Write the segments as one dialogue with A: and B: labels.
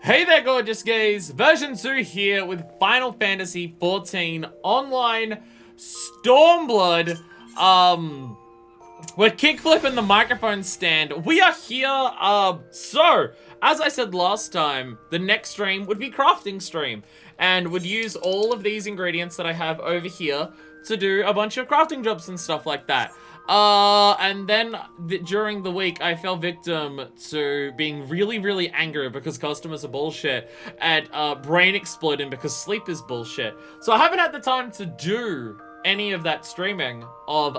A: Hey there, gorgeous gays! Version 2 here with Final Fantasy XIV Online Stormblood. We're kickflipping the microphone stand. We are here, so, as I said last time, the next stream would be crafting stream. And would use all of these ingredients that I have over here to do a bunch of crafting jobs and stuff like that. And then during the week, I fell victim to being really angry because customers are bullshit and brain exploding because sleep is bullshit. So I haven't had the time to do any of that streaming of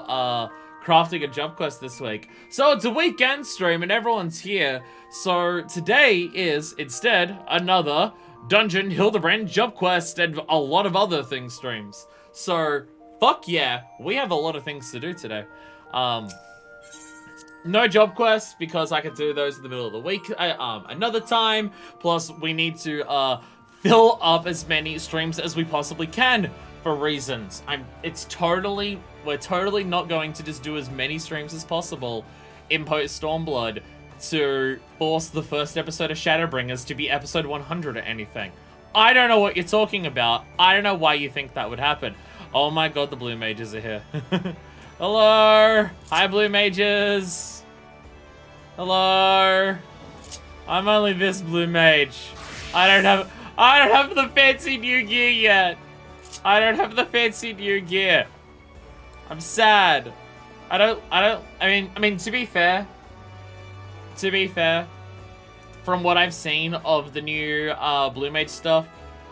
A: crafting a job quest this week. So it's a weekend stream and everyone's here. So today is instead another Dungeon Hildebrand job quest and a lot of other things streams. So fuck yeah, we have a lot of things to do today. No job quests because I could do those in the middle of the week another time. Plus we need to fill up as many streams as we possibly can for reasons. We're totally not going to just do as many streams as possible in post Stormblood to force the first episode of Shadowbringers to be episode 100 or anything. I don't know what you're talking about. I don't know why you think that would happen. Oh my god, the blue mages are here. Hello! Hi, blue mages! Hello! I'm only this blue mage. I don't have the fancy new gear yet. I don't have the fancy new gear. I'm sad. I mean, to be fair, from what I've seen of the new blue mage stuff,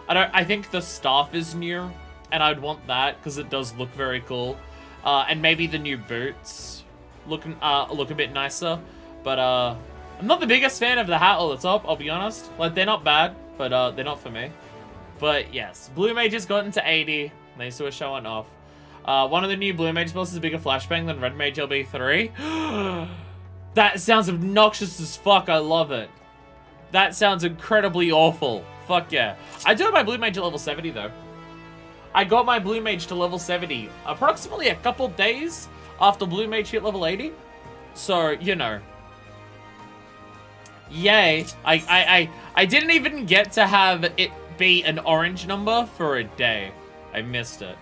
A: I think the staff is new, and I'd want that because it does look very cool. And maybe the new boots look a bit nicer, but I'm not the biggest fan of the hat or the top, I'll be honest. Like, they're not bad, but they're not for me. But yes, blue mage has gotten to 80. These two are showing off. One of the new blue mage spells is a bigger flashbang than red mage LB3. That sounds obnoxious as fuck. I love it. That sounds incredibly awful. Fuck yeah. I do have my blue mage at level 70 though. I got my blue mage to level 70 approximately a couple days after blue mage hit level 80. So, you know. Yay. I didn't even get to have it be an orange number for a day. I missed it.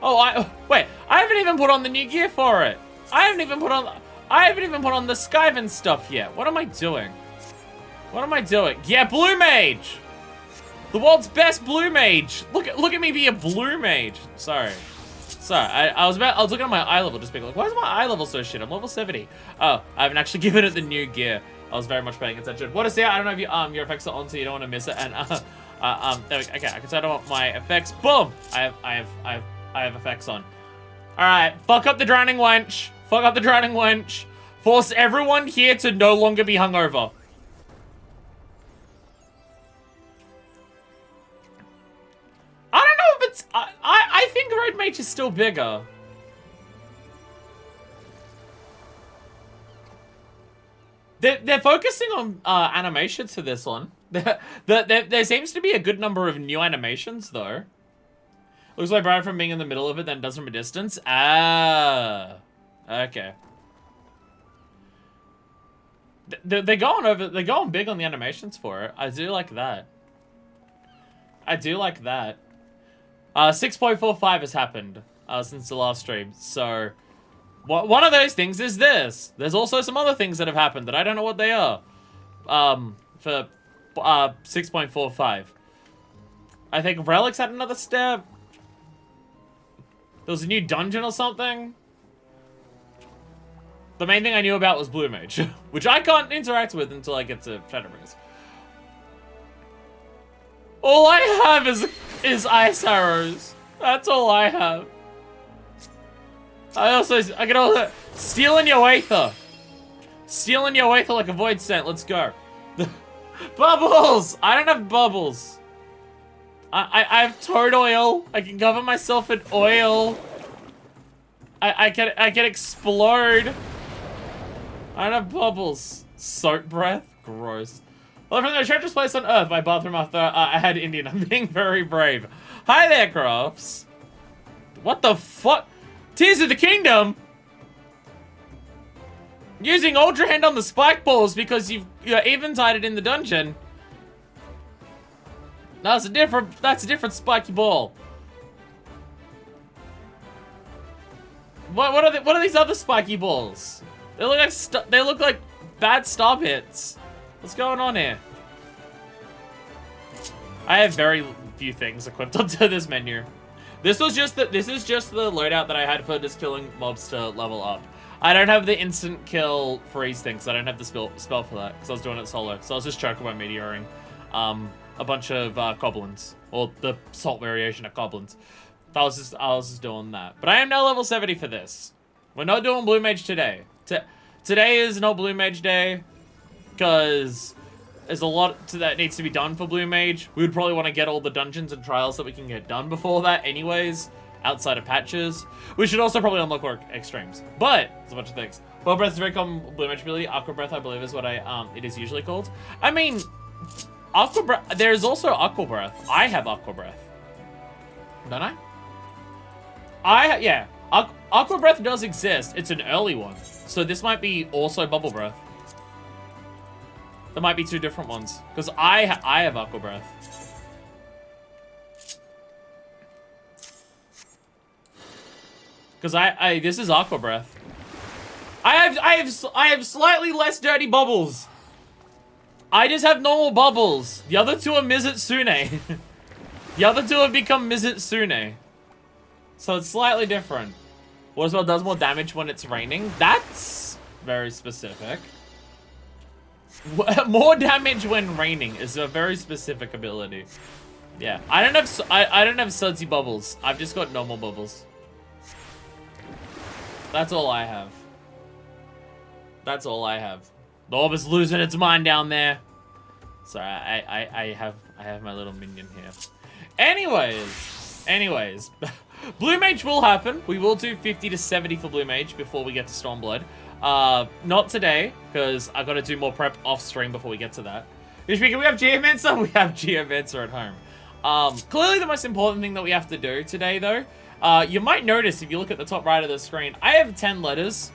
A: Oh, wait, I haven't even put on the new gear for it. I haven't even put on the Skyven stuff yet. What am I doing? What am I doing? Yeah, blue mage. The world's best blue mage. Look at me be a blue mage. Sorry. I was looking at my eye level, just being like, why is my eye level so shit? I'm level 70. Oh, I haven't actually given it the new gear. I was very much paying attention. What is that? I don't know if your effects are on, so you don't want to miss it. And there we go. Okay, I can set up my effects. Boom. I have effects on. All right, fuck up the drowning wench. Fuck up the drowning wench. Force everyone here to no longer be hungover. I don't know if it's... I think Red Mage is still bigger. They're focusing on animations for this one. There seems to be a good number of new animations, though. Looks like brighter from being in the middle of it than it does from a distance. Ah. Okay. They're going big on the animations for it. I do like that. I do like that. 6.45 has happened since the last stream, so one of those things is this. There's also some other things that have happened that I don't know what they are. For 6.45, I think Relics had another step. There was a new dungeon or something. The main thing I knew about was Blue Mage, which I can't interact with until I get to Shadowbringers. All I have is ice arrows. That's all I have. I can also stealing your Aether. Stealing your Aether like a void scent. Let's go. Bubbles. I don't have bubbles. I have toad oil. I can cover myself in oil. I can explode. I don't have bubbles. Soap breath. Gross. Well, from the treacherous place on Earth, my bathroom after I had Indian. I'm being very brave. Hi there, Crafts. What the fuck? Tears of the Kingdom? Using Ultra Hand on the spike balls because you're eventide it in the dungeon. That's a different spiky ball. What are these other spiky balls? They look like bad stab hits. What's going on here? I have very few things equipped onto this menu. This is just the loadout that I had for just killing mobs to level up. I don't have the instant kill freeze thing, so I don't have the spell for that, because I was doing it solo. So I was just choking by meteoring a bunch of goblins, or the salt variation of goblins. I was just doing that. But I am now level 70 for this. We're not doing Blue Mage today. Today is not Blue Mage day, because there's a lot that needs to be done for Blue Mage. We would probably want to get all the dungeons and trials that we can get done before that anyways, outside of patches. We should also probably unlock more extremes. But, there's a bunch of things. Well, Breath is very common Blue Mage ability. Aqua Breath, I believe, is what it is usually called. I mean, Aqua Breath, there's also Aqua Breath. I have Aqua Breath. Don't I? Yeah. Aqua Breath does exist. It's an early one. So this might be also Bubble Breath. There might be two different ones. Because I have Aqua Breath. Because this is Aqua Breath. I have slightly less dirty bubbles. I just have normal bubbles. The other two are Mizutsune. The other two have become Mizutsune. So it's slightly different. Water spell does more damage when it's raining. That's very specific. More damage when raining is a very specific ability. Yeah, I don't have sudsy bubbles. I've just got normal bubbles. That's all I have. That's all I have. The orb is losing its mind down there. Sorry, I have my little minion here. Anyways, Blue Mage will happen. We will do 50 to 70 for Blue Mage before we get to Stormblood. Not today, because I gotta do more prep off stream before we get to that. We have Geomancer? We have Geomancer at home. Clearly the most important thing that we have to do today, though, you might notice if you look at the top right of the screen, I have 10 letters.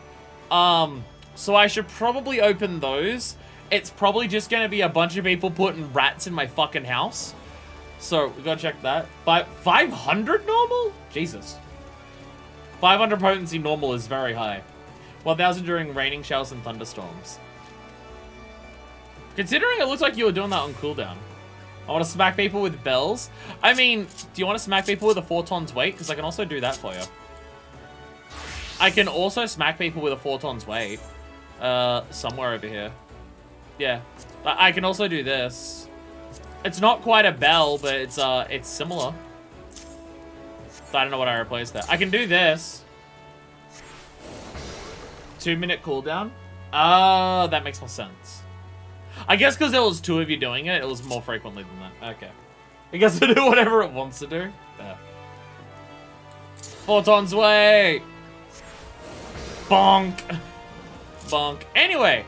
A: So I should probably open those. It's probably just gonna be a bunch of people putting rats in my fucking house. So we gotta check that. 500 normal? Jesus. 500 potency normal is very high. 1,000 during raining showers and thunderstorms. Considering it looks like you were doing that on cooldown. I want to smack people with bells. I mean, do you want to smack people with a 4 tons weight? Because I can also do that for you. I can also smack people with a 4 tons weight. Somewhere over here. Yeah. I can also do this. It's not quite a bell, but it's similar. I don't know what I replaced that. I can do this. 2-minute cooldown. Oh, that makes more sense. I guess because there was 2 of you doing it, it was more frequently than that. Okay. I guess it'll do whatever it wants to do. There. 4 tons weight. Bonk. Bonk. Anyway.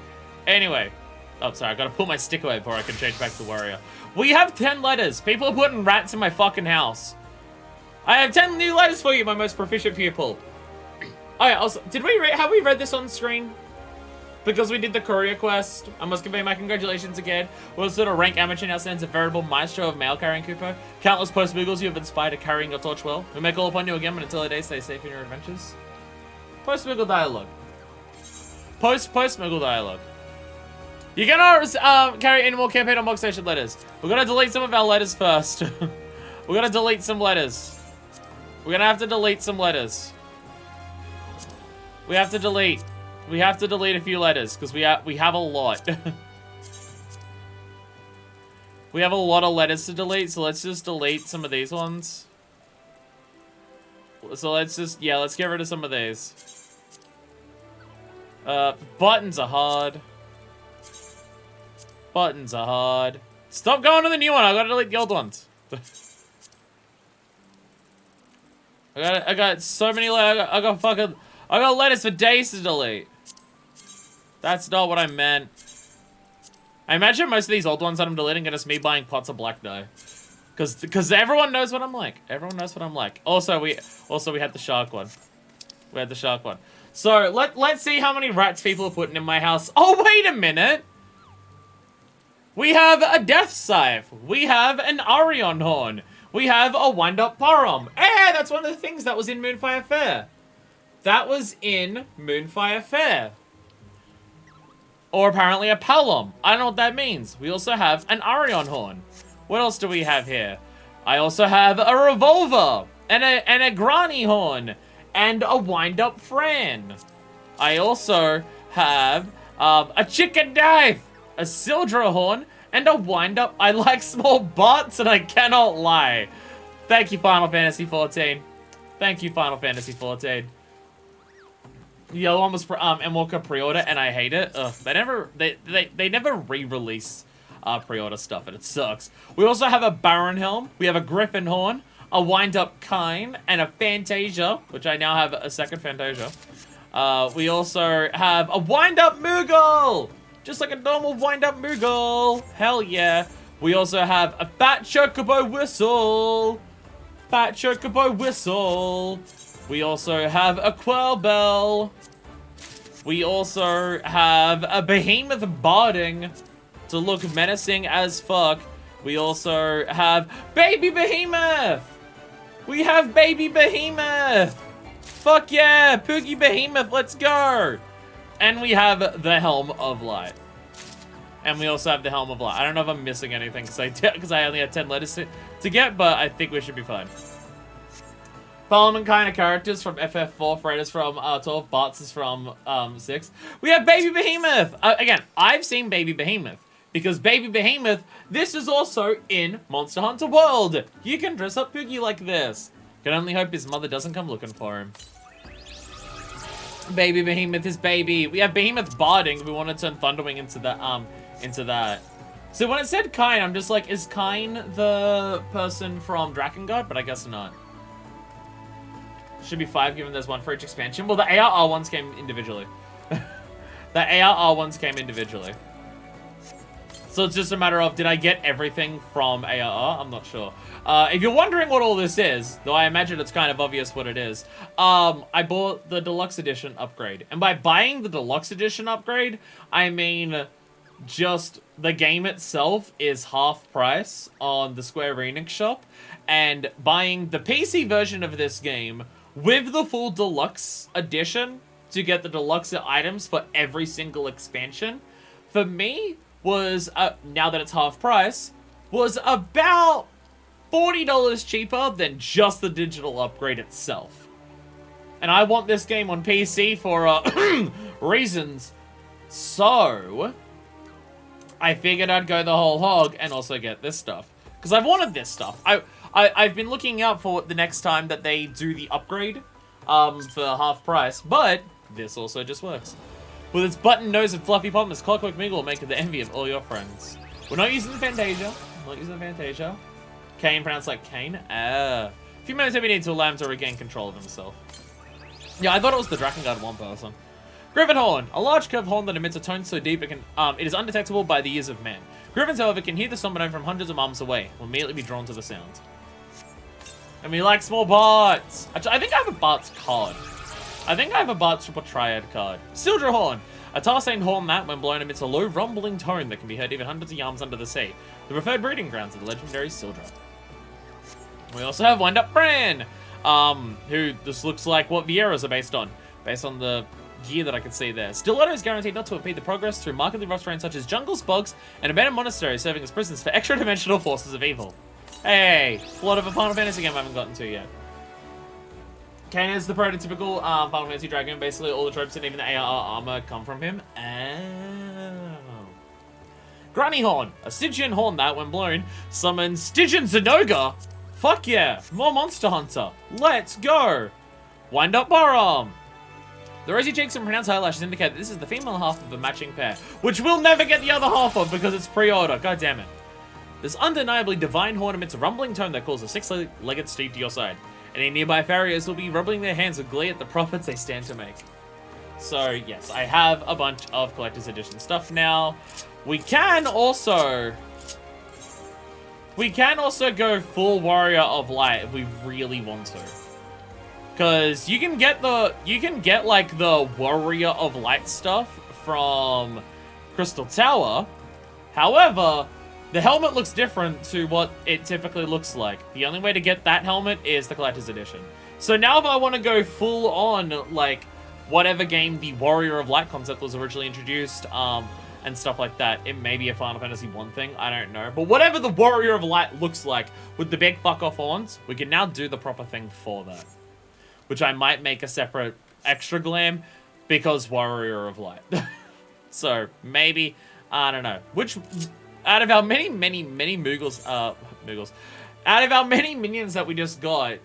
A: Oh, sorry. I gotta put my stick away before I can change back to warrior. We have 10 letters. People are putting rats in my fucking house. I have 10 new letters for you, my most proficient pupil. Oh yeah, also, have we read this on screen? Because we did the courier quest. I must convey my congratulations again. We'll sort of rank amateur now stands a veritable maestro of mail carrying Cooper. Countless post-moogles you have inspired to carrying your torch well. We may call upon you again, but until the day, stay safe in your adventures. Post-moogle dialogue. Post-moogle dialogue. You cannot carry any more campaign or mock station letters. We're gonna delete some of our letters first. We're gonna delete some letters. We're gonna have to delete some letters. We have to delete a few letters because we have a lot. We have a lot of letters to delete, so let's just delete some of these ones. So let's get rid of some of these. Buttons are hard. Buttons are hard. Stop going to the new one. I gotta delete the old ones. I got so many letters. I got letters for days to delete. That's not what I meant. I imagine most of these old ones that I'm deleting are just me buying pots of black dye. Because everyone knows what I'm like. Everyone knows what I'm like. Also we had the shark one. We had the shark one. So let's see how many rats people are putting in my house. Oh, wait a minute. We have a Death Scythe. We have an Arion Horn. We have a Wind-Up Parum. Eh, that's one of the things that was in Moonfire Fair. That was in Moonfire Fair. Or apparently a Palom. I don't know what that means. We also have an Arion Horn. What else do we have here? I also have a Revolver. And a Granny Horn. And a Wind-Up Fran. I also have a Chicken Knife. A Sildra Horn. And a Wind-Up. I like small bots and I cannot lie. Thank you, Final Fantasy XIV. Thank you, Final Fantasy XIV. The other one was Emwalker pre-order, and I hate it. Ugh, they never re-release pre-order stuff, and it sucks. We also have a Baron Helm. We have a Griffin Horn, a Wind-Up Kine, and a Fantasia, which I now have a second Fantasia. We also have a Wind-Up Moogle, just like a normal Wind-Up Moogle. Hell yeah. We also have a Fat Chocobo Whistle. Fat Chocobo Whistle. We also have a Quellbell. We also have a Behemoth Barding to look menacing as fuck. We also have Baby Behemoth. We have Baby Behemoth. Fuck yeah, Poogie Behemoth, let's go. And we have the Helm of Light. And we also have the Helm of Light. I don't know if I'm missing anything because I only had 10 letters to get, but I think we should be fine. Parliament kind of characters from FF4, Fred is from 12, Bartz is from 6. We have Baby Behemoth! Again, I've seen Baby Behemoth, because Baby Behemoth, this is also in Monster Hunter World! You can dress up Poogie like this. Can only hope his mother doesn't come looking for him. Baby Behemoth is baby. We have Behemoth Barding, we want to turn Thunderwing into that. So when it said Kine, I'm just like, is Kine the person from Drakengard? But I guess not. Should be 5 given there's one for each expansion. Well, the ARR ones came individually. The ARR ones came individually. So it's just a matter of, did I get everything from ARR? I'm not sure. If you're wondering what all this is, though I imagine it's kind of obvious what it is, I bought the Deluxe Edition upgrade. And by buying the Deluxe Edition upgrade, I mean just the game itself is half price on the Square Enix shop. And buying the PC version of this game with the full Deluxe Edition to get the deluxe items for every single expansion, for me, was, now that it's half price, was about $40 cheaper than just the digital upgrade itself. And I want this game on PC for reasons. So, I figured I'd go the whole hog and also get this stuff. Because I've wanted this stuff. I've been looking out for the next time that they do the upgrade for half price, but this also just works. With its button nose and fluffy palm, this Clockwork Meagle will make it the envy of all your friends. We're not using the Fantasia. I'm not using the Fantasia. Kane, pronounced like Kane. A few moments every need to allow him to regain control of himself. Yeah, I thought it was the Drakengard one person. Griffin Horn, a large curved horn that emits a tone so deep it is undetectable by the ears of man. Griffins, however, can hear the somber note from hundreds of miles away, will immediately be drawn to the sound. And we like small bots. Actually, I think I have a Bart's card. I think I have a Bart's Triple Triad card. Sildra Horn, a tar-stained horn that, when blown, emits a low rumbling tone that can be heard even hundreds of yards under the sea. The preferred breeding grounds of the legendary Sildra. We also have Wind-Up Bran, who this looks like what Vieras are based on the gear that I can see there. Stiletto is guaranteed not to impede the progress through markedly rough terrain such as jungles, bogs, and abandoned monasteries serving as prisons for extra-dimensional forces of evil. Hey, a lot of a Final Fantasy game I haven't gotten to yet. Kane is the prototypical Final Fantasy dragon. Basically, all the tropes and even the ARR armor come from him. Oh. Granny Horn, a Stygian horn that, when blown, summons Stygian Zenoga. Fuck yeah, more Monster Hunter. Let's go. Wind Up Barum. The rosy cheeks and pronounced eyelashes indicate that this is the female half of a matching pair, which we'll never get the other half of because it's pre-order. God damn it. This undeniably divine horn emits a rumbling tone that calls a six-legged steed to your side. Any nearby farriers will be rubbing their hands with glee at the profits they stand to make. So, yes, I have a bunch of collector's edition stuff now. We can also go full Warrior of Light if we really want to. Because you can get like the Warrior of Light stuff from Crystal Tower, However, the helmet looks different to what it typically looks like. The only way to get that helmet is the Collector's Edition. So now if I want to go full on, like, whatever game the Warrior of Light concept was originally introduced, and stuff like that, it may be a Final Fantasy 1 thing, I don't know. But whatever the Warrior of Light looks like with the big fuck-off horns, we can now do the proper thing for that. Which I might make a separate extra glam, because Warrior of Light. So, maybe, I don't know. Which, out of our many Moogles, out of our many minions that we just got,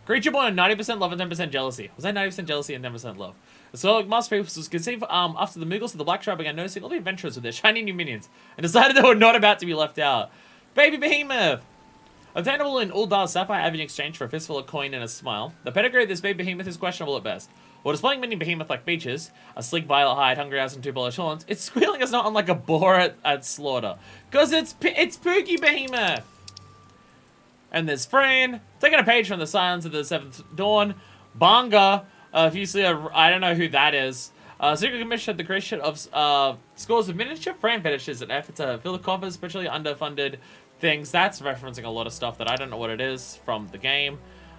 A: creature born at 90% love and 10% jealousy. Was that 90% jealousy and 10% love? So, like most people was conceived after the Moogles of the Black Tribe began noticing all the adventurers with their shiny new minions and decided they were not about to be left out. Baby Behemoth! Obtainable in Uldar Sapphire Avenue exchange for a fistful of coin and a smile. The pedigree of this baby behemoth is questionable at best. While displaying many behemoth-like features, a sleek violet hide, hungry eyes, and two polished horns, its squealing is not unlike a boar at slaughter. Cause it's Pookie Behemoth! And there's Fran, taking a page from the Silence of the Seventh Dawn. Banga, if you see I don't know who that is. Secret Commission had the creation of scores of miniature Fran fetishes in an effort to fill the coffers, especially underfunded things. That's referencing a lot of stuff that I don't know what it is from the game.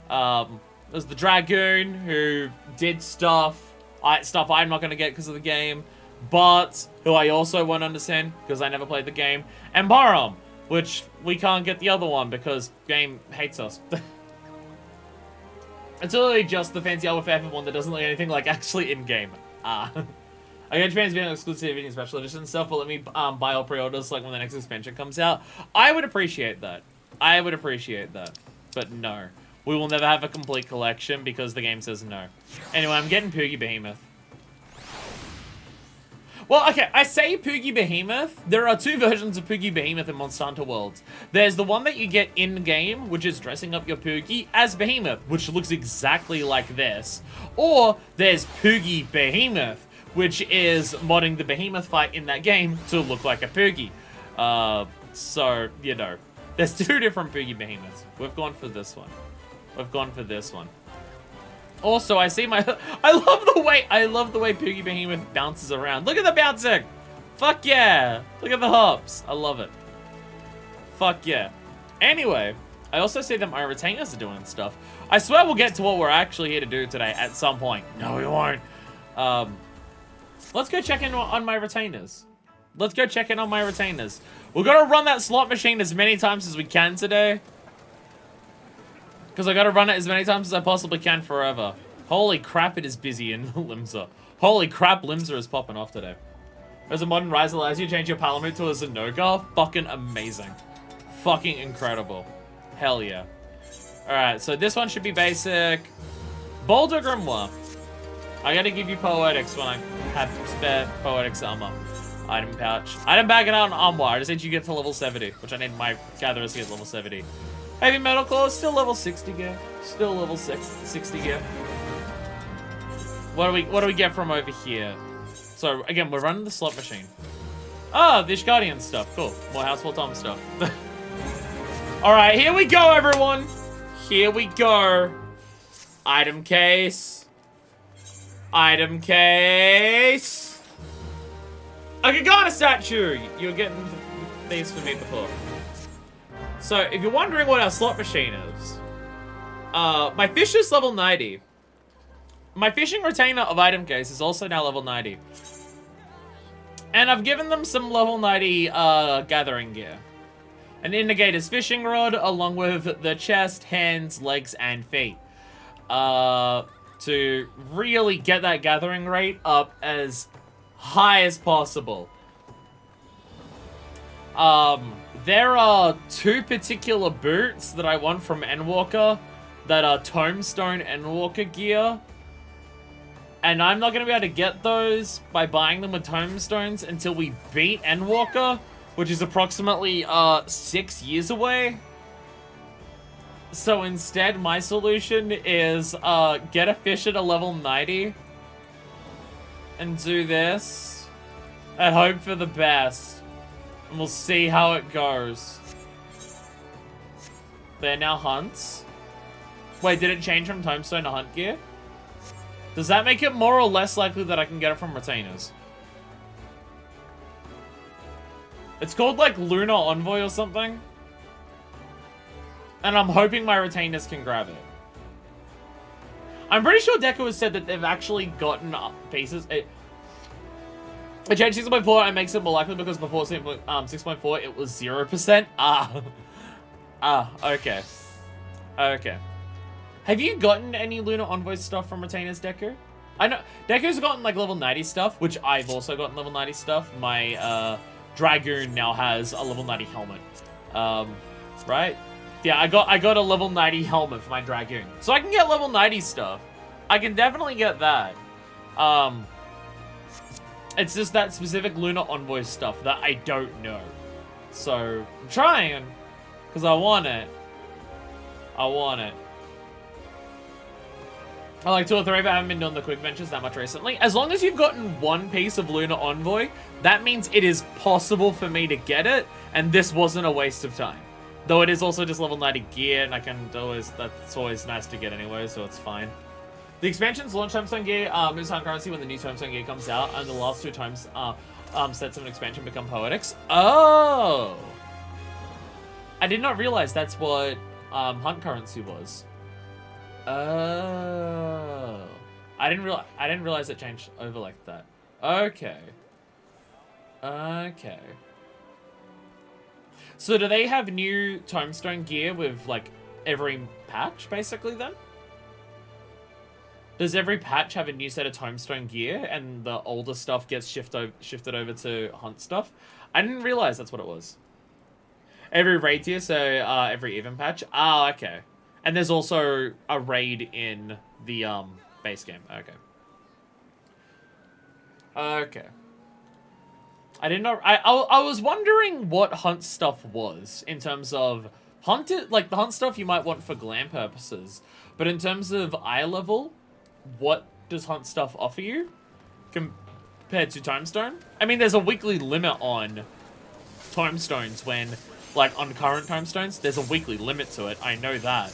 A: There's the Dragoon, who did stuff I'm not going to get because of the game, but who I also won't understand because I never played the game. And Barum, which we can't get the other one because game hates us. It's literally just the fancy Elf FF one that doesn't look anything like actually in-game. I got Japan's being an exclusivity and special edition stuff, but let me buy all pre-orders like when the next expansion comes out. I would appreciate that. I would appreciate that. But no. We will never have a complete collection because the game says no. Anyway, I'm getting Poogie Behemoth. Well, okay, I say Poogie Behemoth. There are two versions of Poogie Behemoth in Monster Hunter Worlds. There's the one that you get in-game, which is dressing up your Poogie as Behemoth, which looks exactly like this. Or there's Poogie Behemoth, which is modding the Behemoth fight in that game to look like a Poogie. So, you know, there's two different Poogie Behemoths. We've gone for this one. We've gone for this one. Also, I see my... I love the way Poogie Behemoth bounces around. Look at the bouncing! Fuck yeah! Look at the hops. I love it. Fuck yeah. Anyway, I also see that my retainers are doing stuff. I swear we'll get to what we're actually here to do today at some point. No, we won't. Let's go check in on my retainers. Let's go check in on my retainers. We're gonna run that slot machine as many times as we can today. Because I gotta run it as many times as I possibly can forever. Holy crap, it is busy in Limsa. Holy crap, Limsa is popping off today. As a modern Rise allows you to change your Palamute to a Zenoga, fucking amazing. Fucking incredible. Hell yeah. Alright, so this one should be basic. Boulder Grimoire. I gotta give you Poetics when I have spare Poetics armor. Item pouch. Item bag and an armor. I just need you to get to level 70, which I need my gatherers to get level 70. Heavy Metal Claws, still level 60 gear. Still level 60 gear. What do we get from over here? So again, we're running the slot machine. Ah, the Ishgardian stuff. Cool. More Houseful Tom stuff. Alright, here we go, everyone. Here we go. Item case. Item case. A Gagana statue. You were getting these for me before. So, if you're wondering what our slot machine is, my fish is level 90. My fishing retainer of item case is also now level 90. And I've given them some level 90 gathering gear. An indicator's fishing rod, along with the chest, hands, legs, and feet. To really get that gathering rate up as high as possible. There are two particular boots that I want from Endwalker that are Tombstone Endwalker gear. And I'm not going to be able to get those by buying them with Tombstones until we beat Endwalker, which is approximately 6 years away. So instead, my solution is get a fish at a level 90 and do this and hope for the best. And we'll see how it goes. They're now hunts. Wait, did it change from Tombstone to hunt gear? Does that make it more or less likely that I can get it from retainers? It's called, like, Lunar Envoy or something. And I'm hoping my retainers can grab it. I'm pretty sure Deco has said that they've actually gotten pieces. It changed 6.4 and makes it more likely because before 6.4 it was 0%. Okay. Okay. Have you gotten any Lunar Envoy stuff from retainers, Deco? I know Deco's gotten like level 90 stuff, which I've also gotten level 90 stuff. My Dragoon now has a level 90 helmet. Right? Yeah, I got a level 90 helmet for my Dragoon. So I can get level 90 stuff. I can definitely get that. It's just that specific Lunar Envoy stuff that I don't know. So, I'm trying. Because I want it. I want it. I like 2 or 3, but I haven't been doing the quick ventures that much recently. As long as you've gotten one piece of Lunar Envoy, that means it is possible for me to get it, and this wasn't a waste of time. Though it is also just level 90 gear, and I can always, that's always nice to get anyway, so it's fine. The expansions launch Tombstone gear moves on currency when the new Tombstone gear comes out, and the last 2 times sets of an expansion become poetics. Oh! I did not realize that's what hunt currency was. Oh. I didn't realize it changed over like that. Okay. Okay. So do they have new Tombstone gear with, like, every patch, basically, then? Does every patch have a new set of Tombstone gear, and the older stuff gets shifted over to hunt stuff? I didn't realize that's what it was. Every raid tier, so every even patch? Ah, okay. And there's also a raid in the base game. Okay. Okay. I didn't know. I was wondering what hunt stuff was in terms of like the hunt stuff you might want for glam purposes, but in terms of eye level, what does hunt stuff offer you compared to Tombstone? I mean, there's a weekly limit on Tombstones when, like, on current Tombstones, there's a weekly limit to it. I know that.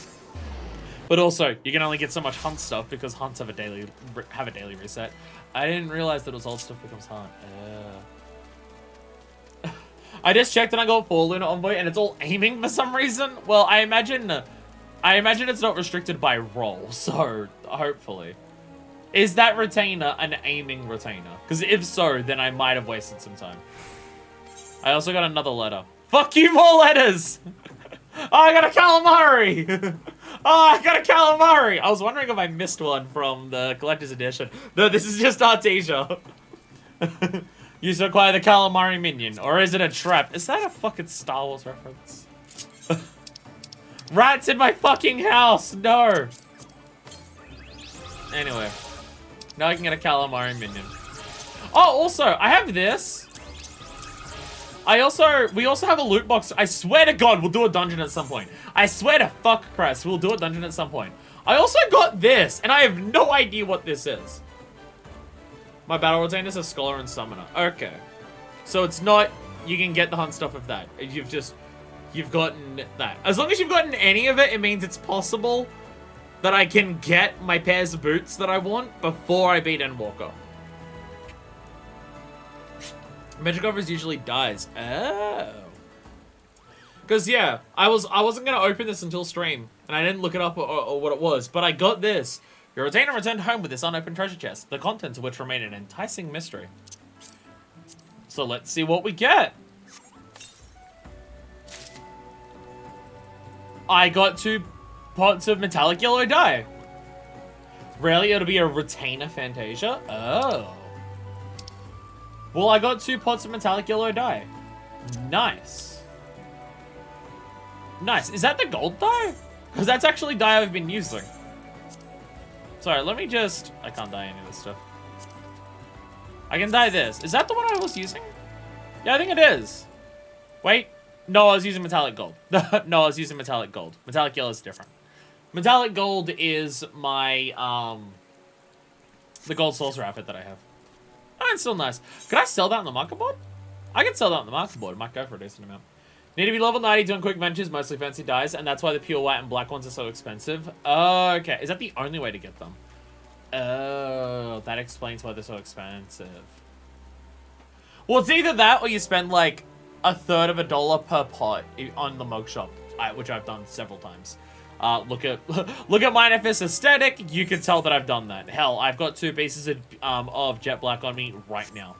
A: But also, you can only get so much hunt stuff because hunts have a daily reset. I didn't realize that it was old stuff becomes hunt. I just checked and I got 4 Lunar Envoy and it's all aiming for some reason. Well, I imagine it's not restricted by roll, so hopefully. Is that retainer an aiming retainer? Because if so, then I might have wasted some time. I also got another letter. Fuck you, more letters! Oh, I got a calamari! Oh, I got a calamari! I was wondering if I missed one from the collector's edition. No, this is just Artesia. You should acquire the calamari minion. Or is it a trap? Is that a fucking Star Wars reference? Rats in my fucking house! No! Anyway. Now I can get a calamari minion. Oh, also, I have this. We also have a loot box. I swear to God, we'll do a dungeon at some point. I swear to fuck Christ, we'll do a dungeon at some point. I also got this, and I have no idea what this is. My battle retainer is a scholar and summoner. Okay. So it's not, you can get the hunt stuff of that. You've gotten that. As long as you've gotten any of it, it means it's possible that I can get my pairs of boots that I want before I beat Endwalker. Magic Covers usually dies. Oh. Because, yeah, I wasn't going to open this until stream, and I didn't look it up or what it was, but I got this. Your retainer returned home with this unopened treasure chest, the contents of which remain an enticing mystery. So let's see what we get. I got 2 pots of metallic yellow dye. Rarely it'll be a retainer Fantasia. Oh. Well, I got 2 pots of metallic yellow dye. Nice. Nice. Is that the gold dye? Because that's actually dye I've been using. Sorry, let me just... I can't dye any of this stuff. I can dye this. Is that the one I was using? Yeah, I think it is. Wait. No, I was using metallic gold. No, I was using metallic gold. Metallic yellow is different. Metallic gold is my, the gold sorcerer outfit that I have. Oh, it's still nice. Could I sell that on the market board? I could sell that on the market board. It might go for a decent amount. Need to be level 90 doing quick ventures, mostly fancy dyes, and that's why the pure white and black ones are so expensive. Okay, is that the only way to get them? Oh, that explains why they're so expensive. Well, it's either that or you spend like 1/3 of a dollar per pot on the mug shop, which I've done several times. Look at my NFS aesthetic. You can tell that I've done that. Hell, I've got 2 pieces of jet black on me right now.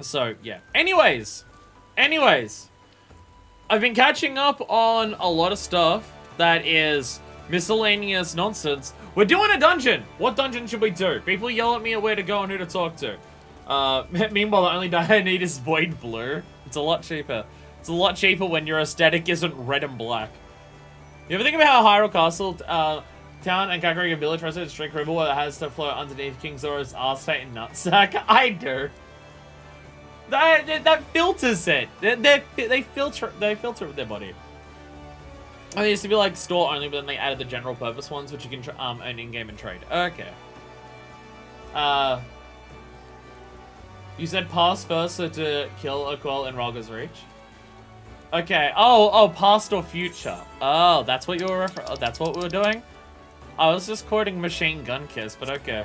A: So yeah. Anyways, I've been catching up on a lot of stuff that is miscellaneous nonsense. We're doing a dungeon. What dungeon should we do? People yell at me at where to go and who to talk to. Meanwhile, the only dye I need is void blue. It's a lot cheaper. It's a lot cheaper when your aesthetic isn't red and black. You ever think about how Hyrule Castle, town and Kakariko Village residents drink river water that has to flow underneath King Zora's arse-fate and nutsack? I do. That filters it. They filter their body. Oh, they used to be like store only, but then they added the general purpose ones, which you can earn in-game and trade. Okay. You said past first, so to kill a Quell in Ralga's Reach. Okay. Oh, past or future. Oh, that's what you were that's what we were doing? I was just quoting Machine Gun Kiss, but okay.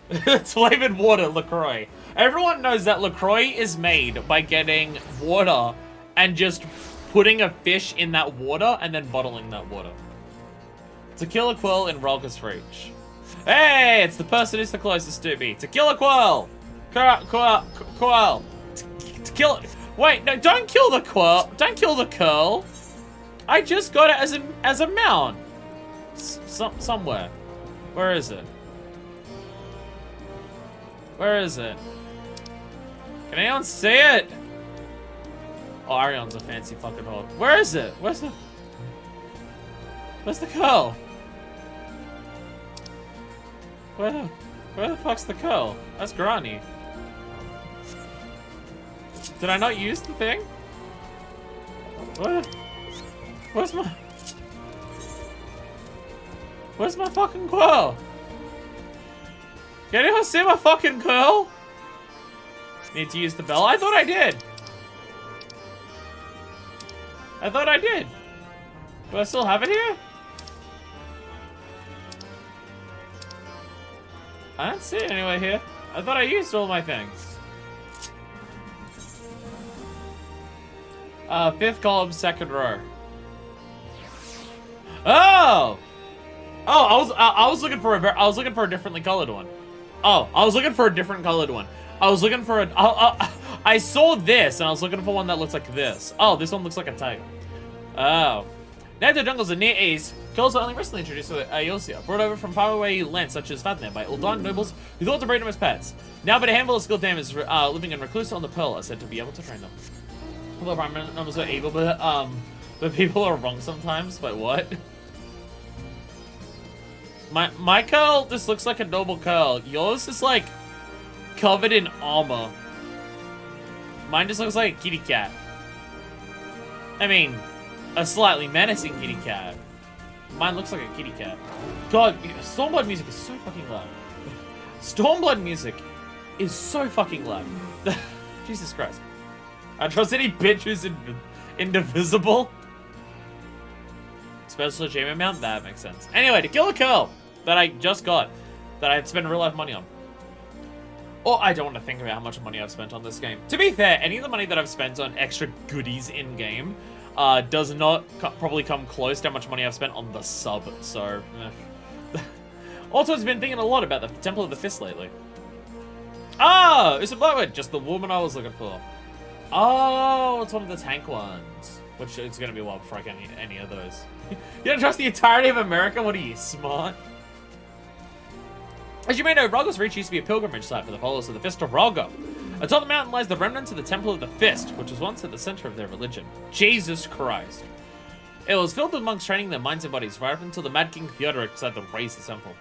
A: It's flavored water, LaCroix. Everyone knows that LaCroix is made by getting water and just putting a fish in that water and then bottling that water. To kill a Quell in Ralga's Reach. Hey, it's the person who's the closest to me. To kill a Quell. Quell. To kill it. Wait, no, don't kill the Quell. Don't kill the curl. I just got it as a mount. Somewhere. Where is it? Where is it? Can anyone see it? Oh, Arion's a fancy fucking hog. Where is it? Where's the curl? Where the fuck's the curl? That's Granny. Did I not use the thing? Where's my fucking curl? Can anyone see my fucking curl? Need to use the bell? I thought I did. Do I still have it here? I don't see it anywhere here. I thought I used all my things. 5th column, 2nd row. Oh! Oh, I was looking for a differently colored one. Oh, I was looking for a different colored one. I was looking for I saw this and I was looking for one that looks like this. Oh, this one looks like a tiger. Oh. Native jungles are near east. Girls were only recently introduced to Eosia, brought over from faraway lands such as Fatland by Uldan nobles who thought to breed them as pets. Now, but a handful of skilled damers living in recluse on the Pearl are said to be able to train them. Although primary numbers are evil, but people are wrong sometimes. Wait, what? My curl just looks like a normal curl. Yours is like covered in armor. Mine just looks like a kitty cat. I mean, a slightly menacing kitty cat. Mine looks like a kitty cat. God, Stormblood music is so fucking loud. Stormblood music is so fucking loud. Jesus Christ. I trust any bitch who's indivisible. Special achievement mount? That makes sense. Anyway, to kill a curl that I just got, that I had spent real life money on. Or I don't want to think about how much money I've spent on this game. To be fair, any of the money that I've spent on extra goodies in-game does not probably come close to how much money I've spent on the sub, so... Also, I've been thinking a lot about the Temple of the Fist lately. Oh, it's a Blackwood, just the woman I was looking for. Oh, it's one of the tank ones. Which it's going to be a while before I get any of those. You don't trust the entirety of America? What are you, smart? As you may know, Ralga's Reach used to be a pilgrimage site for the followers of the Fist of Ralga. Atop the mountain lies the remnants of the Temple of the Fist, which was once at the center of their religion. Jesus Christ. It was filled with monks training their minds and bodies right up until the Mad King Theodoric decided to raise the temple.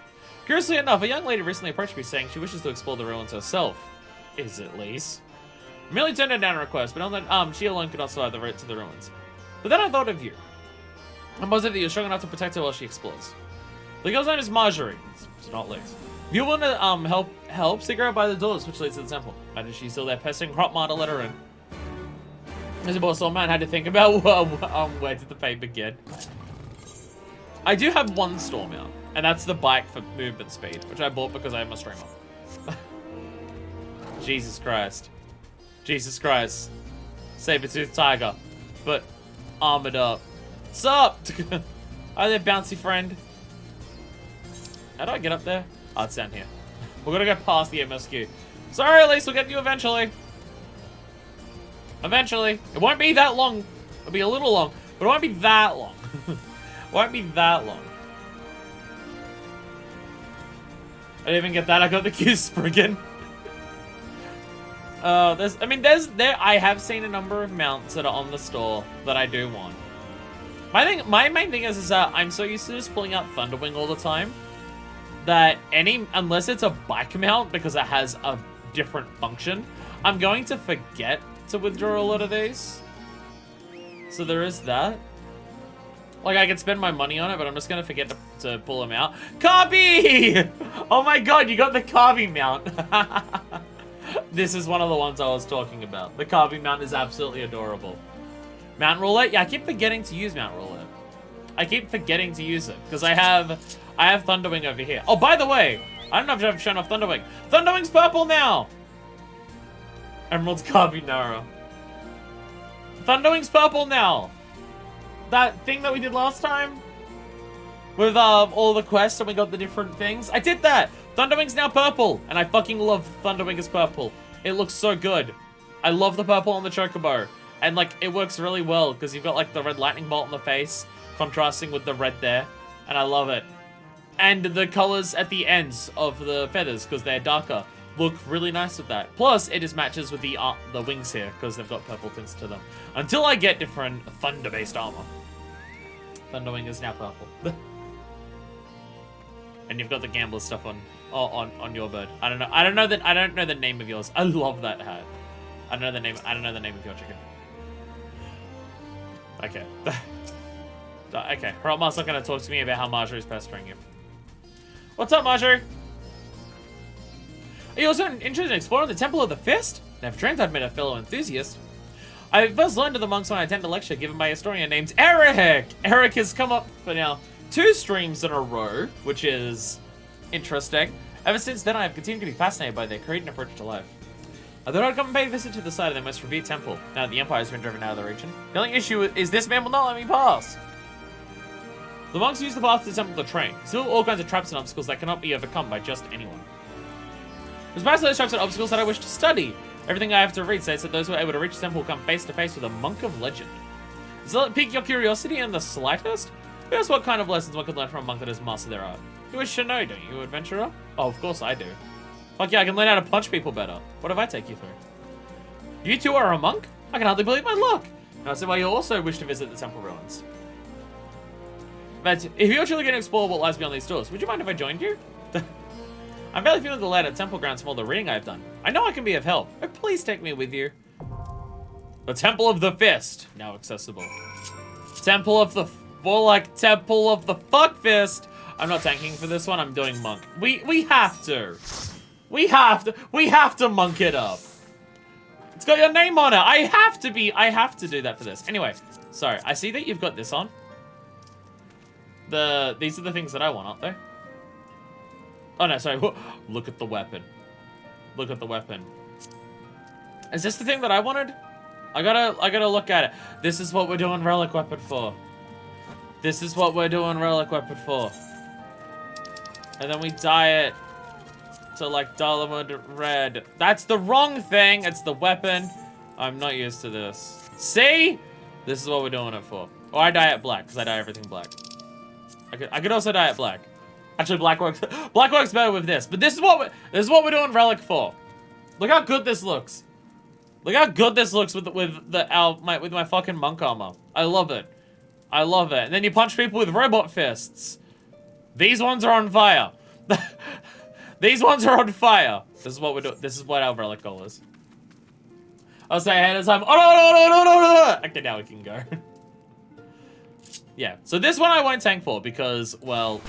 A: Curiously enough, a young lady recently approached me saying she wishes to explore the ruins herself. Is it Lise? I merely turned her down a request, but on that, she alone could not survive the route to the ruins. But then I thought of you. I'm positive that you're strong enough to protect her while she explores. The girl's name is Marjorie. It's not Lise. If you want to help, seek her out by the doors which leads to the temple. Imagine she's still there pestering Hropmar to let her in. As a boss old man had to think about where did the pain begin. I do have one storm out, and that's the bike for movement speed, which I bought because I have my streamer. Jesus Christ. Jesus Christ. saber-toothed tiger, but armored up. Sup? Hi there, bouncy friend. How do I get up there? Oh, it's down here. We're gonna go past the MSQ. Sorry, Elise, we'll get you eventually. Eventually. It won't be that long. It'll be a little long, but it won't be that long. It won't be that long. I didn't even get that. I got the Q Spriggan. I have seen a number of mounts that are on the store that I do want. My main thing is that I'm so used to just pulling out Thunderwing all the time that unless it's a bike mount because it has a different function, I'm going to forget to withdraw a lot of these. So there is that. Like, I could spend my money on it, but I'm just gonna forget to pull them out. Copy! Oh my god, you got the Carby mount. This is one of the ones I was talking about. The Carby mount is absolutely adorable. Mount Roulette? Yeah, I keep forgetting to use Mount Roulette. I keep forgetting to use it, because I have Thunderwing over here. Oh, by the way, I don't know if I've shown off Thunderwing. Thunderwing's purple now! Emerald's Carby Nara. Thunderwing's purple now! That thing that we did last time with all the quests and we got the different things. I did that. Thunderwing's now purple, and I fucking love Thunderwing as purple. It looks so good. I love the purple on the Chocobo, and like it works really well because you've got like the red lightning bolt on the face contrasting with the red there, and I love it. And the colors at the ends of the feathers because they're darker look really nice with that. Plus, it just matches with the wings here because they've got purple tints to them. Until I get different thunder-based armor. Thunderwing is now purple. And you've got the gambler stuff on your bird. I don't know the name of yours. I love that hat. I don't know the name of your chicken. Okay. Okay. Rotmar's not gonna talk to me about how Marjorie's pestering you. What's up, Marjorie? Are you also interested in exploring the Temple of the Fist? Never dreamt I'd met a fellow enthusiast. I first learned of the monks when I attended a lecture given by a historian named Eric. Eric has come up for now 2 streams in a row, which is interesting. Ever since then, I have continued to be fascinated by their creed and approach to life. I thought I'd come and pay a visit to the site of their most revered temple, now that the Empire has been driven out of the region. The only issue is this man will not let me pass. The monks use the path to the temple to train. Still all kinds of traps and obstacles that cannot be overcome by just anyone. There's most of those traps and obstacles that I wish to study. Everything I have to read says that those who are able to reach the temple will come face to face with a monk of legend. Does that pique your curiosity in the slightest? Who knows what kind of lessons one could learn from a monk that has mastered their art? You wish to know, don't you, adventurer? Oh, of course I do. Fuck yeah, I can learn how to punch people better. What if I take you through? You two are a monk? I can hardly believe my luck. Now, so why you also wish to visit the temple ruins. But if you're truly going to explore what lies beyond these doors, would you mind if I joined you? I'm barely feeling the light at temple grounds from all the reading I've done. I know I can be of help, but please take me with you. The Temple of the Fist, now accessible. Temple of the Fuck Fist. I'm not tanking for this one, I'm doing monk. We have to. We have to monk it up. It's got your name on it. I have to do that for this. Anyway, sorry, I see that you've got this on. These are the things that I want, aren't they? Oh no, sorry. Look at the weapon. Look at the weapon. Is this the thing that I wanted? I gotta look at it. This is what we're doing relic weapon for. This is what we're doing relic weapon for. And then we dye it to like Dollarwood red. That's the wrong thing. It's the weapon. I'm not used to this. See? This is what we're doing it for. Or I dye it black, because I dye everything black. I could also dye it black. Actually, black works better with this. But this is what we're doing relic for. Look how good this looks. Look how good this looks with my fucking monk armor. I love it. I love it. And then you punch people with robot fists. These ones are on fire. These ones are on fire. This is what we're doing. This is what our relic goal is. I'll say ahead of time. Oh no. Okay, now we can go. Yeah. So this one I won't tank for because, well,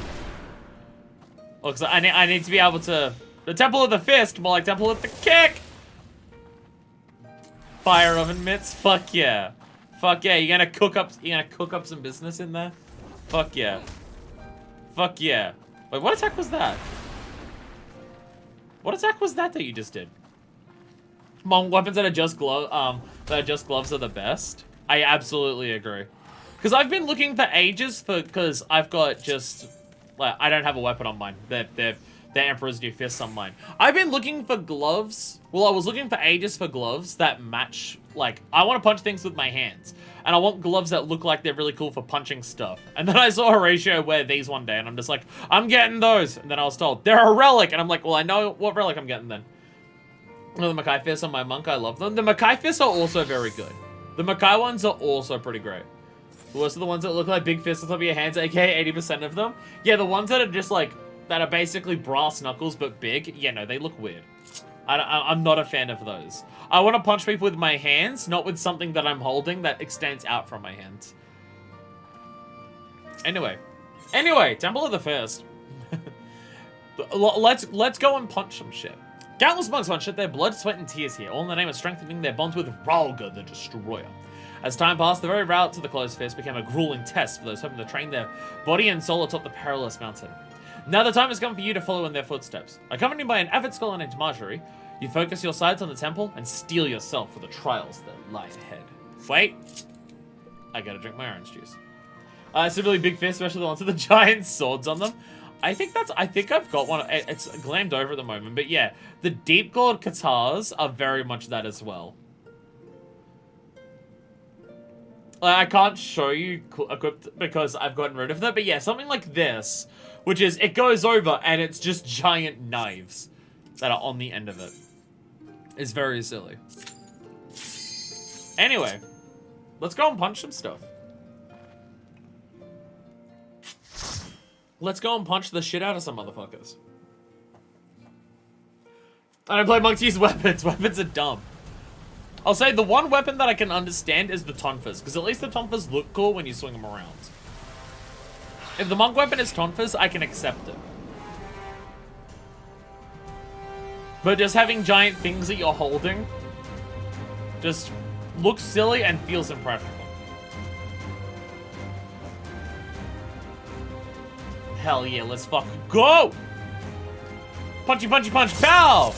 A: looks like I need to be able to. The Temple of the Fist, more like Temple of the Kick. Fire oven mitts. Fuck yeah. Fuck yeah. You're gonna cook up some business in there. Fuck yeah. Fuck yeah. Wait, what attack was that? What attack was that you just did? Weapons that are just glow, that just gloves are the best. I absolutely agree. Because I've been looking for ages because I've got just, like, I don't have a weapon on mine. They're Emperor's New Fists on mine. I've been looking for gloves. Well, I was looking for ages for gloves that match, like, I want to punch things with my hands. And I want gloves that look like they're really cool for punching stuff. And then I saw Horatio wear these one day, and I'm just like, I'm getting those. And then I was told, they're a relic. And I'm like, well, I know what relic I'm getting then. Oh, the Mackay Fists on my monk, I love them. The Mackay Fists are also very good. The Mackay ones are also pretty great. Those are the ones that look like big fists on top of your hands, aka 80% of them. Yeah, the ones that are just like, that are basically brass knuckles but big, yeah, no, they look weird. I'm not a fan of those. I want to punch people with my hands, not with something that I'm holding that extends out from my hands. Anyway, Temple of the First. Let's go and punch some shit. Countless monks once shed their blood, sweat, and tears here, all in the name of strengthening their bonds with Ralga the Destroyer. As time passed, the very route to the closed fist became a grueling test for those hoping to train their body and soul atop the perilous mountain. Now the time has come for you to follow in their footsteps. Accompanied by an avid scholar named Marjorie, you focus your sights on the temple and steel yourself for the trials that lie ahead. Wait. I gotta drink my orange juice. Similarly big fists, especially the ones with the giant swords on them. I think I've got one. It's glammed over at the moment, but yeah. The deep gold katars are very much that as well. I can't show you equipped because I've gotten rid of that, but yeah, something like this, which is, it goes over and it's just giant knives that are on the end of it. It's very silly. Anyway, let's go and punch some stuff. Let's go and punch the shit out of some motherfuckers. I don't play monks use weapons. Weapons are dumb. I'll say the one weapon that I can understand is the tonfas, because at least the tonfas look cool when you swing them around. If the monk weapon is tonfas, I can accept it. But just having giant things that you're holding just looks silly and feels impractical. Hell yeah, let's fucking go! Punchy, punchy, punch, pow!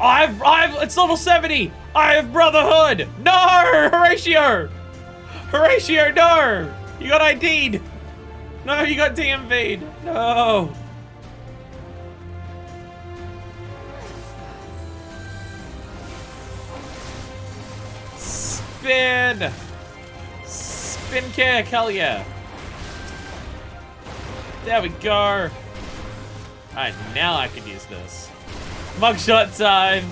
A: It's level 70! I have Brotherhood! No! Horatio! Horatio, no! You got ID'd! No, you got DMV'd! No! Spin! Spin kick, hell yeah! There we go! Alright, now I can use this. Mugshot time!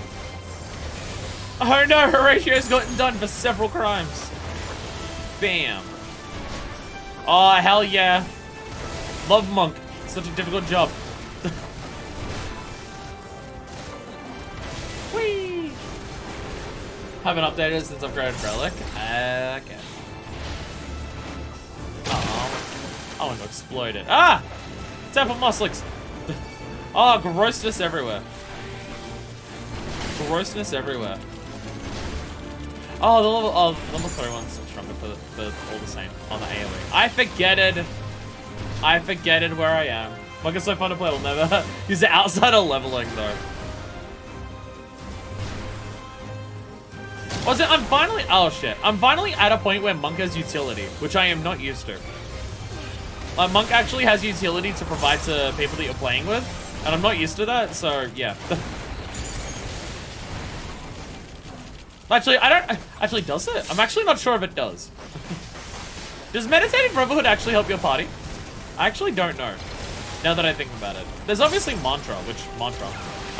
A: Oh no, Horatio's gotten done for several crimes. Bam. Oh, hell yeah. Love monk. Such a difficult job. Whee! Haven't updated since upgraded Relic. Okay. Oh, I want to explode it. Ah! Temple Muslix. Oh, grossness everywhere. Grossness everywhere. Oh, the level 3 one's stronger for all the same on the AoE. I forgetted where I am. Like, it's so fun to play, we'll never use the outside of leveling though. I'm finally at a point where Monk has utility, which I am not used to. Like, Monk actually has utility to provide to people that you're playing with, and I'm not used to that, so yeah. Actually, actually, does it? I'm actually not sure if it does. Does Meditative Brotherhood actually help your party? I actually don't know, now that I think about it. There's obviously Mantra,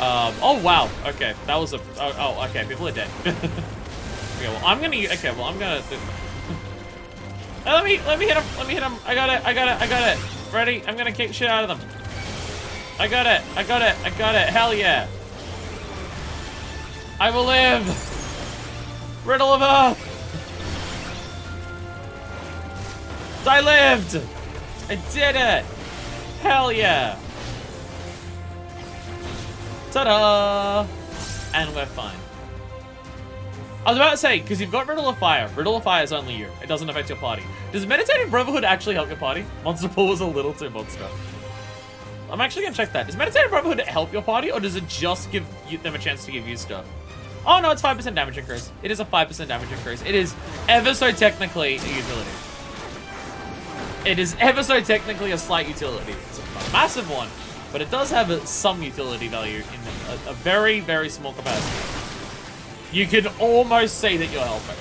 A: oh wow, okay, that was okay, people are dead. Okay, well, I'm gonna let me hit him, I got it. Ready? I'm gonna kick shit out of them. I got it, hell yeah. I will live. Riddle of Earth! I lived! I did it! Hell yeah! Ta-da! And we're fine. I was about to say, because you've got Riddle of Fire. Riddle of Fire is only you. It doesn't affect your party. Does Meditative Brotherhood actually help your party? Monster Pool was a little too monster. I'm actually going to check that. Does Meditative Brotherhood help your party, or does it just give them a chance to give you stuff? Oh, no, it's 5% damage increase. It is a 5% damage increase. It is ever so technically a utility. It is ever so technically a slight utility. It's not a massive one, but it does have some utility value in a very, very small capacity. You can almost say that you're helping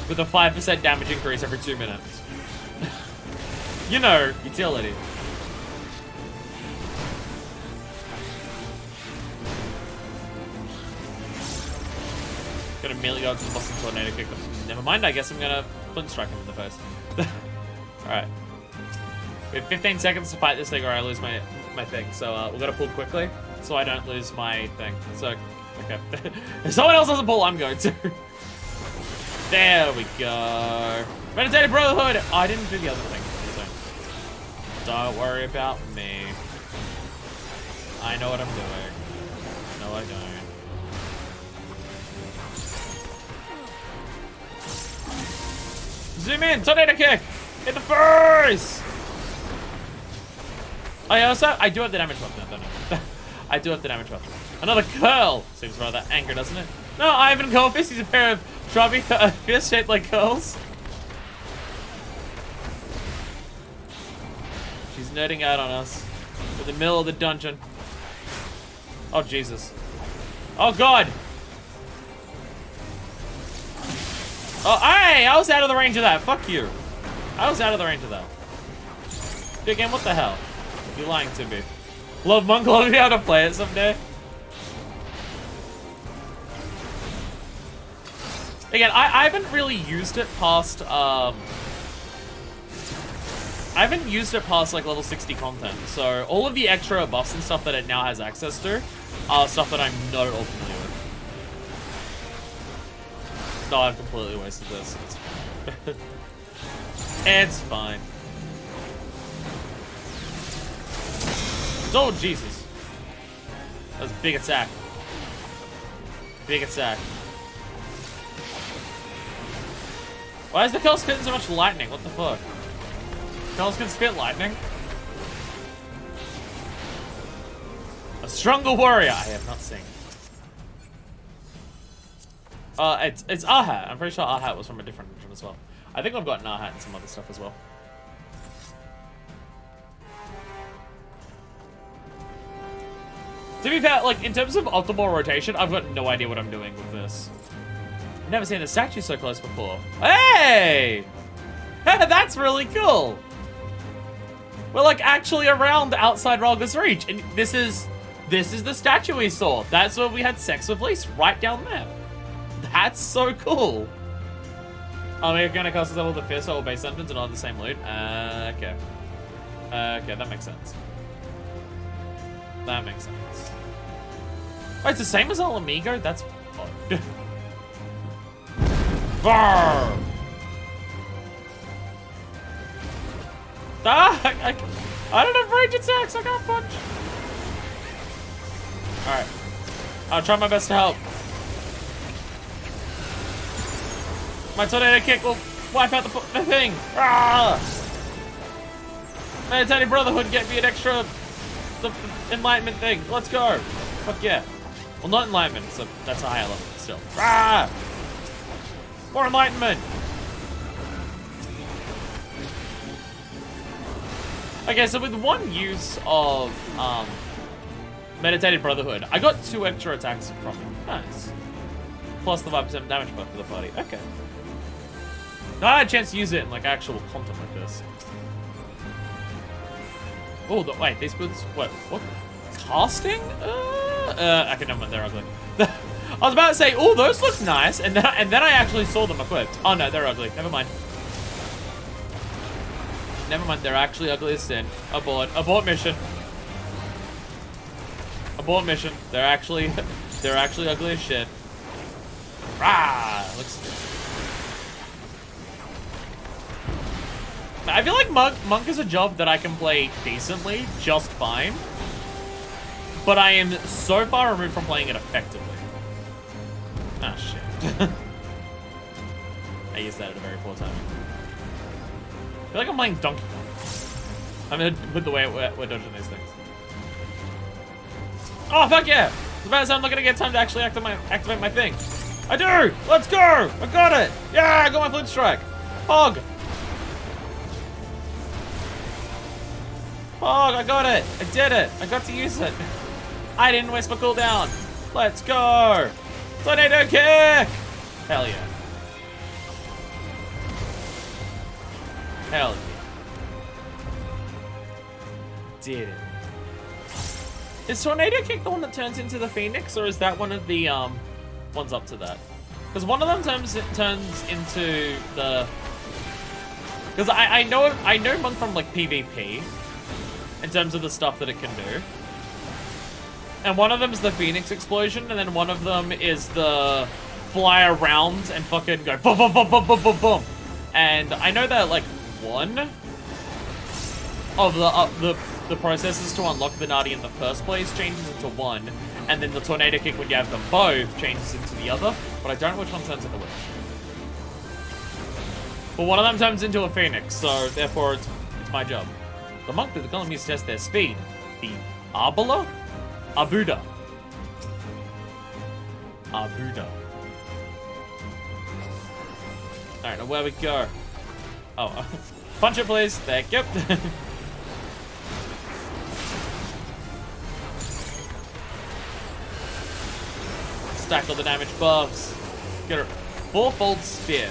A: with a 5% damage increase every 2 minutes. You know, utility. Got a melee odds and Boston Tornado Kick. Never mind, I guess I'm gonna Flint Strike him in the face. Alright. We have 15 seconds to fight this thing or I lose my thing. So we're gonna pull quickly so I don't lose my thing. So, okay. If someone else doesn't pull, I'm going to. There we go. Meditative Brotherhood! Oh, I didn't do the other thing. So don't worry about me. I know what I'm doing. No, I don't. Zoom in! Tornado Kick! In the face! I do have the damage button, don't I? I do have the damage button. Another curl! Seems rather angry, doesn't it? No, Ivan Curlfist, he's a pair of shrubby fist shaped like curls. She's nerding out on us. In the middle of the dungeon. Oh, Jesus. Oh, God! Oh, hey! I was out of the range of that. Fuck you. I was out of the range of that. Big game, what the hell? You're lying to me. Love Monk, love me how to play it someday. Again, I haven't really used it past, I haven't used it past, like, level 60 content. So, all of the extra buffs and stuff that it now has access to are stuff that I'm not at all familiar with. No, I've completely wasted this. It's fine. It's fine. Oh, Jesus. That was a big attack. Big attack. Why is the curl spitting so much lightning? What the fuck? Curls can spit lightning? A stronger warrior. I have not seen. It's Arhat. I'm pretty sure Arhat was from a different region as well. I think I've got an Arhat and some other stuff as well. To be fair, like, in terms of optimal rotation, I've got no idea what I'm doing with this. I've never seen a statue so close before. Hey! That's really cool! We're, like, actually around outside Ralga's reach, and this is the statue we saw. That's where we had sex with Lise, right down there. That's so cool. Oh, we're gonna cast this level the first level base engines and all the same loot. Okay. Okay, that makes sense. That makes sense. Oh, it's the same as Alamigo? That's odd. Brrr! Ah, I don't have range attacks, I can't punch. Alright. I'll try my best to help. My tornado kick will wipe out the thing. Ah! Meditative Brotherhood, get me an extra the enlightenment thing. Let's go. Fuck yeah. Well, not enlightenment, so that's a higher level, but still. Ah! More enlightenment. Okay, so with one use of Meditative Brotherhood, I got 2 extra attacks from it. Nice. Plus the 5% damage buff for the party. Okay. Now I had a chance to use it in like actual content like this. Oh, wait, these boots. What? Casting? Okay, never mind. They're ugly. I was about to say, oh, those look nice, and then I actually saw them equipped. Oh no, they're ugly. Never mind. Never mind. They're actually ugly as sin. Abort. Abort mission. Abort mission. They're actually ugly as shit. Rah! Looks. I feel like Monk is a job that I can play decently, just fine. But I am so far removed from playing it effectively. Ah, shit. I used that at a very poor time. I feel like I'm playing Donkey Kong. I mean, with the way we're dodging these things. Oh, fuck yeah! about I'm not gonna get time to actually activate my thing. I do! Let's go! I got it! Yeah, I got my flint strike. Hog! Hog, I got it! I did it! I got to use it. I didn't waste my cooldown. Let's go! Tornado kick! Hell yeah. Hell yeah. Did it. Is Tornado Kick the one that turns into the Phoenix, or is that one of the ones up to that? Because one of them turns into the. Because I know one from like PvP, in terms of the stuff that it can do. And one of them is the Phoenix explosion, and then one of them is the fly around and fucking go boom boom boom boom boom boom boom. And I know that like one of the processes to unlock the Nadi in the first place changes into one, and then the Tornado Kick, when you have them both, changes into the other, but I don't know which one turns into which. But one of them turns into a Phoenix, so therefore it's my job. The monk that the column used to test their speed. The Arbula? Abuda. Abuda. Alright, now where we go? Oh, punch it please, thank you. Stack all the damage buffs. Get her fourfold spear.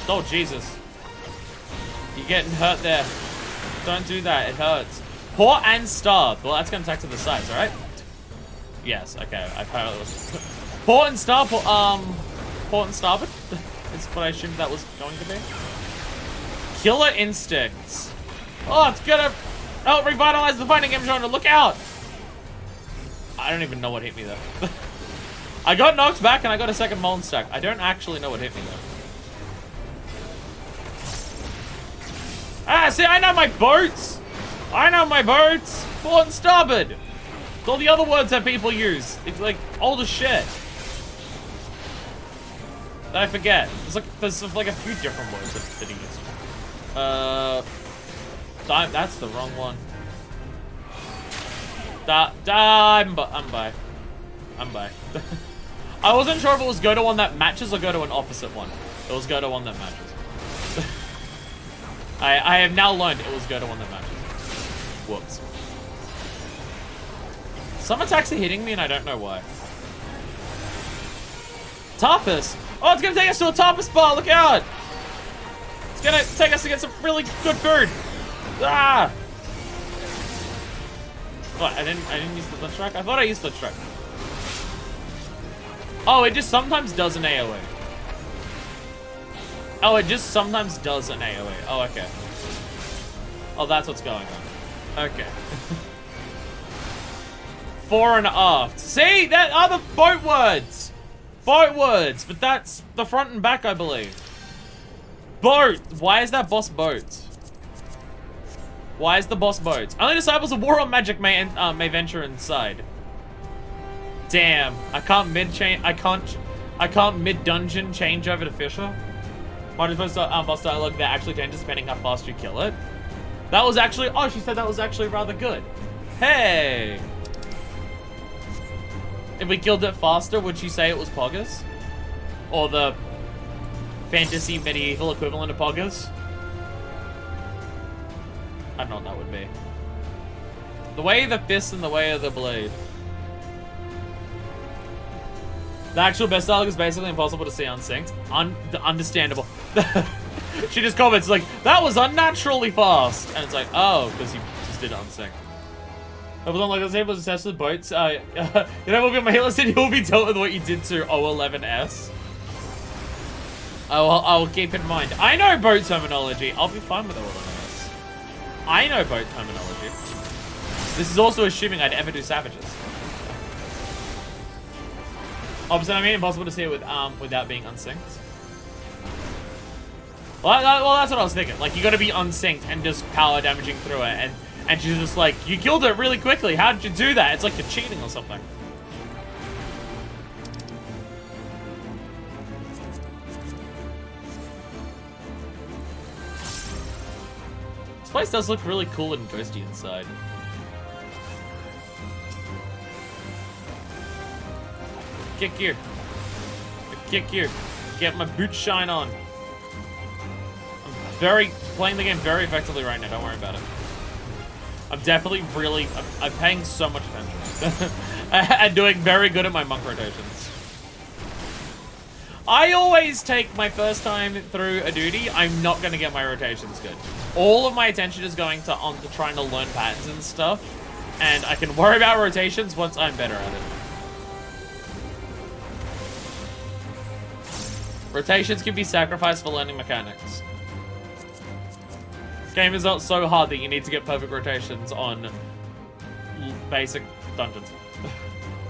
A: Oh Jesus. You're getting hurt there. Don't do that, it hurts. Poor and starved. Well, that's gonna attack to the sides, alright? Yes, okay. I apparently was Poor and starved, Port and starboard? Is what I assumed that was going to be. Killer instincts. Oh, it's gonna revitalize the fighting game genre. Look out! I don't even know what hit me though. I got knocked back and I got a second Molten stack. I don't actually know what hit me though. Ah, see, I know my boats! I know my boats! Port and starboard! It's all the other words that people use. It's like old as shit. That I forget. There's like a few different words that he uses. That's the wrong one. I'm by. I wasn't sure if it was go to one that matches or go to an opposite one. It was go to one that matches. I have now learned it was go to one that matches. Whoops. Some attacks are hitting me and I don't know why. Tarpus! Oh, it's gonna take us to a Tarpus bar, look out! It's gonna take us to get some really good food! Ah! What, I didn't use the flint strike? I thought I used flint strike. Oh, it just sometimes does an AoE. Oh, it just sometimes does an AoE. Oh, okay. Oh, that's what's going on. Okay. Fore and aft. See? That are the boat words! Boat words! But that's the front and back, I believe. Boat! Why is that boss boats? Why is the boss boats? Only disciples of war on magic may venture inside. Damn, I can't mid-dungeon change over to Fisher. Might as well boss dialogue that actually changes depending how fast you kill it. That was actually, oh, she said that was actually rather good. Hey! If we killed it faster, would she say it was Poggers? Or the fantasy medieval equivalent of Poggers? I don't know what that would be. The way of the fist and the way of the blade. The actual best dialogue is basically impossible to see unsynced. Understandable. She just comments like, that was unnaturally fast. And it's like, oh, because you just did it unsynced. I was on like, I was able to test with boats. You know, we'll be on my hit list and you'll be dealt with what you did to 011S. I'll keep in mind. I know boat terminology. I'll be fine with 011S. I know boat terminology. This is also assuming I'd ever do savages. Opposite, I mean, impossible to see it with without being unsynced. Well, that's what I was thinking. Like, you gotta be unsynced and just power damaging through it, and she's just like, you killed it really quickly. How did you do that? It's like you're cheating or something. This place does look really cool and ghosty inside. Kick you. Kick you. Get my boot shine on. I'm playing the game very effectively right now. Don't worry about it. I'm definitely really, I'm paying so much attention. And doing very good at my monk rotations. I always take my first time through a duty, I'm not going to get my rotations good. All of my attention is going to trying to learn patterns and stuff. And I can worry about rotations once I'm better at it. Rotations can be sacrificed for learning mechanics. This game is not so hard that you need to get perfect rotations on basic dungeons.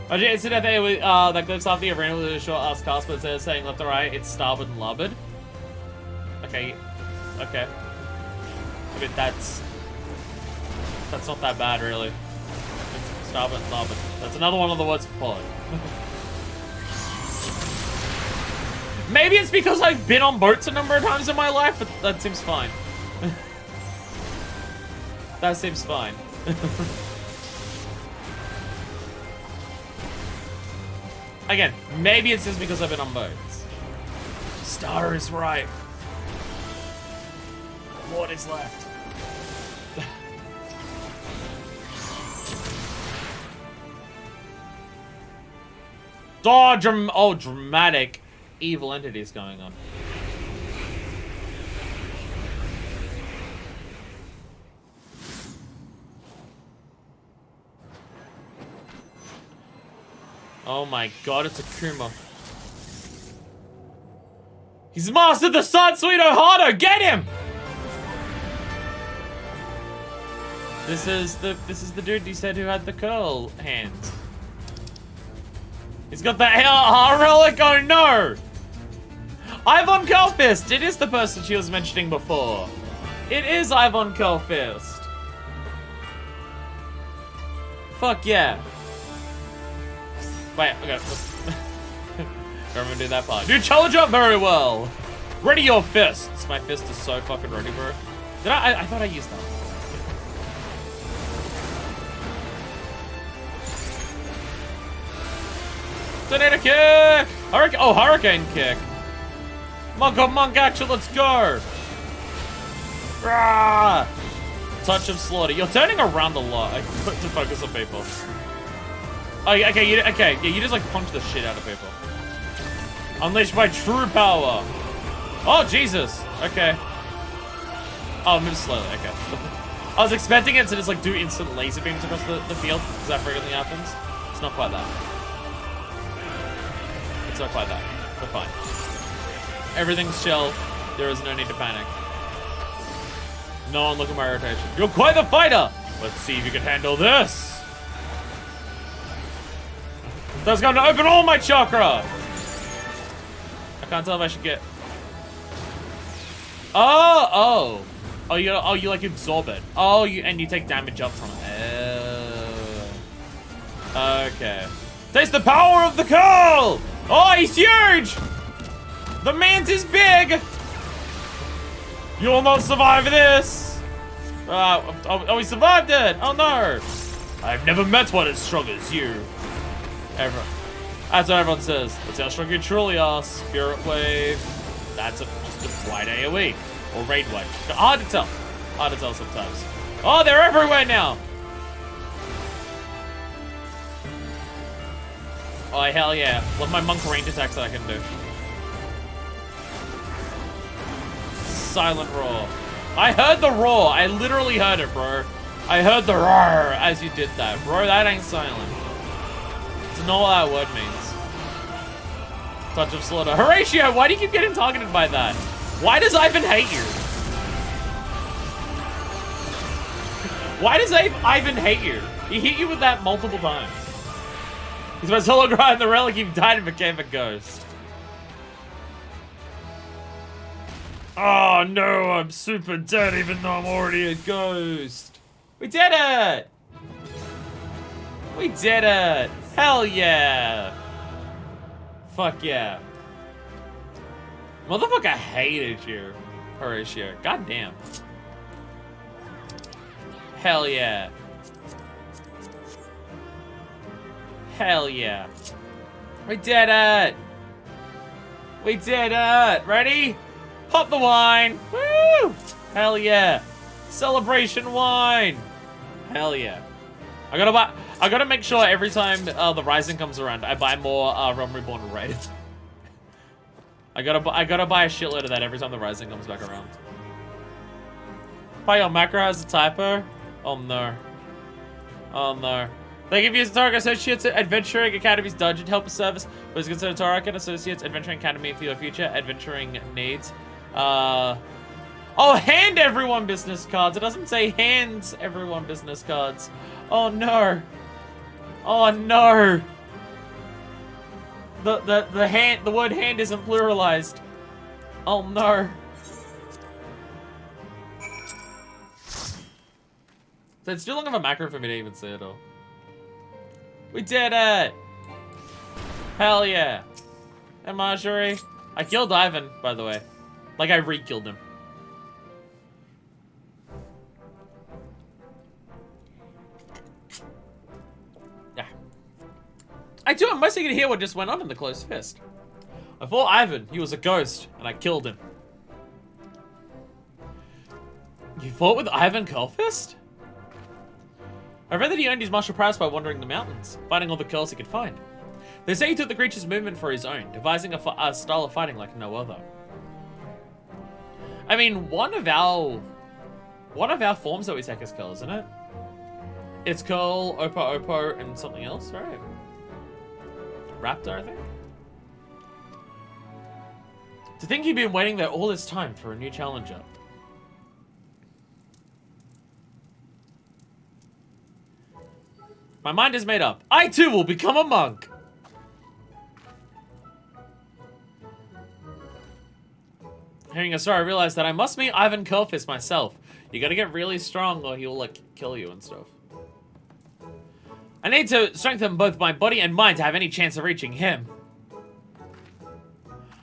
A: Imagine it's that there that glyphs off the arena with a short ass cast, but instead of saying left or right, it's starboard and larboard. Okay. Okay. I mean, that's not that bad, really. It's starboard and larboard. That's another one of the words for pulling. Maybe it's because I've been on boats a number of times in my life, but that seems fine. That seems fine. Again, maybe it's just because I've been on boats. Star is right. What is left? Oh, dramatic evil entities going on. Oh my god, it's a Kuma. He's mastered the Sun Sweet Ohana! Get him! This is the dude you said who had the curl hands. He's got the heart relic, oh no! Ivan Curlfist! It is the person she was mentioning before. It is Ivan Curlfist. Fuck yeah. Wait, okay. Remember to do that part. You challenge up very well. Ready your fists. My fist is so fucking ready, bro. Did I thought I used that. Tornado kick! Hurricane kick. Monk action, let's go. Rah! Touch of slaughter. You're turning around a lot. I put to focus on people. Oh, okay, yeah, you just like punch the shit out of people. Unleash my true power. Oh, Jesus. Okay. Oh, move slowly, okay. I was expecting it to just like do instant laser beams across the field, because that frequently happens. It's not quite that. It's not quite that. We're fine. Everything's chill. There is no need to panic. No one look at my rotation. You're quite the fighter! Let's see if you can handle this. That's going to open all my chakra! I can't tell if I should get... Oh, you like absorb it. And you take damage up from it. Okay. Taste the power of the curl! Oh, he's huge! The man's is big! You'll not survive this! Oh, he survived it! Oh no! I've never met one as strong as you. That's what everyone says. That's how strong you truly are. Spirit Wave. That's just a wide AoE. Or Raid Wave. Hard to tell. Hard to tell sometimes. Oh, they're everywhere now! Oh, hell yeah. Love my monk range attacks that I can do. Silent roar. I heard the roar. I literally heard it, bro. I heard the roar as you did that. Bro, that ain't silent. It's not what that word means. Touch of slaughter. Horatio, why do you keep getting targeted by that? Why does Ivan hate you? Why does Ivan hate you? He hit you with that multiple times. He's my solo grind, the relic, you've died and became a ghost. Oh no, I'm super dead even though I'm already a ghost. We did it! We did it! Hell yeah! Fuck yeah. Motherfucker hated you, Horatio. God damn. Hell yeah. Hell yeah. We did it! We did it! Ready? Pop the wine! Woo! Hell yeah! Celebration wine! Hell yeah! I gotta make sure every time the Rising comes around, I buy more Realm Reborn Red. I gotta buy a shitload of that every time the Rising comes back around. Your macro has a typo? Oh no. Oh no. They give you Torek Associates Adventuring Academy's Dungeon Helper Service, but it's considered Torek and Associates Adventuring Academy for your future adventuring needs. Oh, hand everyone business cards. It doesn't say hands everyone business cards. Oh no. Oh no. The word hand isn't pluralized. Oh no. So it's too long of a macro for me to even say it all. We did it! Hell yeah. And Marjorie. I killed Ivan, by the way. Like, I re-killed him. Yeah. I too am mostly gonna hear what just went on in the closed fist. I fought Ivan. He was a ghost, and I killed him. You fought with Ivan Curlfist? I read that he earned his martial prowess by wandering the mountains, fighting all the curls he could find. They say he took the creature's movement for his own, devising a style of fighting like no other. I mean, one of our forms that we take is curl, isn't it? It's curl, Oppo, and something else, right? Raptor, I think? To think he'd been waiting there all this time for a new challenger. My mind is made up. I too will become a monk. Hearing a story, I realized that I must meet Ivan Curlfist myself. You gotta get really strong or he'll like kill you and stuff. I need to strengthen both my body and mind to have any chance of reaching him.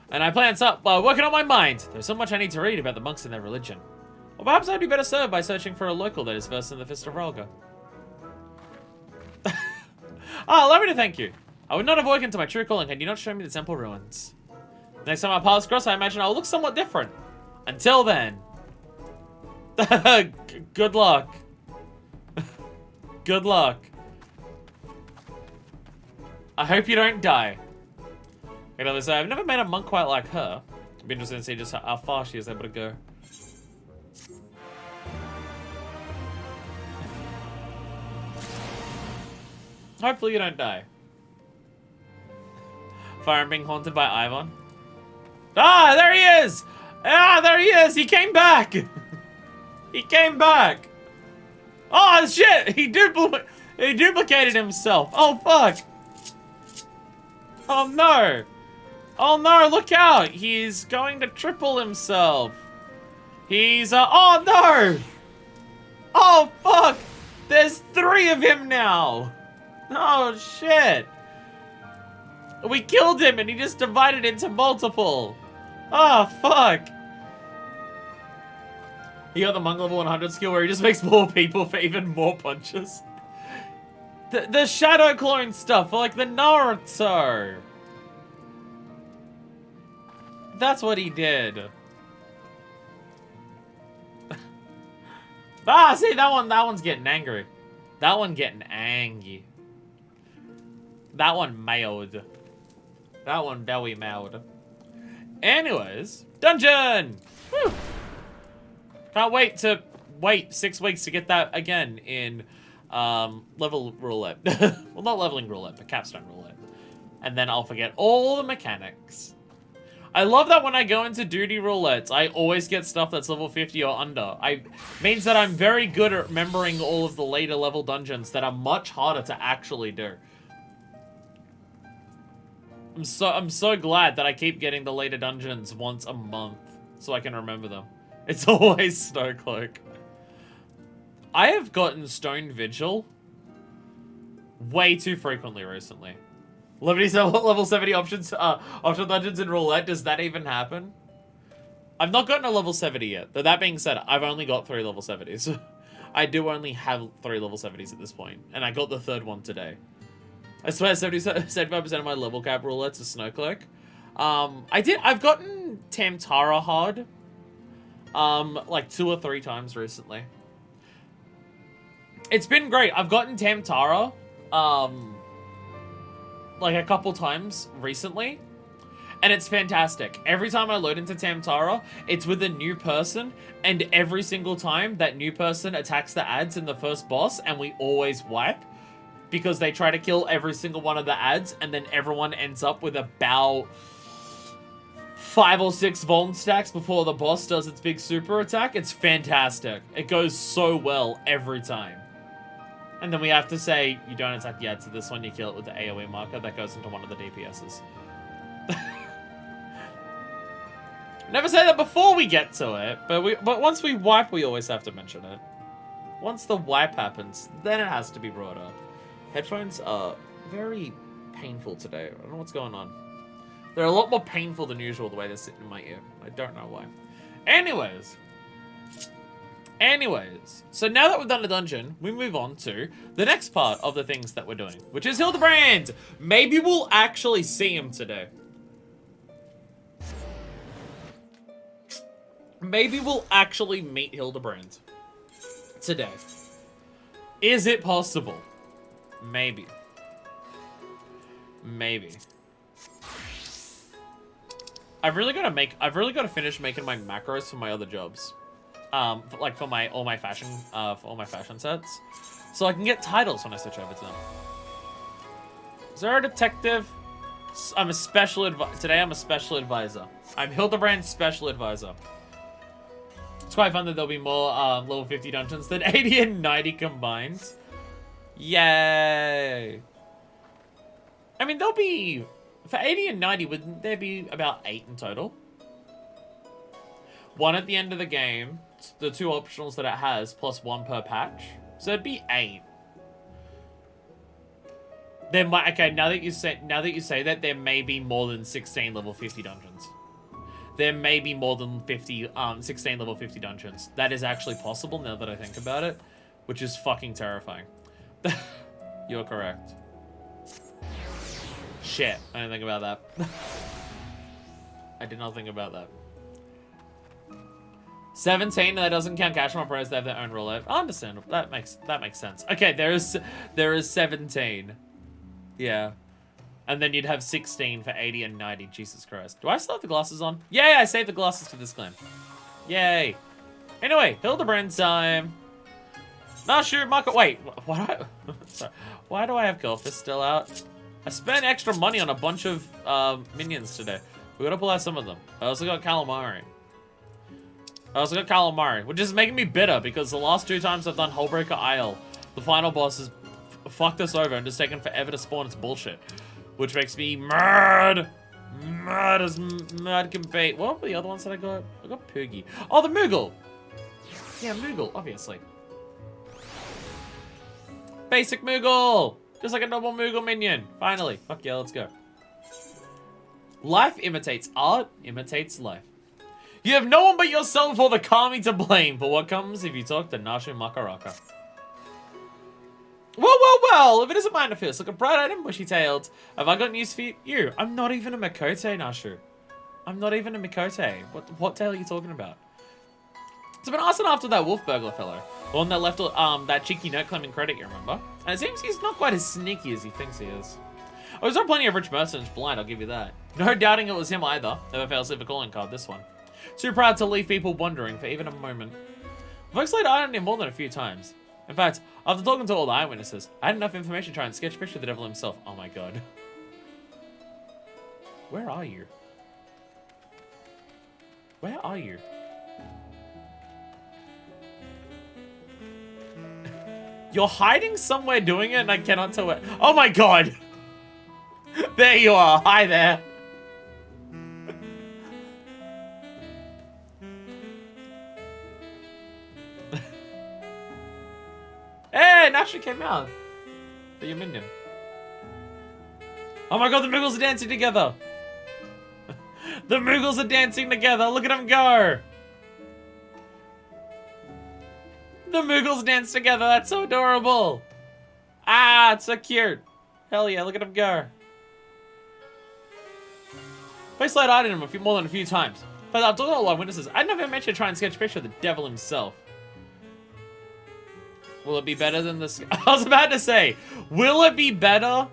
A: And I plan to start working on my mind. There's so much I need to read about the monks and their religion. Or perhaps I'd be better served by searching for a local that is versed in the Fist of Ralga. Ah, allow me to thank you. I would not have awakened to my true calling had you not shown me the temple ruins. Next time our paths cross, I imagine I'll look somewhat different. Until then. Good luck. Good luck. I hope you don't die. I've never met a monk quite like her. I'd be interested to see just how far she is able to go. Hopefully you don't die. Fire and being haunted by Ivan. Ah, there he is! Ah, there he is! He came back! He came back! Oh, shit! He duplicated himself. Oh, fuck! Oh, no! Oh, no, look out! He's going to triple himself. He's, oh, no! Oh, fuck! There's 3 of him now! Oh, shit. We killed him and he just divided into multiple. Oh, fuck. He got the monk level 100 skill where he just makes more people for even more punches. The shadow clone stuff, like the Naruto. That's what he did. Ah, see, that one's getting angry. That one getting angry. That one mailed. That one very mailed. Anyways, dungeon! Woo! Can't wait to wait 6 weeks to get that again in level roulette. Well, not leveling roulette, but capstone roulette. And then I'll forget all the mechanics. I love that when I go into duty roulettes, I always get stuff that's level 50 or under. Means that I'm very good at remembering all of the later level dungeons that are much harder to actually do. I'm so glad that I keep getting the later dungeons once a month so I can remember them. It's always Snowcloak. I have gotten Stone Vigil way too frequently recently. Level 70 options, optional dungeons in roulette, does that even happen? I've not gotten a level 70 yet, but that being said, I've only got 3 level 70s. I do only have 3 level 70s at this point, and I got the 3rd one today. I swear 75% of my level cap roulette's a snowcloak. I've gotten Tamtara hard. Like 2 or 3 times recently. It's been great. I've gotten Tamtara, like a couple times recently. And it's fantastic. Every time I load into Tamtara, it's with a new person, and every single time that new person attacks the ads in the first boss, and we always wipe, because they try to kill every single one of the ads, and then everyone ends up with about 5 or 6 Vuln stacks before the boss does its big super attack. It's fantastic. It goes so well every time. And then we have to say, you don't attack the ads to this one, you kill it with the AoE marker that goes into one of the DPSs. Never say that before we get to it, but once we wipe, we always have to mention it. Once the wipe happens, then it has to be brought up. Headphones are very painful today. I don't know what's going on. They're a lot more painful than usual the way they're sitting in my ear. I don't know why. Anyways, so now that we've done the dungeon, we move on to the next part of the things that we're doing, which is Hildebrand. Maybe we'll actually see him today. Maybe we'll actually meet Hildebrand today. Is it possible? Maybe. Maybe. I've really got to finish making my macros for my other jobs. Like for all my fashion sets. So I can get titles when I switch over to them. Is there a detective? I'm a special advisor. Today I'm a special advisor. I'm Hildebrand's special advisor. It's quite fun that there'll be more level 50 dungeons than 80 and 90 combined. Yay! I mean, there'll be... For 80 and 90, wouldn't there be about 8 in total? 1 at the end of the game, the 2 optionals that it has, plus 1 per patch. So it'd be 8. There might... Okay, now that you say that, there may be more than 16 level 50 dungeons. There may be more than 16 level 50 dungeons. That is actually possible now that I think about it, which is fucking terrifying. You're correct. Shit, I didn't think about that. I did not think about that. 17, that doesn't count cash from pros, they have their own roulette. Understandable. That makes sense. Okay, there is 17. Yeah. And then you'd have 16 for 80 and 90. Jesus Christ. Do I still have the glasses on? Yay, I saved the glasses for this claim. Yay. Anyway, Hildebrand's time. No, shoot, Marco. Wait, sorry. Why do I have Lovefist still out? I spent extra money on a bunch of minions today. We gotta pull out some of them. I also got Calamari. Which is making me bitter because the last 2 times I've done Hullbreaker Isle, the final boss has fucked us over and just taken forever to spawn. It's bullshit. Which makes me mad. Mad as mad can be. What were the other ones that I got? I got Poogie. Oh, the Moogle. Yeah, Moogle, obviously. Basic Moogle. Just like a normal Moogle minion. Finally. Fuck yeah, let's go. Life imitates art, imitates life. You have no one but yourself or the Kami to blame for what comes if you talk to Nashu Makaraka. Well, if it isn't Mindfist, look a bright-eyed and bushy-tailed. Have I got news for you? I'm not even a Mikote, Nashu. I'm not even a Mikote. What the hell are you talking about? It's been asking after that wolf burglar fellow. The one that left that cheeky note claiming credit, you remember? And it seems he's not quite as sneaky as he thinks he is. Oh, there's not plenty of rich mercenaries blind, I'll give you that. No doubting it was him either. Never fails to leave a calling card, this one. Too proud to leave people wondering for even a moment. Folks laid eye on him more than a few times. In fact, after talking to all the eyewitnesses, I had enough information to try and sketch a picture of the devil himself. Oh my god. Where are you? Where are you? You're hiding somewhere doing it and I cannot tell where. Oh my god! There you are. Hi there. Hey, now she came out. For your minion. Oh my god, the Moogles are dancing together. The Moogles are dancing together. Look at them go. The Moogles dance together. That's so adorable. Ah, it's so cute. Hell yeah, look at him go. Face light eyed him more than a few times. But I've done a lot of witnesses. I'd never mentioned trying to sketch a picture of the devil himself. Will it be better than the I was about to say, will it be better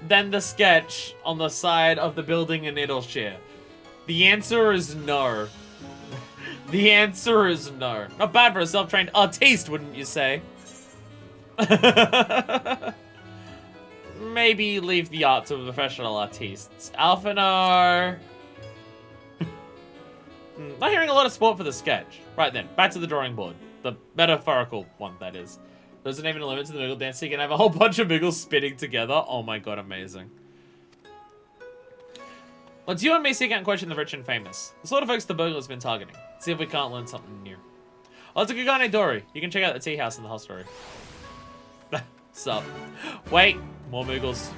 A: than the sketch on the side of the building in Idleshire? The answer is no. The answer is no. Not bad for a self-trained artiste, wouldn't you say? Maybe leave the art to professional artists. Alphino. Not hearing a lot of support for the sketch. Right then, back to the drawing board. The metaphorical one, that is. There's an even a limit to the Moogle dance, so you can have a whole bunch of Moogles spitting together. Oh my god, amazing. Let's you and me seek out and question the rich and famous. The sort of folks the burglar's been targeting. See if we can't learn something new. Oh, it's a good guy named Dory. You can check out the tea house in the hostelry. Sup. Wait, more Moogles.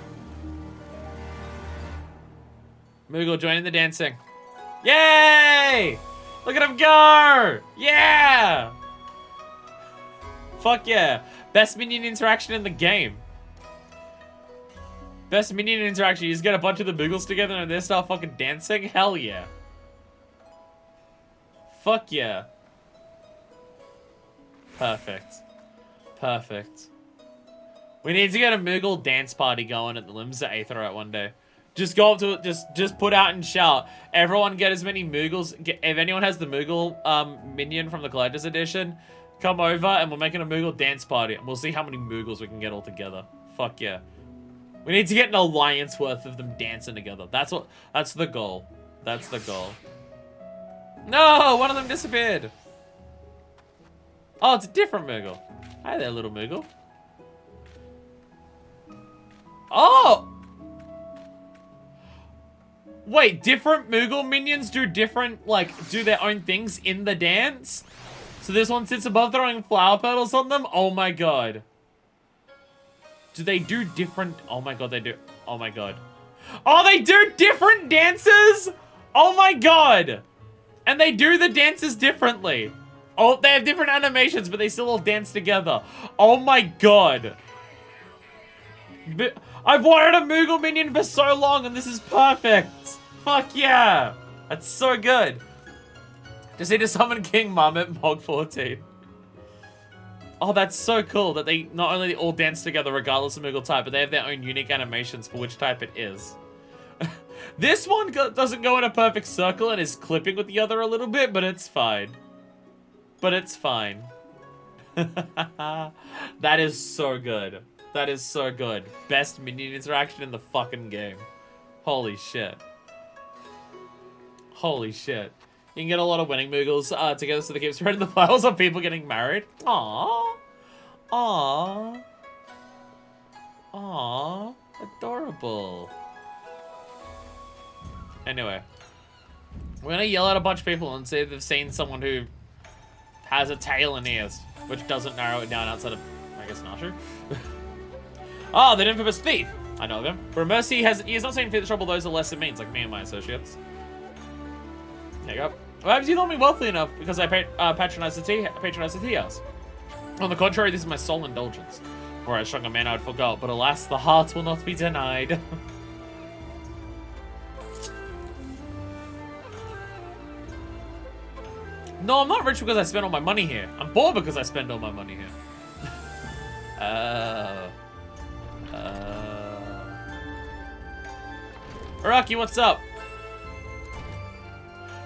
A: Moogle joining the dancing. Yay! Look at him go! Yeah! Fuck yeah. Best minion interaction in the game. Best minion interaction. You just get a bunch of the Moogles together and they start fucking dancing? Hell yeah. Fuck yeah. Perfect. Perfect. We need to get a Moogle dance party going at the Limbs of Aetherite one day. Just go up to it, just put out and shout. Everyone get as many Moogles. If anyone has the Moogle minion from the Collector's Edition, come over and we're making a Moogle dance party. And we'll see how many Moogles we can get all together. Fuck yeah. We need to get an alliance worth of them dancing together. That's the goal. That's the goal. No, one of them disappeared. Oh, it's a different Moogle. Hi there, little Moogle. Oh! Wait, different Moogle minions do different, like, do their own things in the dance? So this one sits above throwing flower petals on them? Oh my god. Do they do different... Oh my god, they do... Oh my god. Oh, they do different dances? Oh my god. And they do the dances differently. Oh, they have different animations, but they still all dance together. Oh my god. I've wanted a Moogle minion for so long, and this is perfect. Fuck yeah. That's so good. Just need to summon King Marmot Mog 14. Oh, that's so cool that they not only all dance together regardless of Moogle type, but they have their own unique animations for which type it is. This one doesn't go in a perfect circle and is clipping with the other a little bit, but it's fine. But it's fine. That is so good. That is so good. Best minion interaction in the fucking game. Holy shit. Holy shit. You can get a lot of winning Moogles together so they keep spreading the flowers on people getting married. Aww. Aww. Aww. Adorable. Anyway. We're gonna yell at a bunch of people and see if they've seen someone who has a tail and ears. Which doesn't narrow it down outside of, I guess, Nashu. Oh, the infamous thief. I know of him. For mercy, he has not seen fit to trouble those of lesser means, like me and my associates. There you go. Perhaps you thought me wealthy enough because I patronize the tea house. On the contrary, this is my sole indulgence. Were I a stronger man, I would forgo, but alas, the heart will not be denied. No, I'm not rich because I spend all my money here. I'm poor because I spend all my money here. Rocky, what's up?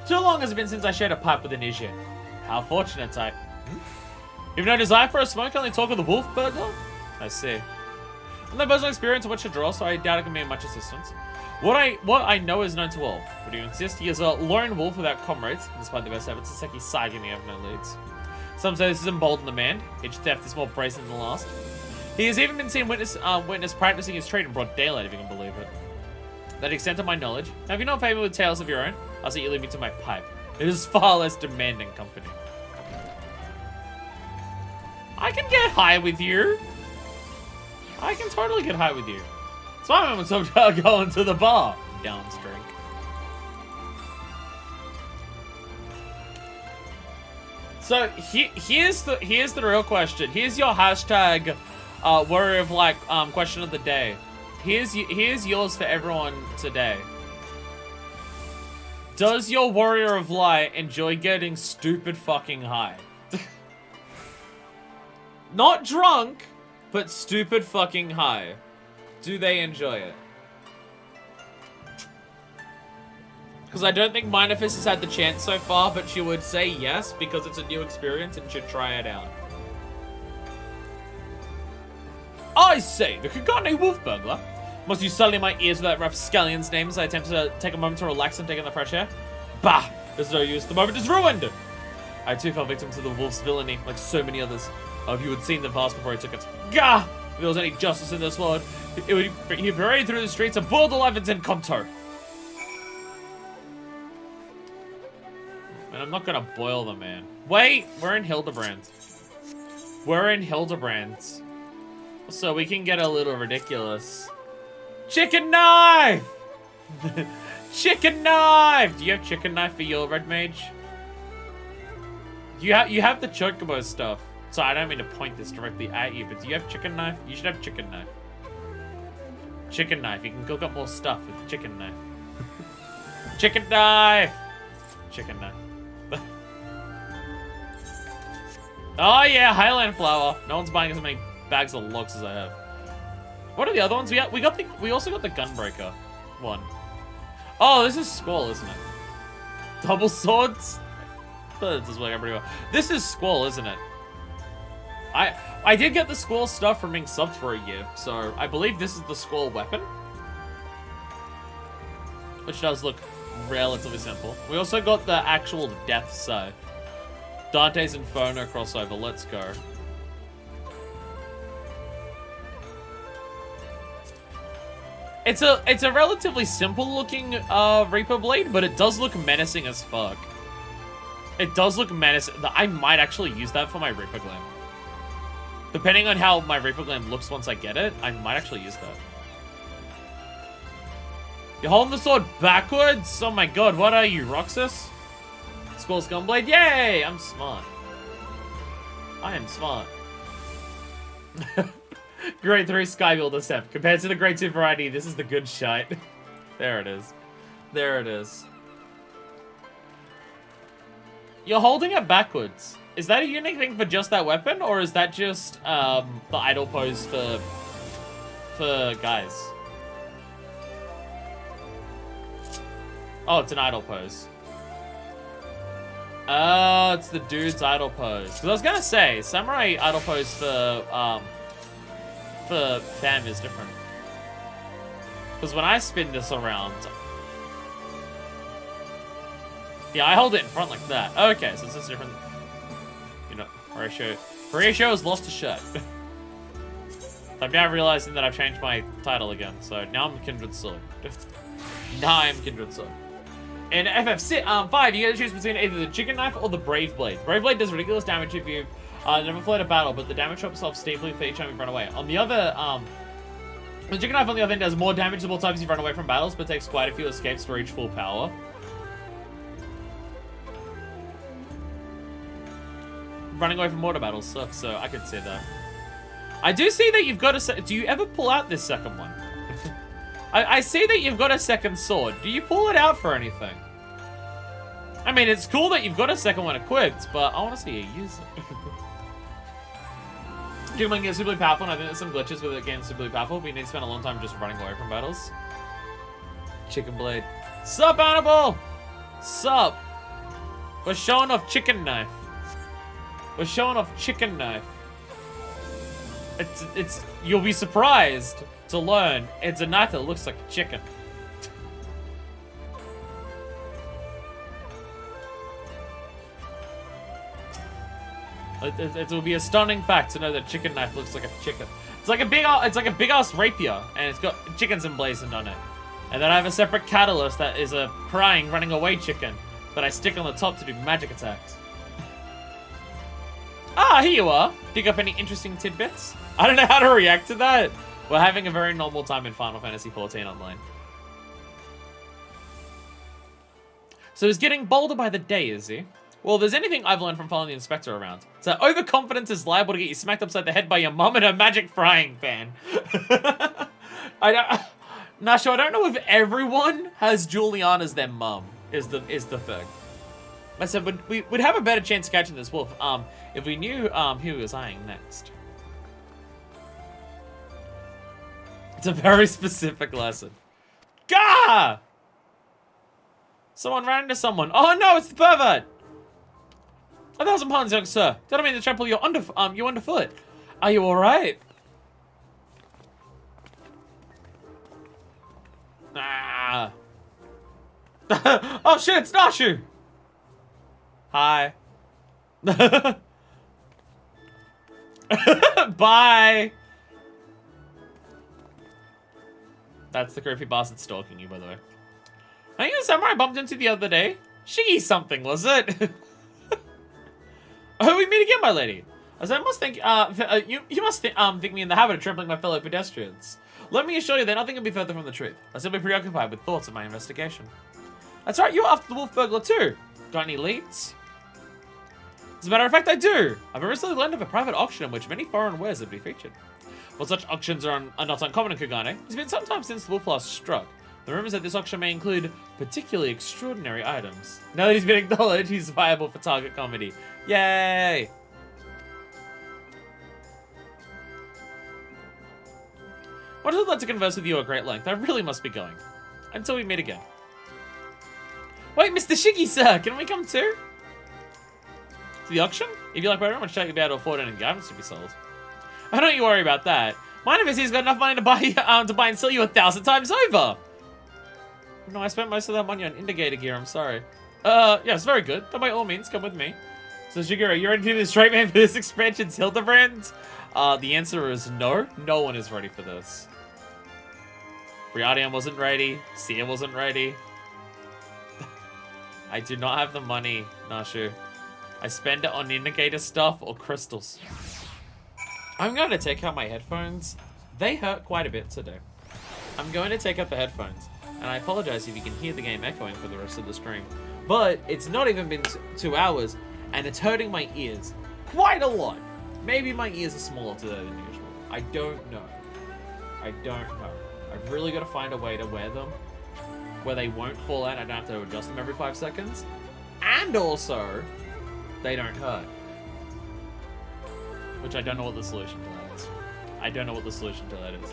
A: Too long has it been since I shared a pipe with an Asian. How fortunate, I... You've no desire for a smoke, only talk of the wolf burglar? I see. I'm no personal experience of what to draw, so I doubt it can be of much assistance. What I know is known to all. Would you insist? He is a lone wolf without comrades, despite the best efforts to Seki Saigami have no leads. Some say this has emboldened the man. Each theft is more brazen than the last. He has even been seen witness practicing his trade in broad daylight, if you can believe it. That extent of my knowledge. Now, if you're not familiar with tales of your own, I'll say you lead me to my pipe. It is far less demanding company. I can get high with you. I can totally get high with you. So I'm going to the bar. Down's drink. So here's the real question. Here's your hashtag Warrior of Light question of the day. Here's yours for everyone today. Does your Warrior of Light enjoy getting stupid fucking high? Not drunk, but stupid fucking high. Do they enjoy it? Because I don't think Minofist has had the chance so far, but she would say yes because it's a new experience and should try it out. I say, the Kagane Wolf Burglar. Must you sully my ears with that rapscallion's name as I attempt to take a moment to relax and take in the fresh air? Bah! There's no use. The moment is ruined! I too fell victim to the wolf's villainy, like so many others. Oh, if you had seen them pass before he took it. Gah! If there was any justice in this world, he'd parade through the streets and boiled alive in Kanto. And I'm not gonna boil them, man. Wait, we're in Hildebrand. We're in Hildebrand. So we can get a little ridiculous. Chicken knife! Chicken knife! Do you have chicken knife for your red mage? You have the chocobo stuff. So I don't mean to point this directly at you, but do you have chicken knife? You should have chicken knife. Chicken knife. You can cook up more stuff with chicken knife. Chicken knife! Chicken knife. Oh yeah, Highland flour. No one's buying as many bags of logs as I have. What are the other ones? We also got the Gunbreaker one. Oh, this is Squall, isn't it? Double swords? That does work out pretty well. This is Squall, isn't it? I did get the Squall stuff from being subbed for a year, so I believe this is the Squall weapon. Which does look relatively simple. We also got the actual death scythe. Dante's Inferno crossover, let's go. It's a relatively simple looking Reaper Blade, but it does look menacing as fuck. It does look menacing. I might actually use that for my Reaper Glam. Depending on how my Reaper Glam looks once I get it, I might actually use that. You're holding the sword backwards? Oh my god, what are you, Roxas? Squall's Gunblade? Yay! I'm smart. I am smart. Grade 3 Skybuilder Step. Compared to the Grade 2 variety, this is the good shite. There it is. There it is. You're holding it backwards. Is that a unique thing for just that weapon, or is that just the idle pose for guys? Oh, it's an idle pose. Oh, it's the dude's idle pose. Because I was gonna say, samurai idle pose for fam is different. Because when I spin this around, yeah, I hold it in front like that. Okay, so this is different. You know, Horatio has lost a shirt. I'm now realizing that I've changed my title again, so now I'm Kindred Sword. Now I'm Kindred Sword. In FFXIV, you get to choose between either the Chicken Knife or the Brave Blade. Brave Blade does ridiculous damage if you've never fled a battle, but the damage drops off steeply for each time you run away. On the other, the Chicken Knife on the other end does more damage the more times you run away from battles, but takes quite a few escapes to reach full power. Running away from mortar battles sucks, so I could say that. I do see that you've got a... Do you ever pull out this second one? I see that you've got a second sword. Do you pull it out for anything? I mean, it's cool that you've got a second one equipped, but I want to see you use it. Jigman gets super powerful, and I think there's some glitches with it getting super powerful, but you need to spend a long time just running away from battles. Chicken Blade. Sup, Annabelle? Sup? We're showing off Chicken Knife. We're showing off Chicken Knife. You'll be surprised to learn it's a knife that looks like a chicken. It will be a stunning fact to know that Chicken Knife looks like a chicken. It's like a big ass rapier, and it's got chickens emblazoned on it. And then I have a separate catalyst that is a crying, running away chicken that I stick on the top to do magic attacks. Ah, here you are. Pick up any interesting tidbits? I don't know how to react to that. We're having a very normal time in Final Fantasy XIV Online. So he's getting bolder by the day, is he? Well, if there's anything I've learned from following the inspector around, it's that overconfidence is liable to get you smacked upside the head by your mum and her magic frying pan. Nasha, I don't know if everyone has Juliana as their mum, is the thing. I said, we'd have a better chance of catching this wolf, if we knew, who was eyeing next. It's a very specific lesson. Gah! Someone ran into someone. Oh no, it's the pervert! 1,000 pounds, young sir. Don't mean to trample you underfoot. Are you alright? Ah. Oh shit, it's Nashu! Hi. Bye! That's the creepy bastard stalking you, by the way. I think the samurai I bumped into the other day. She something, was it? Oh, we meet again, my lady. As I must think, you must think me in the habit of trampling my fellow pedestrians. Let me assure you that nothing can be further from the truth. I'm simply preoccupied with thoughts of my investigation. That's right, you're after the wolf burglar too. Got any leads? As a matter of fact, I do. I've recently learned of a private auction in which many foreign wares would be featured. While such auctions are not uncommon in Kugane, it's been some time since the wolf last struck. The rumors that this auction may include particularly extraordinary items. Now that he's been acknowledged, he's viable for target comedy. Yay! What would I like to converse with you at great length? I really must be going. Until we meet again. Wait, Mr. Shiggy, sir! Can we come too? To the auction? If you like very much, you'll be able to afford any garments to be sold. Oh, don't you worry about that. Mine of he's got enough money to buy and sell you 1,000 times over. No, I spent most of that money on indicator gear, I'm sorry. Yes, very good. Then by all means, come with me. So, Shiguro, you're ready to be the straight man for this expansion's Hildebrand? The answer is no. No one is ready for this. Briardian wasn't ready. Sia wasn't ready. I do not have the money, Nashu. I spend it on indicator stuff or crystals. I'm going to take out my headphones. They hurt quite a bit today. I'm going to take out the headphones. And I apologize if you can hear the game echoing for the rest of the stream. But it's not even been 2 hours, and it's hurting my ears quite a lot. Maybe my ears are smaller today than usual. I don't know. I don't know. I've really got to find a way to wear them where they won't fall out. I don't have to adjust them every 5 seconds. And also, they don't hurt. Which I don't know what the solution to that is. I don't know what the solution to that is.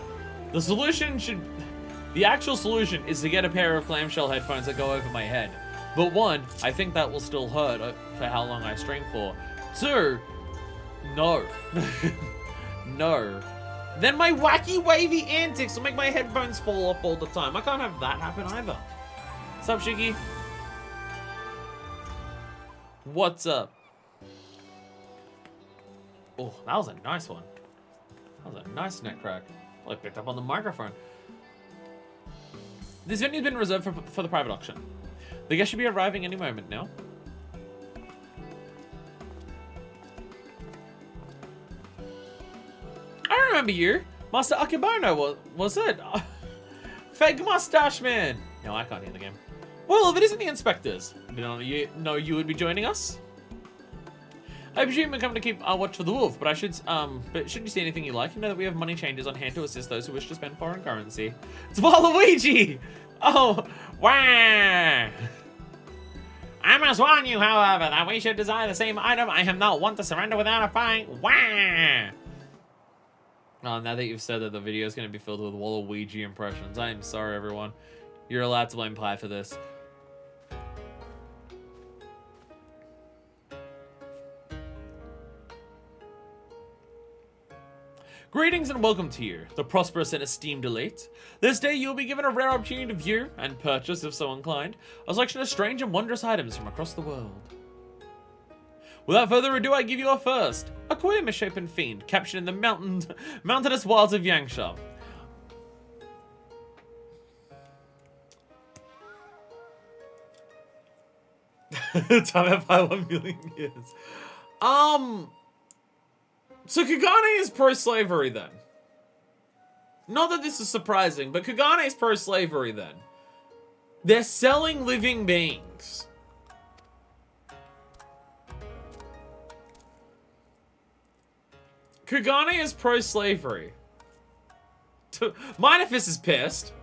A: The solution should... The actual solution is to get a pair of clamshell headphones that go over my head. But one, I think that will still hurt for how long I stream for. Two, no. No. Then my wacky wavy antics will make my headphones fall off all the time. I can't have that happen either. What's up, Shiggy? What's up? Oh, that was a nice one. That was a nice neck crack. Well, I picked up on the microphone. This venue's been reserved for the private auction. The guests should be arriving any moment now. I remember you. Master Akebono, was it? Fake mustache man. No, I can't hear the game. Well, if it isn't the inspectors, did you know you would be joining us? I presume we're coming to keep watch for the wolf, but but should you see anything you like, you know that we have money changers on hand to assist those who wish to spend foreign currency. It's Waluigi! Oh, wow! I must warn you, however, that we should desire the same item. I am not one to surrender without a fight. Wow! Oh, now that you've said that the video is going to be filled with Waluigi impressions, I am sorry, everyone. You're allowed to blame Pi for this. Greetings and welcome to you, the prosperous and esteemed elite. This day you will be given a rare opportunity to view, and purchase if so inclined, a selection of strange and wondrous items from across the world. Without further ado, I give you our first, a queer misshapen fiend captured in the mountainous wilds of Yangsha. Time out by 1 million years. So Kugane is pro-slavery then. Not that this is surprising, but Kugane is pro-slavery then. They're selling living beings. Kugane is pro-slavery. Minefist is pissed.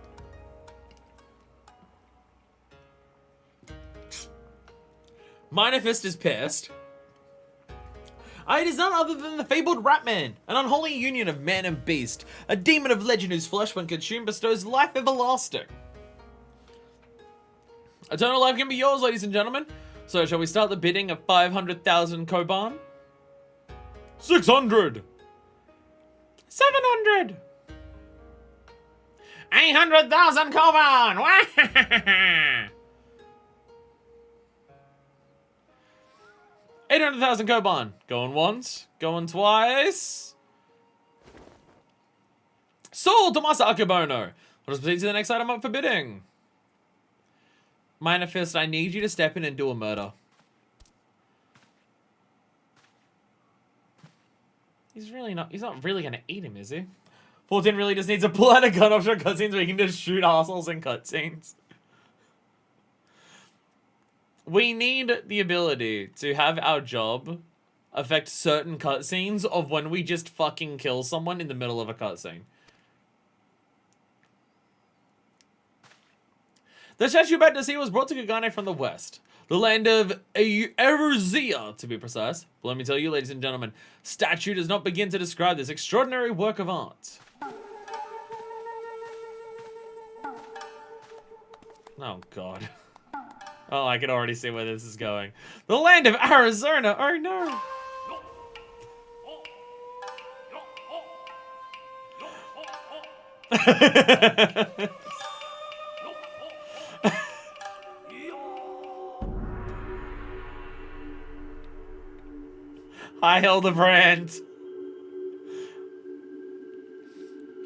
A: Minefist is pissed. It is none other than the fabled Ratman, an unholy union of man and beast, a demon of legend whose flesh, when consumed, bestows life everlasting. Eternal life can be yours, ladies and gentlemen. So, shall we start the bidding of 500,000 Koban? 600! 700! 800,000 Koban! 800,000 Koban. Going once, going twice. Sold Tomasa Akebono. Let us proceed to the next item up for bidding. Minefist, I need you to step in and do a murder. He's not really gonna eat him, is he? 14 really just needs to pull out a gun off your cutscenes where he can just shoot assholes in cutscenes. We need the ability to have our job affect certain cutscenes of when we just fucking kill someone in the middle of a cutscene. The statue about to see was brought to Kugane from the west. The land of Eruzia, to be precise. But let me tell you, ladies and gentlemen, statue does not begin to describe this extraordinary work of art. Oh, God. Oh, I can already see where this is going. The land of Arizona! Oh, no! Hi, Hildebrand.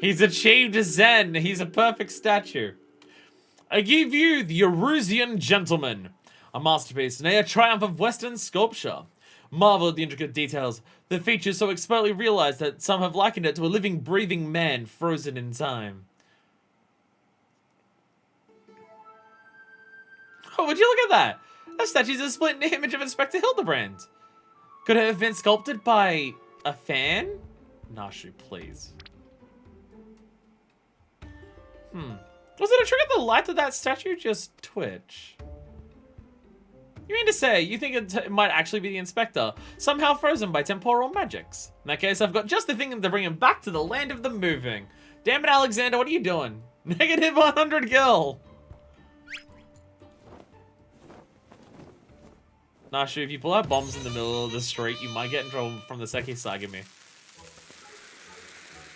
A: He's achieved Zen. He's a perfect statue. I give you the Erusian Gentleman, a masterpiece, nay, a triumph of Western sculpture. Marvel at the intricate details, the features so expertly realized that some have likened it to a living, breathing man frozen in time. Oh, would you look at that? That statue's a split image of Inspector Hildebrand. Could it have been sculpted by a fan? Nashu, please. Was it a trick of the light that that statue just twitch? You mean to say, you think it might actually be the Inspector, somehow frozen by temporal magics? In that case, I've got just the thing to bring him back to the land of the moving. Damn it, Alexander, what are you doing? Negative 100 gil. Nashu, if you pull out bombs in the middle of the street, you might get in trouble from the Seki Sagami.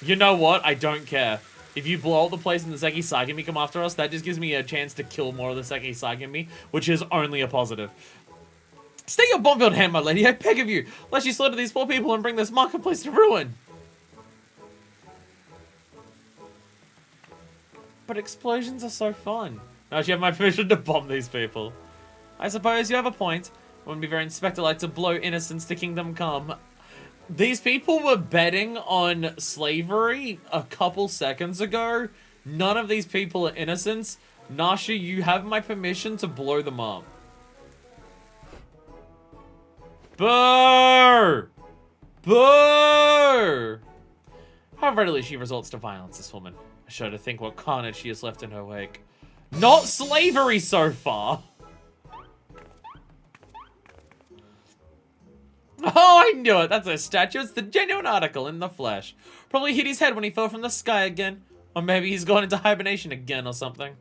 A: You know what? I don't care. If you blow up the place and the Seki Sagami come after us, that just gives me a chance to kill more of the Seki Sagami, which is only a positive. Stay your bomb-filled hand, my lady, I beg of you, lest you slaughter these poor people and bring this marketplace to ruin. But explosions are so fun. Now you have my permission to bomb these people. I suppose you have a point. It wouldn't be very Inspector-like to blow innocents to kingdom come. These people were betting on slavery a couple seconds ago. None of these people are innocents. Nasha, you have my permission to blow them up. Boo! Boo! How readily she resorts to violence, this woman. I shudder to think what carnage she has left in her wake. Not slavery so far! Oh, I knew it! That's a statue. It's the genuine article in the flesh. Probably hit his head when he fell from the sky again. Or maybe he's gone into hibernation again or something.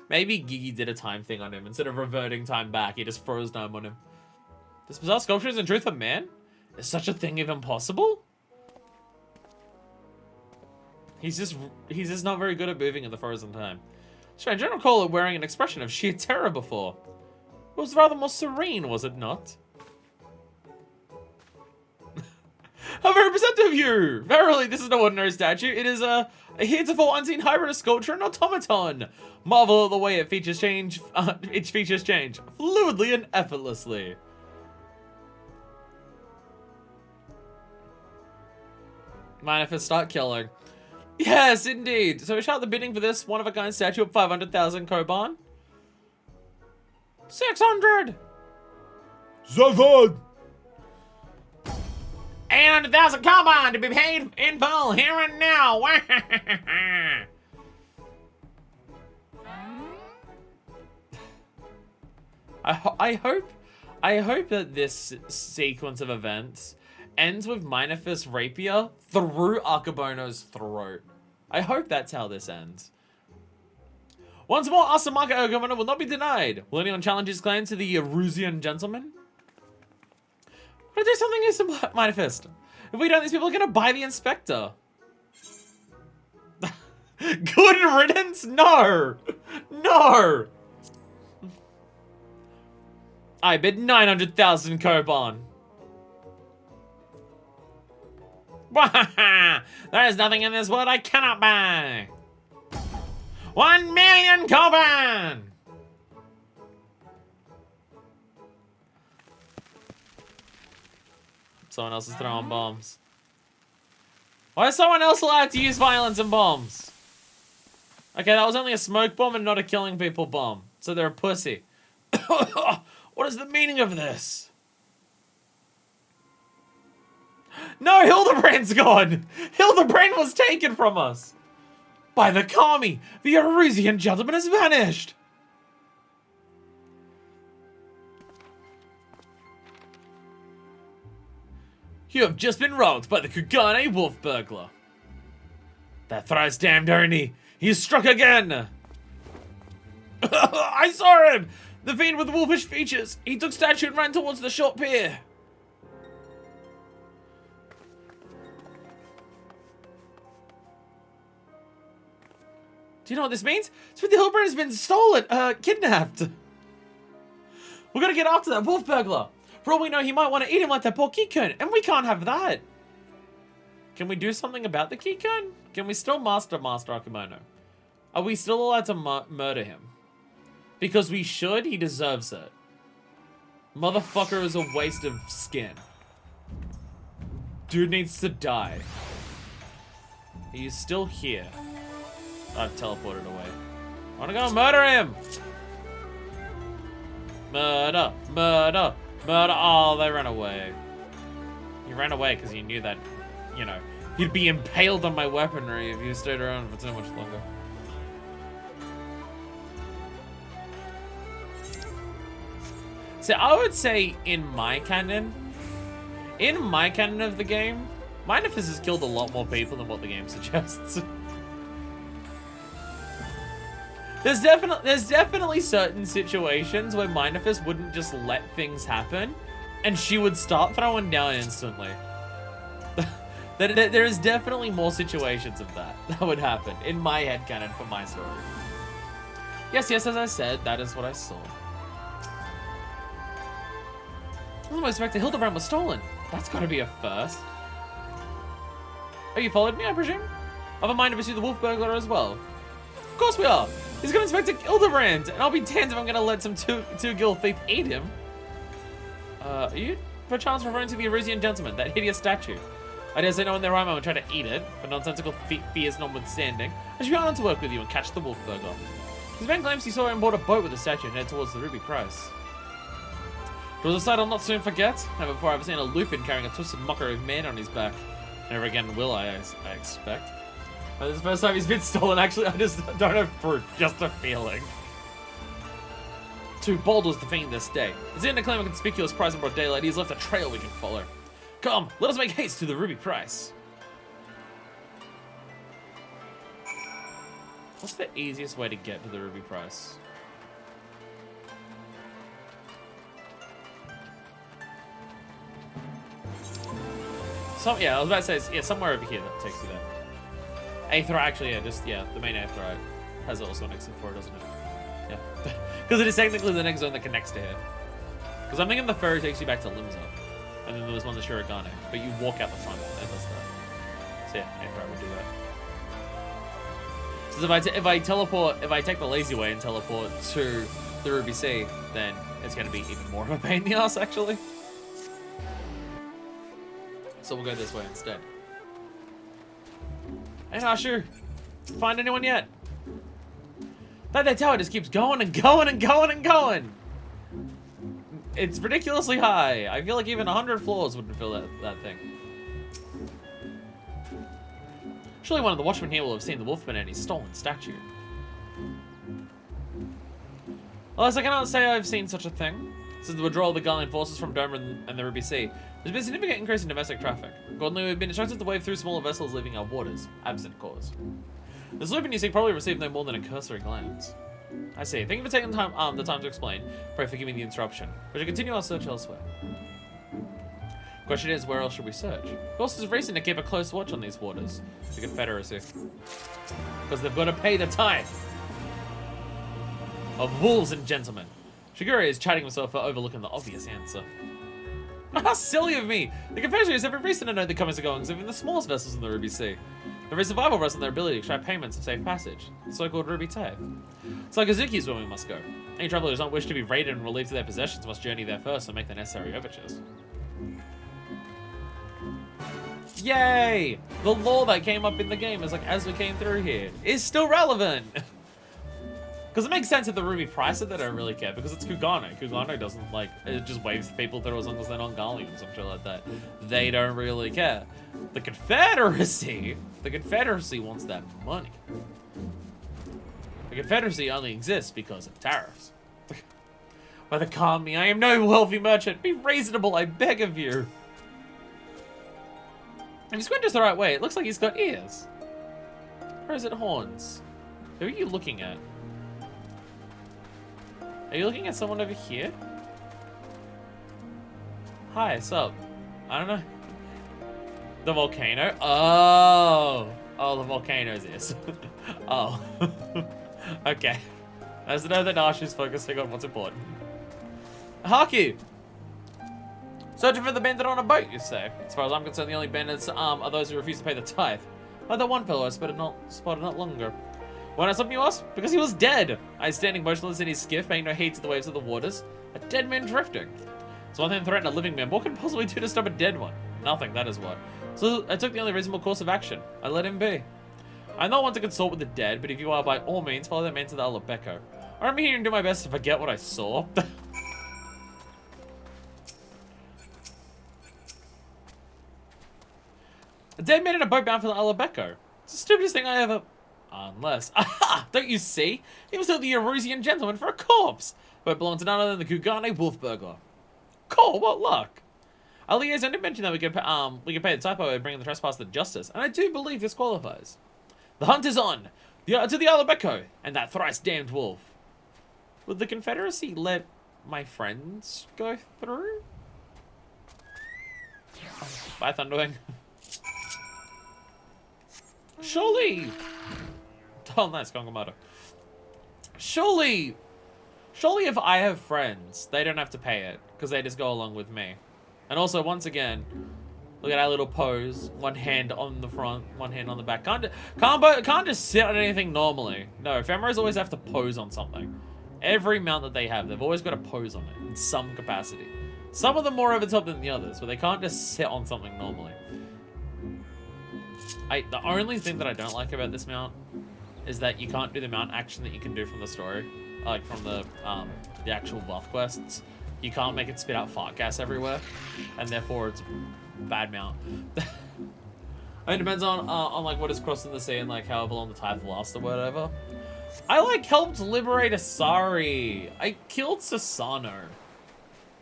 A: Maybe Gigi did a time thing on him. Instead of reverting time back, he just froze time on him. This bizarre sculpture is in truth a man? Is such a thing even possible? He's just not very good at moving in the frozen time. Strange, I don't recall it wearing an expression of sheer terror before. It was rather more serene, was it not? How very perceptive of you! Verily, this is no ordinary statue. It is a heretofore unseen hybrid of sculpture and automaton. Marvel at the way its features change fluidly and effortlessly. Minefist, start killing. Yes, indeed. So we start the bidding for this one-of-a-kind statue at 500,000 Koban. 600!
B: 7!
A: 800,000 carbon to be paid in full here and now. I hope that this sequence of events ends with Minifist's rapier through Akabono's throat. I hope that's how this ends. Once more, Asamaka Okamono will not be denied. Will anyone challenge his claim to the Erusian gentleman? We're gonna do something new, Minifist. If we don't, these people are gonna buy the inspector. Good riddance? No! No! I bid 900,000 Koban. There is nothing in this world I cannot buy. 1 million Koban! Someone else is throwing bombs. Why is someone else allowed to use violence and bombs? Okay, that was only a smoke bomb and not a killing people bomb. So they're a pussy. What is the meaning of this? No, Hildebrand's gone! Hildebrand was taken from us! By the Kami! The Erusian gentleman has vanished! You have just been robbed by the Kugane wolf burglar. That thrice damned Ernie! He struck again! I saw him! The fiend with the wolfish features! He took statue and ran towards the short pier! Do you know what this means? It's when the Hildebrand has been stolen, kidnapped. We're gonna get after that wolf burglar. For all we know, he might want to eat him like that poor Kikun, and we can't have that. Can we do something about the Kikun? Can we still Master Akimono? Are we still allowed to murder him? Because we should, he deserves it. Motherfucker is a waste of skin. Dude needs to die. He's still here. I've teleported away. I wanna go murder him! Murder, murder, murder. Oh, they ran away. He ran away because he knew that, you know, he'd be impaled on my weaponry if he stayed around for too much longer. So I would say in my canon of the game, Minifist has killed a lot more people than what the game suggests. There's definitely certain situations where Minifist wouldn't just let things happen, and she would start throwing down instantly. There is definitely more situations of that would happen in my headcanon for my story. Yes, as I said, that is what I saw. I was expecting Hildebrand was stolen. That's got to be a first. Oh, you followed me, I presume? I've a mind to pursue the wolf burglar as well. Of course we are. He's gonna inspect Hildebrand, and I'll be damned if I'm gonna let some two-gill thief eat him. Are you perchance referring to the Erusian gentleman, that hideous statue? I dare say no one in their right mind would try to eat it, but nonsensical fears notwithstanding. I should be honored to work with you and catch the wolf burglar. His man claims he saw him board a boat with the statue and head towards the Ruby Price. It was a sight I'll not soon forget. Never before I've seen a Lupin carrying a twisted mockery of man on his back. Never again will I expect. This is the first time he's been stolen, actually. I just don't have proof, just a feeling. Too bold was the fiend this day. As he didn't claim a conspicuous prize in broad daylight, he's left a trail we can follow. Come, let us make haste to the Ruby Price. What's the easiest way to get to the Ruby Price? Yeah, I was about to say, yeah, somewhere over here that takes you there. Aetherite, actually, yeah, the main Aetherite has also an exit for it, doesn't it? Yeah. Because it is technically the next zone that connects to here. Because I'm thinking the ferry takes you back to Limsa. And then there was one to Shirogane. But you walk out the front, and does that. So yeah, Aetherite would do that. So if I take the lazy way and teleport to the Ruby Sea, then it's going to be even more of a pain in the ass, actually. So we'll go this way instead. Hey, Ashu, find anyone yet? That tower just keeps going and going and going and going. It's ridiculously high. I feel like even 100 floors wouldn't fill that thing. Surely one of the watchmen here will have seen the wolfman and his stolen statue. Alas, I cannot say I've seen such a thing. Since the withdrawal of the Garlean forces from Domer and the Ruby Sea, there's been a significant increase in domestic traffic. Accordingly, we've been instructed to wade through smaller vessels leaving our waters, absent cause. The sloop you see probably received no more than a cursory glance. I see. Thank you for taking the time to explain. Pray forgive me the interruption. We should continue our search elsewhere. Question is, where else should we search? Of course, there's reason to keep a close watch on these waters. The Confederacy. Because they've got to pay the tithe of wolves and gentlemen. Shigure is chiding himself for overlooking the obvious answer. How silly of me! The Confederacy has every reason to know the comings and goings of even the smallest vessels in the Ruby Sea. Every survival rests on their ability to extract payments of safe passage, the so-called Ruby Tithe. It's like Azuki is where we must go. Any traveler who does not wish to be raided and relieved of their possessions must journey there first and make the necessary overtures. Yay! The law that came up in the game as we came through here is still relevant! Because it makes sense if the Ruby price it, they don't really care, because it's Kugano. Kugano doesn't, it just waves people through as long as they're not Garlean or something like that. They don't really care. The Confederacy wants that money. The Confederacy only exists because of tariffs. Mother, calm me, I am no wealthy merchant. Be reasonable, I beg of you. If he squinches the right way, it looks like he's got ears. Or is it horns? Who are you looking at? Are you looking at someone over here? Hi, sup? I don't know. The volcano? Oh! Oh, the volcano's ears. Oh. Okay. As to know that Nash is focusing on what's important. Haku! Searching for the bandit on a boat, you say? As far as I'm concerned, the only bandits are those who refuse to pay the tithe. Like that one fellow I spotted not long ago. Why not something you asked? Because he was dead. I was standing motionless in his skiff, paying no heed to the waves of the waters. A dead man drifting. So one thing threatened a living man. What can possibly do to stop a dead one? Nothing, that is what. So I took the only reasonable course of action. I let him be. I'm not one to consult with the dead, but if you are, by all means, follow that man to the Alabecco. I'm here and do my best to forget what I saw. A dead man in a boat bound for the Alabecco. It's the stupidest thing I ever... Unless... Aha! Don't you see? He was the Erusian gentleman for a corpse. But it belonged to none other than the Kugane wolf burglar. Cool, what luck. I did mention that we could pay the typo by bringing the trespasser to justice, and I do believe this qualifies. The hunt is on! To the Alabecco, and that thrice-damned wolf. Would the Confederacy let my friends go through? Oh, bye, Thunderwing. Surely... Oh, nice, Kongomato. Surely if I have friends, they don't have to pay it, because they just go along with me. And also, once again, look at our little pose. One hand on the front, one hand on the back. Can't just sit on anything normally. No, Ephemeras always have to pose on something. Every mount that they have, they've always got to pose on it in some capacity. Some of them more over the top than the others, but they can't just sit on something normally. The only thing that I don't like about this mount is that you can't do the mount action that you can do from the story, like from the actual buff quests. You can't make it spit out fart gas everywhere, and therefore it's a bad mount. It depends on like what is crossing the sea and like however long the tide lasts or whatever. I helped liberate Asari. I killed Sasano.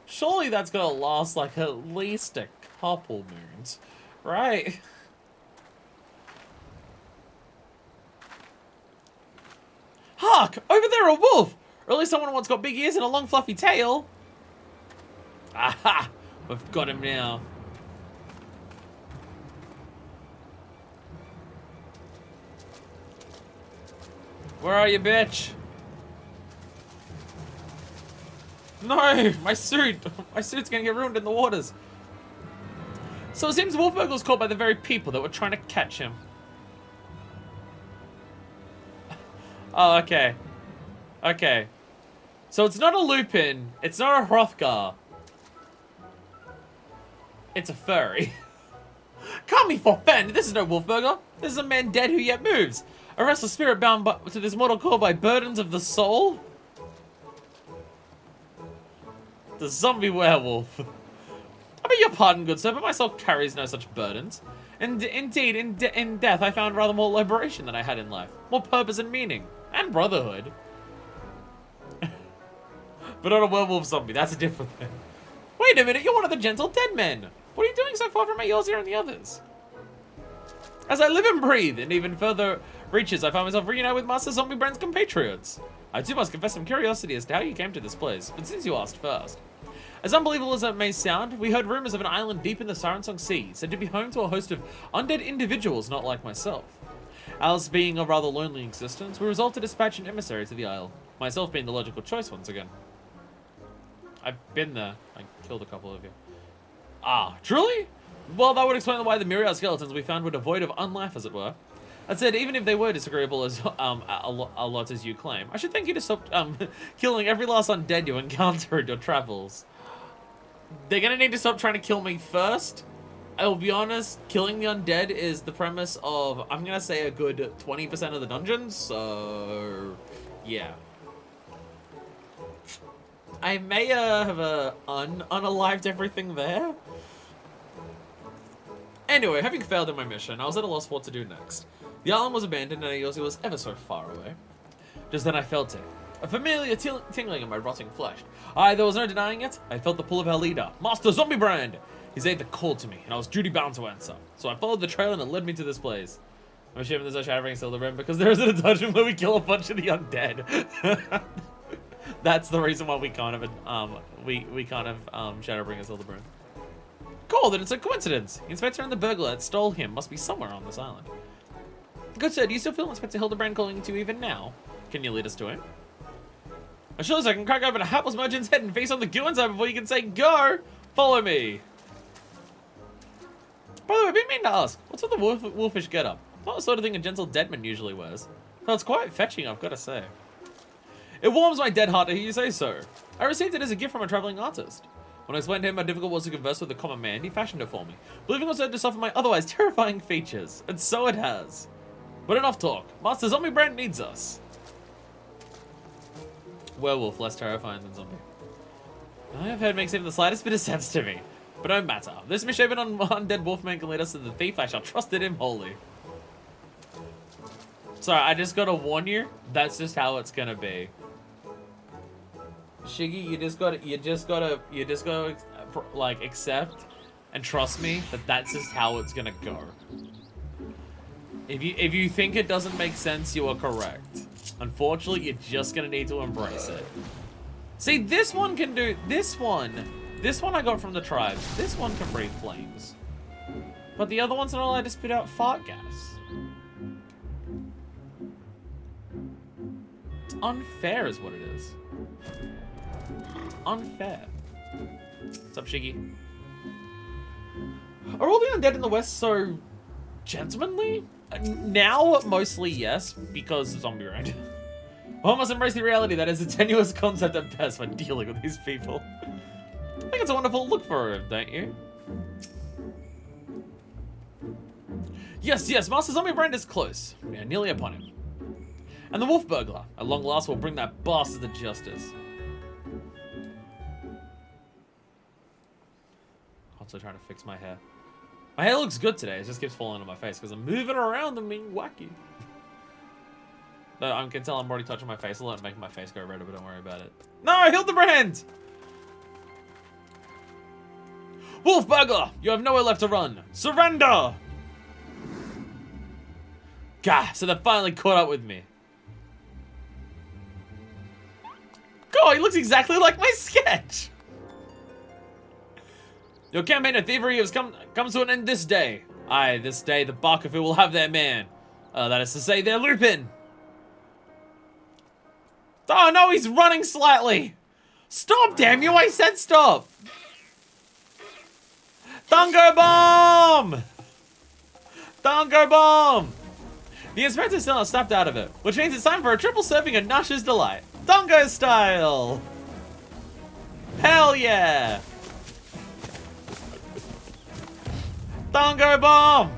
A: Surely that's gonna last like at least a couple moons, right? Hark! Over there, a wolf! Or at least someone who's got big ears and a long fluffy tail. Aha! We've got him now. Where are you, bitch? No! My suit! My suit's gonna get ruined in the waters. So it seems Wolfberg was caught by the very people that were trying to catch him. Oh, okay. Okay. So it's not a Lupin. It's not a Hrothgar. It's a furry. Can't be forfend. This is no Wolfburger. This is a man dead who yet moves. A restless spirit bound to this mortal coil by burdens of the soul. The zombie werewolf. I beg your pardon, good sir, but my soul carries no such burdens. And indeed, in death, I found rather more liberation than I had in life. More purpose and meaning. And brotherhood. But not a werewolf zombie, that's a different thing. Wait a minute, you're one of the gentle dead men. What are you doing so far from Eorzea and the others? As I live and breathe in even further reaches, I find myself reunited with Master Zombie Brand's compatriots. I too must confess some curiosity as to how you came to this place, but since you asked first. As unbelievable as it may sound, we heard rumors of an island deep in the Sirensong Sea, said to be home to a host of undead individuals not like myself. Ours being a rather lonely existence, we resolved to dispatch an emissary to the isle, myself being the logical choice once again. I've been there. I killed a couple of you. Ah, truly? Well, that would explain why the myriad skeletons we found were devoid of unlife, as it were. That said, even if they were disagreeable as a lot as you claim, I should thank you to stop killing every last undead you encounter in your travels. They're gonna need to stop trying to kill me first. I'll be honest, killing the undead is the premise of, I'm gonna say, a good 20% of the dungeons, so yeah. I may have unalived everything there. Anyway, having failed in my mission, I was at a loss for what to do next. The island was abandoned and Eorzea was ever so far away. Just then I felt it. A familiar tingling in my rotting flesh. There was no denying it. I felt the pull of our leader, Master Zombie Brand. His aid that called to me, and I was duty bound to answer. So I followed the trail and it led me to this place. I'm assuming there's no Shadowbringers still in the room because there isn't a dungeon where we kill a bunch of the undead. That's the reason why we can't have Shadowbringers Hildebrand. Cool, then it's a coincidence. The inspector and the burglar that stole him must be somewhere on this island. Good sir, do you still feel Inspector Hildebrand calling to you even now? Can you lead us to him? As sure as I can crack open a hapless merchant's head and face on the goo inside before you can say go! Follow me! By the way, I've been meaning to ask, what's with the wolfish getup? Not the sort of thing a gentle deadman usually wears. Well, it's quite fetching, I've got to say. It warms my dead heart to hear you say so. I received it as a gift from a traveling artist. When I explained to him how difficult it was to converse with a common man, he fashioned it for me, believing it was to suffer my otherwise terrifying features. And so it has. But enough talk. Master Zombie Brand needs us. Werewolf, less terrifying than zombie. I have heard makes even the slightest bit of sense to me. But no matter. This misshapen undead wolfman can lead us to the thief. I shall trust in him wholly. Sorry, I just gotta warn you. That's just how it's gonna be. Shiggy, you just gotta like accept and trust me that that's just how it's gonna go. If you think it doesn't make sense, you are correct. Unfortunately, you're just gonna need to embrace it. See, this one can do this one. This one I got from the tribes. This one can breathe flames, but the other ones are not allowed to spit out fart gas. It's unfair, is what it is. Unfair. What's up, Shiggy? Are all the undead in the West so gentlemanly? Now, mostly yes, because zombie raid. One must embrace the reality that is a tenuous concept at best when dealing with these people. I think it's a wonderful look for him, don't you? Yes, yes, Master Zombie Brand is close. We are nearly upon him. And the wolf burglar, at long last, will bring that bastard to justice. Also trying to fix my hair. My hair looks good today, it just keeps falling on my face because I'm moving around and being wacky. No, I can tell I'm already touching my face. I'll let it make my face go redder, but don't worry about it. No, Hildebrand! Wolf burglar, you have nowhere left to run. Surrender! Gah, so they finally caught up with me. God, he looks exactly like my sketch. Your campaign of thievery has come to an end this day. Aye, this day the Barkafu will have their man. That is to say, their Lupin. Oh no, he's running slightly. Stop, damn you, I said stop. Thungo Bomb! Thungo Bomb! The inspector still has snapped out of it, which means it's time for a triple serving of Nash's Delight. Thungo style! Hell yeah! Thungo Bomb!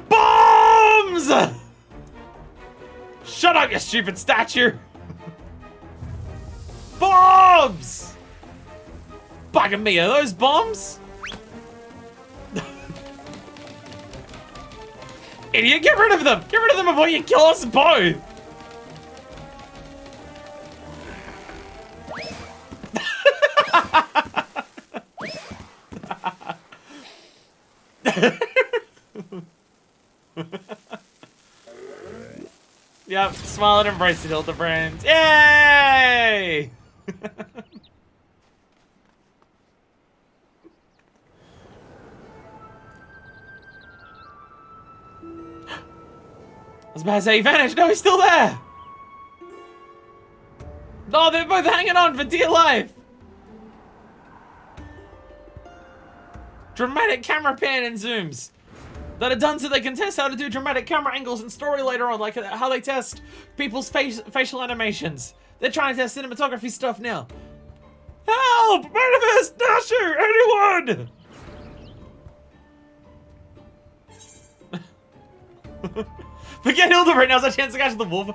A: Bombs! Show Shut up, you stupid statue! Bombs! Bugging me, are those bombs? Idiot, get rid of them! Get rid of them before you kill us both! Yep, smile and embrace it, Hildebrand. Yay! I was about to say he vanished. No, he's still there. No, they're both hanging on for dear life. Dramatic camera pan and zooms that are done so they can test how to do dramatic camera angles and story later on, like how they test people's facial animations. They're trying to test cinematography stuff now. Help! Manifest! Dasher! Anyone! Forget Hildebrand, now's our chance to catch the wolf.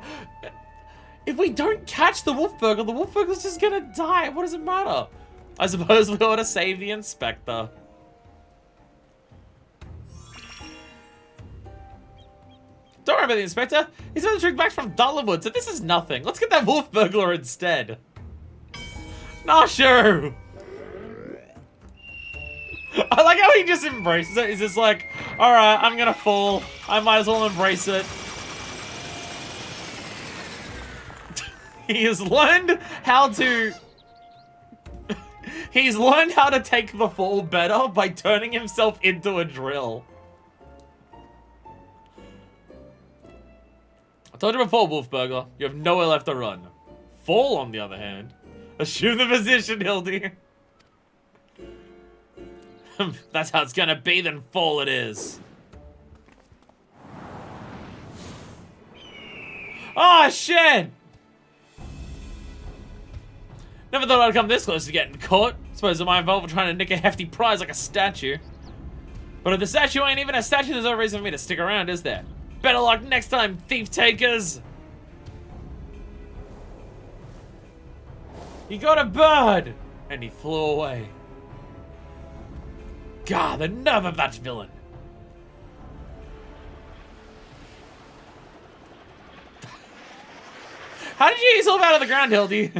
A: If we don't catch the Wolfburglar's just gonna die. What does it matter? I suppose we ought to save the inspector. Don't worry about the inspector. He's on the trip back from Dollarwood, so this is nothing. Let's get that Wolfburglar instead. Nah, sure. I like how he just embraces it. He's just like, alright, I'm gonna fall. I might as well embrace it. He has learned how to... He's learned how to take the fall better by turning himself into a drill. I told you before, Wolfburglar, you have nowhere left to run. Fall, on the other hand. Assume the position, Hildy. That's how it's gonna be, then fall it is. Oh, shit! Never thought I'd come this close to getting caught. Suppose I might involve in trying to nick a hefty prize like a statue. But if the statue ain't even a statue, there's no reason for me to stick around, is there? Better luck next time, thief takers! He got a bird! And he flew away. God, the nerve of that villain. How did you get yourself out of the ground, Hildy?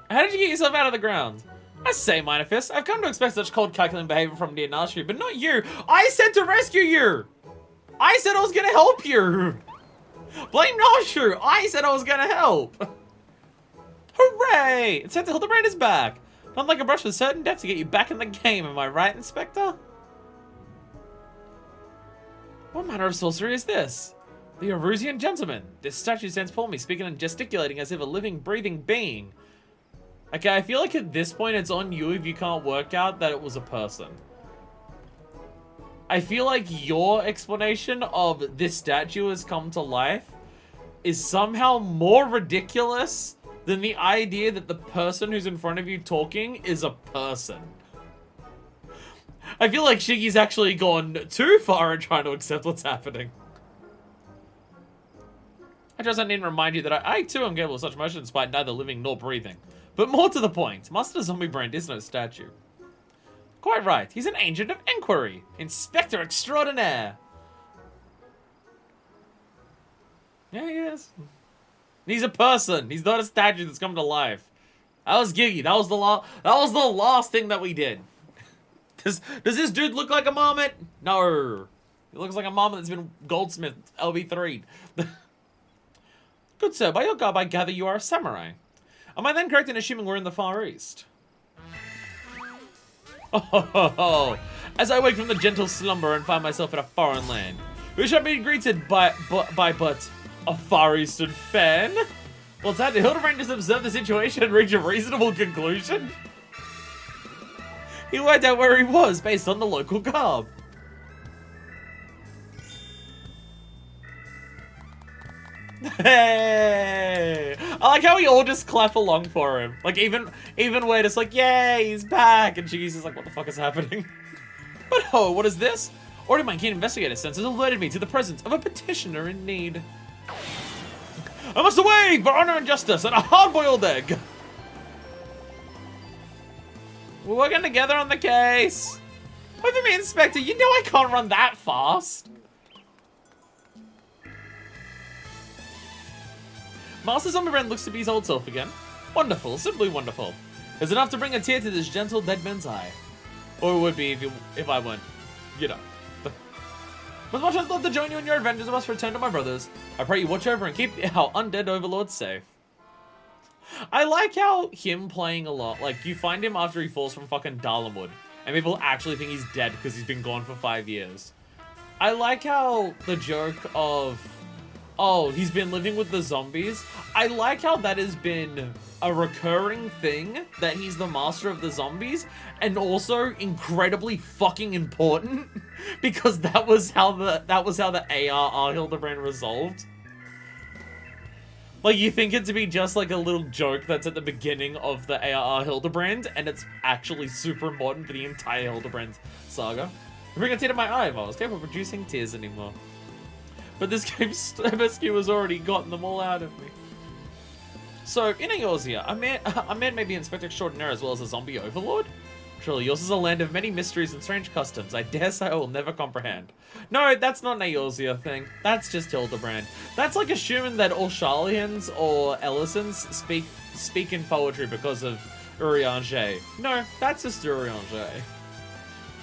A: How did you get yourself out of the ground? I say, Minifist, I've come to expect such cold, calculating behavior from dear Nashu, but not you. I said to rescue you. I said I was gonna help you. Blame Nashu. I said I was gonna help. Hooray! It said the Hildebrand is back. Not like a brush with certain depth to get you back in the game, am I right, Inspector? What manner of sorcery is this? The Erusian gentleman. This statue stands before me, speaking and gesticulating as if a living, breathing being. Okay, I feel like at this point it's on you if you can't work out that it was a person. I feel like your explanation of this statue has come to life is somehow more ridiculous than the idea that the person who's in front of you talking is a person. I feel like Shiggy's actually gone too far in trying to accept what's happening. I trust I need to remind you that I too am capable of such motion despite neither living nor breathing. But more to the point, Master Zombiebrand is no statue. Quite right, he's an agent of inquiry. Inspector extraordinaire. Yeah, he is. He's a person. He's not a statue that's come to life. That was Giggy. That was the last thing that we did. Does this dude look like a marmot? No. He looks like a marmot that's been goldsmith LB3'd. Good sir, by your garb I gather you are a samurai. Am I then correct in assuming we're in the Far East? Oh, as I wake from the gentle slumber and find myself in a foreign land, we shall be greeted by but a Far Eastern fan? Well, it's time to Hildebrand just observe the situation and reach a reasonable conclusion. He worked out where he was based on the local garb. Hey! I like how we all just clap along for him. Like, even we're just like, yay, he's back! And Shiggy's just like, what the fuck is happening? But oh, what is this? Already my keen investigator sense has alerted me to the presence of a petitioner in need. I must away for honor and justice and a hard-boiled egg. We're working together on the case. Wait for me, Inspector. You know I can't run that fast. Master Zombie Brand looks to be his old self again. Wonderful, simply wonderful. It's enough to bring a tear to this gentle dead man's eye. Or it would be if I weren't, you know. As much as I'd love to join you in your adventures, I must return to my brothers. I pray you watch over and keep our undead overlord safe. I like how him playing a lot, like, you find him after he falls from fucking Dalamud, and people actually think he's dead because he's been gone for 5 years. I like how the joke of, oh, he's been living with the zombies. I like how that has been a recurring thing, that he's the master of the zombies, and also incredibly fucking important, because that was how the ARR Hildebrand resolved. Like, you think it to be just like a little joke that's at the beginning of the ARR Hildebrand, and it's actually super important for the entire Hildebrand saga. Bring a tear to my eye if I was capable of producing tears anymore. But this game's MSQ has already gotten them all out of me. So, in Eorzea, a man may be Inspector Extraordinaire as well as a zombie overlord? Surely yours is a land of many mysteries and strange customs I dare say I will never comprehend. No, that's not an Eorzea thing. That's just Hildebrand. That's like assuming that all Charlians or Ellisons speak in poetry because of Urianger. No, that's just Urianger.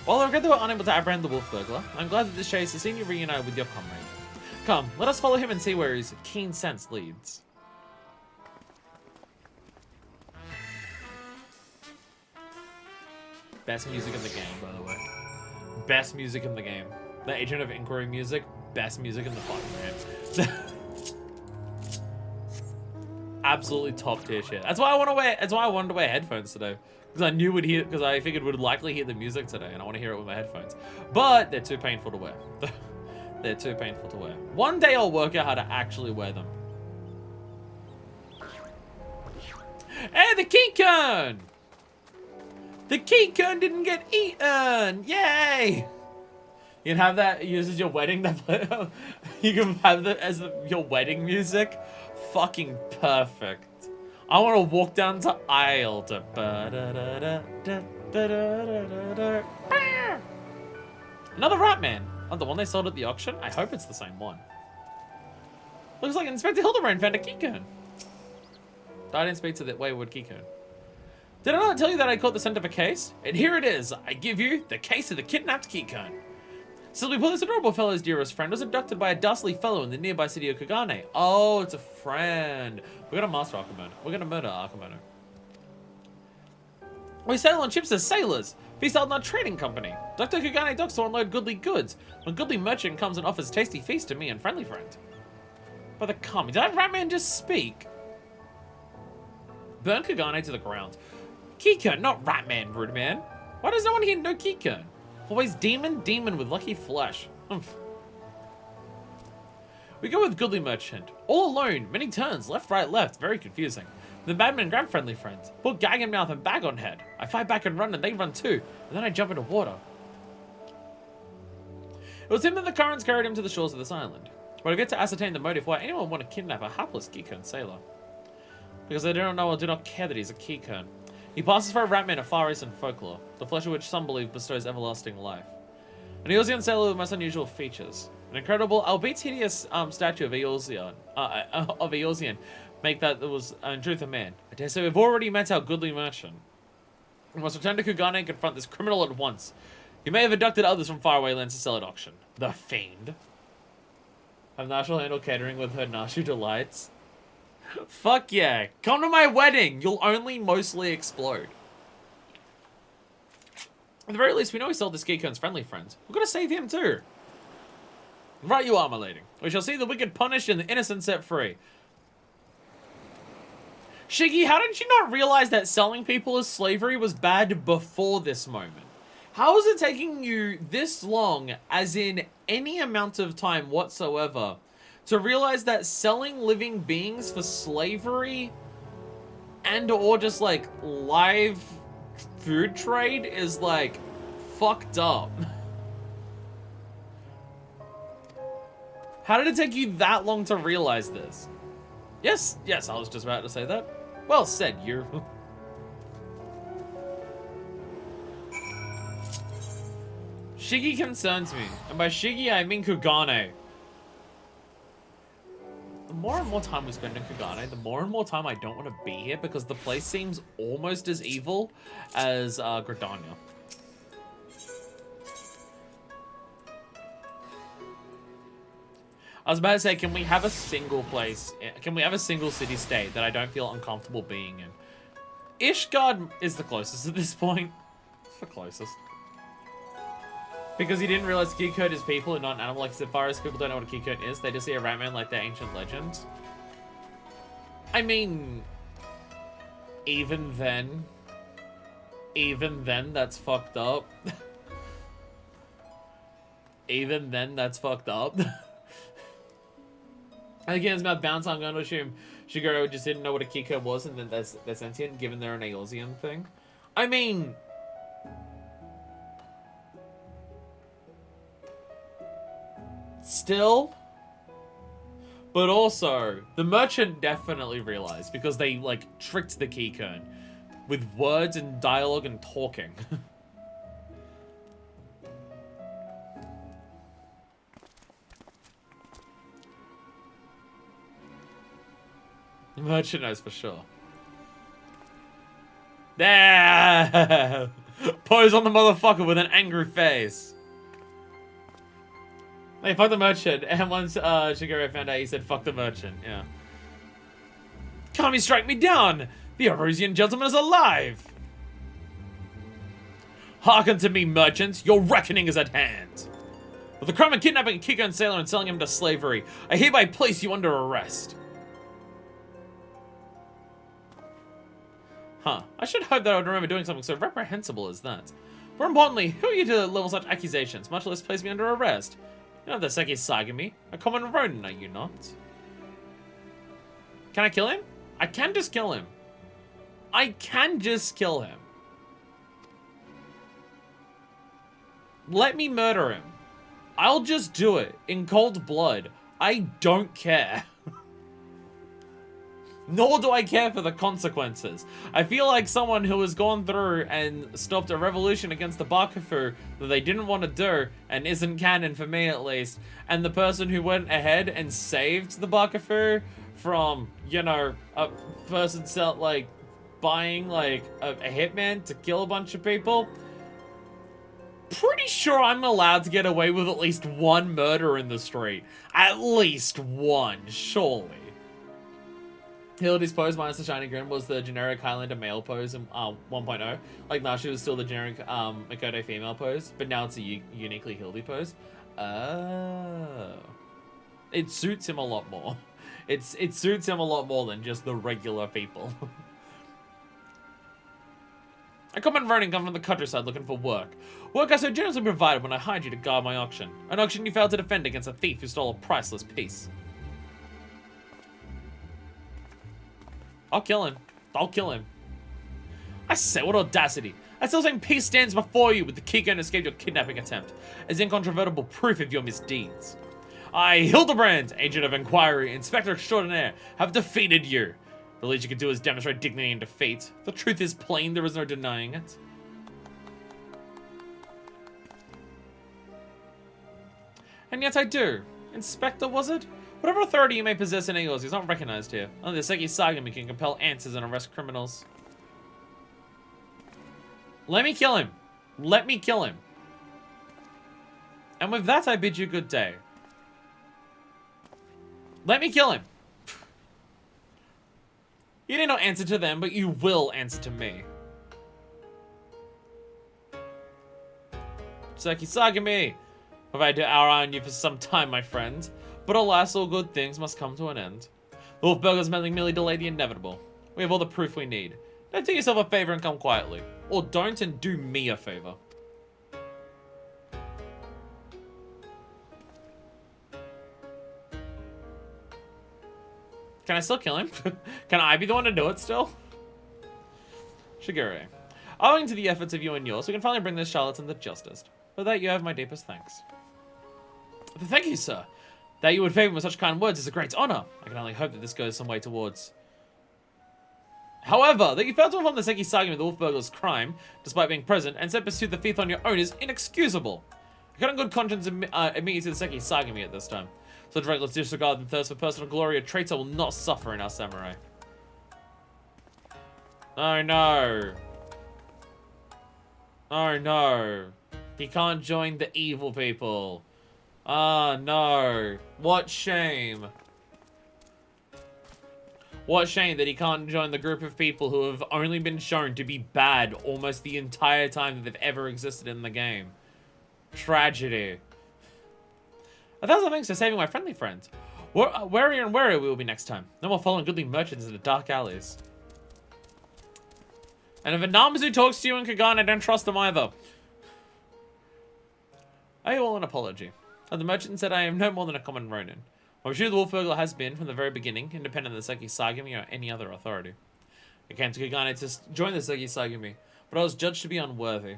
A: While I regret that we're unable to apprehend the wolf burglar, I'm glad that this chase has seen you reunite with your comrade. Come, let us follow him and see where his keen sense leads. Best music in the game, by the way. Best music in the game. The Agent of Inquiry music, best music in the fucking game. Absolutely top tier shit. That's why I wanted to wear headphones today. Because I knew because I figured we'd likely hear the music today, and I want to hear it with my headphones. But they're too painful to wear. They're too painful to wear. One day I'll work out how to actually wear them. Hey, the key cone! The key cone didn't get eaten! Yay! You can have that used as your wedding. You can have that as your wedding music. Fucking perfect. I want to walk down to aisle to. Another Ratman. Oh, the one they sold at the auction? I hope it's the same one. Looks like Inspector Hildebrand found a keycone. I didn't speak to the wayward keycone. Did I not tell you that I caught the scent of a case? And here it is. I give you the case of the kidnapped keycone. Simply put, this adorable fellow's dearest friend was abducted by a dastardly fellow in the nearby city of Kagane. Oh, it's a friend. We're gonna master Archimono. We're gonna murder Archimono. We sail on ships as sailors. Feast out in our trading company. Dr. Kagane docks to unload goodly goods. When goodly merchant comes and offers tasty feast to me and friendly friend. By the come, did that Ratman just speak? Burn Kagane to the ground. Keycone, not Ratman, rude man. Why does no one here know Keycone? Always demon with lucky flesh. Humph. We go with goodly merchant. All alone, many turns, left, right, left, very confusing. The badman grab friendly friends. Put gag in mouth and bag on head. I fight back and run they run too, and then I jump into water. It was him that the currents carried him to the shores of this island. But I've yet to ascertain the motive why anyone would want to kidnap a hapless Keycone sailor. Because they don't know or do not care that he's a Keycone. He passes for a Ratman of Far Eastern folklore, the flesh of which some believe bestows everlasting life. An Eorzean sailor with most unusual features. An incredible, albeit hideous, statue of Eorzean, make that there was, in truth, a man. I dare say we've already met our goodly merchant. We must return to Kugane and confront this criminal at once. He may have abducted others from faraway lands to sell at auction. The fiend. Have National handle catering with her Nashu delights. Fuck yeah. Come to my wedding. You'll only mostly explode. At the very least, we know he sold this Keycone's friendly friends. We've got to save him too. Right you are, my lady. We shall see the wicked punished and the innocent set free. Shiggy, how did you not realize that selling people as slavery was bad before this moment? How is it taking you this long, as in any amount of time whatsoever, to realize that selling living beings for slavery and or just like live food trade is like fucked up? How did it take you that long to realize this? Yes, yes, I was just about to say that. Well said, you. Shiggy concerns me, and by Shiggy I mean Kugane. The more and more time we spend in Kugane, the more and more time I don't want to be here because the place seems almost as evil as Gridania. I was about to say, can we have a single place, can we have a single city-state that I don't feel uncomfortable being in? Ishgard is the closest at this point. It's the closest. Because he didn't realize key code is people and not an animal. Like, as far as people don't know what a key code is, they just see a rat man like their ancient legend. I mean, even then, that's fucked up. Even then, that's fucked up. Again, it's about bounce. I'm going to assume Shigeru just didn't know what a key code was, and then they're sentient, given they're an Eorzean thing. I mean, still, but also the merchant definitely realized because they like tricked the key code with words and dialogue and talking. The merchant knows for sure. There! Pose on the motherfucker with an angry face. Hey, fuck the merchant. And once Shigeru found out, he said, fuck the merchant. Yeah. Kami, strike me down! The Eorzean gentleman is alive! Hearken to me, merchants. Your reckoning is at hand. With the crime of kidnapping a Kikon sailor and selling him to slavery, I hereby place you under arrest. Huh. I should hope that I would remember doing something so reprehensible as that. More importantly, who are you to level such accusations, much less place me under arrest? You're not the Seki Sagami, a common rodent, are you not? Can I kill him? I can just kill him. I can just kill him. Let me murder him. I'll just do it in cold blood. I don't care. Nor do I care for the consequences. I feel like someone who has gone through and stopped a revolution against the Bakufu that they didn't want to do, and isn't canon for me at least, and the person who went ahead and saved the Bakufu from, you know, a person like buying like a hitman to kill a bunch of people. Pretty sure I'm allowed to get away with at least one murder in the street. At least one, surely. Hillary's pose minus the shiny grin was the generic Highlander male pose in 1.0. Like last year was still the generic Makoto female pose, but now it's a uniquely Hildy pose. Oh. It suits him a lot more. It suits him a lot more than just the regular people. A common Ronin come from the countryside looking for work. Work I so generously provided when I hired you to guard my auction. An auction you failed to defend against a thief who stole a priceless piece. I'll kill him. I'll kill him. I say, what audacity. I still saying peace stands before you with the Kikon escaped your kidnapping attempt as incontrovertible proof of your misdeeds. I, Hildebrand, agent of inquiry, inspector extraordinaire, have defeated you. The least you can do is demonstrate dignity in defeat. The truth is plain, there is no denying it. And yet I do. Inspector, was it? Whatever authority you may possess in Eagles is not recognized here. Only the Seki Sagami can compel answers and arrest criminals. Let me kill him. Let me kill him. And with that, I bid you good day. Let me kill him. You did not answer to them, but you will answer to me. Seki Sagami, I've had to our eye on you for some time, my friend. But alas, all good things must come to an end. The Wolfburgers merely delay the inevitable. We have all the proof we need. Now do yourself a favor and come quietly. Or don't and do me a favor. Can I still kill him? Can I be the one to do it still? Shigeru. Owing to the efforts of you and yours, we can finally bring this charlatan to justice. For that, you have my deepest thanks. Thank you, sir. That you would favor me with such kind words is a great honor. I can only hope that this goes some way towards. However, that you failed to inform the Seki Sagami of the wolf burglar's crime, despite being present, and instead pursued the thief on your own is inexcusable. I cannot in good conscience admit you to the Seki Sagami at this time. Such reckless disregard and thirst for personal glory, a traitor will not suffer in our samurai. Oh no. Oh no. He can't join the evil people. Ah, no. What shame. What shame that he can't join the group of people who have only been shown to be bad almost the entire time that they've ever existed in the game. Tragedy. 1,000 thanks for saving my friendly friend. Warier and warier we will be next time. No more following goodly merchants in the dark alleys. And if a Namazu talks to you in Kagan, I don't trust them either. I owe all an apology. And the merchant said I am no more than a common ronin. I'm sure the wolf burglar has been, from the very beginning, independent of the Seki Sagami or any other authority. I came to Kagane to join the Seki Sagami, but I was judged to be unworthy.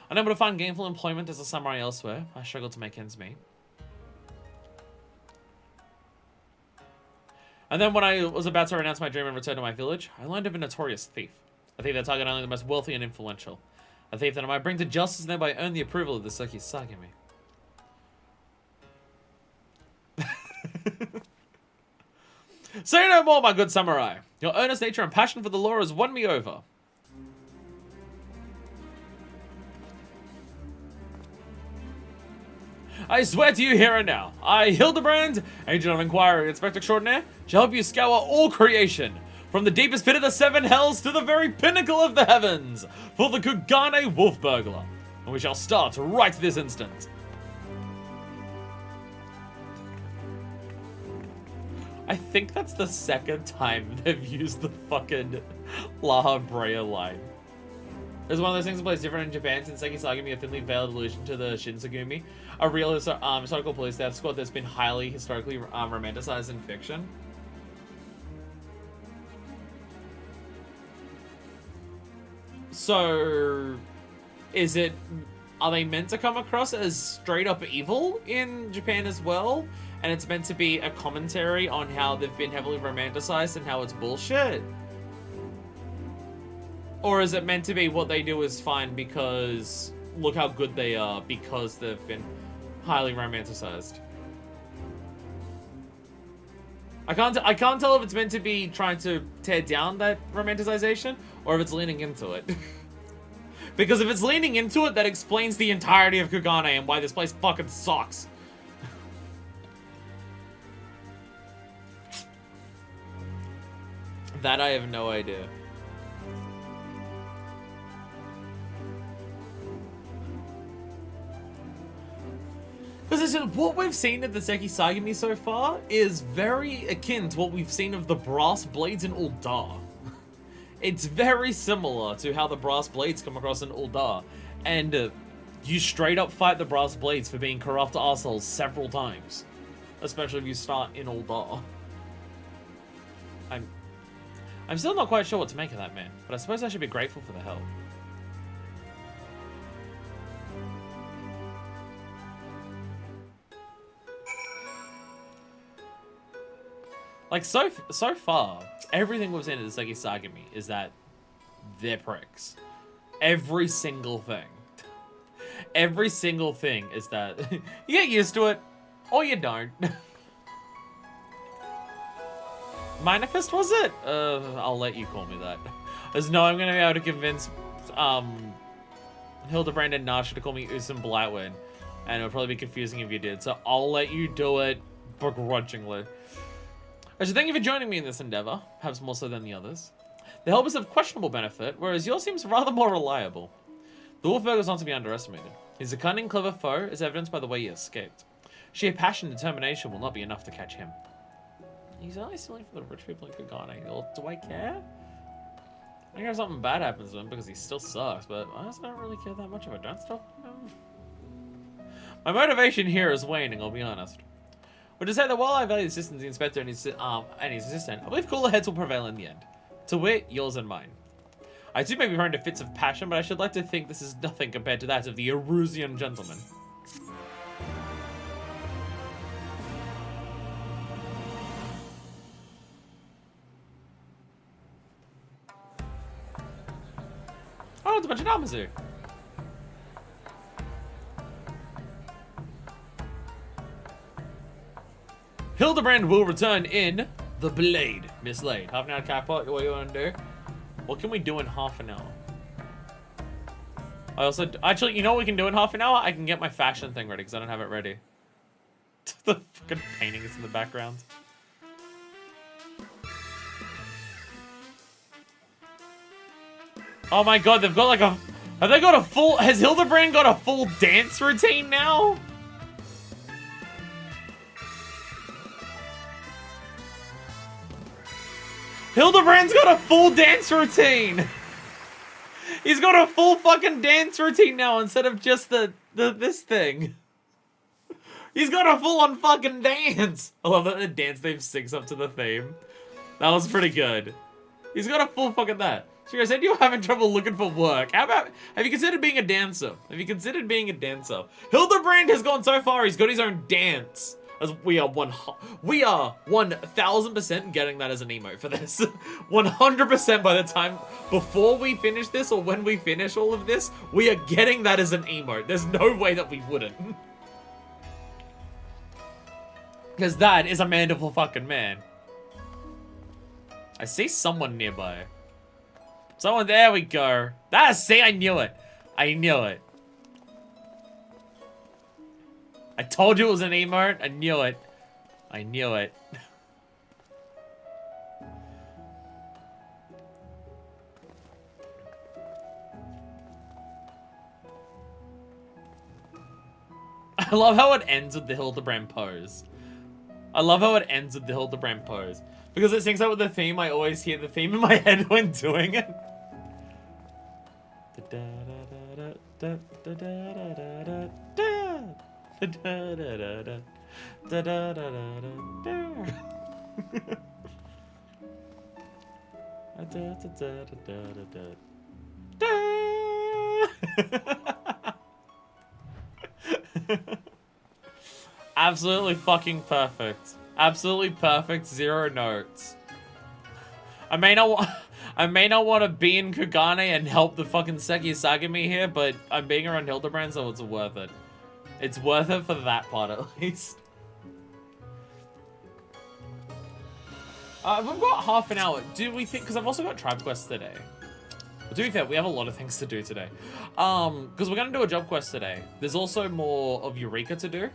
A: Unable to find gainful employment as a samurai elsewhere, I struggled to make ends meet. And then when I was about to renounce my dream and return to my village, I learned of a notorious thief. A thief that targeted only the most wealthy and influential. A thief that I might bring to justice and thereby earn the approval of the Seki Sagami. Say no more, my good samurai. Your earnest nature and passion for the law has won me over. I swear to you here and now, I, Hildebrand, Agent of Inquiry, Inspector Extraordinaire, shall help you scour all creation, from the deepest pit of the seven hells to the very pinnacle of the heavens, for the Kugane Wolf Burglar. And we shall start right this instant. I think that's the second time they've used the fucking La Brea line. It's one of those things that plays different in Japan, since Seki Sagami a thinly veiled allusion to the Shinsagumi, a real historical police death squad that's been highly historically romanticized in fiction. So, are they meant to come across as straight up evil in Japan as well? And it's meant to be a commentary on how they've been heavily romanticized and how it's bullshit? Or is it meant to be what they do is fine because look how good they are because they've been highly romanticized? I can't tell if it's meant to be trying to tear down that romanticization or if it's leaning into it. Because if it's leaning into it, that explains the entirety of Kugane and why this place fucking sucks. That I have no idea. Because what we've seen of the Seki Sagami so far is very akin to what we've seen of the brass blades in Uldar. It's very similar to how the brass blades come across in Uldar. And you straight up fight the brass blades for being corrupt assholes several times. Especially if you start in Uldar. I'm still not quite sure what to make of that man, but I suppose I should be grateful for the help. Like, so far, everything we've seen in the Seki Sagami is that they're pricks. Every single thing. Every single thing is that you get used to it, or you don't. Minifist, was it? I'll let you call me that. There's no I'm gonna be able to convince Hildebrand and Nasha to call me Usam Blightwind. And it'll probably be confusing if you did, so I'll let you do it begrudgingly. I should thank you for joining me in this endeavor, perhaps more so than the others. The help is of questionable benefit, whereas yours seems rather more reliable. The Wolfberg is not to be underestimated. He's a cunning, clever foe, as evidenced by the way he escaped. Sheer passion and determination will not be enough to catch him. He's only stealing for the rich people in Kagane. Do I care? I think if something bad happens to him because he still sucks, but I also don't really care that much if I don't stop him. My motivation here is waning, I'll be honest. But to say that while I value the assistance of the inspector and his assistant, I believe cooler heads will prevail in the end. To wit, yours and mine. I too may be prone to fits of passion, but I should like to think this is nothing compared to that of the Erusian gentleman. it's a bunch of Namazu. Hildebrand will return in the Blade. Mislaid. Half an hour catapult, what do you want to do? What can we do in half an hour? I also, actually, you know what we can do in half an hour? I can get my fashion thing ready, because I don't have it ready. The fucking painting is in the background. Oh my god, they've got like a... Have they got a full... Has Hildebrand got a full dance routine now? Hildebrand's got a full dance routine! He's got a full fucking dance routine now instead of just this thing. He's got a full-on fucking dance! I love that the dance theme syncs up to the theme. That was pretty good. He's got a full fucking that. So I said you're having trouble looking for work. How about, have you considered being a dancer? Have you considered being a dancer? Hildebrand has gone so far, he's got his own dance. As we are 1000% getting that as an emote for this. 100% by the time, before we finish this or when we finish all of this, we are getting that as an emote. There's no way that we wouldn't. Because that is a mandible fucking man. I see someone nearby. Someone, there we go. See, I knew it. I knew it. I told you it was an emote. I knew it. I knew it. I love how it ends with the Hildebrand pose. I love how it ends with the Hildebrand pose. Because it syncs up with the theme, I always hear the theme in my head when doing it. Absolutely fucking perfect. Absolutely perfect. 0 notes. I may not want to be in Kugane and help the fucking Seki Sagami here, but I'm being around Hildebrand, so it's worth it. It's worth it for that part, at least. We've got half an hour. Do we think... Because I've also got tribe quests today. But to be fair, we have a lot of things to do today. Because we're going to do a job quest today. There's also more of Eureka to do.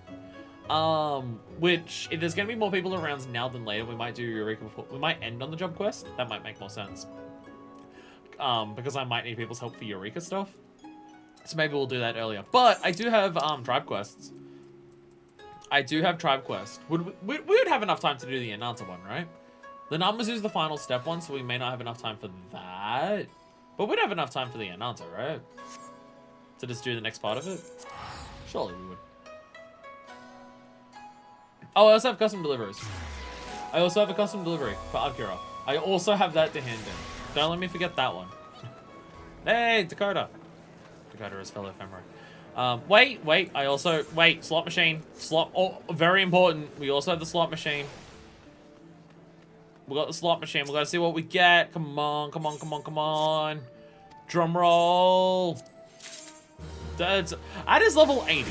A: Which, if there's going to be more people around now than later, we might do Eureka before. We might end on the job quest. That might make more sense. Because I might need people's help for Eureka stuff. So maybe we'll do that earlier. But I do have tribe quests. I do have tribe quests. We would have enough time to do the Ananta one, right? The Namazu is the final step one, so we may not have enough time for that. But we'd have enough time for the Ananta, right? To just do the next part of it? Surely we would. Oh, I also have custom deliveries. I also have a custom delivery for Akira. I also have that to hand in. Don't let me forget that one. Hey, Dakota. Dakota is fellow ephemera. Wait. I also... Wait, slot machine. Oh, very important. We also have the slot machine. We got the slot machine. We gotta see what we get. Come on. Drum roll. That is level 80.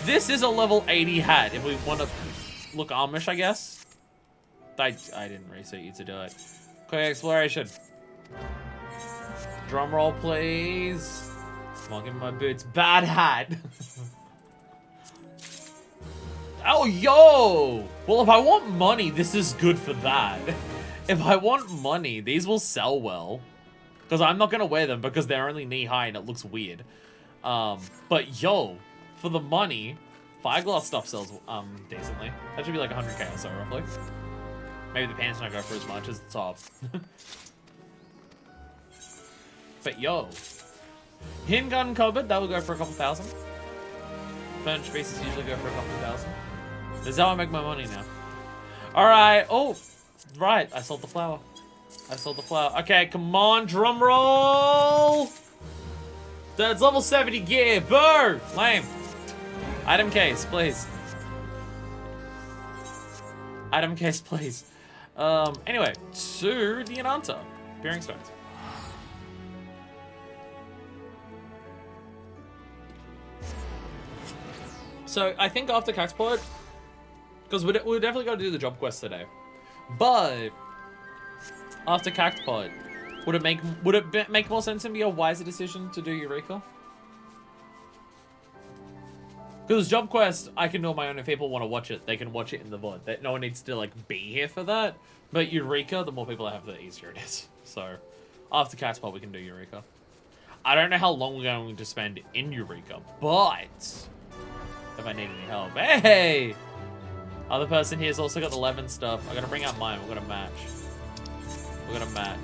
A: This is a level 80 hat if we want to look Amish, I guess. I didn't reset you to do it. Quick exploration. Drum roll, please. Come on, give me my boots. Bad hat. Oh, yo! Well, if I want money, this is good for that. If I want money, these will sell well. Because I'm not going to wear them because they're only knee-high and it looks weird. But, yo, for the money, Fireglass stuff sells decently. That should be like 100k or so, roughly. Maybe the pants don't go for as much as the top. But, yo. Handgun cupboard, that will go for a couple thousand. Furniture pieces usually go for a couple thousand. This is how I make my money now. Alright. Oh, right. I sold the flower. Okay, come on. Drum roll. That's level 70 gear. Boo. Lame. Item case, please. Item case, please. Anyway, to the Ananta. Peering stones. So I think after Caxport, because we definitely got to do the job quest today, but after Caxport, would it make more sense and be a wiser decision to do Eureka? Because job quest, I can do on my own. If people want to watch it, they can watch it in the VOD. No one needs to like be here for that. But Eureka, the more people I have, the easier it is. So after Caxport, we can do Eureka. I don't know how long we're going to spend in Eureka, but if I need any help. Hey! Other person here has also got the 11 stuff. I gotta bring out mine. We're gonna match. We're gonna match.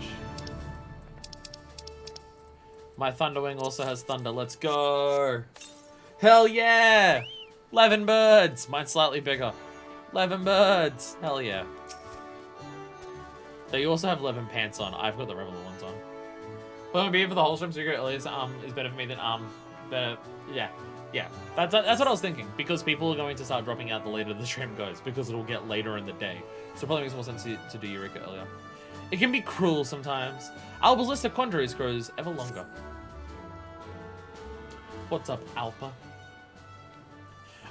A: My Thunderwing also has thunder. Let's go. Hell yeah! 11 birds. Mine's slightly bigger. 11 birds. Hell yeah. So you also have 11 pants on. I've got the regular ones on. Well, be here for the whole stream, so you go early is better for me than better. Yeah. That's what I was thinking, because people are going to start dropping out the later the stream goes, because it'll get later in the day. So it probably makes more sense to do Eureka earlier. It can be cruel sometimes. Alpa's list of quandaries grows ever longer. What's up, Alpa?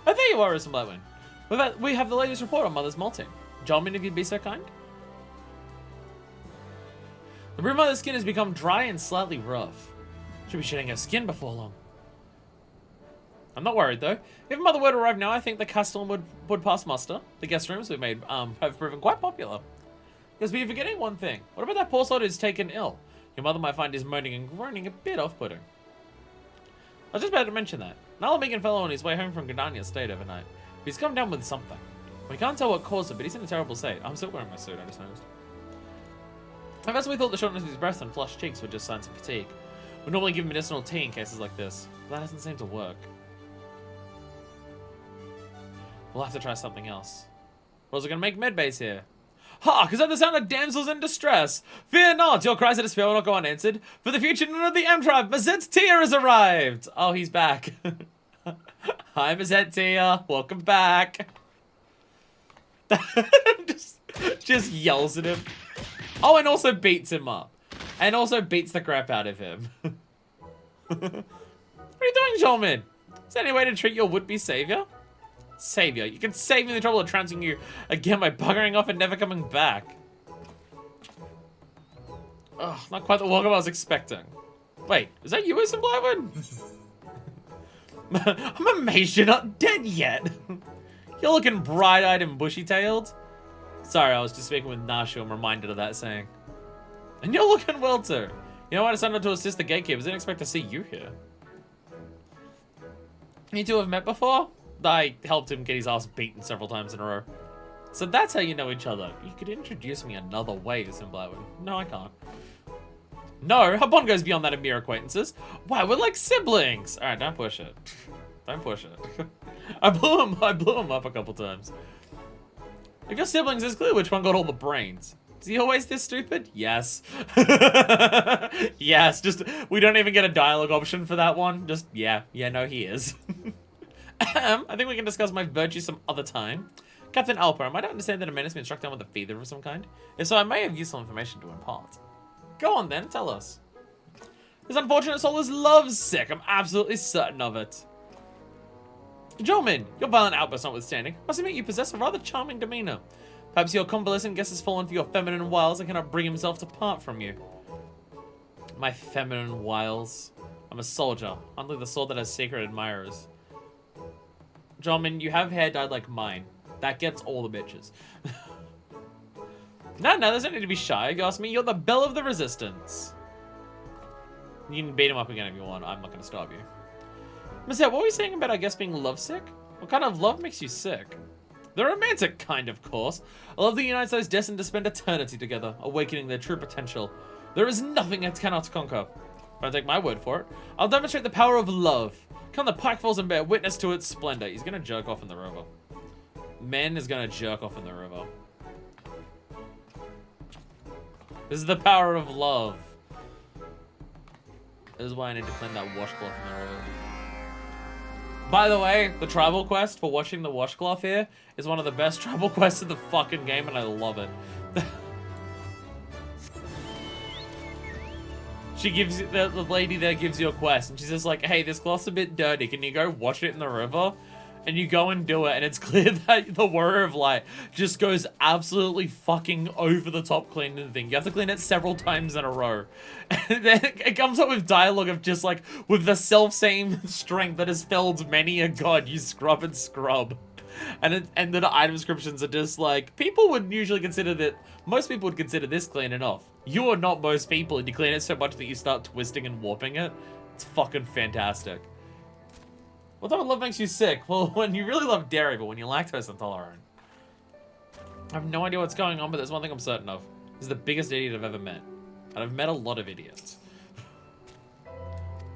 A: Oh, there you are, Risen Blightwing. We have the latest report on Mother's molting. Gentlemen, if you'd be so kind. The brood mother's skin has become dry and slightly rough. Should be shedding her skin before long. I'm not worried though. If Mother were to arrive now, I think the Castellan would pass muster. The guest rooms we've made have proven quite popular. Because we're forgetting one thing. What about that poor soul who's taken ill? Your mother might find his moaning and groaning a bit off-putting. I was just about to mention that. An Megan fellow on his way home from Gardania stayed overnight. But he's come down with something. We can't tell what caused it, but he's in a terrible state. I'm still wearing my suit, I just noticed. At first we thought the shortness of his breath and flushed cheeks were just signs of fatigue. We normally give medicinal tea in cases like this, but that doesn't seem to work. We'll have to try something else. What was it gonna make medbase here? Hark! Is that the sound of damsels in distress? Fear not, your cries of despair will not go unanswered. For the future none of the M-Tribe, Mazette Tia has arrived! Oh, he's back. Hi, Mazette Tia. Welcome back. just yells at him. Oh, and also beats him up. And also beats the crap out of him. What are you doing, Jolman? Is there any way to treat your would-be savior? Savior, you can save me the trouble of trouncing you again by buggering off and never coming back. Ugh, not quite the welcome I was expecting. Wait, is that you, Wilson Blackwood? I'm amazed you're not dead yet. You're looking bright-eyed and bushy-tailed. Sorry, I was just speaking with Nashu. I'm reminded of that saying. And you're looking well too. You know, I decided to assist the gatekeepers. Didn't expect to see you here. You two have met before? I helped him get his ass beaten several times in a row. So that's how you know each other. You could introduce me another way, Sim Blackwood. No, I can't. No, our bond goes beyond that of mere acquaintances. Why, we're like siblings. All right, don't push it. Don't push it. I blew him up a couple times. If you're siblings, it's clear which one got all the brains. Is he always this stupid? Yes. Yes, just, we don't even get a dialogue option for that one. Just, yeah, no, he is. I think we can discuss my virtues some other time. Captain Alper, am I to understand that a man has been struck down with a fever of some kind? If so, I may have useful information to impart. Go on then, tell us. This unfortunate soul is lovesick. I'm absolutely certain of it. Gentlemen, your violent outburst notwithstanding, must admit you possess a rather charming demeanor. Perhaps your convalescent guest has fallen for your feminine wiles and cannot bring himself to part from you. My feminine wiles. I'm a soldier, unlike the sword that has secret admirers. Gentlemen, you have hair dyed like mine. That gets all the bitches. No, there's no need to be shy. You ask me, you're the belle of the resistance. You can beat him up again if you want. I'm not going to stop you. Mazette, what were you saying about our guest being lovesick? What kind of love makes you sick? The romantic kind, of course. A love that unites those destined to spend eternity together, awakening their true potential. There is nothing it cannot conquer. Don't take my word for it. I'll demonstrate the power of love. Come the pikefalls and bear witness to its splendor. He's gonna jerk off in the river. Men is gonna jerk off in the river. This is the power of love. This is why I need to clean that washcloth in the river. By the way, the tribal quest for washing the washcloth here is one of the best tribal quests in the fucking game, and I love it. She gives you, the lady there gives you a quest, and she's just like, hey, this cloth's a bit dirty. Can you go wash it in the river? and you go and do it, and it's clear that the Warrior of Light just goes absolutely fucking over the top cleaning the thing. You have to clean it several times in a row. And then it comes up with dialogue of just like, with the self-same strength that has felled many a god, you scrub and scrub. And the item descriptions are just like, people would usually consider that, most people would consider this clean enough. You are not most people, and you clean it so much that you start twisting and warping it. It's fucking fantastic. What type of love makes you sick? Well, when you really love dairy, but when you're lactose intolerant. I have no idea what's going on, but there's one thing I'm certain of. This is the biggest idiot I've ever met. And I've met a lot of idiots.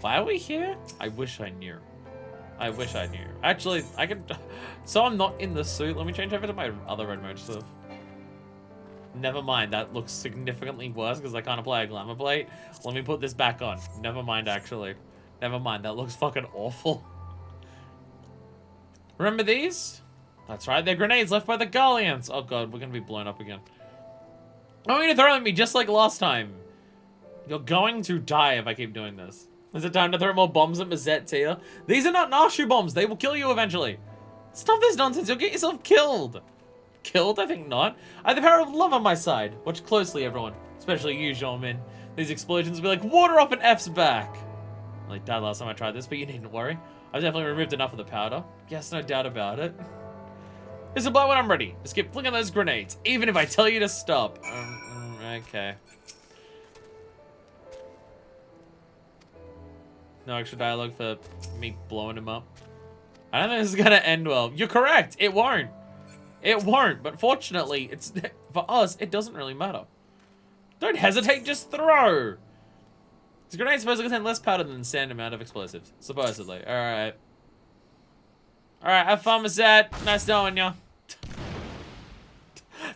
A: Why are we here? I wish I knew. I wish I knew. Actually, I could... So I'm not in the suit. Let me change over to my other red mode stuff. Never mind, that looks significantly worse because I can't apply a glamour plate. Let me put this back on. Never mind, actually. Never mind, that looks fucking awful. Remember these? That's right, they're grenades left by the Galleons. Oh god, we're gonna be blown up again. I want you to throw them at me just like last time. You're going to die if I keep doing this. Is it time to throw more bombs at Mazette Tia? These are not Narshu bombs, they will kill you eventually. Stop this nonsense, you'll get yourself killed. Killed? I think not. I have the power of love on my side. Watch closely, everyone. Especially you, Jean-Min. These explosions will be like water off an F's back. I like died last time I tried this, but you needn't worry. I've definitely removed enough of the powder. Yes, no doubt about it. This is blow when I'm ready. Just keep flinging those grenades, even if I tell you to stop. Okay. No extra dialogue for me blowing him up. I don't think this is gonna end well. You're correct. It won't. It won't. But fortunately, it's for us. It doesn't really matter. Don't hesitate. Just throw. This grenade supposedly contain less powder than the standard amount of explosives. Supposedly. All right. All right. Have fun with that. Nice knowing ya.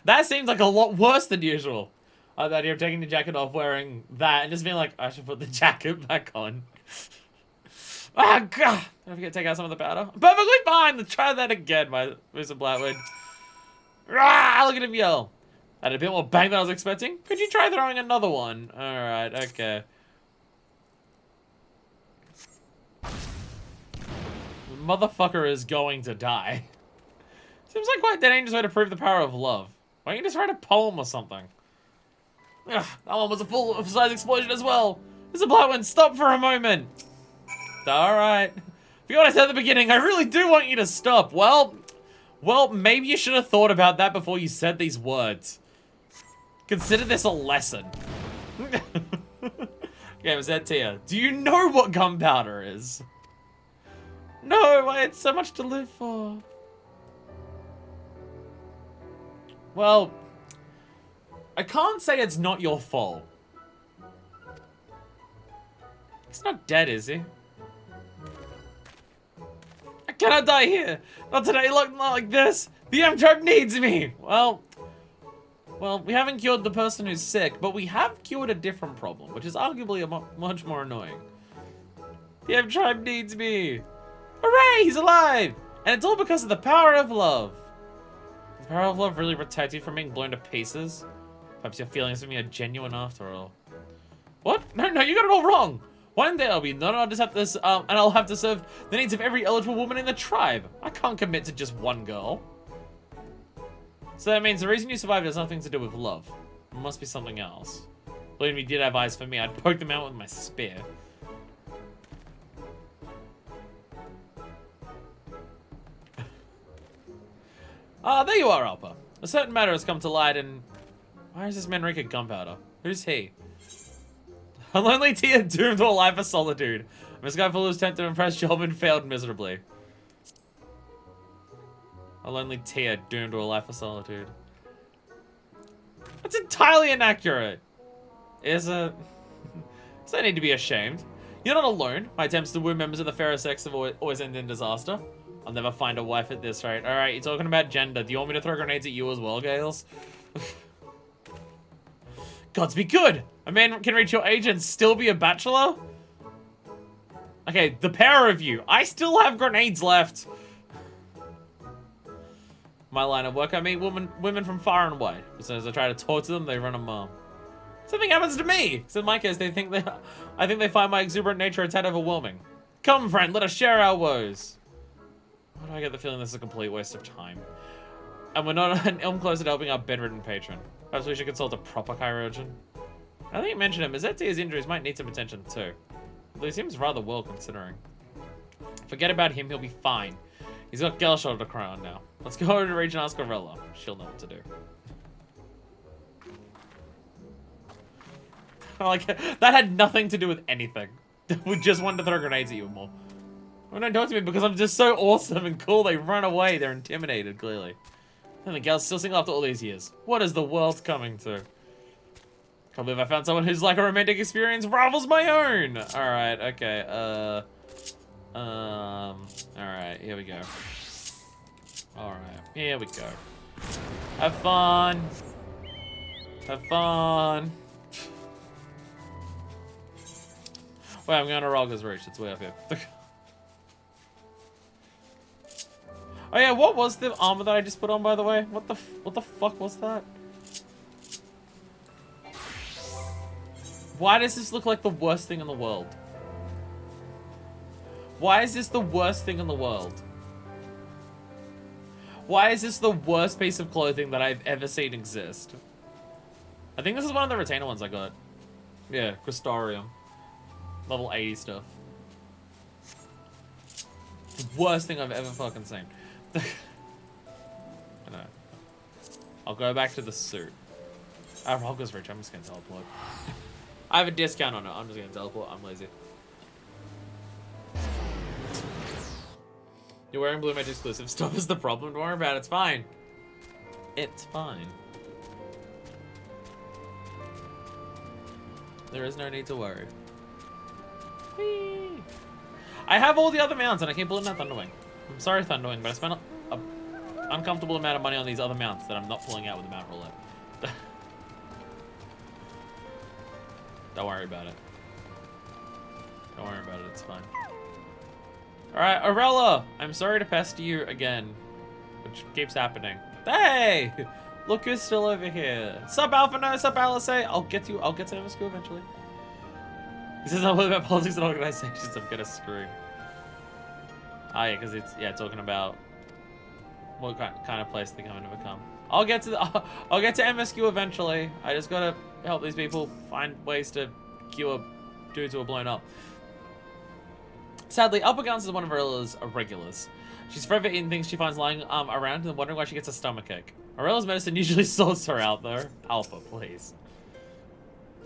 A: That seems like a lot worse than usual. The idea of taking the jacket off, wearing that, and just being like, I should put the jacket back on. Ah, God. Don't forget to take out some of the powder. Perfectly fine. Let's try that again, my Mr. Blackwood. Ah, look at him yell. Had a bit more bang than I was expecting. Could you try throwing another one? All right, okay. The motherfucker is going to die. Seems like quite the dangerous way to prove the power of love. Why don't you just write a poem or something? Ugh, that one was a full-size explosion as well. Mr. Blackwood, stop for a moment. Alright. Forgot what I said at the beginning. I really do want you to stop. Well, maybe you should have thought about that before you said these words. Consider this a lesson. Okay, was that Tia? Do you know what gunpowder is? No, I had so much to live for. Well, I can't say it's not your fault. He's not dead, is he? I cannot die here. Not today, not like this. The M tribe needs me. Well, we haven't cured the person who's sick, but we have cured a different problem, which is arguably much more annoying. The M tribe needs me. Hooray, he's alive. And it's all because of the power of love. Does the power of love really protect you from being blown to pieces? Perhaps your feelings for me are genuine after all. What? No, you got it all wrong. One day I'll be not on have this, and I'll have to serve the needs of every eligible woman in the tribe. I can't commit to just one girl. So that means the reason you survived has nothing to do with love. It must be something else. Believe me, did have eyes for me, I'd poke them out with my spear. There you are, Alpa. A certain matter has come to light, and why is this man Rika gunpowder? Who's he? A lonely Tia doomed to a life of solitude. A misguided whose attempt to impress Jobin failed miserably. A lonely Tia doomed to a life of solitude. That's entirely inaccurate. Is it? Does that need to be ashamed? You're not alone. My attempts to woo members of the fairer sex have always ended in disaster. I'll never find a wife at this rate. Alright, you're talking about gender. Do you want me to throw grenades at you as well, Gales? Gods be good! A man can reach your age and still be a bachelor? Okay, the power of you. I still have grenades left. My line of work, I meet women from far and wide. As soon as I try to talk to them, they run a mile. Something happens to me! So in my case, I think they find my exuberant nature a tad overwhelming. Come, friend, let us share our woes. Why do I get the feeling this is a complete waste of time? And we're not an ilm close to helping our bedridden patron. Perhaps we should consult a proper chirurgeon. I think you mentioned him. Azetia's injuries might need some attention too. Although he seems rather well considering. Forget about him, he'll be fine. He's got Gelshotter to cry on now. Let's go over to Rage and ask Arella. She'll know what to do. Like, that had nothing to do with anything. We just wanted to throw grenades at you more. Well, don't talk to me because I'm just so awesome and cool. They run away. They're intimidated, clearly. And the gal's still single after all these years. What is the world coming to? Can't believe I found someone who's like a romantic experience rivals my own. Alright, okay. Alright, here we go. Alright, here we go. Have fun. Have fun. Wait, I'm going to Rogger's Reach. It's way up here. Oh yeah, what was the armor that I just put on, by the way? What the fuck was that? Why does this look like the worst thing in the world? Why is this the worst thing in the world? Why is this the worst piece of clothing that I've ever seen exist? I think this is one of the retainer ones I got. Yeah, Crystarium. Level 80 stuff. The worst thing I've ever fucking seen. I know. I'll go back to the suit. Rogger's Reach, I'm just gonna teleport. I have a discount on it. I'm just gonna teleport. I'm lazy. You're wearing Blue Mage exclusive stuff is the problem. Don't worry about it. It's fine. It's fine. There is no need to worry. Whee! I have all the other mounts and I keep pulling that Thunderwing. I'm sorry, Thunderwing, but I spent an uncomfortable amount of money on these other mounts that I'm not pulling out with the mount roulette. Don't worry about it. Don't worry about it, it's fine. Alright, Arella! I'm sorry to pester you again. Which keeps happening. Hey! Look who's still over here. Sup, Alpha No, sup, Alice. I'll get to MSQ eventually. He says I'm worried about politics and organizations. I'm gonna scream. Oh yeah, because it's talking about what kind of place they're going to become. I'll get to MSQ eventually. I just gotta help these people find ways to cure dudes who are blown up. Sadly, Upperguns is one of Arella's regulars. She's forever eating things she finds lying around and wondering why she gets a stomachache. Arella's medicine usually sorts her out though. Alpha, please.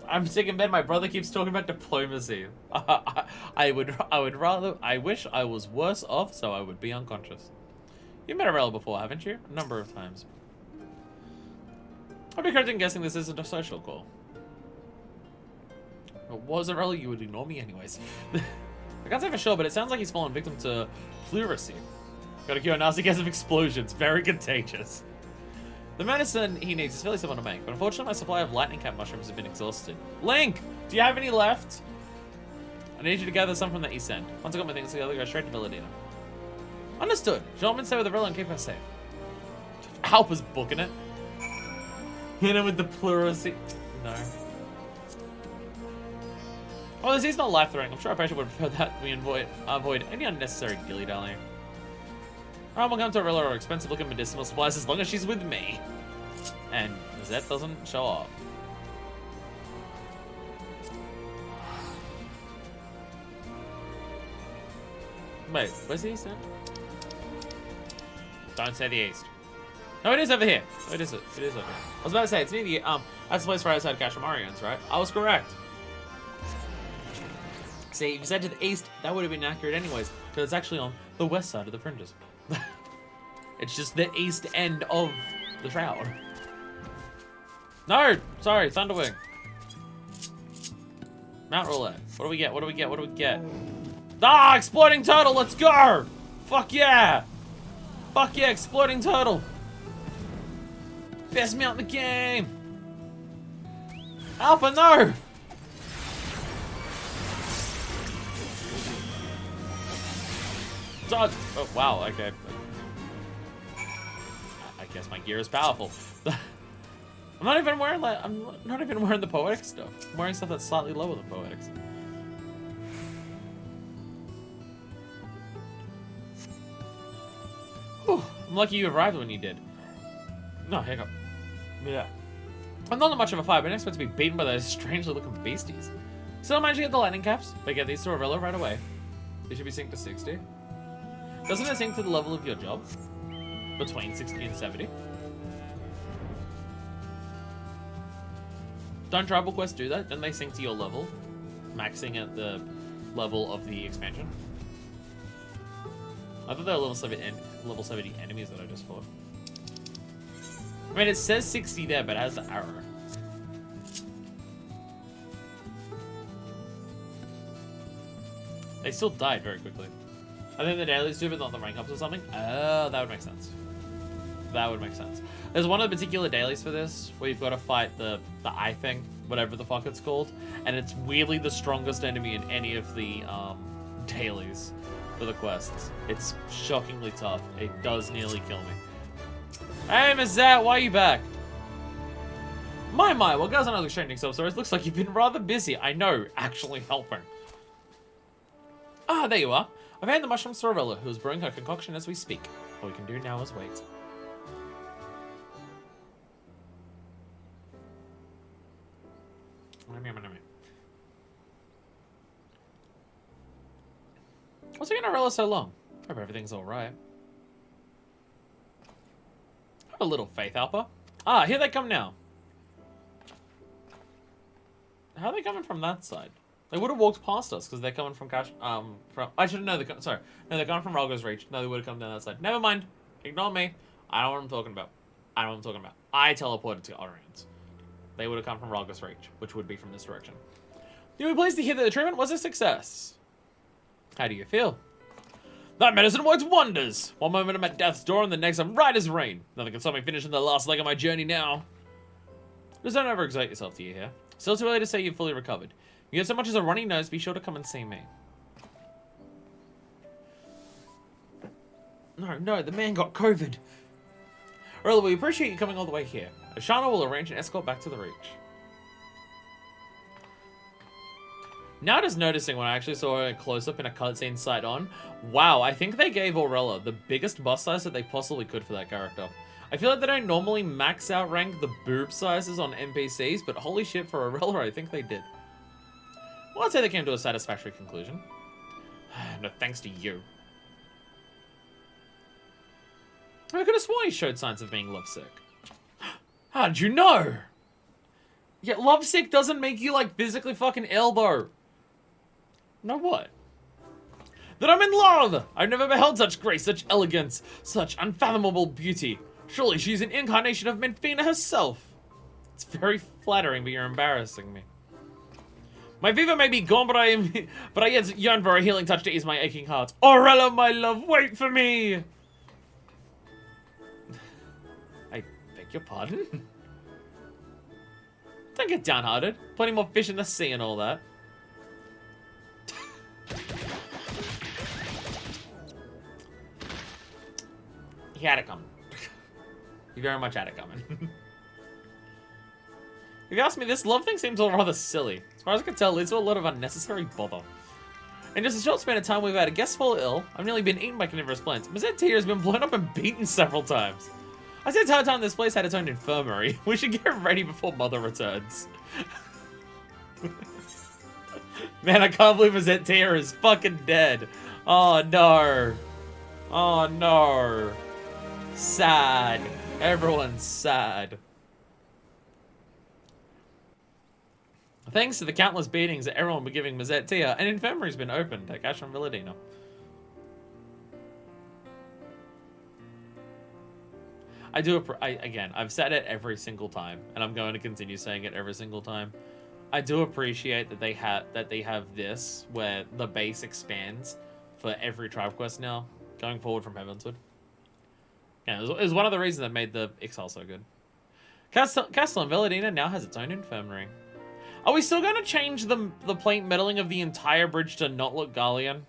A: I'm sick in bed. My brother keeps talking about diplomacy. I wish I was worse off so I would be unconscious. You've met Arella before, haven't you? A number of times. I'd be correct in guessing this isn't a social call. If it was Arella, you would ignore me anyways. I can't say for sure, but it sounds like he's fallen victim to pleurisy. Got a cure a nasty case of explosions. Very contagious. The medicine he needs is fairly simple to make, but unfortunately my supply of lightning cap mushrooms has been exhausted. Link! Do you have any left? I need you to gather some from the east end. Once I got my things together, go straight to Villadina. Understood. Gentlemen, stay with Arella and keep her safe. Alpa's booking it. Hit him with the pleurisy. No. Oh, this is not life-threatening. I'm sure our patient would prefer that we avoid any unnecessary dilly-dallying. Alright, we'll come to Arella or expensive-looking medicinal supplies as long as she's with me. And Zet doesn't show up. Wait, where's the east end? Don't say the east. No, it is over here. Oh, it is over here. I was about to say, it's near the, that's the place right outside Kashamarians, right? I was correct. See, if you said to the east, that would have been accurate anyways, because it's actually on the west side of the fringes. It's just the east end of the shroud. No! Sorry, Thunderwing. Mount Roulette. What do we get? What do we get? What do we get? Ah! Exploding turtle! Let's go! Fuck yeah! Fuck yeah, exploding turtle! Best mount in the game! Alpha, no! Dodge! Oh, wow, okay. I guess my gear is powerful. I'm not even wearing the poetic stuff. I'm wearing stuff that's slightly lower than poetics. I'm lucky you arrived when you did. No, hiccup. Yeah. I'm not much of a fighter, but I didn't expect to be beaten by those strangely looking beasties. Still managed to get the lightning caps, but get these to Aurilla right away. They should be synced to 60. Doesn't it sync to the level of your job? Between 60 and 70? Don't tribal quests do that? Don't they sync to your level? Maxing at the level of the expansion? I thought they were level 70 enemies that I just fought. I mean, it says 60 there, but it has the arrow. They still died very quickly. I think the dailies do, but not the rank ups or something. Oh, that would make sense. That would make sense. There's one of the particular dailies for this where you've got to fight the eye thing, whatever the fuck it's called, and it's weirdly the strongest enemy in any of the dailies for the quests. It's shockingly tough. It does nearly kill me. Hey, Miss Zat, why are you back? My, well, guys, I was exchanging sub-stories. Looks like you've been rather busy. I know, actually helping. Ah, there you are. I've handed the mushrooms to Aurilla, who is brewing her concoction as we speak. All we can do now is wait. What's taking Aurilla so long? Hope everything's alright. Have a little faith, Alpha. Ah, here they come now. How are they coming from that side? They would have walked past us because they're coming from I should know. Sorry, no, they're coming from Rogger's Reach. No, they would have come down that side. Never mind. Ignore me. I don't know what I'm talking about. I don't know what I'm talking about. I teleported to Orient. They would have come from Rogger's Reach, which would be from this direction. You were pleased to hear that the treatment was a success. How do you feel? That medicine works wonders. One moment I'm at death's door, and the next I'm right as rain. Nothing can stop me finishing the last leg of my journey now. Just don't overexert yourself, do you hear? Still too early to say you've fully recovered. If you get so much as a runny nose, be sure to come and see me. No, the man got COVID. Aurilla, we appreciate you coming all the way here. Ashana will arrange an escort back to the Reach. Now just noticing when I actually saw a close-up in a cutscene sight on, wow, I think they gave Aurilla the biggest bust size that they possibly could for that character. I feel like they don't normally max out rank the boob sizes on NPCs, but holy shit, for Aurilla, I think they did. Well, I'd say they came to a satisfactory conclusion. No thanks to you. I could have sworn he showed signs of being lovesick. How did you know? Yeah, lovesick doesn't make you, like, physically fucking ill, though. No what? That I'm in love! I've never beheld such grace, such elegance, such unfathomable beauty. Surely she's an incarnation of Menfina herself. It's very flattering, but you're embarrassing me. My fever may be gone, but I yet yearn for a healing touch to ease my aching heart. Aurilla, my love, wait for me! I beg your pardon? Don't get downhearted. Plenty more fish in the sea and all that. He had it coming. He very much had it coming. If you ask me, this love thing seems all rather silly. As far as I can tell, it leads to a lot of unnecessary bother. In just a short span of time, we've had a guest fall ill. I've nearly been eaten by carnivorous plants. Mazette Tia has been blown up and beaten several times. I said the entire time this place had its own infirmary. We should get ready before Mother returns. Man, I can't believe Mazette Tia is fucking dead. Oh no. Oh no. Sad. Everyone's sad. Thanks to the countless beatings that everyone been giving Mazette Tia, an infirmary's been opened at Cashman Villadina. Again, I've said it every single time, and I'm going to continue saying it every single time. I do appreciate that they have this, where the base expands for every tribe quest now, going forward from Heavenswood. Yeah, it was one of the reasons that made the Ixal so good. Castle and Villadina now has its own infirmary. Are we still going to change the plate metalling of the entire bridge to not look Garlean?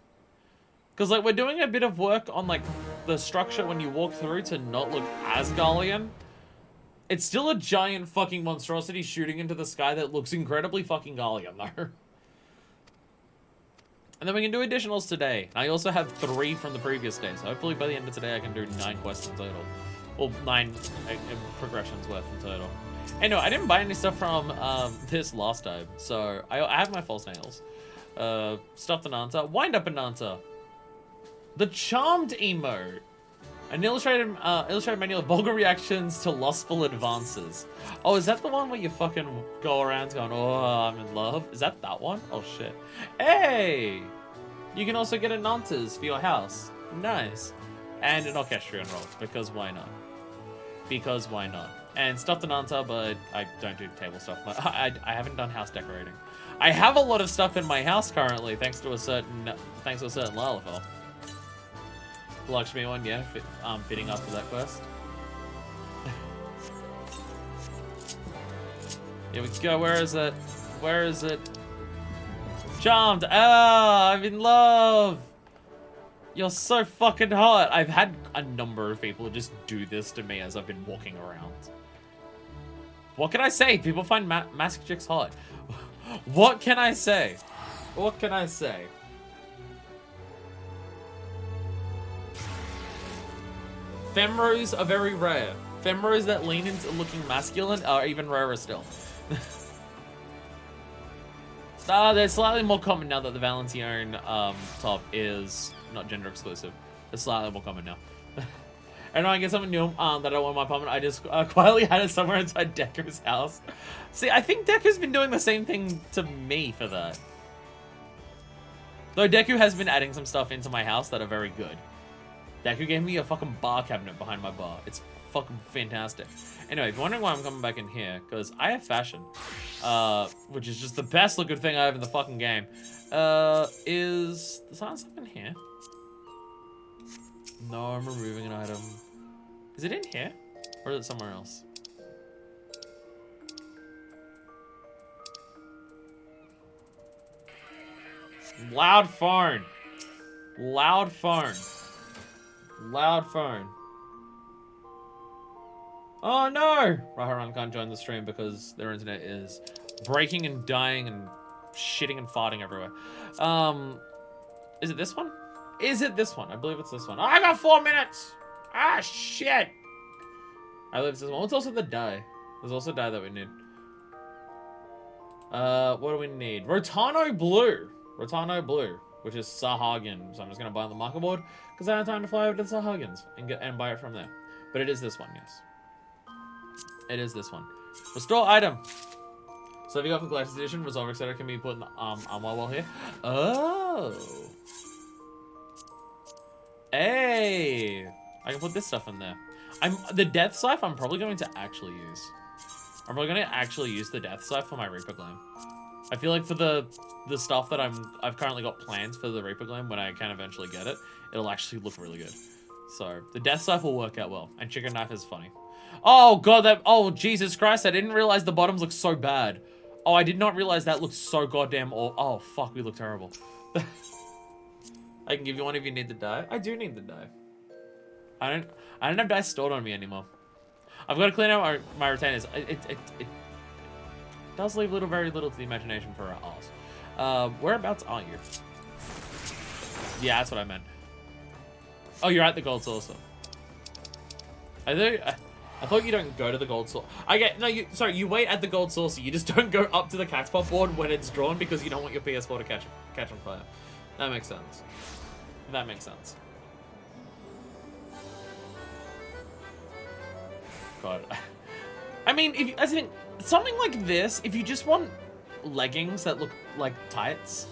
A: Because, like, we're doing a bit of work on, like, the structure when you walk through to not look as Garlean. It's still a giant fucking monstrosity shooting into the sky that looks incredibly fucking Garlean, though. And then we can do additionals today. I also have 3 from the previous day, so hopefully by the end of today I can do 9 quests in total. Well, 9 progressions worth in total. Anyway, I didn't buy any stuff from this last time, so I have my false nails. Stuffed Ananta. Wind up Ananta. The Charmed emote. An illustrated manual of vulgar reactions to lustful advances. Oh, is that the one where you fucking go around going, oh, I'm in love? Is that one? Oh, shit. Hey! You can also get Anantas for your house. Nice. And an Orchestrion roll, because why not? Because why not? And stuffed Ananta, but I don't do table stuff. I haven't done house decorating. I have a lot of stuff in my house currently, thanks to a certain Lalafell. Lakshmi one, yeah, fitting up to that quest. Here we go, where is it? Where is it? Charmed! Ah, I'm in love! You're so fucking hot! I've had a number of people just do this to me as I've been walking around. What can I say? People find mask chicks hot. What can I say? What can I say? Femros are very rare. Femros that lean into looking masculine are even rarer still. They're slightly more common now that the Valentione top is not gender exclusive. It's slightly more common now. And I get something new that I don't want in my apartment. I just quietly had it somewhere inside Deku's house. See, I think Deku's been doing the same thing to me for that. Though Deku has been adding some stuff into my house that are very good. Deku gave me a fucking bar cabinet behind my bar. It's fucking fantastic. Anyway, if you're wondering why I'm coming back in here, because I have fashion, which is just the best looking thing I have in the fucking game. Is the silence up in here? No, I'm removing an item. Is it in here? Or is it somewhere else? Loud phone. Loud phone. Loud phone. Oh no! Raharan can't join the stream because their internet is breaking and dying and shitting and farting everywhere. Is it this one? Is it this one? I believe it's this one. Oh, I got 4 minutes! Ah, shit! I believe it's this one. What's also the dye? There's also dye that we need. What do we need? Rotano Blue. Rotano Blue, which is Sahagin. So I'm just gonna buy on the market board because I don't have time to fly over to Sahagins and buy it from there. But it is this one, yes. It is this one. Restore item. So if you got for Collector's Edition, Resolver Etc. can be put in the armor wall here. Oh. Hey. I can put this stuff in there. The Death Scythe I'm probably going to actually use. I'm probably going to actually use the Death Scythe for my Reaper Gleam. I feel like for the stuff that I've currently got plans for the Reaper Gleam when I can eventually get it, it'll actually look really good. So the Death Scythe will work out well. And Chicken Knife is funny. Oh god, oh Jesus Christ, I didn't realize the bottoms look so bad. Oh, I did not realize that looked so goddamn oh fuck, we look terrible. I can give you one if you need the dye. I do need the dye. I don't have dye stored on me anymore. I've got to clean out my retainers. It does leave very little to the imagination for us. Whereabouts are you? Yeah, that's what I meant. Oh, you're at the gold saucer. I thought you don't go to the gold saucer. Sorry, you wait at the gold saucer. You just don't go up to the cat's pop board when it's drawn because you don't want your PS4 to catch on fire. That makes sense. That makes sense. God. I mean, I think something like this, if you just want leggings that look like tights,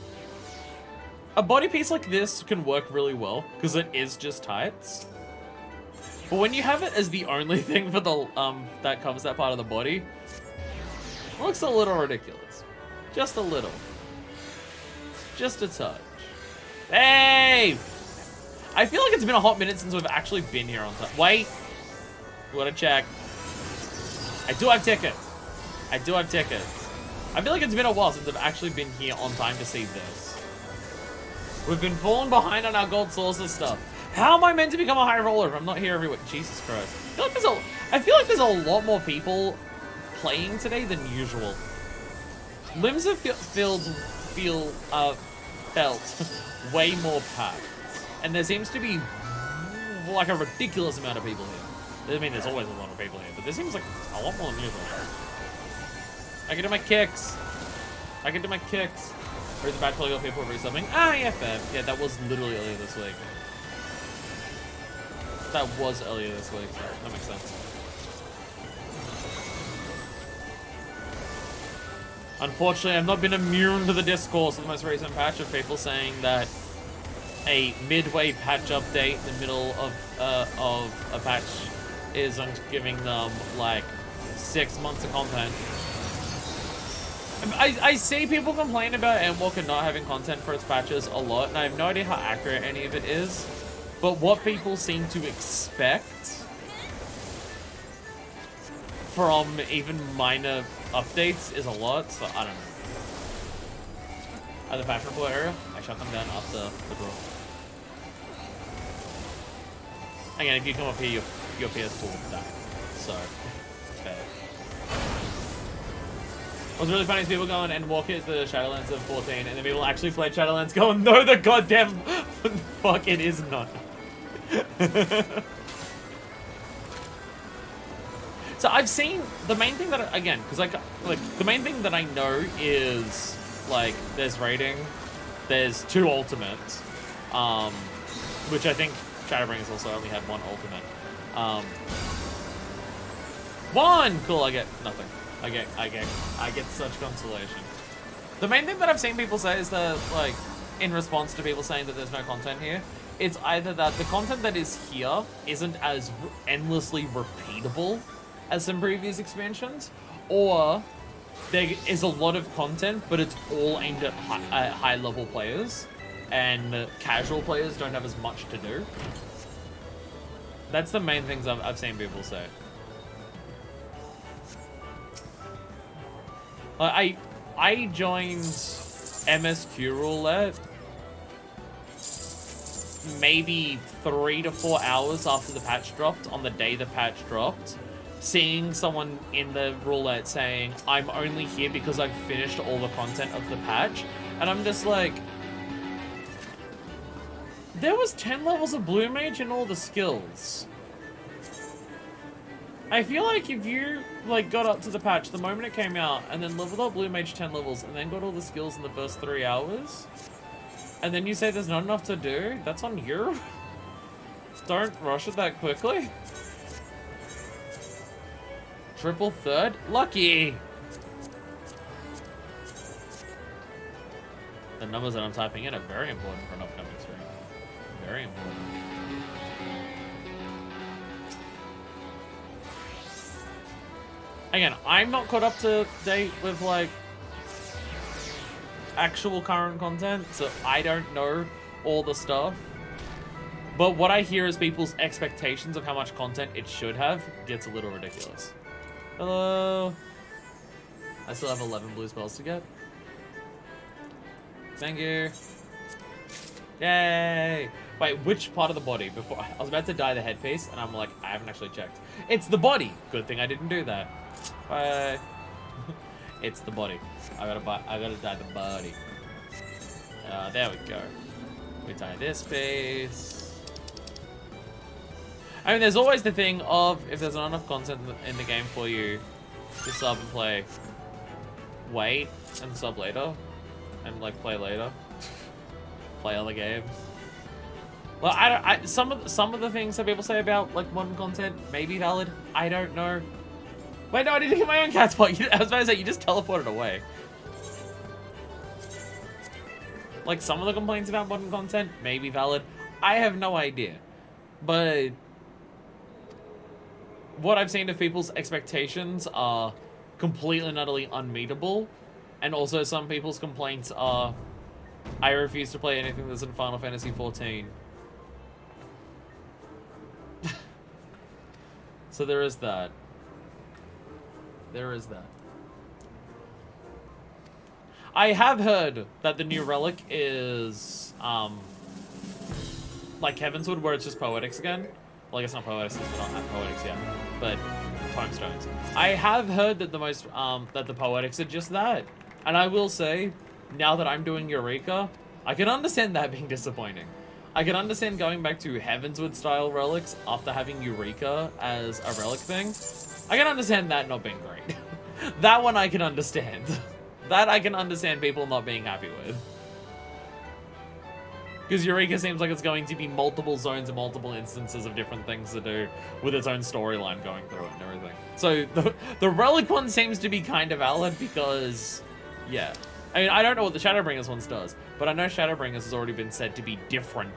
A: a body piece like this can work really well because it is just tights. But when you have it as the only thing for the that covers that part of the body, it looks a little ridiculous. Just a little. Just a touch. Hey! I feel like it's been a hot minute since we've actually been here on time. Wait! We gotta check. I do have tickets. I do have tickets. I feel like it's been a while since I've actually been here on time to see this. We've been falling behind on our gold sources stuff. How am I meant to become a high roller if I'm not here every week? Jesus Christ. I feel like there's a lot more people playing today than usual. Limbs have felt way more packed. And there seems to be like a ridiculous amount of people here. I mean, there's always a lot of people here, but there seems like a lot more than usual. I can do my kicks. I can do my kicks. Where's the bad quality of people resubbing? Ah, yeah, fair. Yeah, that was literally earlier this week. That was earlier this week, so that makes sense. Unfortunately, I've not been immune to the discourse of the most recent patch of people saying that a midway patch update in the middle of a patch isn't giving them like 6 months of content. I see people complain about Endwalker not having content for its patches a lot, and I have no idea how accurate any of it is. But what people seem to expect from even minor updates is a lot, so I don't know. At the patch report area, I shut them down after the draw. Again, if you come up here, your PS4 will die. So, fair. What's really funny is people going, Endwalker is the Shadowlands of 14, and then people actually play Shadowlands going, no, the goddamn fuck, it is not. So I've seen the main thing that again, because like the main thing that I know is like there's raiding, there's 2 ultimates, which I think Shadowbringers also only had 1 ultimate. 1 cool. I get nothing. I get such consolation. The main thing that I've seen people say is that like in response to people saying that there's no content here, it's either that the content that is here isn't as endlessly repeatable as some previous expansions, or there is a lot of content, but it's all aimed at high-level players, and casual players don't have as much to do. That's the main things I've seen people say. I joined MSQ Roulette maybe 3 to 4 hours after the patch dropped, on the day the patch dropped, seeing someone in the roulette saying, I'm only here because I've finished all the content of the patch, and I'm just like, there was 10 levels of Blue Mage in all the skills. I feel like if you like got up to the patch the moment it came out, and then leveled up Blue Mage 10 levels, and then got all the skills in the first 3 hours, and then you say there's not enough to do, that's on you. Don't rush it that quickly. Triple third? Lucky! The numbers that I'm typing in are very important for an upcoming stream. Very important. Again, I'm not caught up to date with, like, actual current content, so I don't know all the stuff. But what I hear is people's expectations of how much content it should have gets a little ridiculous. Hello. I still have 11 blue spells to get. Thank you. Yay. Wait, which part of the body? Before I was about to dye the headpiece, and I'm like, I haven't actually checked. It's the body. Good thing I didn't do that. Bye. It's the body. I gotta dye the body. There we go. We dye this piece. I mean, there's always the thing of, if there's not enough content in the game for you to sub and play, wait and sub later, and like play later, play other games. Well, some of the things that people say about like modern content may be valid. I don't know. Wait, no, I didn't get my own cat spot. I was about to say, you just teleported away. Like, some of the complaints about modern content may be valid. I have no idea. But what I've seen of people's expectations are completely and utterly unmeetable. And also some people's complaints are, I refuse to play anything that's in Final Fantasy XIV. So there is that. There is that. I have heard that the new relic is, like Heavenswood, where it's just Poetics again. Well, I guess not Poetics, because we don't have Poetics yet, but Time Stones. I have heard that that the Poetics are just that. And I will say, now that I'm doing Eureka, I can understand that being disappointing. I can understand going back to Heavensward style relics after having Eureka as a relic thing. I can understand that not being great. That one I can understand. That I can understand people not being happy with. Because Eureka seems like it's going to be multiple zones and multiple instances of different things to do with its own storyline going through it and everything. So the relic one seems to be kind of valid because, yeah. I mean, I don't know what the Shadowbringers ones does, but I know Shadowbringers has already been said to be different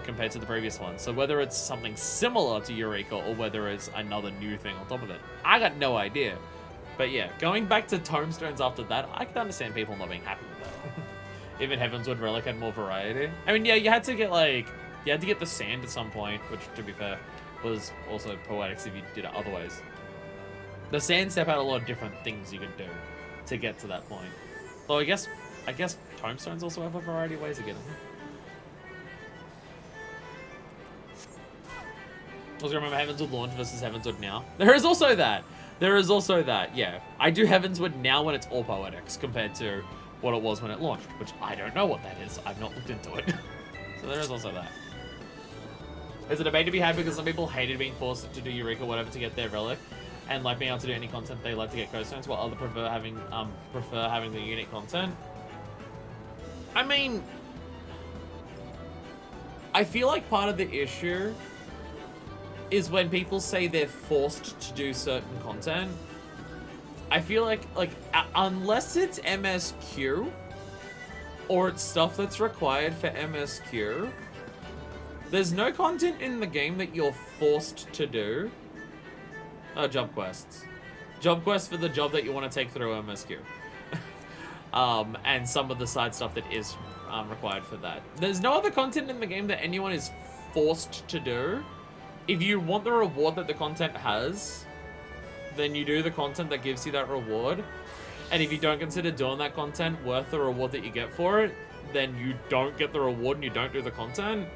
A: compared to the previous one. So whether it's something similar to Eureka or whether it's another new thing on top of it, I got no idea. But yeah, going back to Tomestones after that, I can understand people not being happy with that. Even Heavensward Relic had more variety. I mean, yeah, you had to get the sand at some point, which, to be fair, was also poetic if you did it other ways. The sand step had a lot of different things you could do to get to that point. Though I guess Tomestones also have a variety of ways to get them. I was gonna remember Heavensward Launch versus Heavensward Now. There is also that. Yeah. I do Heavensward now when it's all poetics compared to what it was when it launched, which I don't know what that is. I've not looked into it. So there is also that. There's a debate to be had because some people hated being forced to do Eureka or whatever to get their relic, and like being able to do any content they like to get codestones, while others prefer having the unique content. I mean, I feel like part of the issue is when people say they're forced to do certain content. I feel like unless it's MSQ or it's stuff that's required for MSQ, there's no content in the game that you're forced to do. Job quests. Job quests for the job that you want to take through MSQ. And some of the side stuff that is required for that. There's no other content in the game that anyone is forced to do. If you want the reward that the content has, then you do the content that gives you that reward. And if you don't consider doing that content worth the reward that you get for it, then you don't get the reward and you don't do the content.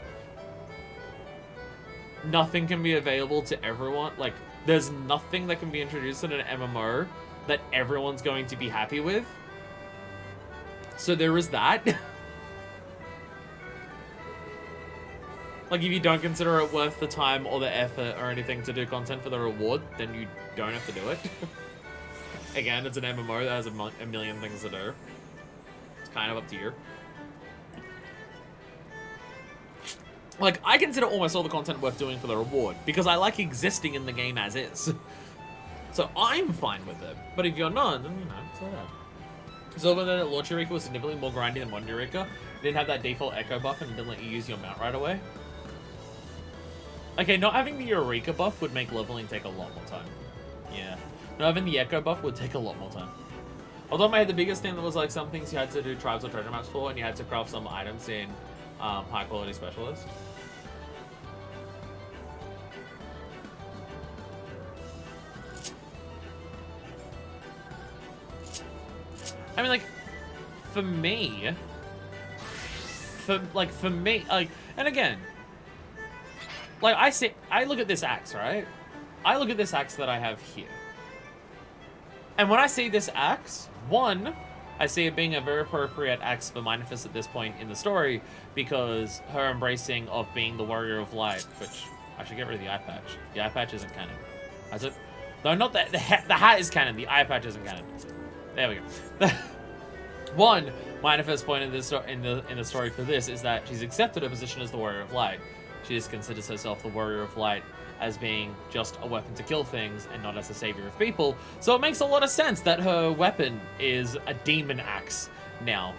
A: Nothing can be available to everyone. Like, there's nothing that can be introduced in an MMO that everyone's going to be happy with. So there is that. Like, if you don't consider it worth the time or the effort or anything to do content for the reward, then you don't have to do it. Again, it's an MMO that has a million things to do. It's kind of up to you. Like, I consider almost all the content worth doing for the reward, because I like existing in the game as is. So I'm fine with it. But if you're not, then, you know, it's like that. So when the launch Eureka was significantly more grindy than one Eureka, it didn't have that default echo buff and didn't let you use your mount right away. Okay, not having the Eureka buff would make leveling take a lot more time. Yeah. Not having the echo buff would take a lot more time. Although I had the biggest thing that was like some things you had to do tribes or treasure maps for, and you had to craft some items in high quality specialist. I mean, like, for me, and again, like, I look at this axe, right? I look at this axe that I have here. And when I see this axe, one, I see it being a very appropriate axe for Lovefist at this point in the story, because her embracing of being the warrior of light, which I should get rid of the eye patch. The eye patch isn't canon. Is it? No, not that. The hat is canon. The eye patch isn't canon. There we go. One, Lovefist's point in the story for this is that she's accepted her position as the warrior of light. She just considers herself the warrior of light as being just a weapon to kill things and not as a savior of people. So it makes a lot of sense that her weapon is a demon axe now.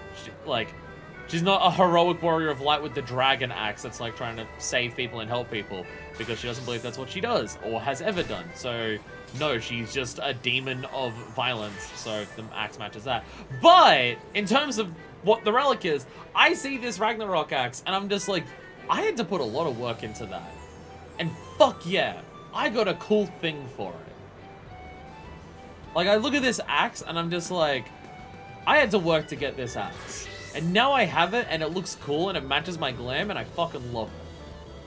A: She's not a heroic warrior of light with the dragon axe that's like trying to save people and help people, because she doesn't believe that's what she does or has ever done. So no, she's just a demon of violence. So the axe matches that. But in terms of what the relic is, I see this Ragnarok axe and I'm just like, I had to put a lot of work into that. And fuck yeah, I got a cool thing for it. Like, I look at this axe and I'm just like, I had to work to get this axe. And now I have it and it looks cool and it matches my glam and I fucking love it.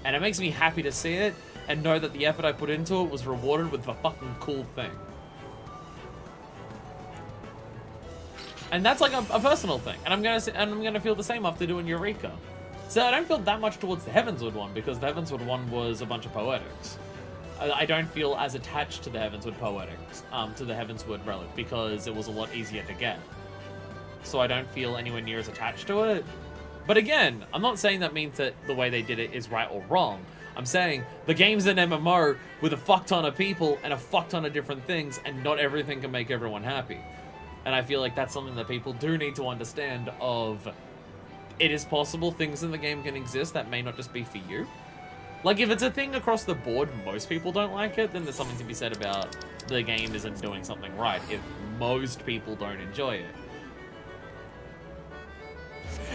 A: And it makes me happy to see it and know that the effort I put into it was rewarded with a fucking cool thing. And that's like a personal thing. And I'm gonna feel the same after doing Eureka. So I don't feel that much towards the Heavensward one, because the Heavensward one was a bunch of poetics. I don't feel as attached to the Heavensward poetics, to the Heavensward relic, because it was a lot easier to get. So I don't feel anywhere near as attached to it. But again, I'm not saying that means that the way they did it is right or wrong. I'm saying the game's an MMO with a fuck ton of people and a fuck ton of different things, and not everything can make everyone happy. And I feel like that's something that people do need to understand of, it is possible things in the game can exist that may not just be for you. Like, if it's a thing across the board, most people don't like it, then there's something to be said about the game isn't doing something right if most people don't enjoy it.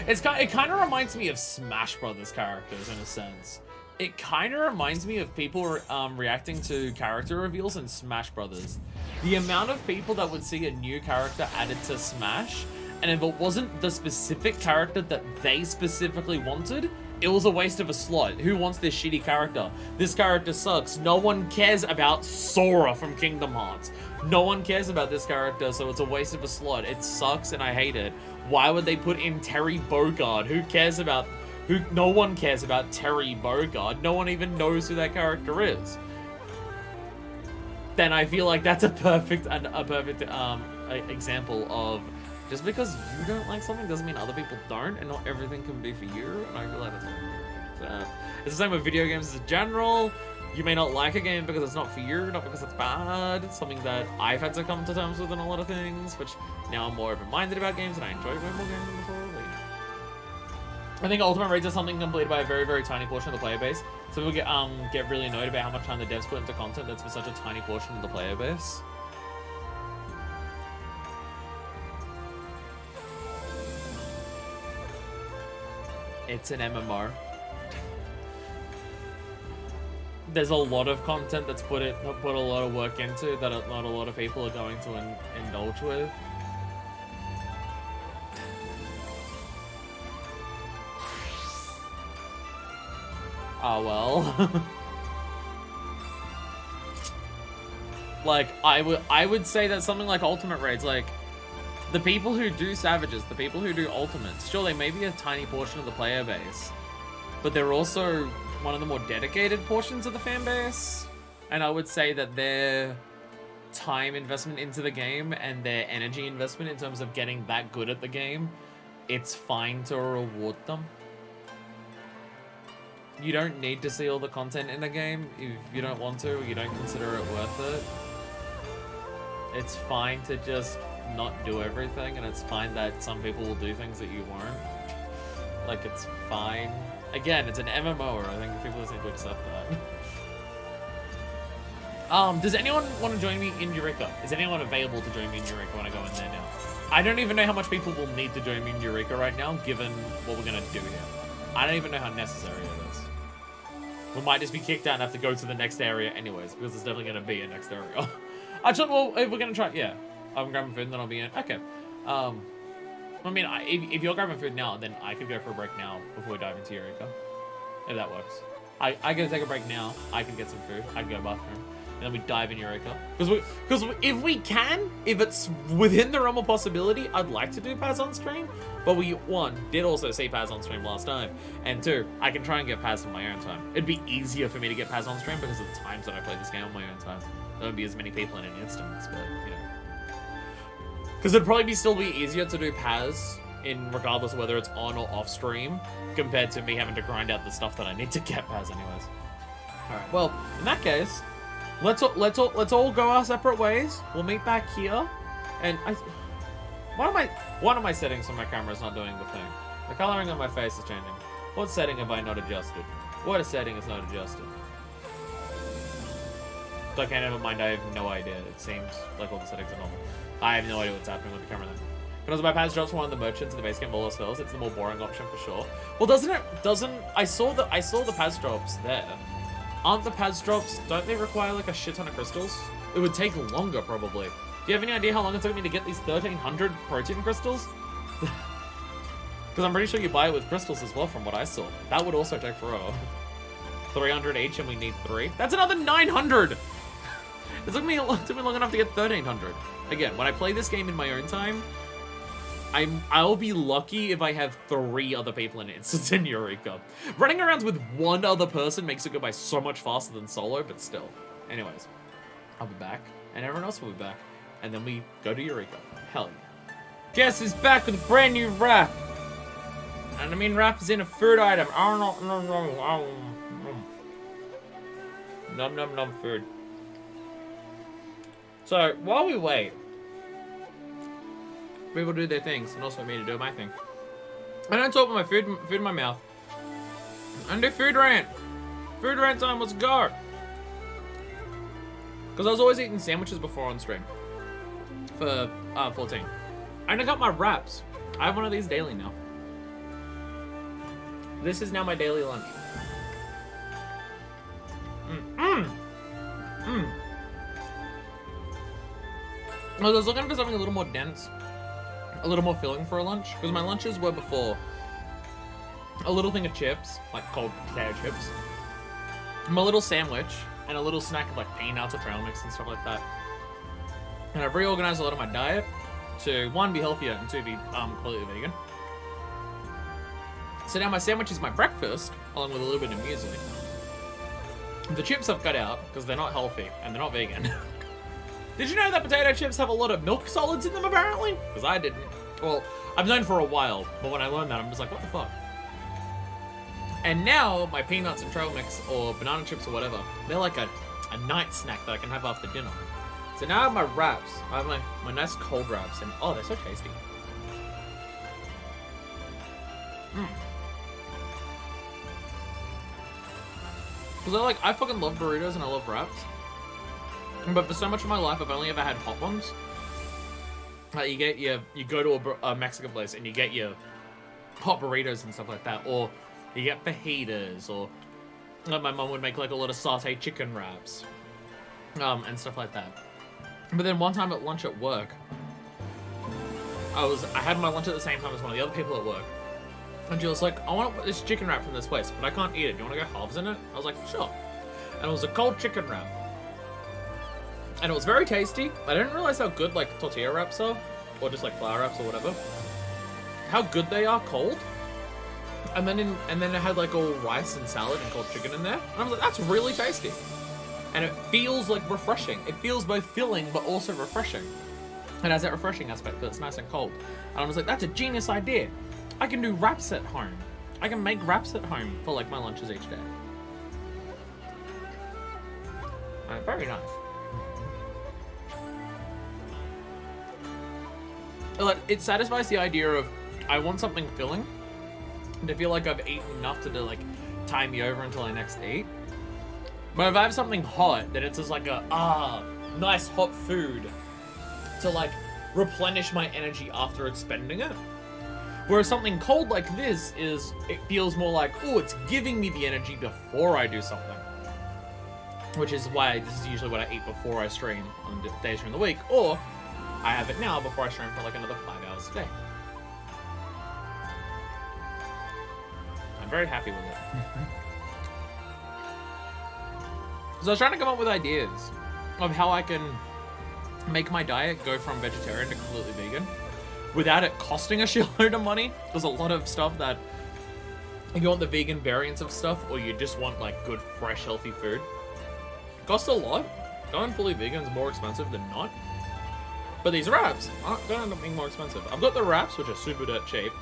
A: It kind of reminds me of Smash Brothers characters in a sense. It kind of reminds me of people reacting to character reveals in Smash Brothers. The amount of people that would see a new character added to Smash, and if it wasn't the specific character that they specifically wanted, it was a waste of a slot. Who wants this shitty character? This character sucks. No one cares about Sora from Kingdom Hearts. No one cares about this character, so it's a waste of a slot. It sucks and I hate it. Why would they put in Terry Bogard? Who cares about... No one cares about Terry Bogard. No one even knows who that character is. Then I feel like that's a perfect example of, just because you don't like something doesn't mean other people don't, and not everything can be for you, and I feel like that's so, it's the same with video games as a general. You may not like a game because it's not for you, not because it's bad. It's something that I've had to come to terms with in a lot of things, which now I'm more open-minded about games, and I enjoy way more games than before. I think Ultimate Raids is something completed by a very, very tiny portion of the player base. So people get really annoyed about how much time the devs put into content that's for such a tiny portion of the player base. It's an MMO. There's a lot of content that's put a lot of work into that not a lot of people are going to indulge with. Oh well. Like, I would say that something like Ultimate Raids, like, the people who do Savages, the people who do Ultimates, sure, they may be a tiny portion of the player base, but they're also one of the more dedicated portions of the fan base. And I would say that their time investment into the game and their energy investment in terms of getting that good at the game, it's fine to reward them. You don't need to see all the content in the game if you don't want to, or you don't consider it worth it. It's fine to just not do everything, and it's fine that some people will do things that you won't. Like, it's fine. Again, it's an MMO, I think people just need to accept that. Does anyone want to join me in Eureka? Is anyone available to join me in Eureka when I go in there now? I don't even know how much people will need to join me in Eureka right now, given what we're gonna do here. I don't even know how necessary it is. We might just be kicked out and have to go to the next area anyways, because there's definitely going to be a next area. Actually, well, if we're going to try, yeah. I'm grabbing food and then I'll be in. Okay. I mean, if you're grabbing food now, then I could go for a break now before we dive into Eureka. If that works. I can take a break now. I can get some food. I can go to the bathroom. And then we dive in Eureka. Because if we can, if it's within the realm of possibility, I'd like to do Paz on stream. But we, one, did also see Paz on stream last time. And two, I can try and get Paz on my own time. It'd be easier for me to get Paz on stream because of the times that I play this game on my own time. There won't be as many people in an instance, but, you know. Because it'd probably still be easier to do Paz, regardless of whether it's on or off stream, compared to me having to grind out the stuff that I need to get Paz anyways. Alright, well, in that case, let's all go our separate ways. We'll meet back here. And one of my settings on my camera is not doing the thing. The coloring on my face is changing. What setting have I not adjusted? What a setting is not adjusted? Okay, never mind, I have no idea. It seems like all the settings are normal. I have no idea what's happening with the camera then. Because my Paz drops from one of the merchants in the base game all else fails, it's the more boring option for sure. Well, I saw the Paz drops there. Aren't the Paz drops, don't they require like a shit ton of crystals? It would take longer probably. Do you have any idea how long it took me to get these 1,300 protein crystals? Because I'm pretty sure you buy it with crystals as well from what I saw. That would also take forever. 300 each and we need 3. That's another 900! It took me long enough to get 1,300. Again, when I play this game in my own time, I'll be lucky if I have 3 other people in instance in Eureka. Running around with 1 other person makes it go by so much faster than solo, but still. Anyways, I'll be back, and everyone else will be back, and then we go to Eureka. Hell yeah. Jess is back with a brand new wrap. And I mean wrap is in a food item. Num num num food. So, while we wait, people do their things, and also me to do my thing. I don't talk with my food in my mouth. I do food rant. Food rant time, let's go. Because I was always eating sandwiches before on stream. For 14. And I got my wraps. I have one of these daily now. This is now my daily lunch. I was looking for something a little more dense. A little more filling for a lunch. Because my lunches were before a little thing of chips. Like cold potato chips. My little sandwich. And a little snack of like peanuts or trail mix and stuff like that. And I've reorganized a lot of my diet to 1, be healthier, and 2, be completely vegan. So now my sandwich is my breakfast, along with a little bit of muesli. The chips I've cut out, because they're not healthy, and they're not vegan. Did you know that potato chips have a lot of milk solids in them, apparently? Because I didn't. Well, I've known for a while, but when I learned that, I'm just like, what the fuck? And now, my peanuts and trail mix, or banana chips, or whatever, they're like a night snack that I can have after dinner. So now I have my wraps. I have my nice cold wraps, and oh, they're so tasty. Because I fucking love burritos and I love wraps. But for so much of my life, I've only ever had hot ones. Like you go to a Mexican place and you get your hot burritos and stuff like that, or you get fajitas, or like my mom would make like a lot of sauteed chicken wraps, and stuff like that. But then one time at lunch at work, I had my lunch at the same time as one of the other people at work. And she was like, I want this chicken wrap from this place, but I can't eat it. Do you want to go halves in it? I was like, sure. And it was a cold chicken wrap. And it was very tasty. I didn't realize how good like tortilla wraps are, or just like flour wraps or whatever. How good they are cold. And then it had like all rice and salad and cold chicken in there. And I was like, that's really tasty. And it feels like refreshing. It feels both filling but also refreshing. It has that refreshing aspect, but it's nice and cold. And I was like, that's a genius idea. I can do wraps at home. I can make wraps at home for like my lunches each day. Very nice. Like, it satisfies the idea of I want something filling and to feel like I've eaten enough to like tie me over until I next eat. But if I have something hot, then it's just like a nice hot food to like replenish my energy after expending it. Whereas something cold like this it feels more like, oh, it's giving me the energy before I do something. Which is why this is usually what I eat before I stream on days during the week, or I have it now before I stream for like another 5 hours a day. I'm very happy with it. So I was trying to come up with ideas of how I can make my diet go from vegetarian to completely vegan without it costing a shitload of money. There's a lot of stuff that if you want the vegan variants of stuff, or you just want like good, fresh, healthy food, it costs a lot. Going fully vegan is more expensive than not. But these wraps aren't going to end up being more expensive. I've got the wraps, which are super dirt cheap.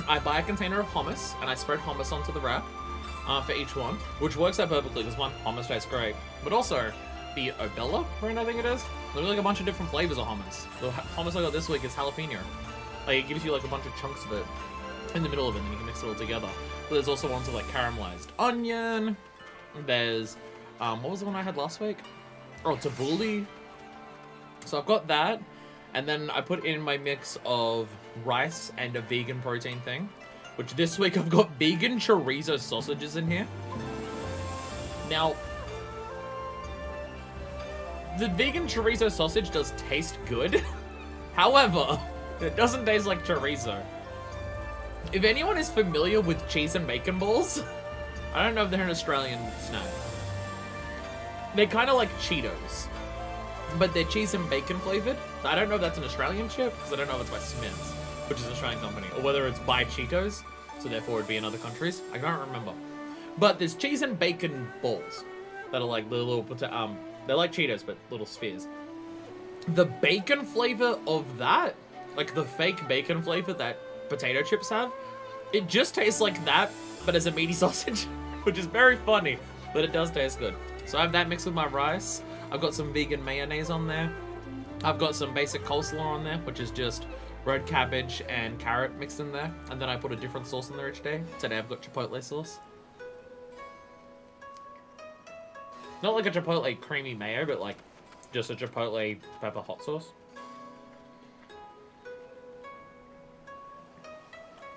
A: I buy a container of hummus, and I spread hummus onto the wrap for each one, which works out perfectly because one, hummus tastes great, but also the Obella brand, I think it is. There's like a bunch of different flavors of hummus. The hummus I got this week is jalapeno. Like, it gives you like a bunch of chunks of it in the middle of it, and you can mix it all together. But there's also ones with like caramelized onion. There's, what was the one I had last week? Oh, tabbouleh. So I've got that, and then I put in my mix of rice and a vegan protein thing, which this week I've got vegan chorizo sausages in here. Now, the vegan chorizo sausage does taste good. However, it doesn't taste like chorizo. If anyone is familiar with cheese and bacon balls, I don't know if they're an Australian snack. They're kind of like Cheetos, but they're cheese and bacon flavored. I don't know if that's an Australian chip, because I don't know if it's by Smith's. which is an Australian company, or whether it's Buy Cheetos, so therefore it'd be in other countries. I can't remember. But there's cheese and bacon balls that are like little, they're like Cheetos, but little spheres. The bacon flavor of that, like the fake bacon flavor that potato chips have, it just tastes like that, but as a meaty sausage, which is very funny, but it does taste good. So I have that mixed with my rice. I've got some vegan mayonnaise on there. I've got some basic coleslaw on there, which is just red cabbage and carrot mixed in there. And then I put a different sauce in there each day. Today I've got chipotle sauce. Not like a chipotle creamy mayo, but like just a chipotle pepper hot sauce.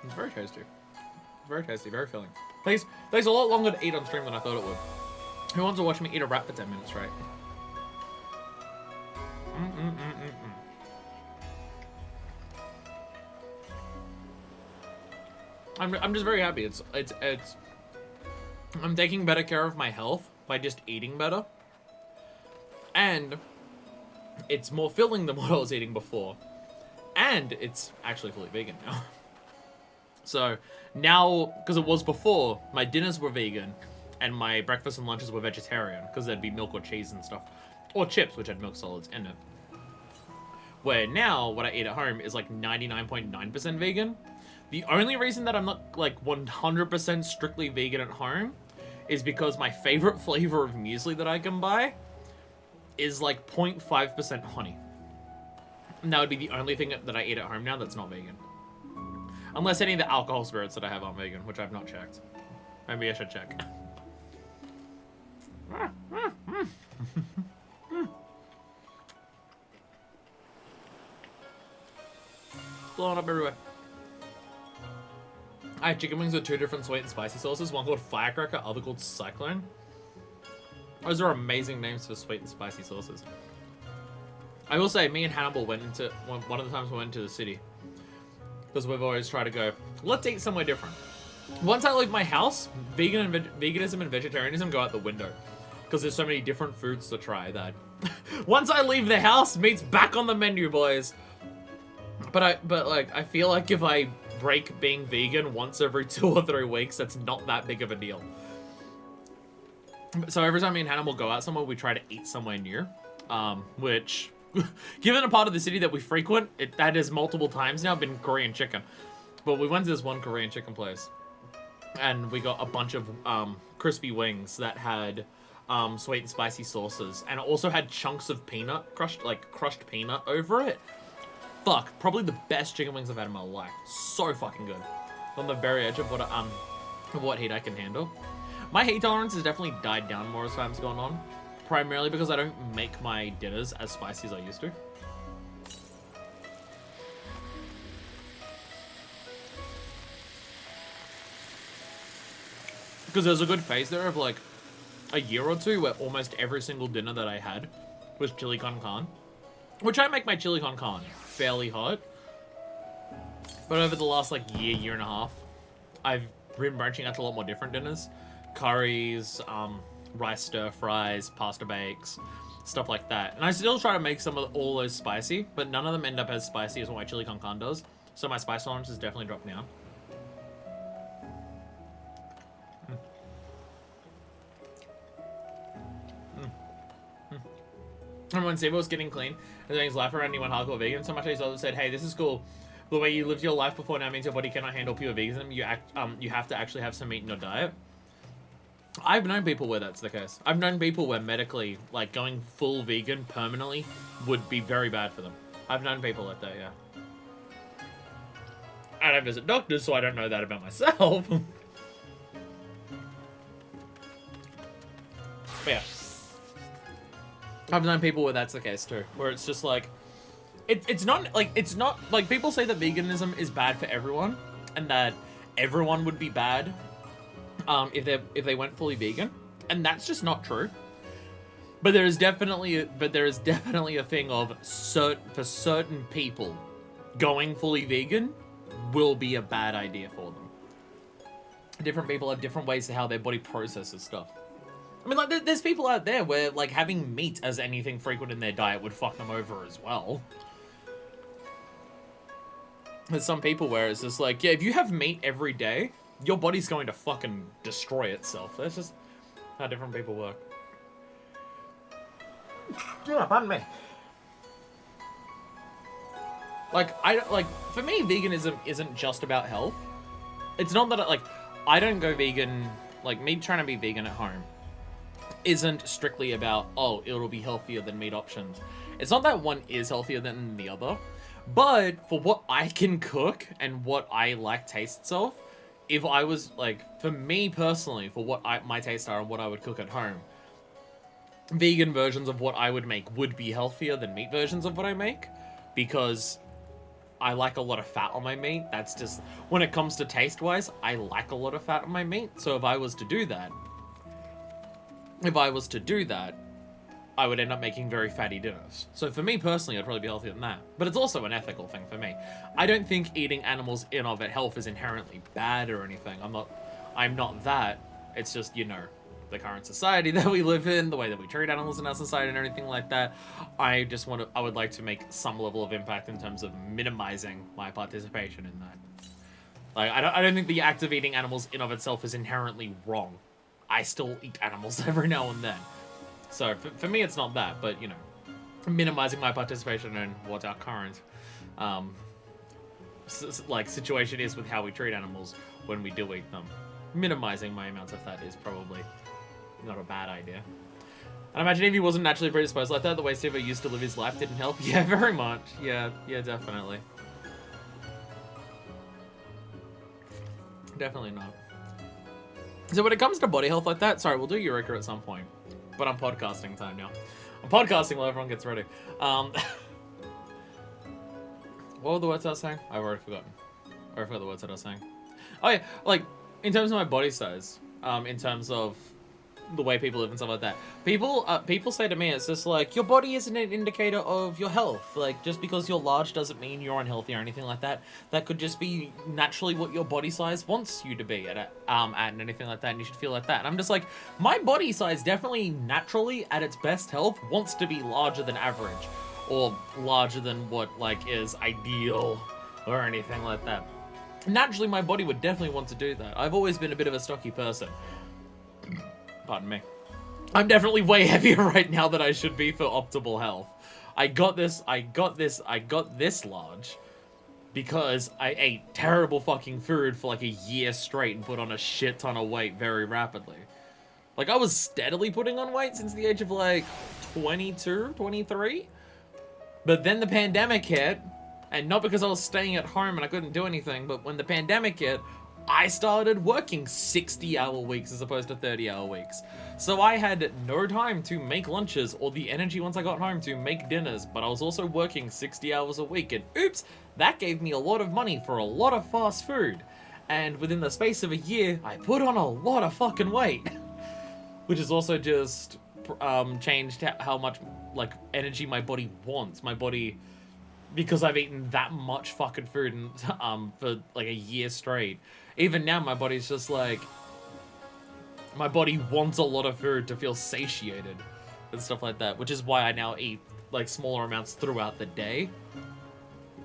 A: It's very tasty. Very tasty, very filling. Takes a lot longer to eat on stream than I thought it would. Who wants to watch me eat a wrap for 10 minutes, right? I'm just very happy. It's I'm taking better care of my health by just eating better. And it's more filling than what I was eating before. And it's actually fully vegan now. So now, because it was before, my dinners were vegan and my breakfast and lunches were vegetarian because there'd be milk or cheese and stuff. Or chips, which had milk solids in it. Where now, what I eat at home is like 99.9% vegan. The only reason that I'm not like 100% strictly vegan at home is because my favorite flavor of muesli that I can buy is like 0.5% honey. And that would be the only thing that I eat at home now that's not vegan. Unless any of the alcohol spirits that I have aren't vegan, which I've not checked. Maybe I should check. Blowing up everywhere. I had chicken wings with 2 different sweet and spicy sauces. One called Firecracker, other called Cyclone. Those are amazing names for sweet and spicy sauces. I will say, me and Hannibal went into... One of the times we went to the city. Because we've always tried to go, let's eat somewhere different. Once I leave my house, veganism and vegetarianism go out the window. Because there's so many different foods to try that... Once I leave the house, meat's back on the menu, boys. But I feel like if I break being vegan once every 2 or 3 weeks, that's not that big of a deal. So every time me and Hannibal go out somewhere, we try to eat somewhere new. Which, given a part of the city that we frequent, that has multiple times now been Korean chicken. But we went to this one Korean chicken place. And we got a bunch of crispy wings that had sweet and spicy sauces. And it also had chunks of peanut, crushed peanut over it. Fuck, probably the best chicken wings I've had in my life. So fucking good. On the very edge of what heat I can handle. My heat tolerance has definitely died down more as time's gone on. Primarily because I don't make my dinners as spicy as I used to. Because there's a good phase there of like a year or two where almost every single dinner that I had was chili con carne. Which I make my chili con carne fairly hot. But over the last like year and a half, I've been branching out to a lot more different dinners. Curries, rice stir fries, pasta bakes, stuff like that. And I still try to make some of all those spicy, but none of them end up as spicy as what my chili con carne does. So my spice tolerance has definitely dropped down. And when Sebo was getting clean and then his life around, he went hardcore vegan. So much his other said, "Hey, this is cool. The way you lived your life before now means your body cannot handle pure veganism. You have to actually have some meat in your diet." I've known people where that's the case. I've known people where medically, like going full vegan permanently would be very bad for them. I've known people like that, yeah. I don't visit doctors, so I don't know that about myself. But yeah. I've known people where that's the case too, where it's just like, it's not like people say that veganism is bad for everyone, and that everyone would be bad if they went fully vegan, and that's just not true. But there is definitely a thing of for certain people, going fully vegan will be a bad idea for them. Different people have different ways to how their body processes stuff. I mean, like, there's people out there where, like, having meat as anything frequent in their diet would fuck them over as well. there's some people where it's just like, yeah, if you have meat every day, your body's going to fucking destroy itself. That's just how different people work. Yeah, pardon me. Like, for me, veganism isn't just about health. It's not that, I don't go vegan, like, me trying to be vegan at home isn't strictly about, oh, it'll be healthier than meat options. It's not that one is healthier than the other, but for what I can cook and what I like tastes of, if I was, like, for me personally, for what my tastes are and what I would cook at home, vegan versions of what I would make would be healthier than meat versions of what I make, because I like a lot of fat on my meat. That's just, when it comes to taste-wise, I like a lot of fat on my meat, so if I was to do that, I would end up making very fatty dinners. So for me personally, I'd probably be healthier than that. But it's also an ethical thing for me. I don't think eating animals in of it health is inherently bad or anything. I'm not that. It's just, you know, the current society that we live in, the way that we treat animals in our society and everything like that. I would like to make some level of impact in terms of minimizing my participation in that. Like, I don't think the act of eating animals in of itself is inherently wrong. I still eat animals every now and then. So, for me, it's not that, but, you know, minimizing my participation in what our current, situation is with how we treat animals when we do eat them. Minimizing my amounts of that is probably not a bad idea. And imagine if he wasn't naturally predisposed like that, the way Steve used to live his life didn't help. Yeah, very much. Yeah, definitely. Definitely not. So when it comes to body health like that, sorry, we'll do Eureka at some point. But I'm podcasting time now. I'm podcasting while everyone gets ready. What were the words I was saying? I've already forgotten. I forgot the words that I was saying. Oh yeah, like, in terms of my body size, in terms of the way people live and stuff like that, people say to me, it's just like, your body isn't an indicator of your health. Like, just because you're large doesn't mean you're unhealthy or anything like that. That could just be naturally what your body size wants you to be at and anything like that, and you should feel like that. And I'm just like, my body size definitely naturally at its best health wants to be larger than average, or larger than what, like, is ideal or anything like that. Naturally, my body would definitely want to do that. I've always been a bit of a stocky person. Pardon me. I'm definitely way heavier right now than I should be for optimal health. I got this large because I ate terrible fucking food for like a year straight and put on a shit ton of weight very rapidly. Like, I was steadily putting on weight since the age of like 22, 23. But then the pandemic hit, and not because I was staying at home and I couldn't do anything, but when the pandemic hit, I started working 60-hour weeks as opposed to 30-hour weeks. So I had no time to make lunches or the energy once I got home to make dinners, but I was also working 60 hours a week, and oops, that gave me a lot of money for a lot of fast food. And within the space of a year, I put on a lot of fucking weight. Which has also just changed how much, like, energy my body wants. My body, because I've eaten that much fucking food and, for like a year straight. Even now, my body's just like, my body wants a lot of food to feel satiated and stuff like that, which is why I now eat like smaller amounts throughout the day.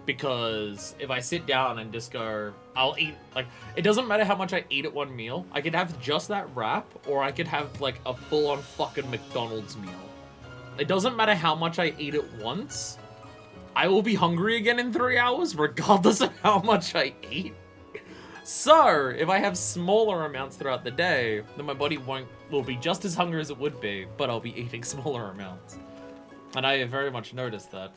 A: Because if I sit down and just go, I'll eat, like, it doesn't matter how much I eat at one meal. I could have just that wrap, or I could have like a full-on fucking McDonald's meal. It doesn't matter how much I eat at once. I will be hungry again in 3 hours, regardless of how much I eat. So, if I have smaller amounts throughout the day, then my body will be just as hungry as it would be, but I'll be eating smaller amounts. And I have very much noticed that.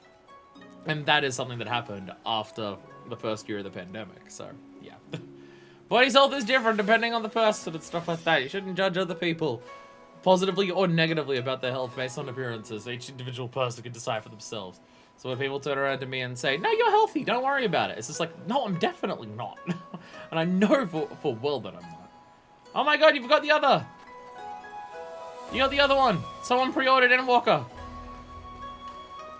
A: And that is something that happened after the first year of the pandemic, so, yeah. Body's health is different depending on the person and stuff like that. You shouldn't judge other people positively or negatively about their health based on appearances. Each individual person can decide for themselves. So when people turn around to me and say, no, you're healthy, don't worry about it. It's just like, no, I'm definitely not. And I know for well that I'm not. Oh my god, you've got the other. You got the other one. Someone pre-ordered Endwalker.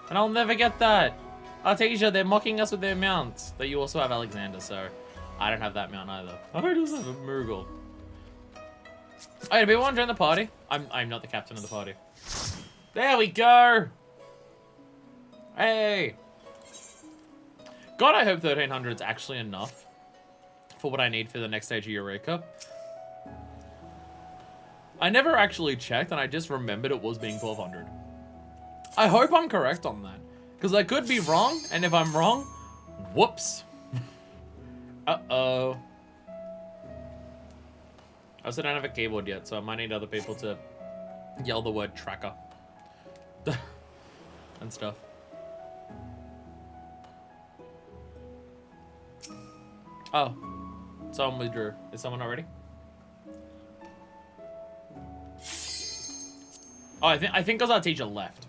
A: And I'll never get that. Artesia, they're mocking us with their mounts. But you also have Alexander, so I don't have that mount either. I just have a Moogle. Oh, do people want to join the party? I'm not the captain of the party. There we go. Hey. God, I hope 1300 is actually enough for what I need for the next stage of Eureka. I never actually checked, and I just remembered it was being 1200. I hope I'm correct on that, because I could be wrong, and if I'm wrong, whoops. Uh-oh. I also don't have a keyboard yet, so I might need other people to yell the word tracker and stuff. Oh, someone withdrew. Is someone already? Oh, I think because our teacher left.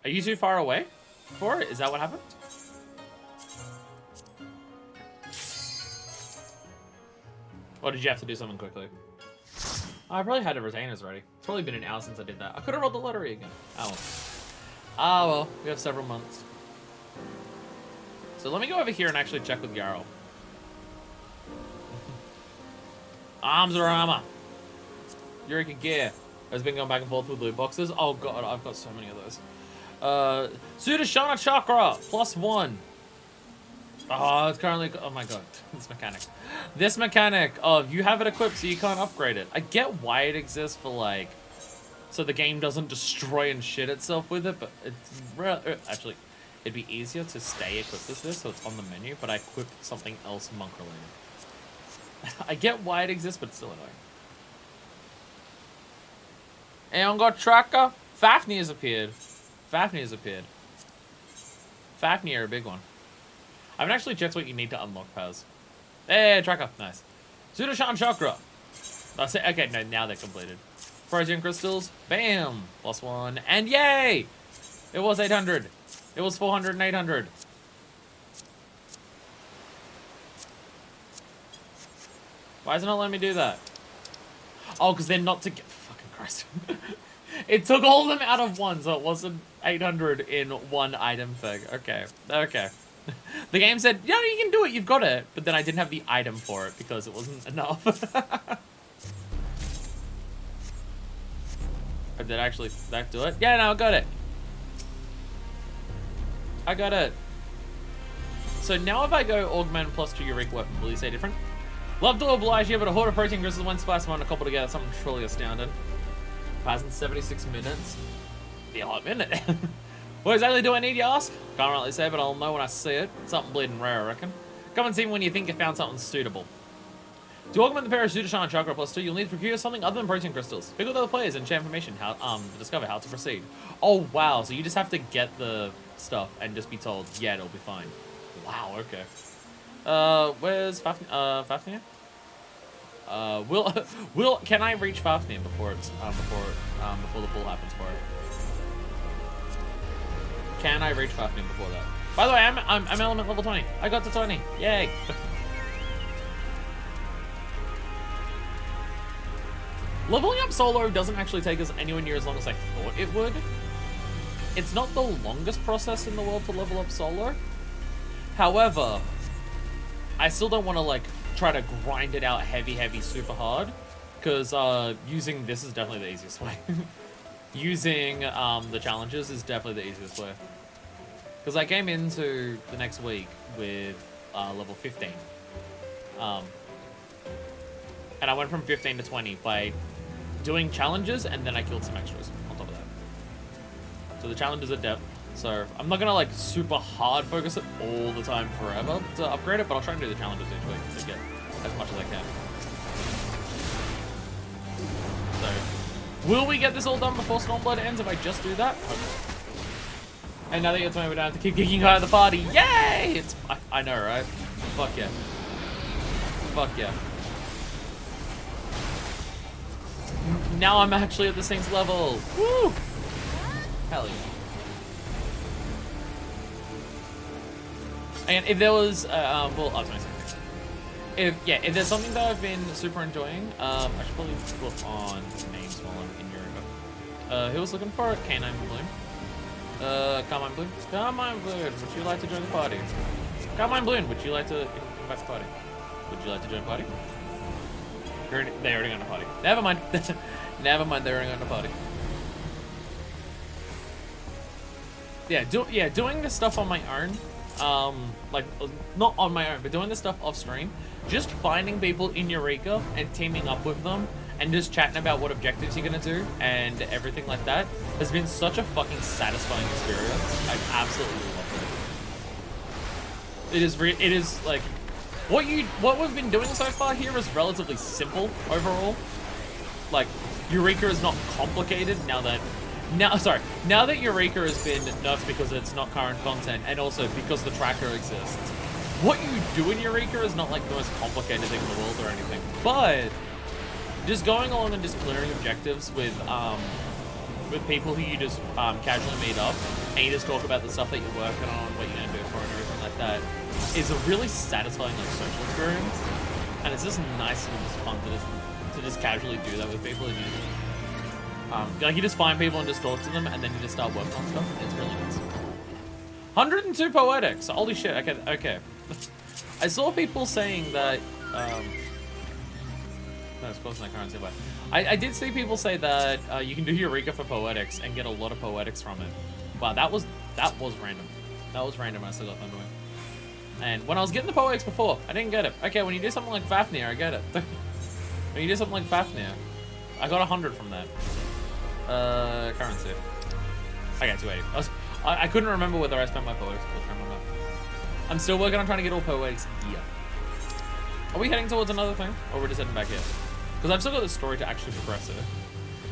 A: Are you too far away for it? Is that what happened? Or did you have to do something quickly? Oh, I probably had the retainers ready. It's probably been an hour since I did that. I could have rolled the lottery again. Oh well. Ah well, we have several months. So let me go over here and actually check with Yarrow. Arms or armor? Eureka gear has been going back and forth with loot boxes. Oh god, I've got so many of those. Sudashana Chakra, +1. Oh, it's currently, oh my god, this mechanic. This mechanic of you have it equipped so you can't upgrade it. I get why it exists for like, so the game doesn't destroy and shit itself with it, but it's, actually, it'd be easier to stay equipped as this so it's on the menu, but I equipped something else monk related. I get why it exists, but it's still annoying. Anyone got tracker? Fafnir has appeared. Fafnir has appeared. Fafnir, a big one. I haven't actually checked what you need to unlock Paz. Hey, tracker. Nice. Sudashan Chakra. That's it. Okay, no, now they're completed. Frozen crystals. Bam. +1. And yay! It was 800. It was 400 and 800. Why is it not letting me do that? Oh, because they're not together. Fucking Christ. It took all of them out of one, so it wasn't 800 in one item thing. Okay. Okay. The game said, yeah, you can do it, you've got it. But then I didn't have the item for it because it wasn't enough. Did actually that do it? Yeah, no, I got it. I got it. So now if I go augment +2 Eureka weapon, will you say different? Love to oblige you, but a horde of protein crystals, one spice, one a couple together, something truly astounding. Passing 76 minutes. Be a hot minute. What exactly do I need, you ask? Can't really say, but I'll know when I see it. Something bleeding rare, I reckon. Come and see me when you think you found something suitable. To augment the pair of Sudashan Chakra +2, you'll need to procure something other than protein crystals. Pick with other players and share information how to discover how to proceed. Oh wow, so you just have to get the stuff and just be told, yeah, it'll be fine. Wow, okay. Where's Fafnir? Can I reach Fafnir before it's before the pull happens for it? Can I reach Fafnir before that? By the way, I'm element level 20. I got to 20. Yay! Leveling up solo doesn't actually take us anywhere near as long as I thought it would. It's not the longest process in the world to level up solo. However, I still don't want to like try to grind it out heavy, super hard, because using this is definitely the easiest way. Using the challenges is definitely the easiest way. Because I came into the next week with level 15. And I went from 15 to 20 by doing challenges, and then I killed some extras on top of that. So the challenges are depth. So I'm not gonna like super hard focus it all the time forever to upgrade it, but I'll try and do the challenges each week to get as much as I can. So, will we get this all done before Stormblood ends if I just do that? Okay. And now that you're telling me we don't have to keep kicking out of the party, yay! It's I know, right? Fuck yeah. Fuck yeah. Now I'm actually at the Saints level. Woo! Hell yeah. And if there was, well, I was gonna say, if there's something that I've been super enjoying, I should probably put on names while I'm in Eureka. Who was looking for it? Canine Bloom. Carmine Bloom. Carmine Bloom, would you like to join the party? Carmine Bloom, would you like to invite the party? Would you like to join the party? They already got a party. Never mind. Never mind, they already got a party. doing this stuff on my own, like, not on my own, but doing this stuff off stream, just finding people in Eureka and teaming up with them and just chatting about what objectives you're gonna do and everything like that has been such a fucking satisfying experience. I've absolutely loved it. It is like, what we've been doing so far here is relatively simple overall. Like, Eureka is not complicated now that Eureka has been nerfed because it's not current content, and also because the tracker exists. What you do in Eureka is not like the most complicated thing in the world or anything, but just going along and just clearing objectives with people who you just casually meet up, and you just talk about the stuff that you're working on, what you're gonna do for it, and everything like that, is a really satisfying like social experience, and it's just nice and just fun to just casually do that with people. And like, you just find people and just talk to them, and then you just start working on stuff. It's really nice. 102 poetics. Holy shit. Okay. I saw people saying that. No, it's close to my currency, but I did see people say that you can do Eureka for poetics and get a lot of poetics from it. Wow, that was random. That was random. I still got doing. And when I was getting the poetics before, I didn't get it. Okay, when you do something like Fafnir, I get it. When you do something like Fafnir, I got 100 from that. Currency. I got 280. I couldn't remember whether I spent my poetics or not. I'm still working on trying to get all poetics gear. Are we heading towards another thing, or we're just heading back here? Because I've still got the story to actually progress it.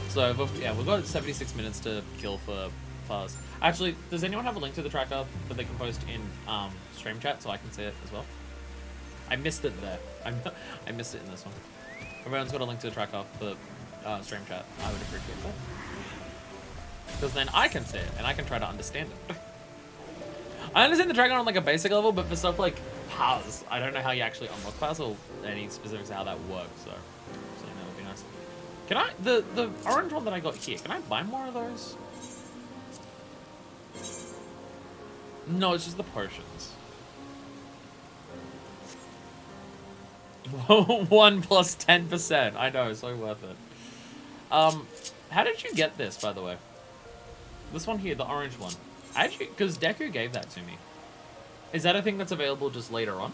A: So we've got 76 minutes to kill for Fuzz. Actually, does anyone have a link to the tracker that they can post in stream chat so I can see it as well? I missed it there. I missed it in this one. Everyone's got a link to the tracker for stream chat. I would appreciate that. Because then I can see it, and I can try to understand it. I understand the Dragon on like a basic level, but for stuff like paths, I don't know how you actually unlock paths or any specifics of how that works, so that would be nice. Can I, the orange one that I got here, can I buy more of those? No, it's just the potions. 1 plus 10%. I know, so worth it. How did you get this, by the way? This one here, the orange one. Actually, because Deku gave that to me. Is that a thing that's available just later on?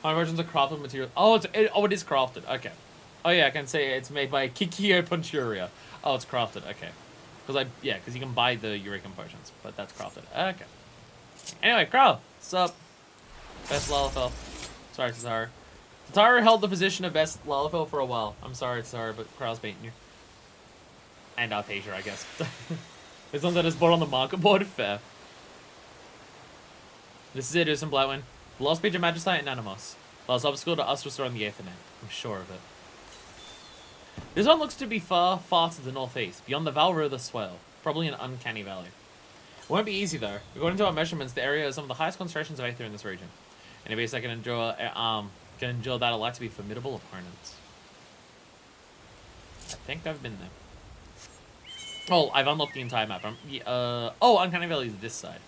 A: My versions of crafted material. Oh, it is crafted. Okay. Oh yeah, I can say it's made by Kikyo Punchuria. Oh, it's crafted. Okay. Because you can buy the Eureka potions, but that's crafted. Okay. Anyway, Crow, what's up? Best Lalafell. Sorry, Tataru. Tataru held the position of best Lalafell for a while. I'm sorry, Tataru, but Crow's beating you. And Artesia, I guess. It's one that is bought on the market board. Fair. This is it, Usum Blightwind. The lost speech of Magistite and Animos. Last obstacle to us restoring the Aethernet. I'm sure of it. This one looks to be far, far to the northeast, beyond the Valrutha Swale. Probably an uncanny valley. It won't be easy though. According to our measurements, the area has some of the highest concentrations of Aether in this region. And a base that can endure that are like to be formidable opponents. I think I've been there. Oh, I've unlocked the entire map. Oh, Uncanny Valley is this side.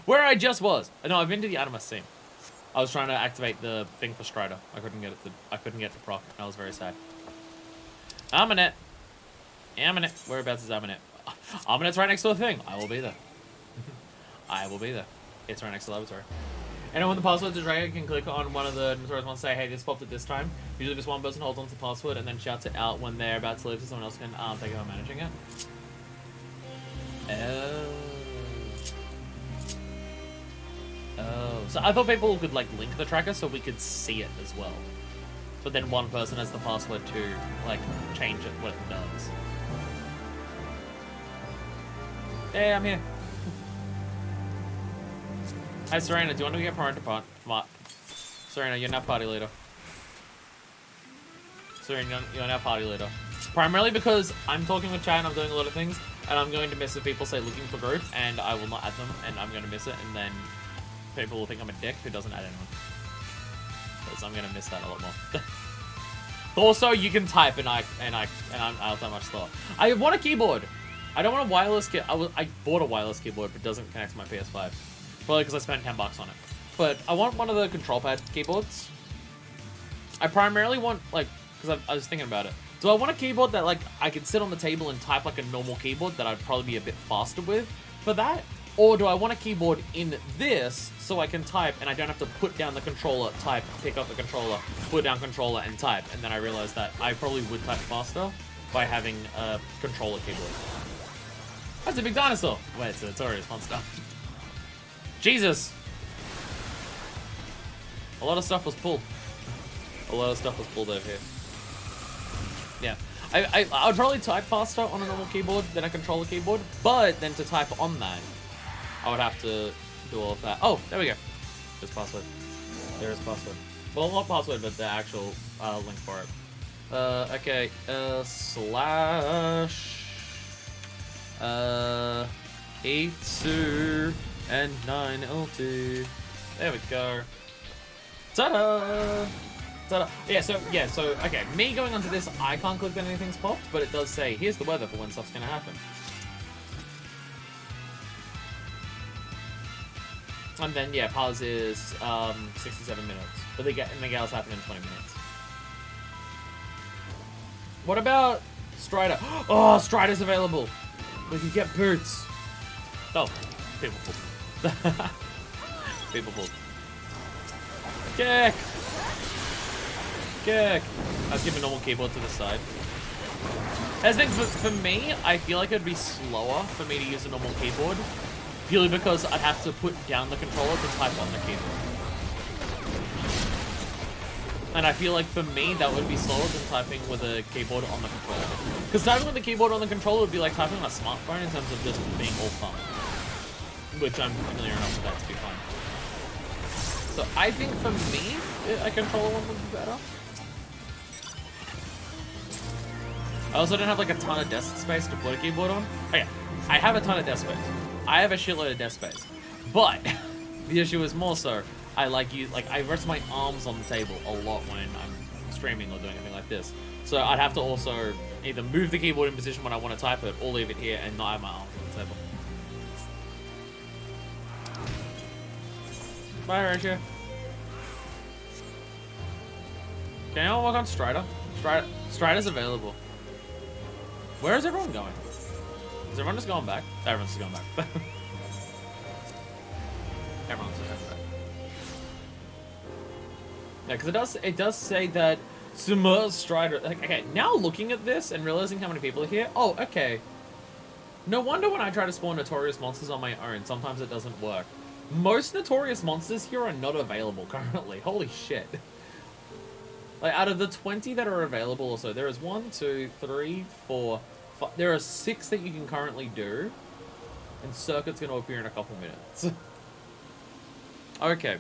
A: Where I just was. No, I've been to the Animus scene. I was trying to activate the thing for Strider. I couldn't get it to proc. I was very sad. Aminet. Whereabouts is Aminet? Aminet's right next to a thing. I will be there. I will be there. It's right next to the laboratory. Anyone with the password to Dragon can click on one of the notorious ones, say, hey, this popped at this time. Usually just one person holds on to the password and then shouts it out when they're about to leave so someone else can take over managing it. Oh. So I thought people could, like, link the tracker so we could see it as well. But then one person has the password to, like, change it, what it does. Hey, I'm here. Hi, Serena, do you want to get part? Serena, you're now party leader. Serena, you're now party leader. Primarily because I'm talking with chat and I'm doing a lot of things, and I'm going to miss if people say looking for group, and I will not add them, and I'm going to miss it, and then people will think I'm a dick who doesn't add anyone. Because I'm going to miss that a lot more. Also, you can type, and I'll type much slower. I want a keyboard. I don't want a wireless keyboard. I bought a wireless keyboard, but it doesn't connect to my PS5. Probably because I spent $10 on it. But I want one of the control pad keyboards. I primarily want, like, because I was thinking about it. Do I want a keyboard that, like, I could sit on the table and type like a normal keyboard that I'd probably be a bit faster with for that? Or do I want a keyboard in this so I can type and I don't have to put down the controller, type, pick up the controller, put down controller, and type? And then I realized that I probably would type faster by having a controller keyboard. That's a big dinosaur. Wait, it's a notorious monster. Jesus. A lot of stuff was pulled. A lot of stuff was pulled over here. Yeah. I would probably type faster on a normal keyboard than a controller keyboard, but then to type on that, I would have to do all of that. Oh, there we go. There's password. There is password. Well, not password, but the actual link for it. Okay. Slash... E2 and 9L2. There we go. Ta-da! Ta-da! Yeah, so, okay, me going onto this, I can't click that anything's popped, but it does say, here's the weather for when stuff's gonna happen. And then, yeah, pause is 67 minutes. But the gals happen in 20 minutes. What about Strider? Oh, Strider's available! We can get boots! Oh, people pulled. People pulled. Kick! Kick! Let's give a normal keyboard to the side. As thing for me, I feel like it'd be slower for me to use a normal keyboard. Purely because I'd have to put down the controller to type on the keyboard. And I feel like for me, that would be slower than typing with a keyboard on the controller. Because typing with the keyboard on the controller would be like typing on a smartphone in terms of just being all fun. Which I'm familiar enough with that to be fine. So I think for me, a controller one would be better. I also don't have like a ton of desk space to put a keyboard on. Oh yeah, I have a ton of desk space. I have a shitload of desk space. But the issue is more so, I rest my arms on the table a lot when I'm streaming or doing anything like this. So I'd have to also either move the keyboard in position when I want to type it or leave it here and not have my arms on the table. Bye, Rachel. Can anyone work on Strider? Strider's available. Where is everyone going? Is everyone just going back? Everyone's just going back. Everyone's just going back. Yeah, because it does say that Sumer's Strider. Like, okay, now looking at this and realizing how many people are here. Oh, okay. No wonder when I try to spawn notorious monsters on my own, sometimes it doesn't work. Most notorious monsters here are not available currently. Holy shit. Like, out of the 20 that are available or so, there is 1, 2, 3, 4, 5. There are 6 that you can currently do. And Circuit's going to appear in a couple minutes. Okay.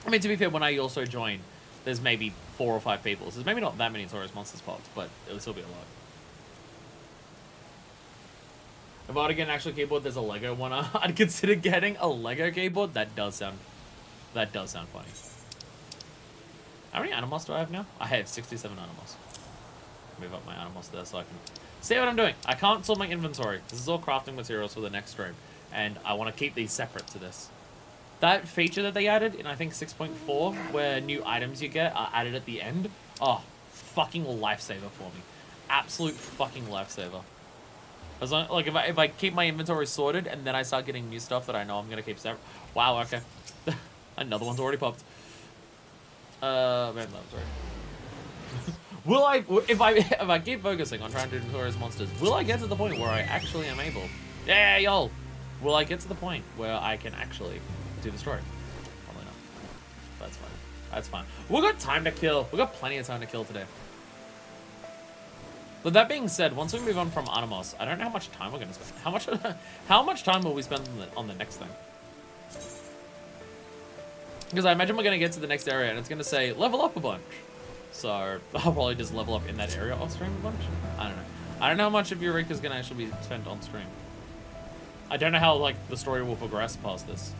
A: I mean, to be fair, when I also join, there's maybe 4 or 5 people. So there's maybe not that many Notorious Monsters popped, but it'll still be a lot. If I were to get an actual keyboard, there's a Lego one. I'd consider getting a Lego keyboard. That does sound funny. How many animals do I have now? I have 67 animals. Move up my animals there so I can see what I'm doing. I can't sort my inventory. This is all crafting materials for the next stream. And I want to keep these separate to this. That feature that they added in, I think, 6.4, where new items you get are added at the end. Oh, fucking lifesaver for me. Absolute fucking lifesaver. As long, like, if I keep my inventory sorted and then I start getting new stuff that I know I'm going to keep separate. Wow, okay. Another one's already popped. Man, no, sorry. Will I, if I keep focusing on trying to do Notorious Monsters, will I get to the point where I actually am able? Yeah, y'all. Will I get to the point where I can actually do the story? Probably not. That's fine. That's fine. We've got time to kill. We've got plenty of time to kill today. But that being said, once we move on from Animos, I don't know how much time we're going to spend. How much time will we spend on the next thing? Because I imagine we're going to get to the next area and it's going to say, level up a bunch. So I'll probably just level up in that area off stream a bunch. I don't know. I don't know how much of Eureka's going to actually be spent on stream. I don't know how, like, the story will progress past this.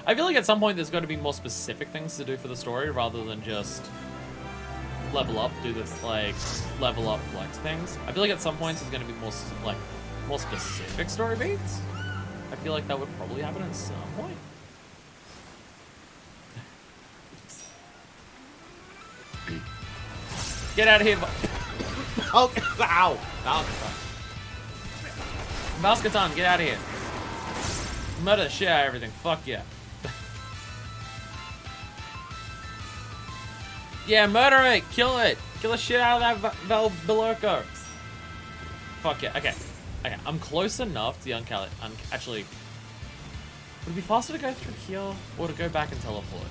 A: I feel like at some point there's got to be more specific things to do for the story rather than just level up, do this, like, level up flex things. I feel like at some points there's going to be more, like, more specific story beats. I feel like that would probably happen at some point. Get out of here. Oh, ow. Valskatan, get out of here. Murder the shit out of everything. Fuck yeah. Yeah, murder it. Kill it. Kill the shit out of that Belurko. Fuck yeah. Okay. Okay, I'm close enough to the actually, would it be faster to go through here or to go back and teleport?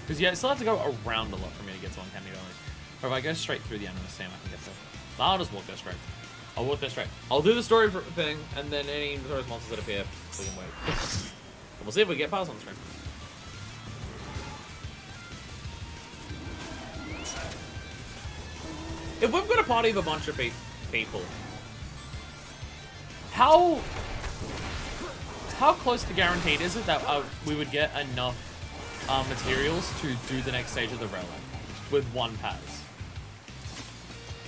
A: Because yeah, I still have to go around a lot for me to get to Uncanny Valley. Or if I go straight through the Animus Sam, I can get there. I'll just walk there straight. I'll walk there straight. I'll do the story thing, and then any of those monsters that appear, we can wait. We'll see if we get past on stream. If we've got a party of a bunch of people, how close to guaranteed is it that we would get enough materials to do the next stage of the relic with one pass?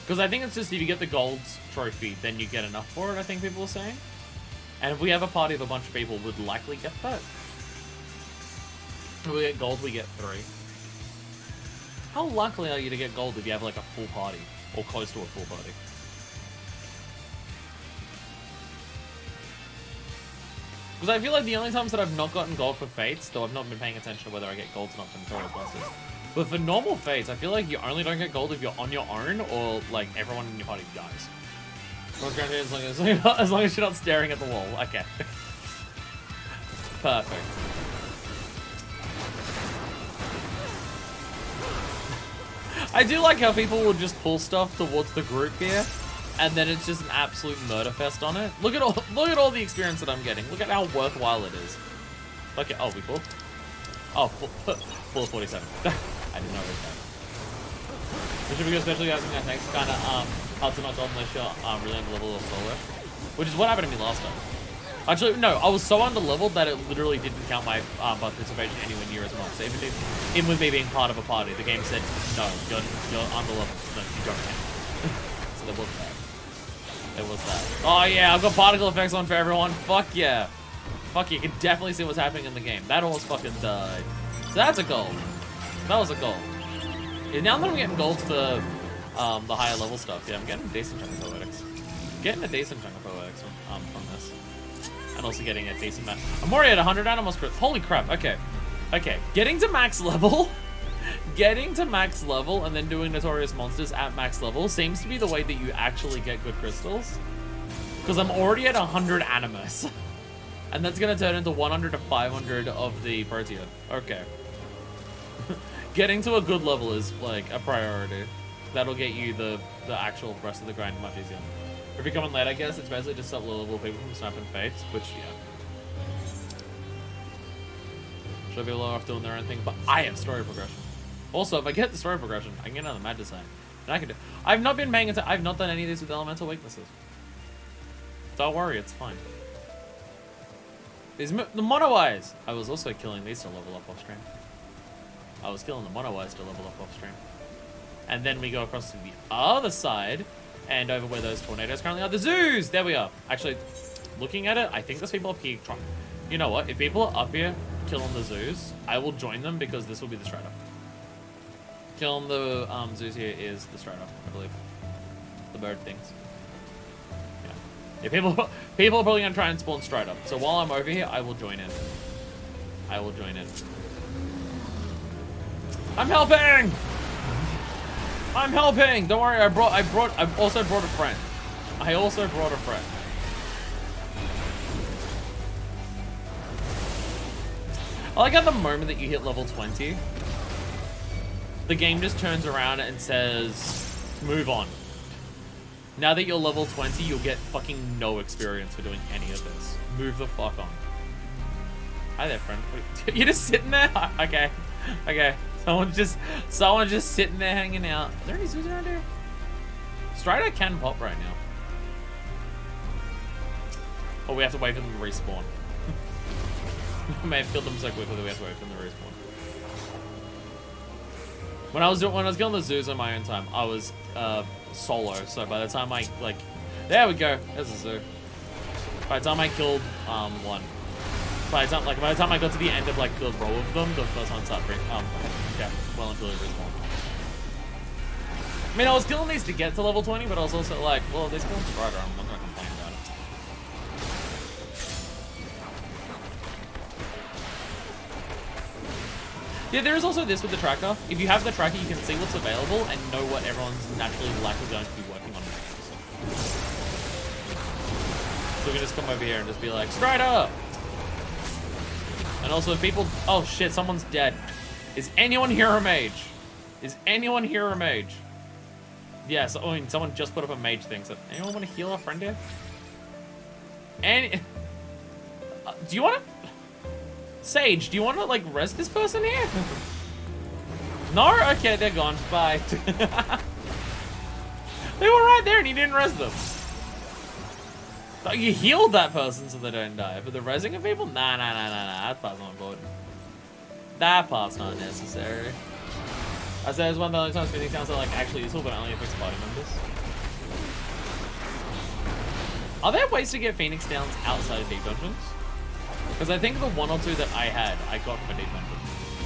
A: Because I think it's just if you get the gold trophy, then you get enough for it, I think people are saying. And if we have a party of a bunch of people, we'd likely get that. If we get gold, we get 3. How likely are you to get gold if you have like a full party? Or close to a full party? Because I feel like the only times that I've not gotten gold for Fates, though I've not been paying attention to whether I get golds or not for Notorious Monsters. But for normal Fates, I feel like you only don't get gold if you're on your own or like everyone in your party dies. As long as you're not staring at the wall. Okay. Perfect. I do like how people will just pull stuff towards the group here, and then it's just an absolute murder fest on it. Look at all the experience that I'm getting. Look at how worthwhile it is. Okay, oh, we pulled. Oh, full 47. I didn't know it was that. Which would be especially asking that next kind of hard to not gold unless you're really under level or solo, which is what happened to me last time. Actually, no, I was so under leveled that it literally didn't count my participation anywhere near as much. So even with me being part of a party, the game said no, you're under leveled. No, you don't count. So there was that. There was that. Oh yeah, I've got particle effects on for everyone. Fuck yeah. Fuck yeah, you can definitely see what's happening in the game. That almost fucking died. So that's a gold. That was a gold. Yeah, now that I'm getting golds for the higher level stuff, yeah, I'm getting a decent chunk of poetics. Getting a decent chunk of poetics from this. And also getting a decent match. I'm already at 100 animals. Holy crap, okay. Okay, getting to max level. Getting to max level and then doing Notorious Monsters at max level seems to be the way that you actually get good crystals. Because I'm already at 100 animus. And that's going to turn into 100 to 500 of the Protea. Okay. Getting to a good level is like a priority. That'll get you the actual rest of the grind much easier. If you're coming late, I guess it's basically just low level people from sniping Fates, which, yeah. Should be low off doing their own thing, but I have story progression. Also, if I get the story progression, I can get another mad design. And I can do. I've not been paying attention. I've not done any of these with elemental weaknesses. Don't worry, it's fine. These the mono eyes. I was also killing these to level up off stream. I was killing the mono eyes to level up off stream. And then we go across to the other side. And over where those tornadoes currently are, the zoos! There we are. Actually, looking at it, I think there's people up here trying. You know what? If people are up here killing the zoos, I will join them because this will be the strata. Killing the zoos here is the strata, I believe. The bird things. Yeah. Yeah, people are probably gonna try and spawn strata. So while I'm over here, I will join in. I will join in. I'm helping! I'm helping! Don't worry, I also brought a friend. I also brought a friend. I like how the moment that you hit level 20, the game just turns around and says, move on. Now that you're level 20, you'll get fucking no experience for doing any of this. Move the fuck on. Hi there, friend. You're just sitting there? Okay. Okay. Someone's just sitting there hanging out. Are there any zoos around here? Strider can pop right now. Oh, we have to wait for them to respawn. I may have killed them so quickly that we have to wait for them to respawn. When I was killing the zoos on my own time, I was solo. So by the time I there we go. There's a zoo. By the time I killed one. By the time I got to the end of the row of them, the first one started yeah, well until it respawned. I mean, I was killing these to get to level 20, but I was also like, well, they spawned Strider, I'm not gonna complain about it. Yeah, there is also this with the tracker. If you have the tracker, you can see what's available and know what everyone's naturally likely going to be working on next. So we can just come over here and just be like, Strider! And also if people, oh shit, someone's dead. Is anyone here a mage? Is anyone here a mage? Yes, I mean, someone just put up a mage thing, so anyone want to heal our friend here? Any, do you want to, Sage, do you want to, like, res this person here? No? Okay, they're gone. Bye. They were right there and you didn't res them. Like, you healed that person so they don't die, but the resing of people? Nah. That part's not important. That part's not necessary. I said it's one of the only times Phoenix Towns are, like, actually useful, but only affects party members. Are there ways to get Phoenix Downs outside of deep dungeons? Because I think the one or two that I had, I got from a deep dungeon.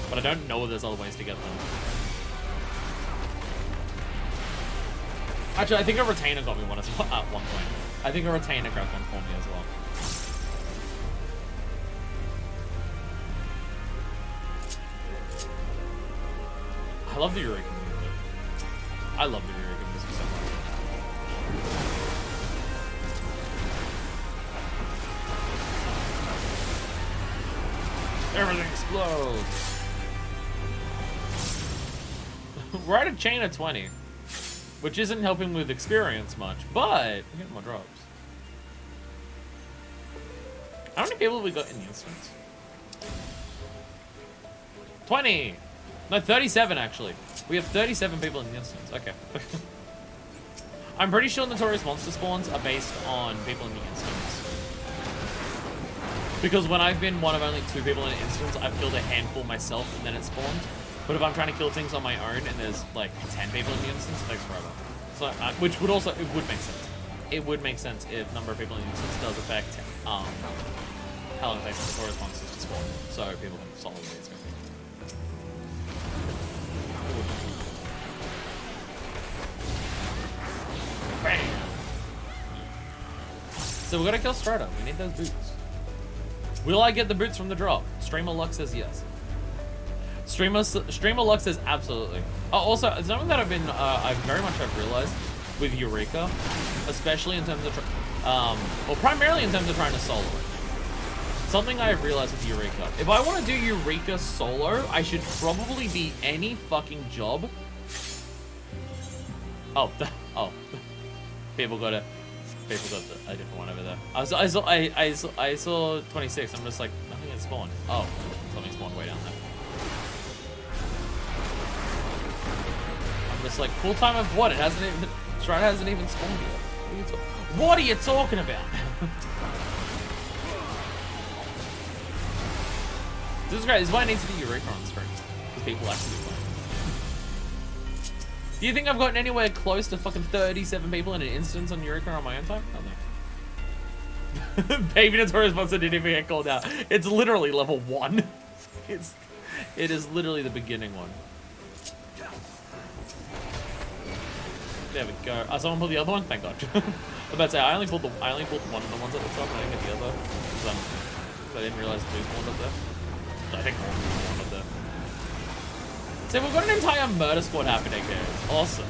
A: But I don't know if there's other ways to get them. Actually, I think a retainer got me one at one point. I think a retainer grabbed one for me as well. I love the Eureka music. I love the Eureka music so much. Everything explodes. We're at a chain of 20, which isn't helping with experience much, but we're getting more drops. How many people have we got in the instance? 20! No, 37 actually. We have 37 people in the instance. Okay. I'm pretty sure Notorious Monster spawns are based on people in the instance. Because when I've been one of only 2 people in an instance, I've killed a handful myself and then it spawned. But if I'm trying to kill things on my own and there's like 10 people in the instance, it takes forever. So, which would also, it would make sense. It would make sense if number of people in the instance does affect how long it takes Notorious Monsters to spawn. So people can solve it. Bam! So we gotta kill Strata. We need those boots. Will I get the boots from the drop? Streamer Luck says yes. Streamer Luck says absolutely. Oh, also, something that I've realized with Eureka, especially in terms of, well, primarily in terms of trying to solo it. Something I have realized with Eureka. If I want to do Eureka solo, I should probably be any fucking job. Oh. People got a different one over there. I saw 26. I'm just like, nothing had spawned. Oh, something spawned way down there. I'm just like, full time of what? It hasn't even. Strider hasn't even spawned yet. What are you talking about? This is great. This is why I need to do Eureka on stream, because people actually play. Do you think I've gotten anywhere close to fucking 37 people in an instance on Eureka on my own time? No. Baby Notorious Monster didn't even get called out. It's literally level 1. It is literally the beginning one. There we go. Someone pulled the other one? Thank God. I was about to say, I only pulled one of the ones at the top, and I didn't get the other. Because I didn't realize 2 spawned up there. I think 1 spawned up there. So we've got an entire murder squad happening here. It's awesome.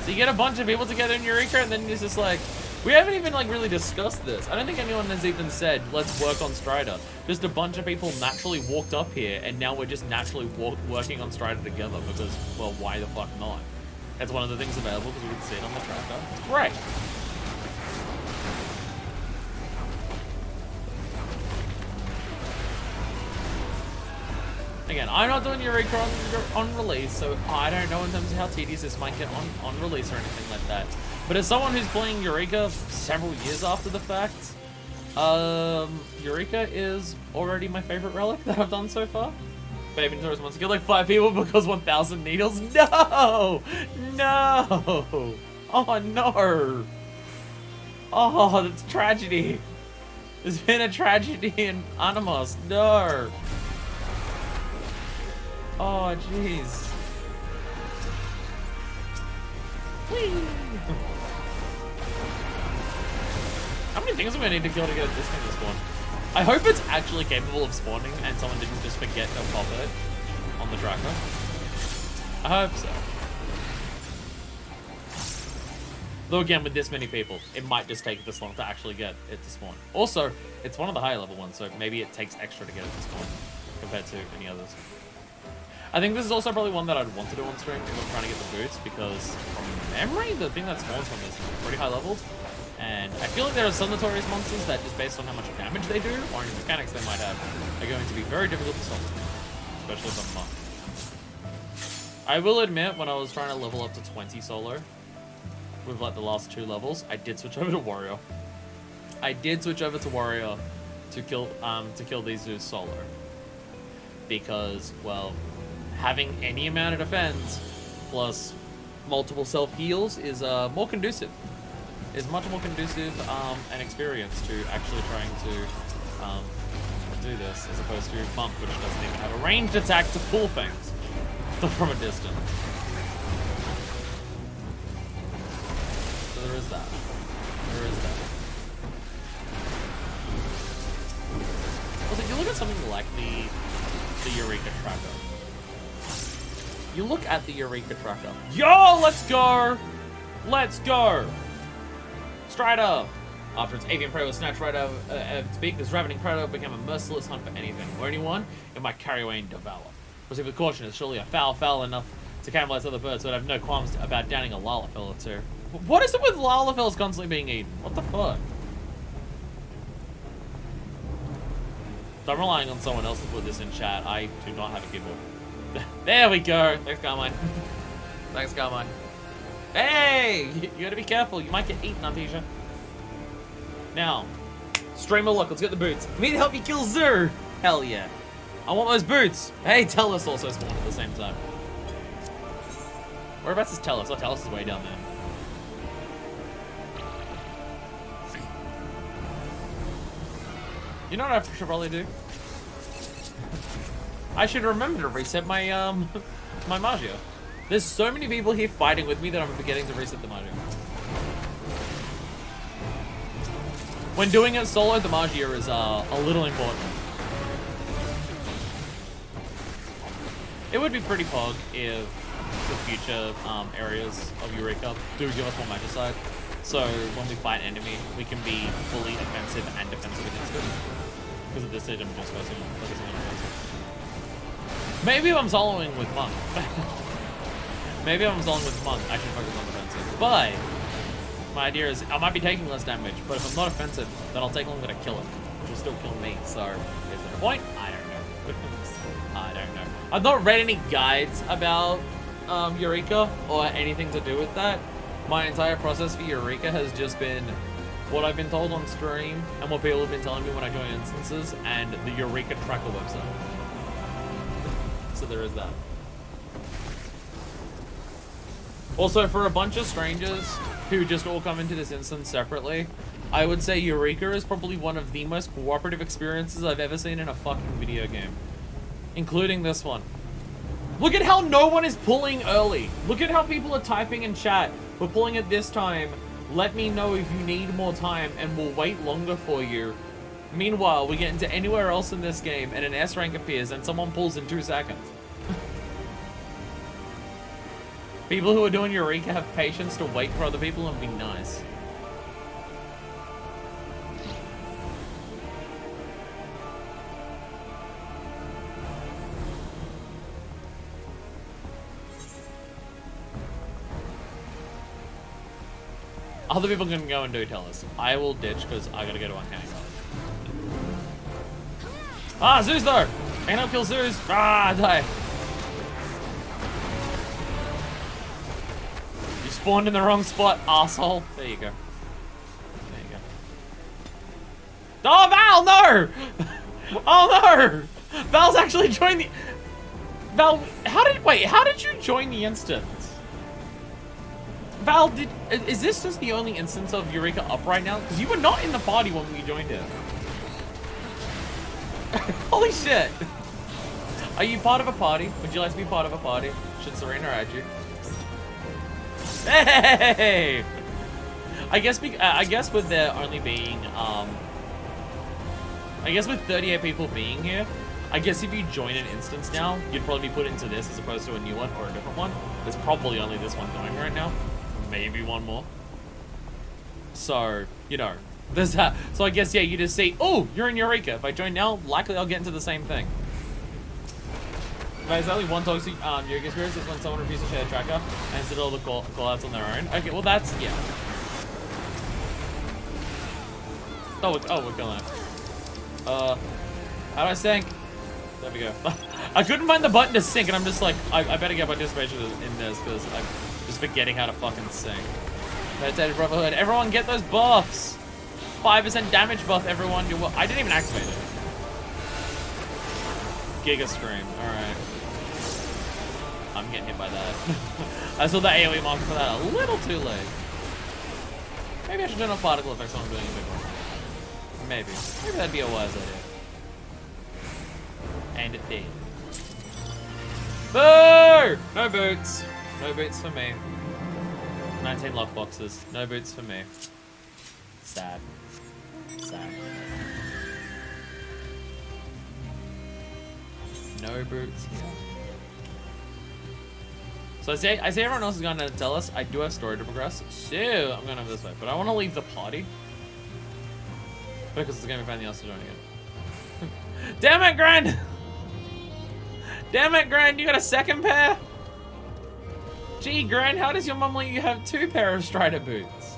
A: So you get a bunch of people together in Eureka, and then it's just like, we haven't even like really discussed this. I don't think anyone has even said, let's work on Strider. Just a bunch of people naturally walked up here, and now we're just naturally working on Strider together because, well, why the fuck not? That's one of the things available because we can see it on the tracker. It's great. Again, I'm not doing Eureka on release, so I don't know in terms of how tedious this might get on release or anything like that. But as someone who's playing Eureka several years after the fact, Eureka is already my favorite relic that I've done so far. Baby Notorious wants to kill like 5 people because 1,000 needles? No! No! Oh no! Oh, that's tragedy. There's been a tragedy in Animus. No! Oh, jeez. Whee! How many things am I gonna need to kill to get this thing to spawn? I hope it's actually capable of spawning and someone didn't just forget to pop it on the tracker. I hope so. Though again, with this many people, it might just take this long to actually get it to spawn. Also, it's one of the higher level ones, so maybe it takes extra to get it to spawn compared to any others. I think this is also probably one that I'd want to do on stream if I'm trying to get the boots, because from memory, the thing that spawns from is pretty high leveled. And I feel like there are some notorious monsters that, just based on how much damage they do, or any mechanics they might have, are going to be very difficult to solve, especially if I'm not. I will admit, when I was trying to level up to 20 solo, with like the last 2 levels, I did switch over to warrior. I did switch over to warrior to kill these dudes solo, because, well, having any amount of defense plus multiple self heals is more conducive. Is much more conducive and experience to actually trying to do this, as opposed to Monk, which doesn't even have a ranged attack to pull things from a distance. So there is that. There is that. Also, if you look at something like the Eureka Tracker. You look at the Eureka Tracker. Yo, let's go! Let's go! Straight up! After its avian prey was snatched right out of its beak, this ravening predator became a merciless hunt for anything or anyone it might carry away and devour. Proceed with caution, is surely a foul enough to cannibalize other birds, so I'd have no qualms about downing a lalafell or two. What is it with lalafells constantly being eaten? What the fuck? So I'm relying on someone else to put this in chat. I do not have a keyboard. There we go. Thanks, Carmine. Thanks, Carmine. Hey! You gotta be careful. You might get eaten, Antisha. Now, streamer luck. Let's get the boots. Me to help you kill Zoo. Hell yeah. I want those boots. Hey, Tellus also spawned at the same time. Whereabouts is Tellus? Oh, Tellus is way down there. You know what I should probably do? I should remember to reset my my Magia. There's so many people here fighting with me that I'm forgetting to reset the Magia. When doing it solo, the Magia is a little important. It would be pretty pog if the future areas of Eureka do give us more Magicide. So when we fight an enemy, we can be fully offensive and defensive against it. Because at this stage, I'm just focusing on offensive. Maybe if I'm soloing with Monk. Maybe if I'm soloing with Monk, I should focus on defensive. But my idea is I might be taking less damage, but if I'm not offensive, then I'll take longer to kill him, which will still kill me. So is there a point? I don't know. I don't know. I've not read any guides about Eureka or anything to do with that. My entire process for Eureka has just been what I've been told on stream and what people have been telling me when I join instances and the Eureka Tracker website. So there is that. Also, for a bunch of strangers who just all come into this instance separately, I would say Eureka is probably one of the most cooperative experiences I've ever seen in a fucking video game. Including this one. Look at how no one is pulling early. Look at how people are typing in chat. We're pulling at this time. Let me know if you need more time and we'll wait longer for you. Meanwhile, we get into anywhere else in this game and an S rank appears and someone pulls in 2 seconds. People who are doing Eureka have patience to wait for other people and be nice. Other people can go and do tell us. I will ditch because I gotta go to Uncanny Valley. Ah, Zeus though! Can't help kill Zeus! Ah, die! You spawned in the wrong spot, asshole. There you go. There you go. Oh, Val, no! Oh no! Val's actually joined the... Val, how did you join the instance? Val, is this just the only instance of Eureka up right now? Because you were not in the party when we joined it. Holy shit. Are you part of a party? Would you like to be part of a party? Should Serena add you? Hey! I guess with there only being I guess with 38 people being here, I guess if you join an instance now, you'd probably be put into this as opposed to a new one or a different one. There's probably only this one going right now. Maybe one more. So, you know, there's that. So I guess, yeah, you just see, oh, you're in Eureka. If I join now, likely I'll get into the same thing. There's only one toxic Eureka experience is when someone refuses to share a tracker and instead all the call-outs on their own. Okay, well that's, yeah. Oh, we're killing it. How do I sync? There we go. I couldn't find the button to sync, and I'm just like, I better get participation in this, because I'm just forgetting how to fucking sync. Meditated Brotherhood. Everyone get those buffs! 5% damage buff, everyone. I didn't even activate it. Giga Scream. Alright. I'm getting hit by that. I saw the AoE marker for that a little too late. Maybe I should turn off particle effects when I'm doing a big one. Maybe. Maybe that'd be a wise idea. And it did. Boo! No boots. No boots for me. 19 lock boxes. No boots for me. Sad. Sad. No boots here. So I say everyone else is going to tell us I do have story to progress. So I'm going over this way. But I want to leave the party. Because there's going to be anything else to join again. Damn it, Grand! Damn it, Grand, you got a second pair? Gee, Grand, how does your mum let you have 2 pair of Strider boots?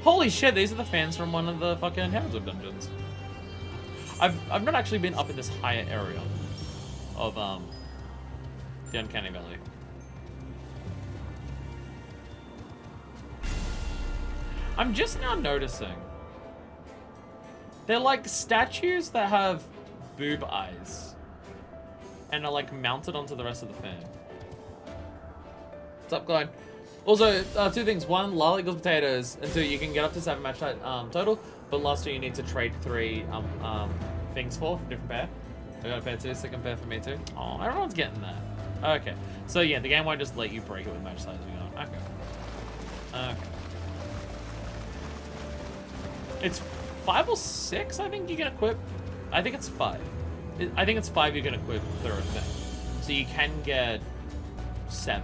A: Holy shit, these are the fans from one of the fucking Heavenswood dungeons. I've not actually been up in this higher area of the Uncanny Valley. I'm just now noticing they're like statues that have boob eyes and are like mounted onto the rest of the fan. What's up, Glenn? Also, 2 things. 1, lol equals potatoes, and 2, you can get up to 7 match total, but last 2 you need to trade 3 things for different pair. I got a pair too, second pair for me too. Oh, everyone's getting that. Okay. So yeah, the game won't just let you break it with match size. Okay. Okay. It's 5 or 6, I think you can equip. I think it's 5. I think it's 5 you can equip through a thing. So you can get 7.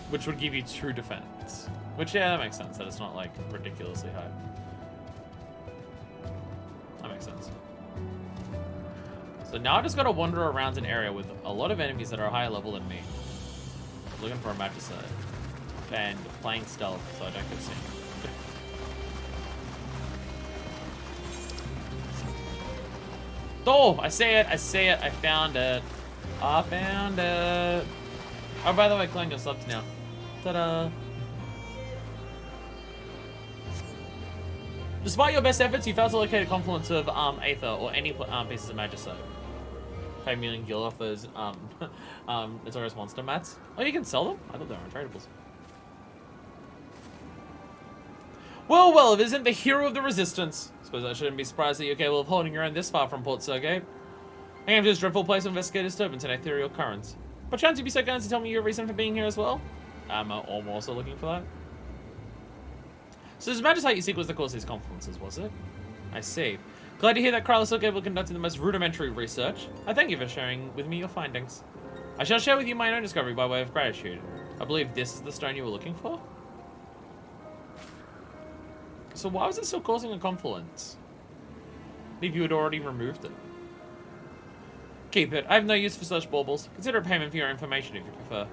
A: Which would give you 2 defense. Which, yeah, that makes sense, that it's not, like, ridiculously high. That makes sense. So now I just gotta wander around an area with a lot of enemies that are higher level than me. Looking for a magicite. And playing stealth so I don't get seen. Oh, I see it, I found it. I found it. Oh, by the way, Clang just slept now. Ta-da. Despite your best efforts, you failed to locate a confluence of Aether or any pieces of magicite. Pay me and Gil off those notorious monster mats. Oh, you can sell them? I thought they were untradables. Well, well, it isn't the hero of the resistance. Suppose I shouldn't be surprised that you're capable of holding your own this far from Port Sergei. I came to this dreadful place to investigate disturbance and ethereal currents. But chance you'd be so kind to tell me your reason for being here as well? I'm also looking for that. So this magicite you seek was the cause of these confluences, was it? I see. Glad to hear that Krylos is capable of conducting the most rudimentary research. I thank you for sharing with me your findings. I shall share with you my own discovery by way of gratitude. I believe this is the stone you were looking for? So why was it still causing a confluence? If you had already removed it. Keep it. I have no use for such baubles. Consider a payment for your information if you prefer.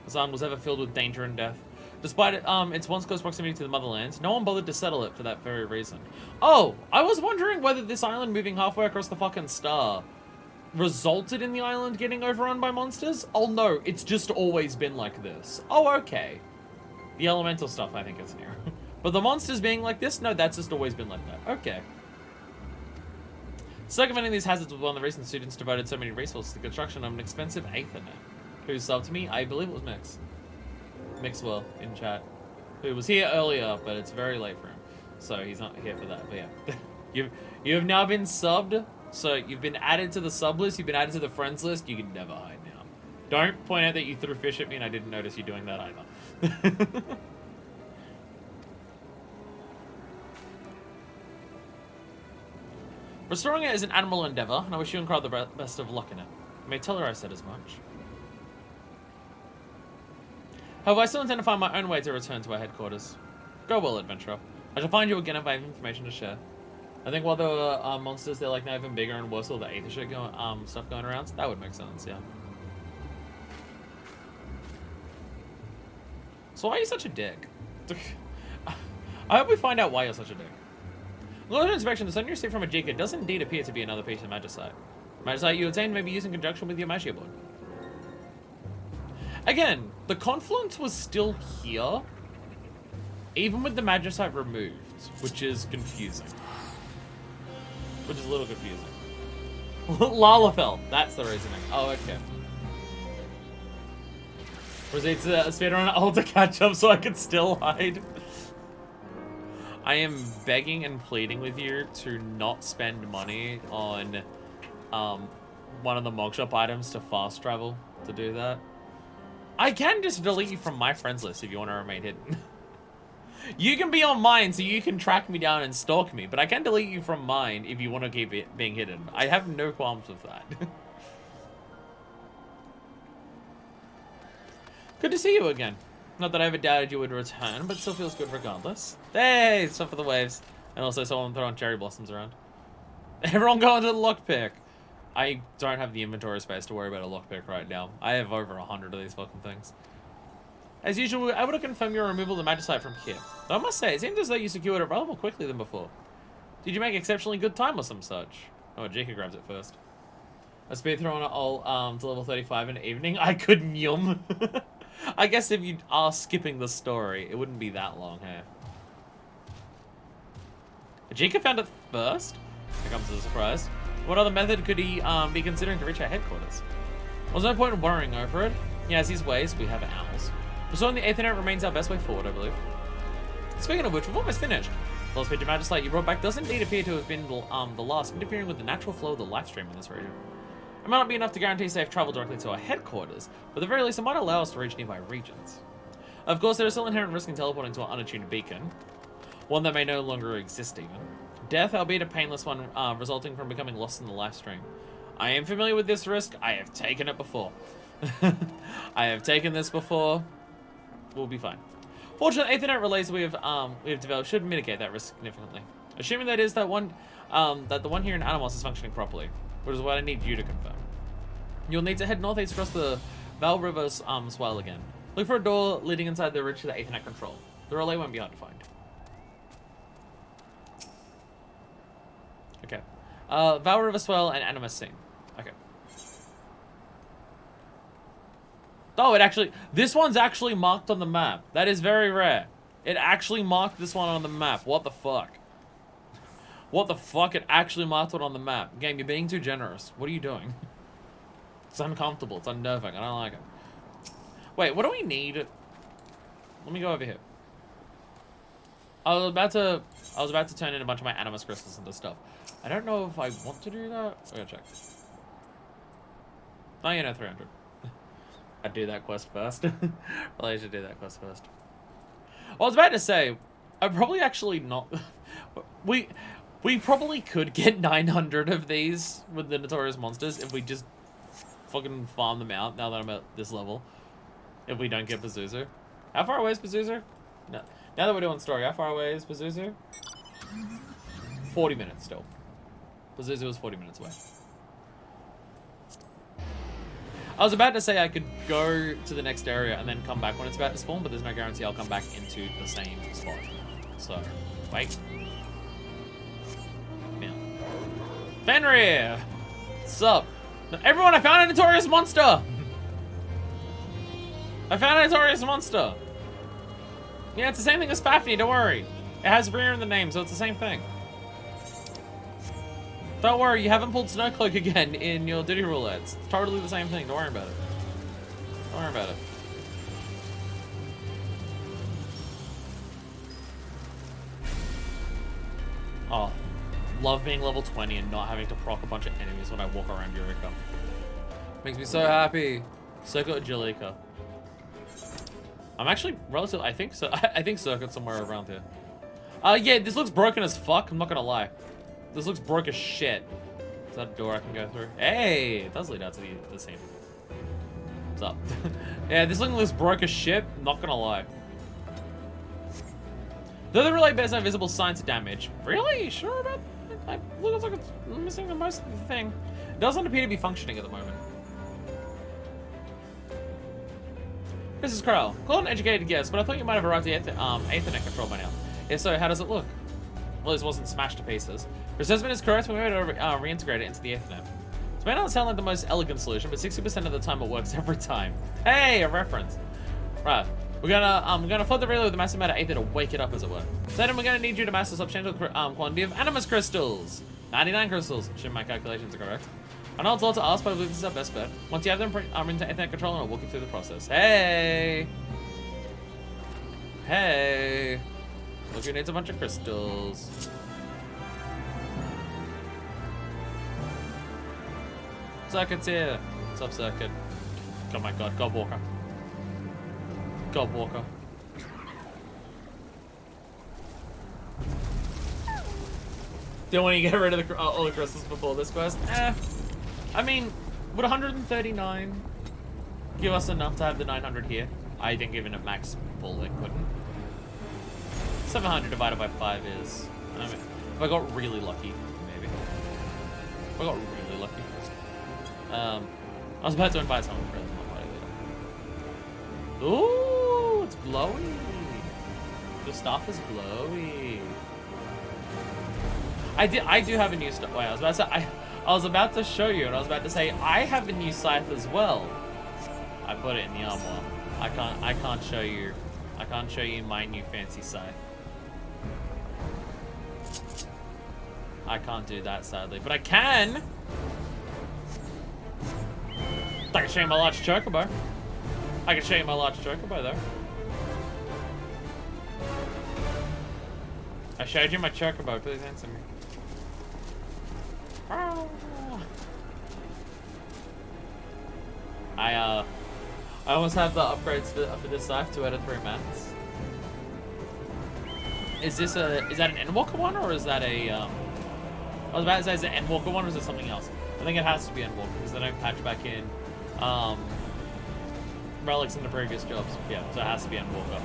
A: Zan was ever filled with danger and death. Despite its once close proximity to the motherlands, no one bothered to settle it for that very reason. Oh, I was wondering whether this island moving halfway across the fucking star resulted in the island getting overrun by monsters? Oh no, it's just always been like this. Oh, okay. The elemental stuff I think is new. But the monsters being like this? No, that's just always been like that. Okay. Circumventing these hazards was one of the reasons students devoted so many resources to the construction of an expensive Aethernet. Who subbed me? I believe it was Mix. Mixwell in chat. Who was here earlier, but it's very late for him. So he's not here for that. But yeah. You have now been subbed So you've been added to the sub list, you've been added to the friends list, you can never hide now. Don't point out that you threw fish at me and I didn't notice you doing that either. Restoring it is an admirable endeavor, and I wish you and Carl the best of luck in it. You may tell her I said as much. However, I still intend to find my own way to return to our headquarters. Go well, adventurer. I shall find you again if I have information to share. I think while there were monsters, they're like now even bigger and worse, all the aether shit stuff going around. So that would make sense, yeah. So why are you such a dick? I hope we find out why you're such a dick. Closer inspection, the sun you receive from Ajika does indeed appear to be another piece of magicite. Magicite you obtained may be used in conjunction with your magia board. Again, the confluence was still here, even with the magicite removed, which is confusing. Which is a little confusing. Lalafell, that's the reasoning. Oh, okay. Proceeds to speedrun all to catch up so I can still hide. I am begging and pleading with you to not spend money on one of the Mogshop items to fast travel to do that. I can just delete you from my friends list if you want to remain hidden. You can be on mine so you can track me down and stalk me, but I can delete you from mine if you want to keep it being hidden. I have no qualms with that. Good to see you again. Not that I ever doubted you would return, but it still feels good regardless. Hey, stuff for the waves. And also someone throwing cherry blossoms around. Everyone going to the lockpick. I don't have the inventory space to worry about a lockpick right now. I have over 100 of these fucking things. As usual, we were able to confirm your removal of the magicite from here. Though I must say, it seemed as though you secured it rather more quickly than before. Did you make exceptionally good time or some such? Oh, Jika grabs it first. A speed throwing it all to level 35 in the evening. I could yum. I guess if you are skipping the story, it wouldn't be that long here. Jika found it first? Here comes as a surprise. What other method could he be considering to reach our headquarters? Well, there's no point in worrying over it. He has his ways, we have ours. Restoring the Aethernet remains our best way forward, I believe. Speaking of which, we've almost finished. The last bit of magicite you brought back does indeed appear to have been the last, interfering with the natural flow of the live stream in this region. It might not be enough to guarantee safe travel directly to our headquarters, but at the very least it might allow us to reach nearby regions. Of course, there is still inherent risk in teleporting to an unattuned beacon, one that may no longer exist even. Death, albeit a painless one, resulting from becoming lost in the live stream. I am familiar with this risk. I have taken it before. I have taken this before. We'll be fine. Fortunately, Ethernet relays we have developed should mitigate that risk significantly. Assuming that is that the one here in Animos is functioning properly, which is what I need you to confirm. You'll need to head northeast across the Val River's swell again. Look for a door leading inside the ridge to the Ethernet control. The relay won't be hard to find. Okay. Val River swell and Animus scene. Okay. Oh, this one's actually marked on the map. That is very rare. It actually marked this one on the map. What the fuck? What the fuck? It actually marked it on the map. Game, you're being too generous. What are you doing? It's uncomfortable. It's unnerving. I don't like it. Wait, what do we need? Let me go over here. I was about to turn in a bunch of my Animus crystals into stuff. I don't know if I want to do that. I gotta check. Oh, you know, 300. I'd do that quest first. Well, I should do that quest first. Well, I was about to say, I'd probably actually not... We probably could get 900 of these with the Notorious Monsters if we just fucking farm them out now that I'm at this level. If we don't get Pazuzu. How far away is Pazuzu? No. Now that we're doing story, how far away is Pazuzu? 40 minutes still. Pazuzu was 40 minutes away. I was about to say I could go to the next area and then come back when it's about to spawn, but there's no guarantee I'll come back into the same spot. So, wait. Now. Fenrir! What's up? Everyone, I found a Notorious Monster! I found a Notorious Monster! Yeah, it's the same thing as Fafnir, don't worry. It has Rear in the name, so it's the same thing. Don't worry, you haven't pulled Snowcloak again in your Diddy roulettes. It's totally the same thing, don't worry about it. Don't worry about it. Oh, love being level 20 and not having to proc a bunch of enemies when I walk around Eureka. Makes me so happy. Circuit Angelica. I'm actually relatively, I think so. I think Circuit's somewhere around here. Yeah, this looks broken as fuck. I'm not gonna lie. This looks broke as shit. Is that a door I can go through? Hey, it does lead out to the scene. What's up? Yeah, this thing looks broke as shit. I'm not gonna lie. Though the relay bears no visible signs of damage. Really? You sure about that? It looks like it's missing the most of the thing. It doesn't appear to be functioning at the moment. This is Krell. Call an educated guess, but I thought you might have arrived at Ethernet control by now. If so, how does it look? Well, this wasn't smashed to pieces. Your assessment is correct. We were able to reintegrate it into the Ethernet. This may not sound like the most elegant solution, but 60% of the time it works every time. Hey, a reference. Right. We're gonna flood the relay with a massive amount of ether to wake it up, as it were. Then we're gonna need you to master a substantial quantity of animus crystals. 99 crystals. Should my calculations are correct. I know it's a lot to ask, but I believe this is our best bet. Once you have them into Ethernet control, I'll walk you through the process. Hey! Hey! Look who needs a bunch of crystals. Circuit's here. What's up, Circuit? Oh my god, God Walker. God Walker. Don't want to get rid of the, all the crystals before this quest? I mean, would 139 give us enough to have the 900 here? I think even at max full it wouldn't. 700 divided by 5 is... I mean, if I got really lucky, maybe. If I got really lucky. I was about to invite someone for later. Ooh, it's glowy. The stuff is glowy. I do have a new stuff. Wait, I was about to show you, and I was about to say I have a new scythe as well. I put it in the armor. I can't show you. I can't show you my new fancy scythe. I can't do that, sadly, but I can. I can show you my large chocobo. I can show you my large chocobo, though. I showed you my chocobo. Please answer me. I almost have the upgrades for this scythe, 2 out of 3 mats. Is that an Endwalker one, or is that a I was about to say, is it Endwalker one, or is it something else? I think it has to be Endwalker because they don't patch back in relics in the previous jobs. Yeah, so it has to be Endwalker.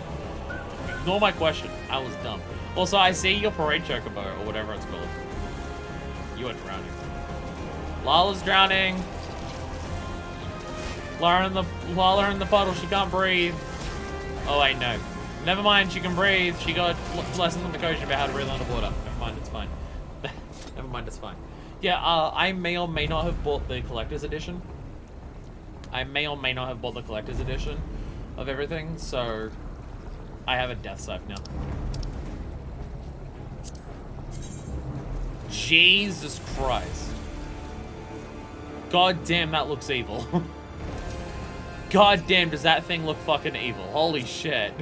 A: Ignore my question. I was dumb. Also, I see your parade chocobo, or whatever it's called. You are drowning. Lala's drowning. Lala in the puddle. She can't breathe. Oh wait, no. Never mind. She can breathe. She got lessons on the coach about how to breathe underwater. Never mind. It's fine. Never mind. It's fine. Yeah. I may or may not have bought the collector's edition. I may or may not have bought the collector's edition of everything. So I have a death scythe now. Jesus Christ. God damn, that looks evil. God damn, does that thing look fucking evil. Holy shit.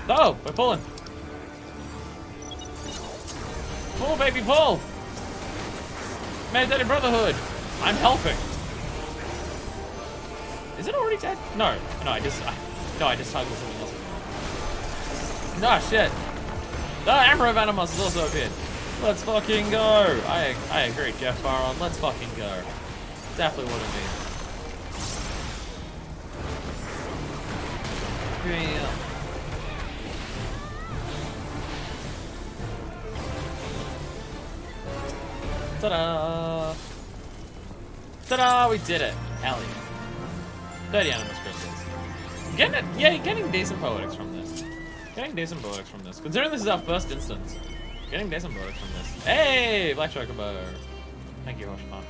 A: Oh, we're pulling. Pull, baby, pull. Meditated Brotherhood. I'm helping. Is it already dead? No, I just tagged with something else. No, shit. The Amber of Animus is also appeared. Let's fucking go. I agree, Jeff Baron. Let's fucking go. Definitely what it means. Yeah. Ta-da! Ta-da! We did it. Hell yeah. 30 Animus crystals. Getting decent poetics from this. Considering this is our first instance. Getting decent poetics from this. Hey! Black Chocobo. Thank you, Hoshpon.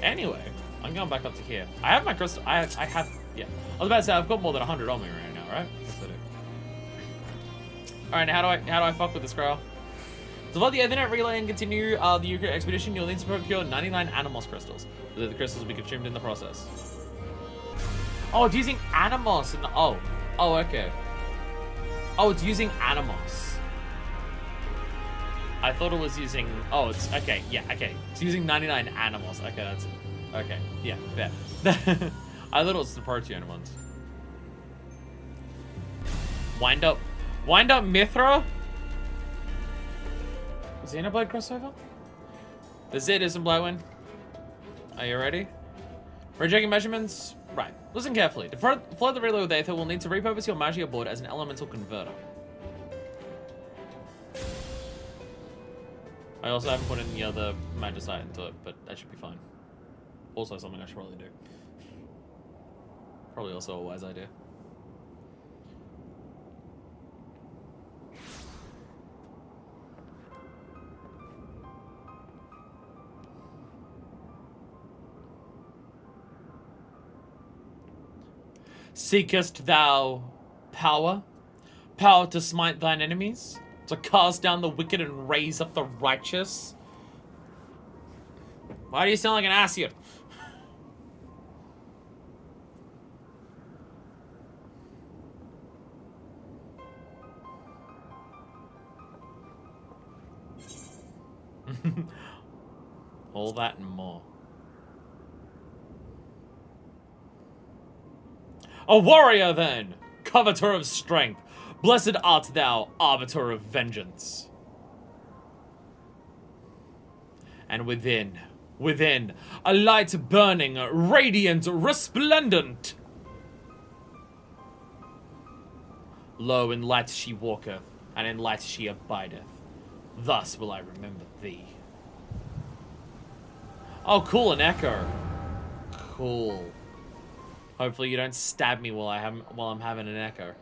A: Anyway, I'm going back up to here. I have my crystal. I have. Yeah. I was about to say I've got more than 100 on me right now, right? Yes, I do. All right, now how do I fuck with this girl? To avoid the Ethernet relay and continue the Euclid expedition, you'll need to procure 99 Animos crystals. The crystals will be consumed in the process. Oh, it's using Animos. Oh, okay. Oh, it's using Animos. I thought it was using... Oh, it's... Okay, yeah, okay. It's using 99 animals. Okay, that's... Okay, yeah, fair. I thought it was the protean ones. Wind up Mithra? Xenoblade crossover? The Z isn't Blowin. Are you ready? Rejecting measurements? Right. Listen carefully. To flood the relay with Aether, we'll need to repurpose your Magia board as an elemental converter. I also haven't put in the other Magicite into it, but that should be fine. Also something I should probably do. Probably also a wise idea. Seekest thou power? Power to smite thine enemies? To cast down the wicked and raise up the righteous? Why do you sound like an Asian? All that and more. A warrior, then! Coveter of strength! Blessed art thou, arbiter of vengeance! And within, a light burning, radiant, resplendent! Lo, in light she walketh, and in light she abideth. Thus will I remember thee. Oh, cool, an echo. Cool. Hopefully you don't stab me while I'm having an echo.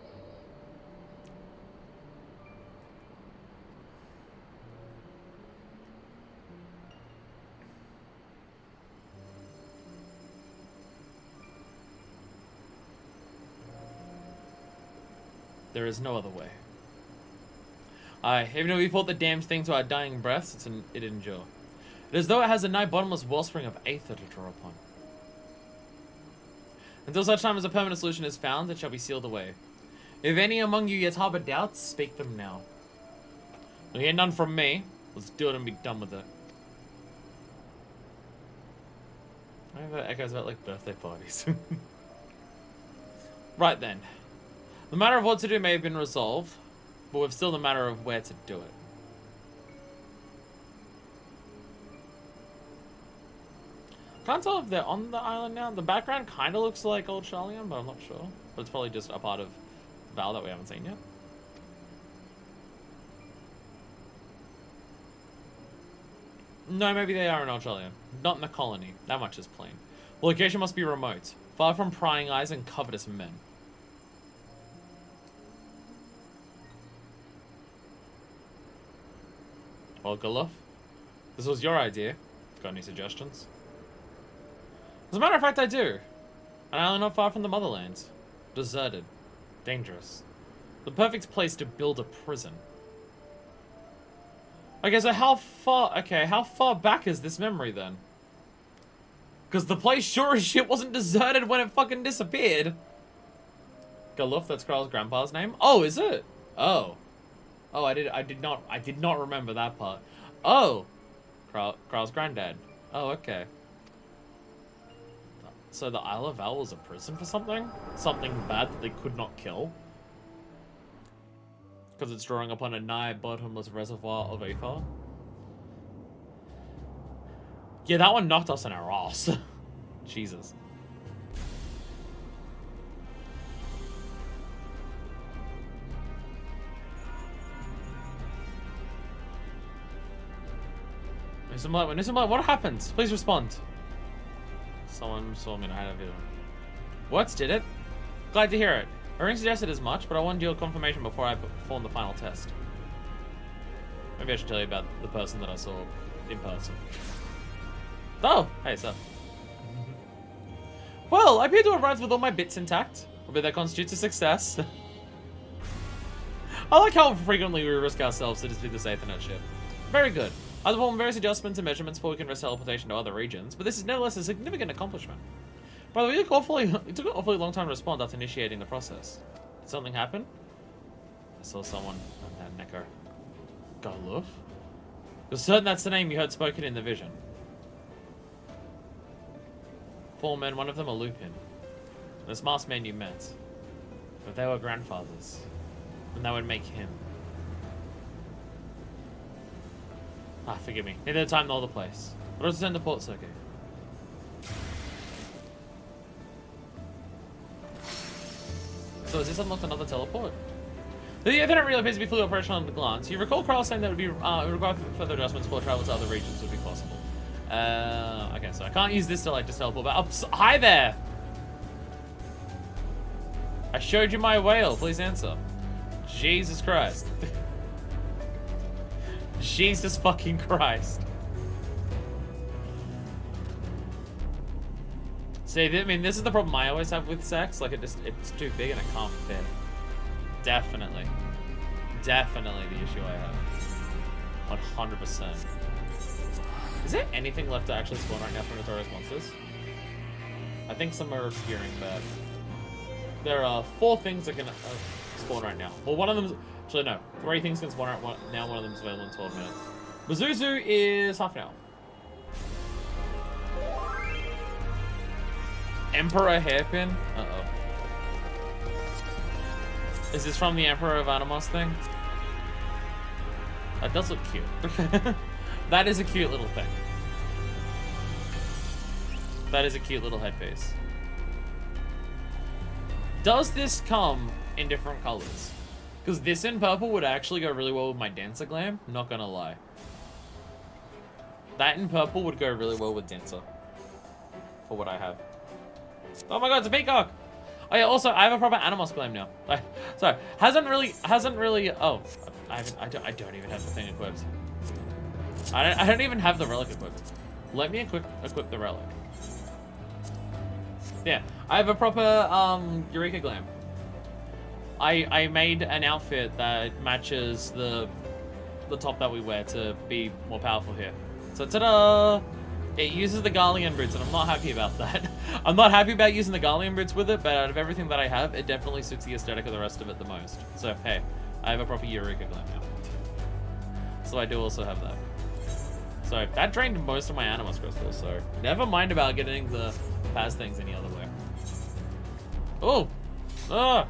A: There is no other way. Aye, even if we put the damned thing to our dying breaths, it endure. It is though it has a nigh bottomless wellspring of aether to draw upon. Until such time as a permanent solution is found, it shall be sealed away. If any among you yet harbor doubts, speak them now. You'll hear none from me. Let's do it and be done with it. I have echoes about like birthday parties. Right then. The matter of what to do may have been resolved, but we've still the matter of where to do it. Can't tell if they're on the island now. The background kind of looks like Old Charlian, but I'm not sure. But it's probably just a part of Val that we haven't seen yet. No, maybe they are in Old Charlian. Not in the colony. That much is plain. The location must be remote, far from prying eyes and covetous men. Well, Golof, this was your idea. Got any suggestions? As a matter of fact, I do. An island not far from the motherland. Deserted. Dangerous. The perfect place to build a prison. Okay, so how far back is this memory then? Because the place sure as shit wasn't deserted when it fucking disappeared. Galuf, that's Kral's grandpa's name? Oh, is it? Oh. Oh, I did not remember that part. Oh. Kral's granddad. Oh, okay. So the Isle of Val was a prison for something? Something bad that they could not kill? Because it's drawing upon a nigh bottomless reservoir of aether? Yeah, that one knocked us in our ass. Jesus. Nisumlight, what happened? Please respond. Someone saw me and I had a video. What? Did it? Glad to hear it. Irving suggested as much, but I wanted your confirmation before I performed the final test. Maybe I should tell you about the person that I saw in person. Oh! Hey, sir. Well, I appear to have arrived with all my bits intact. Probably that constitutes a success. I like how frequently we risk ourselves to just do this Aethernet shit. Very good. I performed various adjustments and measurements before we can risk teleportation to other regions, but this is nevertheless a significant accomplishment. By the way, it took an awfully long time to respond after initiating the process. Did something happen? I saw someone on that necker. Galuf? You're certain that's the name you heard spoken in the vision. 4 men, one of them a Lupin. This masked man you met. If they were grandfathers, then that would make him. Ah, forgive me. Neither the time nor the place. What does it send to Port Circuit? So is this unlocked another teleport? The event really appears to be fully operational at a glance. You recall Carl saying that it would be required further adjustments before travel to other regions would be possible. Okay, so I can't use this to like just teleport back. Hi there! I showed you my whale. Please answer. Jesus Christ. Jesus fucking Christ. See, I mean, this is the problem I always have with sex. Like, it's too big and it can't fit. Definitely. Definitely the issue I have. 100%. Is there anything left to actually spawn right now from Notorious Monsters? I think some are obscuring, but there are 4 things that can spawn right now. Well, one of them, actually no, 3 things can spawn right now. One of them is available in 12 minutes. Mizuzu is half an hour. Emperor Hairpin? Uh-oh. Is this from the Emperor of Animos thing? That does look cute. That is a cute little thing. That is a cute little headpiece. Does this come in different colors? Because this in purple would actually go really well with my Dancer glam, not gonna lie. That in purple would go really well with Dancer. For what I have. Oh my god, it's a peacock! Oh yeah, also, I have a proper Animos glam now. So, hasn't really, oh, I don't even have the thing equipped. I don't even have the relic equipped. Let me equip the relic. Yeah, I have a proper, Eureka glam. I made an outfit that matches the top that we wear to be more powerful here. So, ta-da! It uses the Garlean boots, and I'm not happy about that. I'm not happy about using the Garlean boots with it, but out of everything that I have, it definitely suits the aesthetic of the rest of it the most. So, hey, I have a proper Eureka glam now. So I do also have that. So, that drained most of my Animus crystals, so never mind about getting the Paz things any other way. Oh! Ah!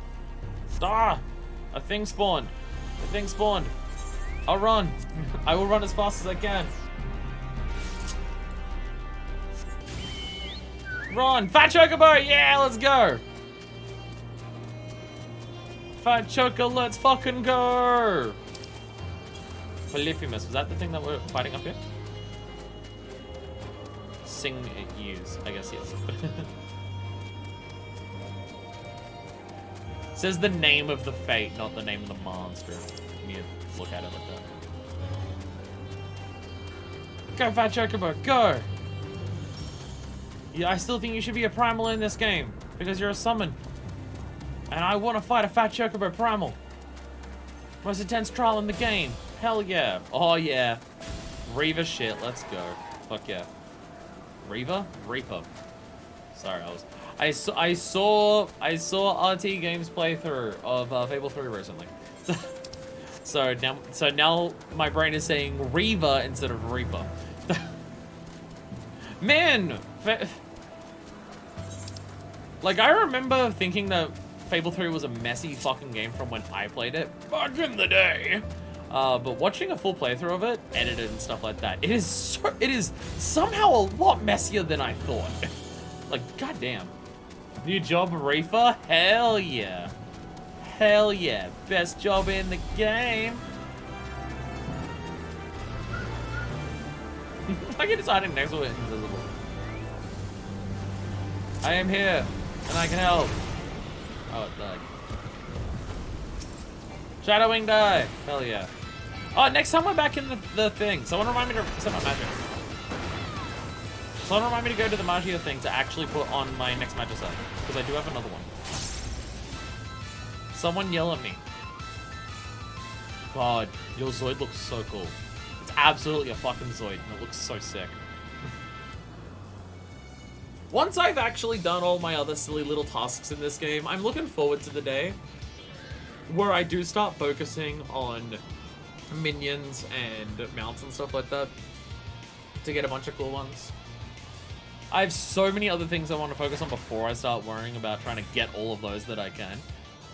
A: Ah! A thing spawned. A thing spawned. I'll run. I will run as fast as I can. Run! Fat Chocobo! Yeah, let's go! Fat Choco, let's fucking go! Polyphemus, was that the thing that we're fighting up here? Sing it, use. I guess yes. Says the name of the fate, not the name of the monster. You look at it like that. Go, Fat Chocobo, go! Yeah, I still think you should be a primal in this game, because you're a summon. And I want to fight a Fat Chocobo primal. Most intense trial in the game. Hell yeah. Oh yeah. Reaver shit, let's go. Fuck yeah. Reaver? Reaper. Sorry, I saw RT Games playthrough of Fable 3 recently. so now my brain is saying Reaver instead of Reaper. Man! Like, I remember thinking that Fable 3 was a messy fucking game from when I played it back in the day. But watching a full playthrough of it, edited and stuff like that, it is somehow a lot messier than I thought. Like, goddamn. New job, Reaper? Hell yeah. Hell yeah. Best job in the game. I can just hide next to it invisible. I am here, and I can help. Oh, it died. Shadowing die. Hell yeah. Oh, next time we're back in the thing. Someone remind me to set my magic. Someone remind me to go to the Magia thing to actually put on my next magic set. Because I do have another one. Someone yell at me. God, your Zoid looks so cool. It's absolutely a fucking Zoid, and it looks so sick. Once I've actually done all my other silly little tasks in this game, I'm looking forward to the day where I do start focusing on minions and mounts and stuff like that to get a bunch of cool ones. I have so many other things I want to focus on before I start worrying about trying to get all of those that I can.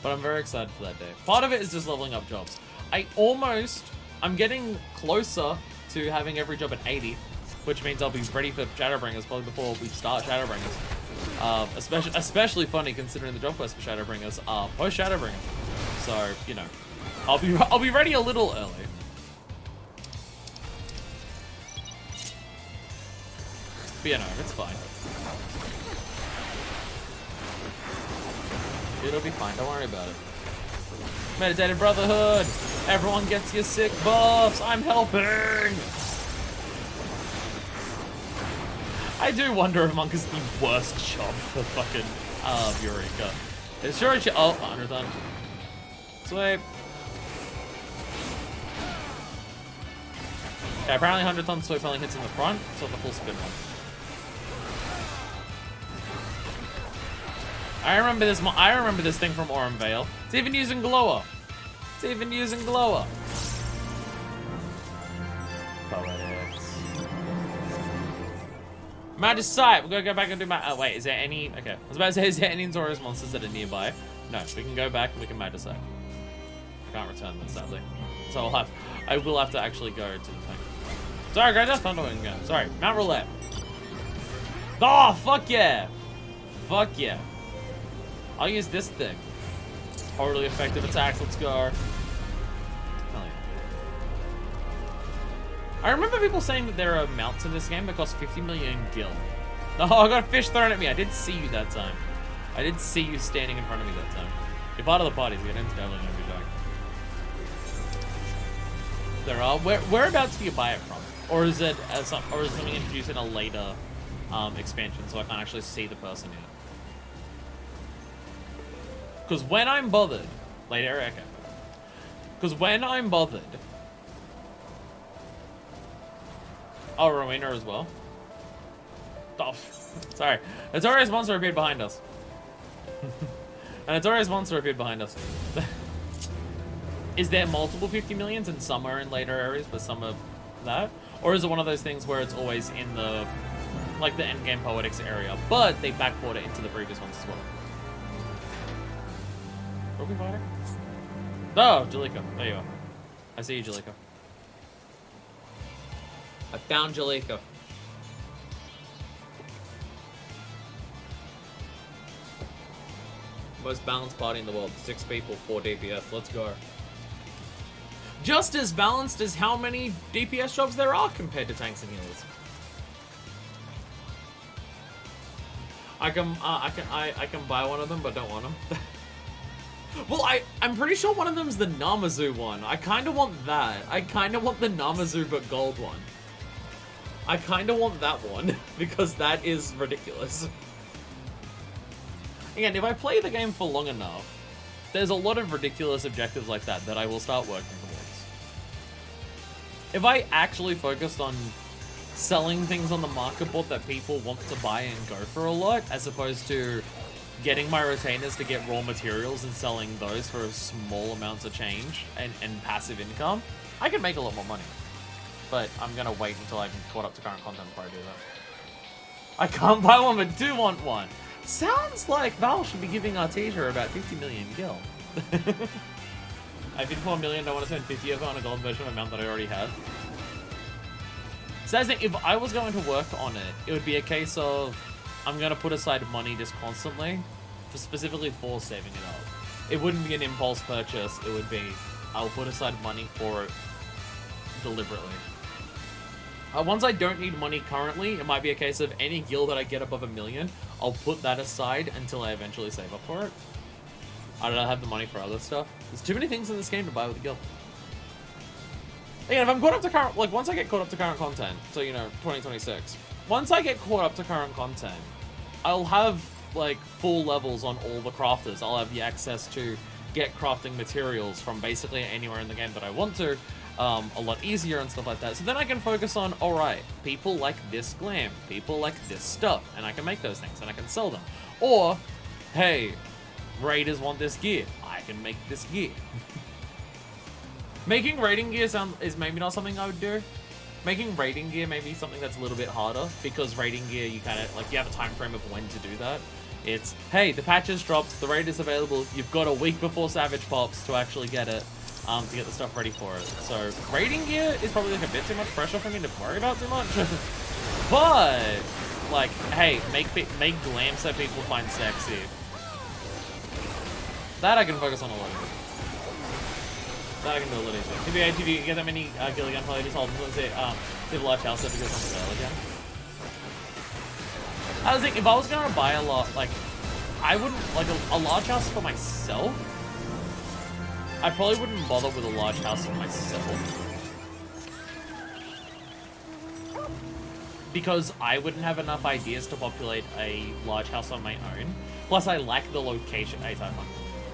A: But I'm very excited for that day. Part of it is just leveling up jobs. I'm getting closer to having every job at 80, which means I'll be ready for Shadowbringers probably before we start Shadowbringers. Especially funny considering the job quest for Shadowbringers are post Shadowbringers. So, you know, I'll be ready a little early. But you know, it's fine. It'll be fine, don't worry about it. Meditated Brotherhood! Everyone gets your sick buffs! I'm helping! I do wonder if Monk is the worst job for fucking Eureka. It's sure it should. Oh, 100 done. Sweet. Yeah, apparently 100 ton sweep only hits in the front, so the full spin one. I remember this thing from Aurum Vale. It's even using Glower. Poetics. Magic Sight. We're gonna go back and do my. Oh wait, is there any? Okay, I was about to say, is there any Notorious monsters that are nearby? No, we can go back and we can Magic Sight. Can't return this sadly, so I will have to actually go to the thing. Sorry, Great Death Thunderwing again. Sorry, Mount Roulette. Oh fuck yeah, fuck yeah. I'll use this thing. Totally effective attacks. Let's go. Hell yeah. I remember people saying that there are mounts in this game that cost 50 million gil. Oh, I got a fish thrown at me. I did see you that time. I did see you standing in front of me that time. You're part of the party. Your name's definitely gonna be back. There are. Whereabouts do you buy it from? Or is it something introduced in a later expansion, so I can't actually see the person yet? Because when I'm bothered, later, okay. Because when I'm bothered, oh, Rowena as well. Oh, sorry, Notorious Monster appeared behind us. A Notorious Monster appeared behind us. Is there multiple 50 millions and some are in later areas, but some are that? Or is it one of those things where it's always in the, like the endgame Poetics area, but they backport it into the previous ones as well? Broken fighter? Oh, Jalika. There you are. I see you, Jalika. I found Jalika. Most balanced party in the world. 6 people, 4 DPS. Let's go. Just as balanced as how many DPS jobs there are compared to tanks and healers. I can buy one of them, but don't want them. Well, I'm pretty sure one of them's the Namazu one. I kind of want that. I kind of want the Namazu but gold one. I kind of want that one because that is ridiculous. Again, if I play the game for long enough, there's a lot of ridiculous objectives like that that I will start working towards. If I actually focused on selling things on the market board that people want to buy and go for a lot, as opposed to getting my retainers to get raw materials and selling those for small amounts of change and passive income, I can make a lot more money. But I'm gonna wait until I'm caught up to current content before I do that. I can't buy one, but do want one. Sounds like Val should be giving Artesia about 50 million gil. I 54 million, don't want to spend 50 of it on a gold version of a mount that I already have. So if I was going to work on it, it would be a case of I'm going to put aside money just constantly, specifically for saving it up. It wouldn't be an impulse purchase, it would be, I'll put aside money for it deliberately. Once I don't need money currently, it might be a case of any gil that I get above 1 million, I'll put that aside until I eventually save up for it. I don't have the money for other stuff. There's too many things in this game to buy with a gil. Again, if I'm caught up to current, like once I get caught up to current content, so you know, 2026, once I get caught up to current content, I'll have like full levels on all the crafters. I'll have the access to get crafting materials from basically anywhere in the game that I want to, a lot easier and stuff like that. So then I can focus on, alright, people like this glam, people like this stuff, and I can make those things and I can sell them. Or, hey, raiders want this gear, I can make this gear. Making raiding gear is maybe not something I would do. Making raiding gear may be something that's a little bit harder, because raiding gear, you kind of, like, you have a time frame of when to do that. It's, hey, the patch has dropped, the raid is available, you've got a week before Savage pops to actually get it, to get the stuff ready for it. So, raiding gear is probably, like, a bit too much pressure for me to worry about too much. But, like, hey, make glam so people find sexy. That I can focus on a lot of. That I can do a little easier. TBA, you get that many Gilligan probably just hold them. Let's see, the large house because I'm sale again. I was thinking, if I was gonna buy a lot, like, I wouldn't, like, a large house for myself, I probably wouldn't bother with a large house for myself. Because I wouldn't have enough ideas to populate a large house on my own. Plus, I like the location.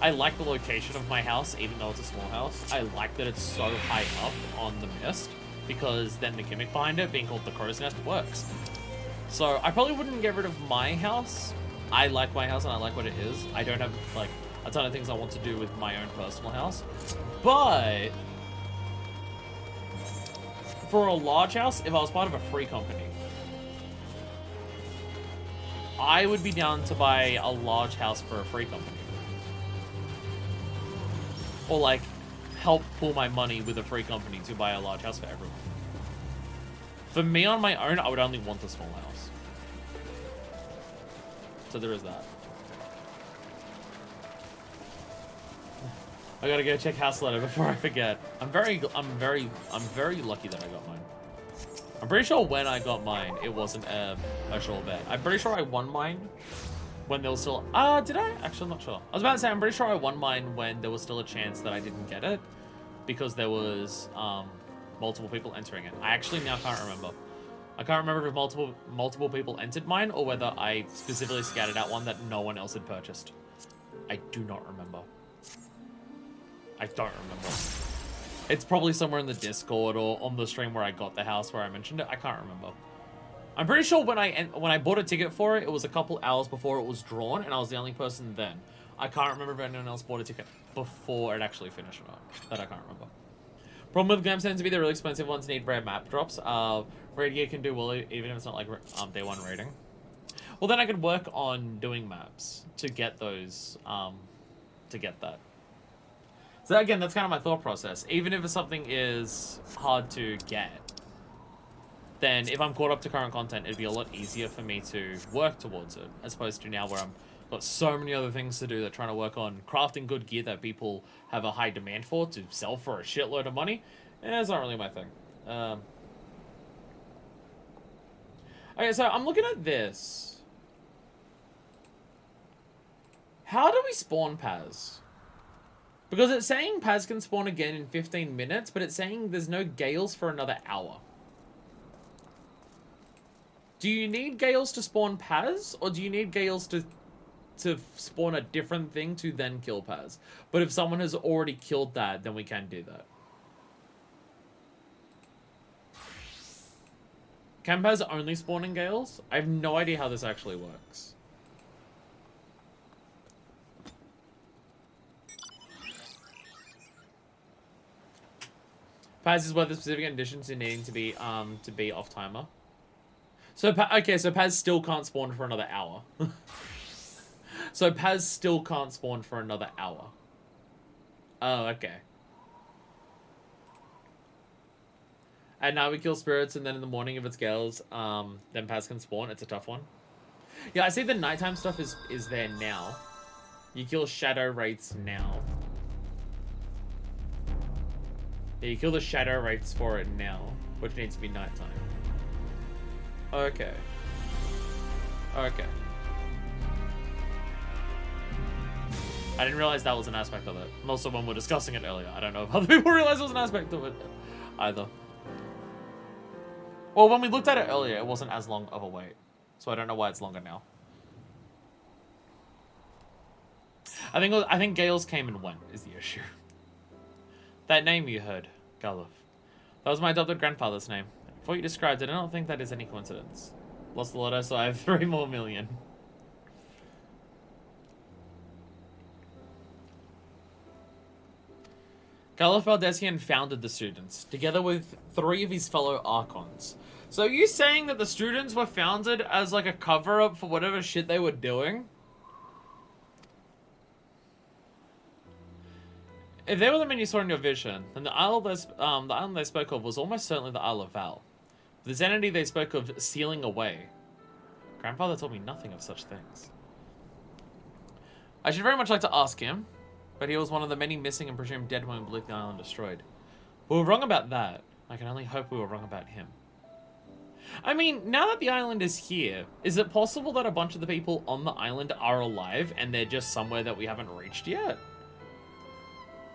A: I like the location of my house, even though it's a small house. I like that it's so high up on the mist, because then the gimmick behind it, being called the Crow's Nest, works. So I probably wouldn't get rid of my house. I like my house and I like what it is. I don't have, like, a ton of things I want to do with my own personal house. But for a large house, if I was part of a free company, I would be down to buy a large house for a free company. Or, like, help pool my money with a free company to buy a large house for everyone. For me on my own, I would only want a small house. So there is that. I gotta go check house letter before I forget. I'm very lucky that I got mine. I'm pretty sure when I got mine, it wasn't a sure bet. I'm pretty sure I won mine when there was still... did I? Actually, I'm not sure. I was about to say, I'm pretty sure I won mine when there was still a chance that I didn't get it, because there was multiple people entering it. I actually now can't remember. I can't remember if multiple people entered mine, or whether I specifically scattered out one that no one else had purchased. I do not remember. I don't remember. It's probably somewhere in the Discord or on the stream where I got the house where I mentioned it. I can't remember. I'm pretty sure when I bought a ticket for it, it was a couple hours before it was drawn, and I was the only person then. I can't remember if anyone else bought a ticket before it actually finished or not. That I can't remember. Problem with games tend to be the really expensive ones need rare map drops. Raid gear can do well even if it's not like day one raiding. Well, then I could work on doing maps to get those, to get that. So again, that's kind of my thought process. Even if something is hard to get, then if I'm caught up to current content, it'd be a lot easier for me to work towards it, as opposed to now where I'm got so many other things to do that trying to work on crafting good gear that people have a high demand for to sell for a shitload of money. It's not really my thing. Okay, so I'm looking at this. How do we spawn Paz? Because it's saying Paz can spawn again in 15 minutes, but it's saying there's no Gales for another hour. Do you need Gales to spawn Paz, or do you need Gales to spawn a different thing to then kill Paz? But if someone has already killed that, then we can do that. Can Paz only spawn in Gales? I have no idea how this actually works. Paz is worth the specific conditions to needing to be off timer. So, okay, so Paz still can't spawn for another hour. So Paz still can't spawn for another hour. Oh, okay. At night we kill spirits, and then in the morning if it's Gales, then Paz can spawn. It's a tough one. Yeah, I see the nighttime stuff is there now. You kill shadow wraiths now. Yeah, you kill the shadow wraiths for it now, which needs to be nighttime. Okay. Okay. I didn't realize that was an aspect of it. Most of them were discussing it earlier. I don't know if other people realized it was an aspect of it either. Well, when we looked at it earlier, it wasn't as long of a wait. So I don't know why it's longer now. I think Gales came and went is the issue. That name you heard, Galuf. That was my adopted grandfather's name. Before you described it, I don't think that is any coincidence. Lost the lotto, so I have 3 more million. Caliph Valdesian founded the students, together with 3 of his fellow Archons. So are you saying that the students were founded as like a cover-up for whatever shit they were doing? If they were the men you saw in your vision, then the island they spoke of was almost certainly the Isle of Val. This entity they spoke of sealing away. Grandfather told me nothing of such things. I should very much like to ask him, but he was one of the many missing and presumed dead when we believed the island destroyed. We were wrong about that. I can only hope we were wrong about him. I mean, now that the island is here, is it possible that a bunch of the people on the island are alive and they're just somewhere that we haven't reached yet?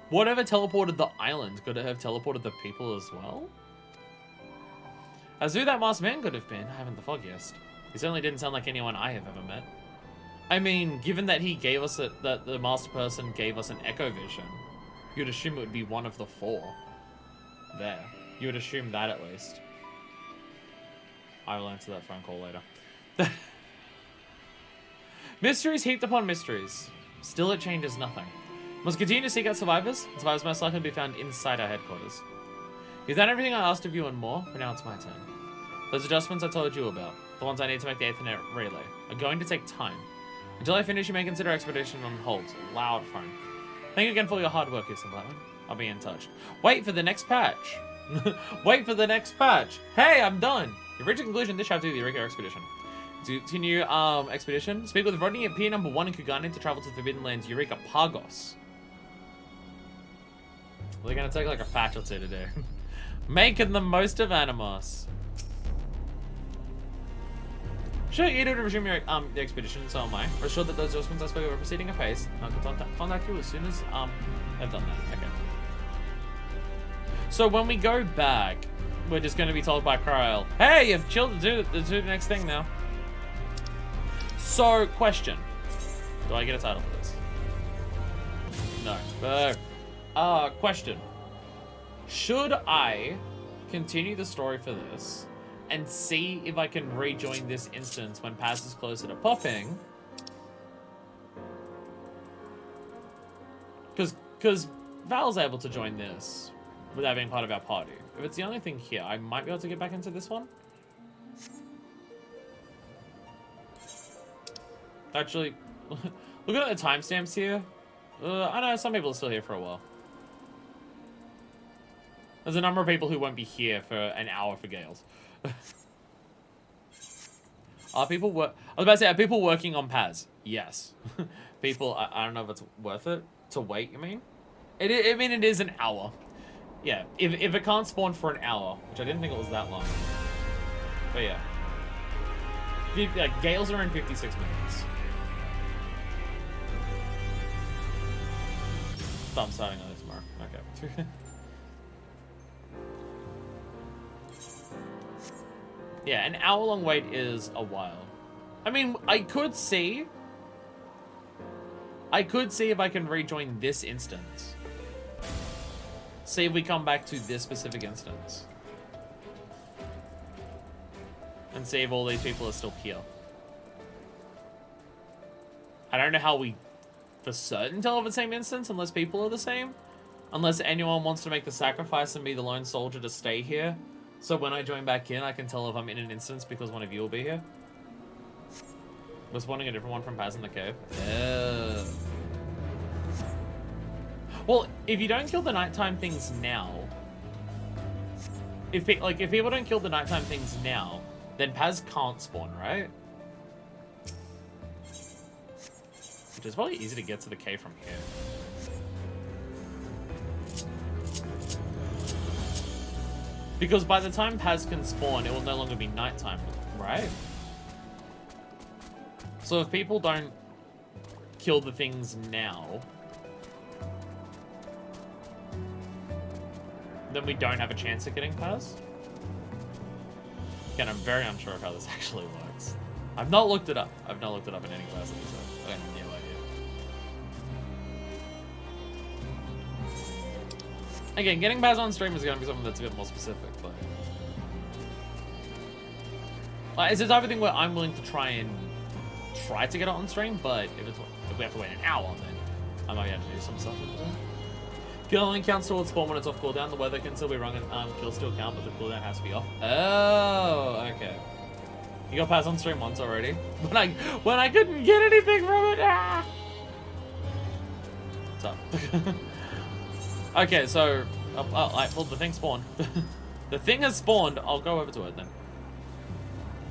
A: Whatever teleported the island, could it have teleported the people as well? As who that masked man could have been, I haven't the foggiest. He certainly didn't sound like anyone I have ever met. I mean, given that he gave us that the masked person gave us an echo vision, you'd assume it would be one of the 4. There. You would assume that at least. I will answer that phone call later. Mysteries heaped upon mysteries. Still it changes nothing. Must continue to seek out survivors. Survivors most likely to be found inside our headquarters. You've done everything I asked of you and more, but now it's my turn. Those adjustments I told you about, the ones I need to make the Ethernet relay, are going to take time. Until I finish, you may consider expedition on hold. Loud phone. Thank you again for your hard work, Houston Blackman. I'll be in touch. Wait for the next patch. Wait for the next patch. Hey, I'm done. You've reached a conclusion. This chapter of the Eureka expedition. To continue expedition, speak with Rodney at Pier number 1 in Kuganin to travel to the Forbidden Lands Eureka Pagos. We're gonna take like a patch or 2 to do. Making the most of Animos. Sure, you do to resume your the expedition, so am I. We're sure that those adjustments I spoke of are proceeding apace. I can contact you as soon as I've done that. Okay. So when we go back, we're just going to be told by Kryl, hey, you've chilled to do the next thing now. So, question. Do I get a title for this? No. Question. Should I continue the story for this and see if I can rejoin this instance when Paz is closer to popping? Because Val's able to join this without being part of our party. If it's the only thing here, I might be able to get back into this one. Actually, look at the timestamps here. I know some people are still here for a while. There's a number of people who won't be here for an hour for Gales. Are people I was about to say, are people working on Paz? Yes. People, I don't know if it's worth it to wait, you mean? I mean, it is an hour. Yeah, if it can't spawn for an hour, which I didn't think it was that long. But yeah. Gales are in 56 minutes. I'm starting on this tomorrow. Okay. Yeah, an hour-long wait is a while. I mean, I could see if I can rejoin this instance. See if we come back to this specific instance. And see if all these people are still here. I don't know how we for certain tell if it's the same instance unless people are the same. Unless anyone wants to make the sacrifice and be the lone soldier to stay here. So when I join back in, I can tell if I'm in an instance because one of you will be here. We're spawning a different one from Paz in the cave. Yeah. Well, if you don't kill the nighttime things now, if people don't kill the nighttime things now, then Paz can't spawn, right? Which is probably easy to get to the cave from here. Because by the time Paz can spawn, it will no longer be nighttime, right? So if people don't kill the things now, then we don't have a chance at getting Paz. Again, I'm very unsure of how this actually works. I've not looked it up. I've not looked it up in any capacity, so I have no idea. Again, getting Paz on stream is going to be something that's a bit more specific, but... it's the type of thing where I'm willing to try to get it on stream, but if we have to wait an hour, then I might have to do some stuff with it. Kill only counts towards spawn when it's off cooldown. The weather can still be wrong and kill still count, but the cooldown has to be off. Oh, okay. You got pass on stream once already. When I couldn't get anything from it. Ah! What's up? Okay, so well, the thing spawned. The thing has spawned. I'll go over to it then.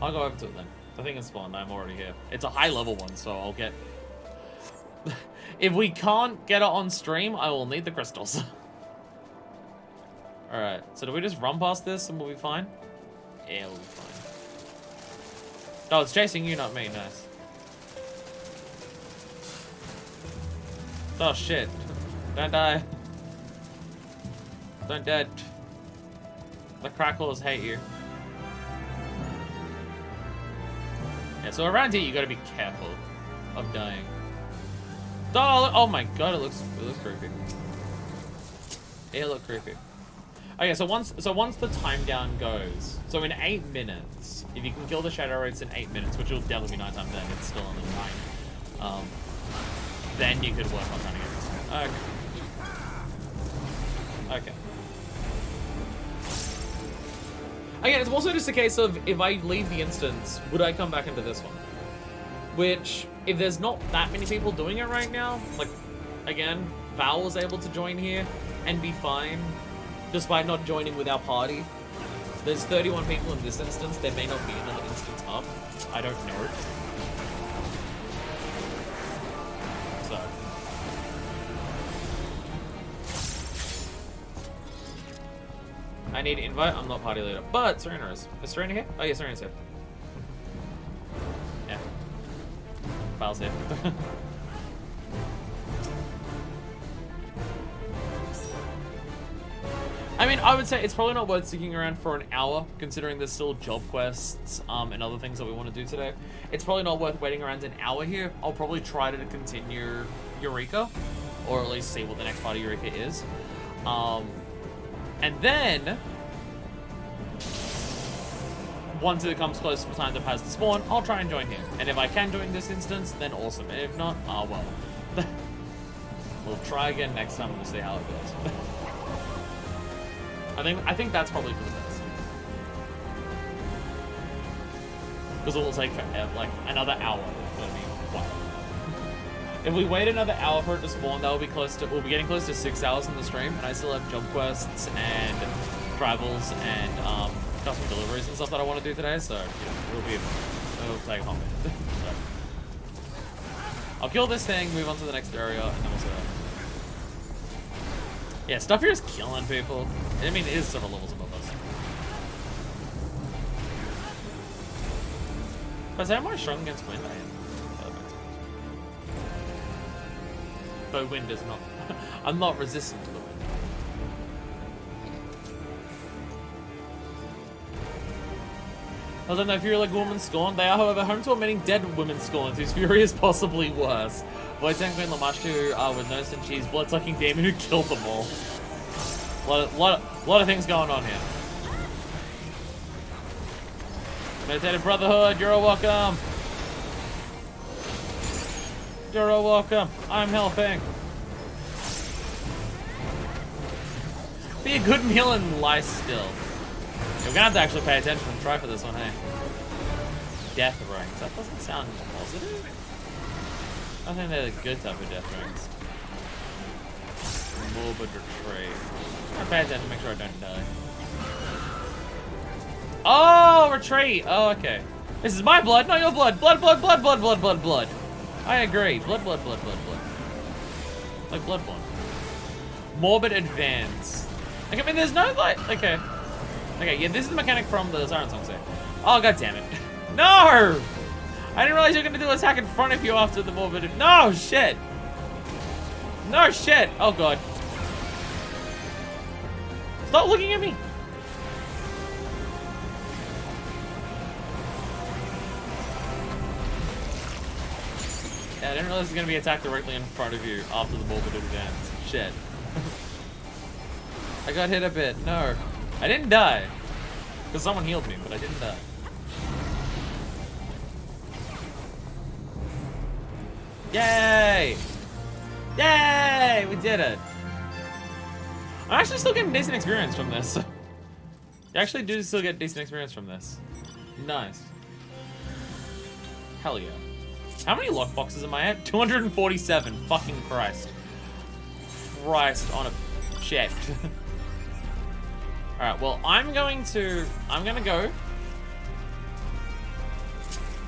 A: The thing has spawned. I'm already here. It's a high level one, so I'll get. If we can't get it on stream, I will need the crystals. Alright, so do we just run past this and we'll be fine? Yeah, we'll be fine. Oh, it's chasing you, not me. Nice. Oh, shit. Don't die. Don't dead. The crackles hate you. Yeah, so around here, you gotta be careful of dying. Oh my god, it looks creepy. It looked creepy. Okay, so once the time down goes, so in 8 minutes, if you can kill the shadow rates in 8 minutes, which will definitely be nighttime then, it's still only 9. Then you could work on trying to get this one. Okay. Okay. Again, it's also just a case of if I leave the instance, would I come back into this one? Which, if there's not that many people doing it right now, like, again, Val was able to join here and be fine, despite not joining with our party. There's 31 people in this instance, there may not be another instance up. I don't know. So. I need invite, I'm not party leader, but Serena is. Is Serena here? Oh yeah, Serena's here. Yeah. Val's here. I mean, I would say it's probably not worth sticking around for an hour, considering there's still job quests and other things that we want to do today. It's probably not worth waiting around an hour here. I'll probably try to continue Eureka, or at least see what the next part of Eureka is. And then, once it comes close for time to pass the spawn, I'll try and join him. And if I can join this instance, then awesome. And if not, oh well. We'll try again next time and we'll see how it goes. I think that's probably for the best. Because it will take forever, like another hour. Wow. If we wait another hour for it to spawn, that will be close to. We'll be getting close to 6 hours in the stream, and I still have job quests and tribals and custom deliveries and stuff that I want to do today. So it'll take a hot minute. So, I'll kill this thing, move on to the next area, and then we'll see that. Yeah, stuff here is killing people. I mean, it is several levels above us. But am I strong against wind? I am. Though wind is not. I'm not resistant to the wind. I don't know if you're like woman scorned. They are, however, home to many dead women scorned, whose fury is possibly worse. Voice and Queen Lamashtu with nose and cheese, blood-sucking demon who killed them all. Lot of things going on here. Meditated Brotherhood, you're all welcome. You're all welcome. I'm helping. Be a good meal and lie still. We're gonna have to actually pay attention and try for this one, hey? Death rings. That doesn't sound positive. I think they're the good type of death rings. Morbid retreat. I pay attention, make sure I don't die. Oh, retreat! Oh, okay. This is my blood, not your blood. Blood, blood, blood, blood, blood, blood, blood. I agree. Blood, blood, blood, blood, blood. Like Bloodborne. Morbid advance. Like, I mean, there's no, like, okay. Okay, yeah, this is the mechanic from the Siren Song set. Oh, god damn it. No! I didn't realize you were gonna do attack in front of you after the morbid. No, shit! No, shit! Oh, god. Stop looking at me! Yeah, I didn't realize it was gonna be attacked directly in front of you after the morbid advance. Shit. I got hit a bit. No. I didn't die. Because someone healed me, but I didn't die. Yay! Yay! We did it! I'm actually still getting decent experience from this. You actually do still get decent experience from this. Nice. Hell yeah. How many lockboxes am I at? 247. Fucking Christ. Christ on a shit. Alright, well, I'm gonna go.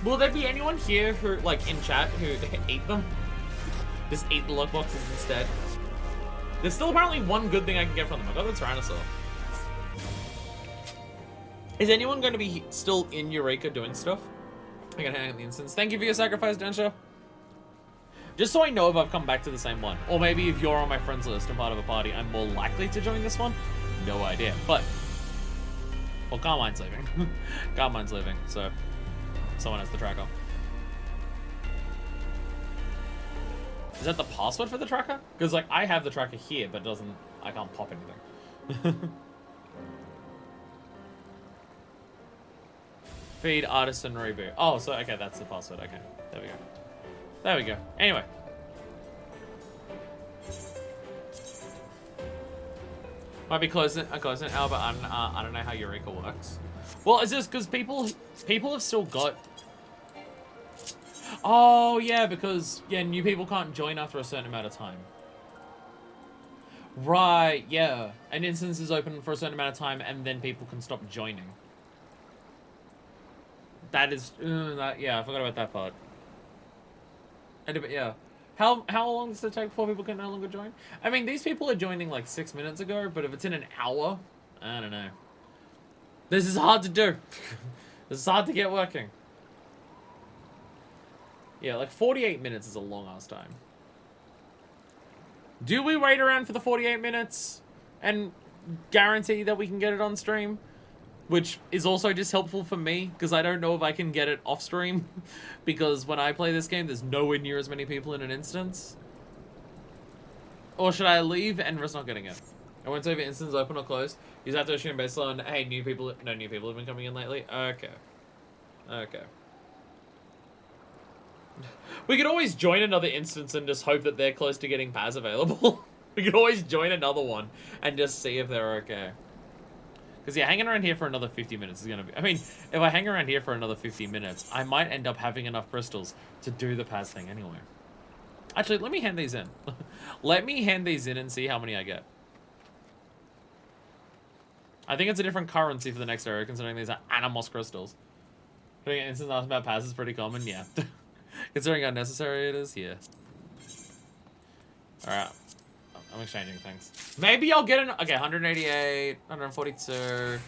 A: Will there be anyone here who, like, in chat who ate them? Just ate the lockboxes instead? There's still apparently one good thing I can get from them. I got the Tyrannosaur. Is anyone going to be still in Eureka doing stuff? I gotta hang on the instance. Thank you for your sacrifice, Densha. Just so I know if I've come back to the same one. Or maybe if you're on my friends list and part of a party, I'm more likely to join this one. No idea. But, well, Carmine's leaving. Carmine's leaving, so someone has the tracker. Is that the password for the tracker? Because, like, I have the tracker here, but it doesn't, I can't pop anything. Feed artisan reboot. Oh, so, okay, that's the password. Okay, there we go. There we go. Anyway. Might be closing an hour, but I don't know how Eureka works. Well, it's just because people have still got... Oh, yeah, because, yeah, new people can't join after a certain amount of time. Right, yeah. An instance is open for a certain amount of time, and then people can stop joining. That is... yeah, I forgot about that part. And, yeah. How long does it take before people can no longer join? I mean, these people are joining like 6 minutes ago, but if it's in an hour, I don't know. This is hard to do. This is hard to get working. Yeah, like 48 minutes is a long-ass time. Do we wait around for the 48 minutes and guarantee that we can get it on stream? Which is also just helpful for me, because I don't know if I can get it off stream. Because when I play this game, there's nowhere near as many people in an instance. Or should I leave and risk not getting it? I won't say if instance open or close. You just have to assume based on, hey, no new people have been coming in lately. Okay. Okay. We could always join another instance and just hope that they're close to getting Paz available. We could always join another one and just see if they're okay. Because, yeah, hanging around here for another 50 minutes is going to be... I mean, if I hang around here for another 50 minutes, I might end up having enough crystals to do the Paz thing anyway. Actually, let me hand these in. Let me hand these in and see how many I get. I think it's a different currency for the next area, considering these are Animos crystals. Putting an instant ask about Paz is pretty common, yeah. Considering how necessary it is, yeah. Alright. I'm exchanging things. Maybe I'll get an... Okay, 188, 142...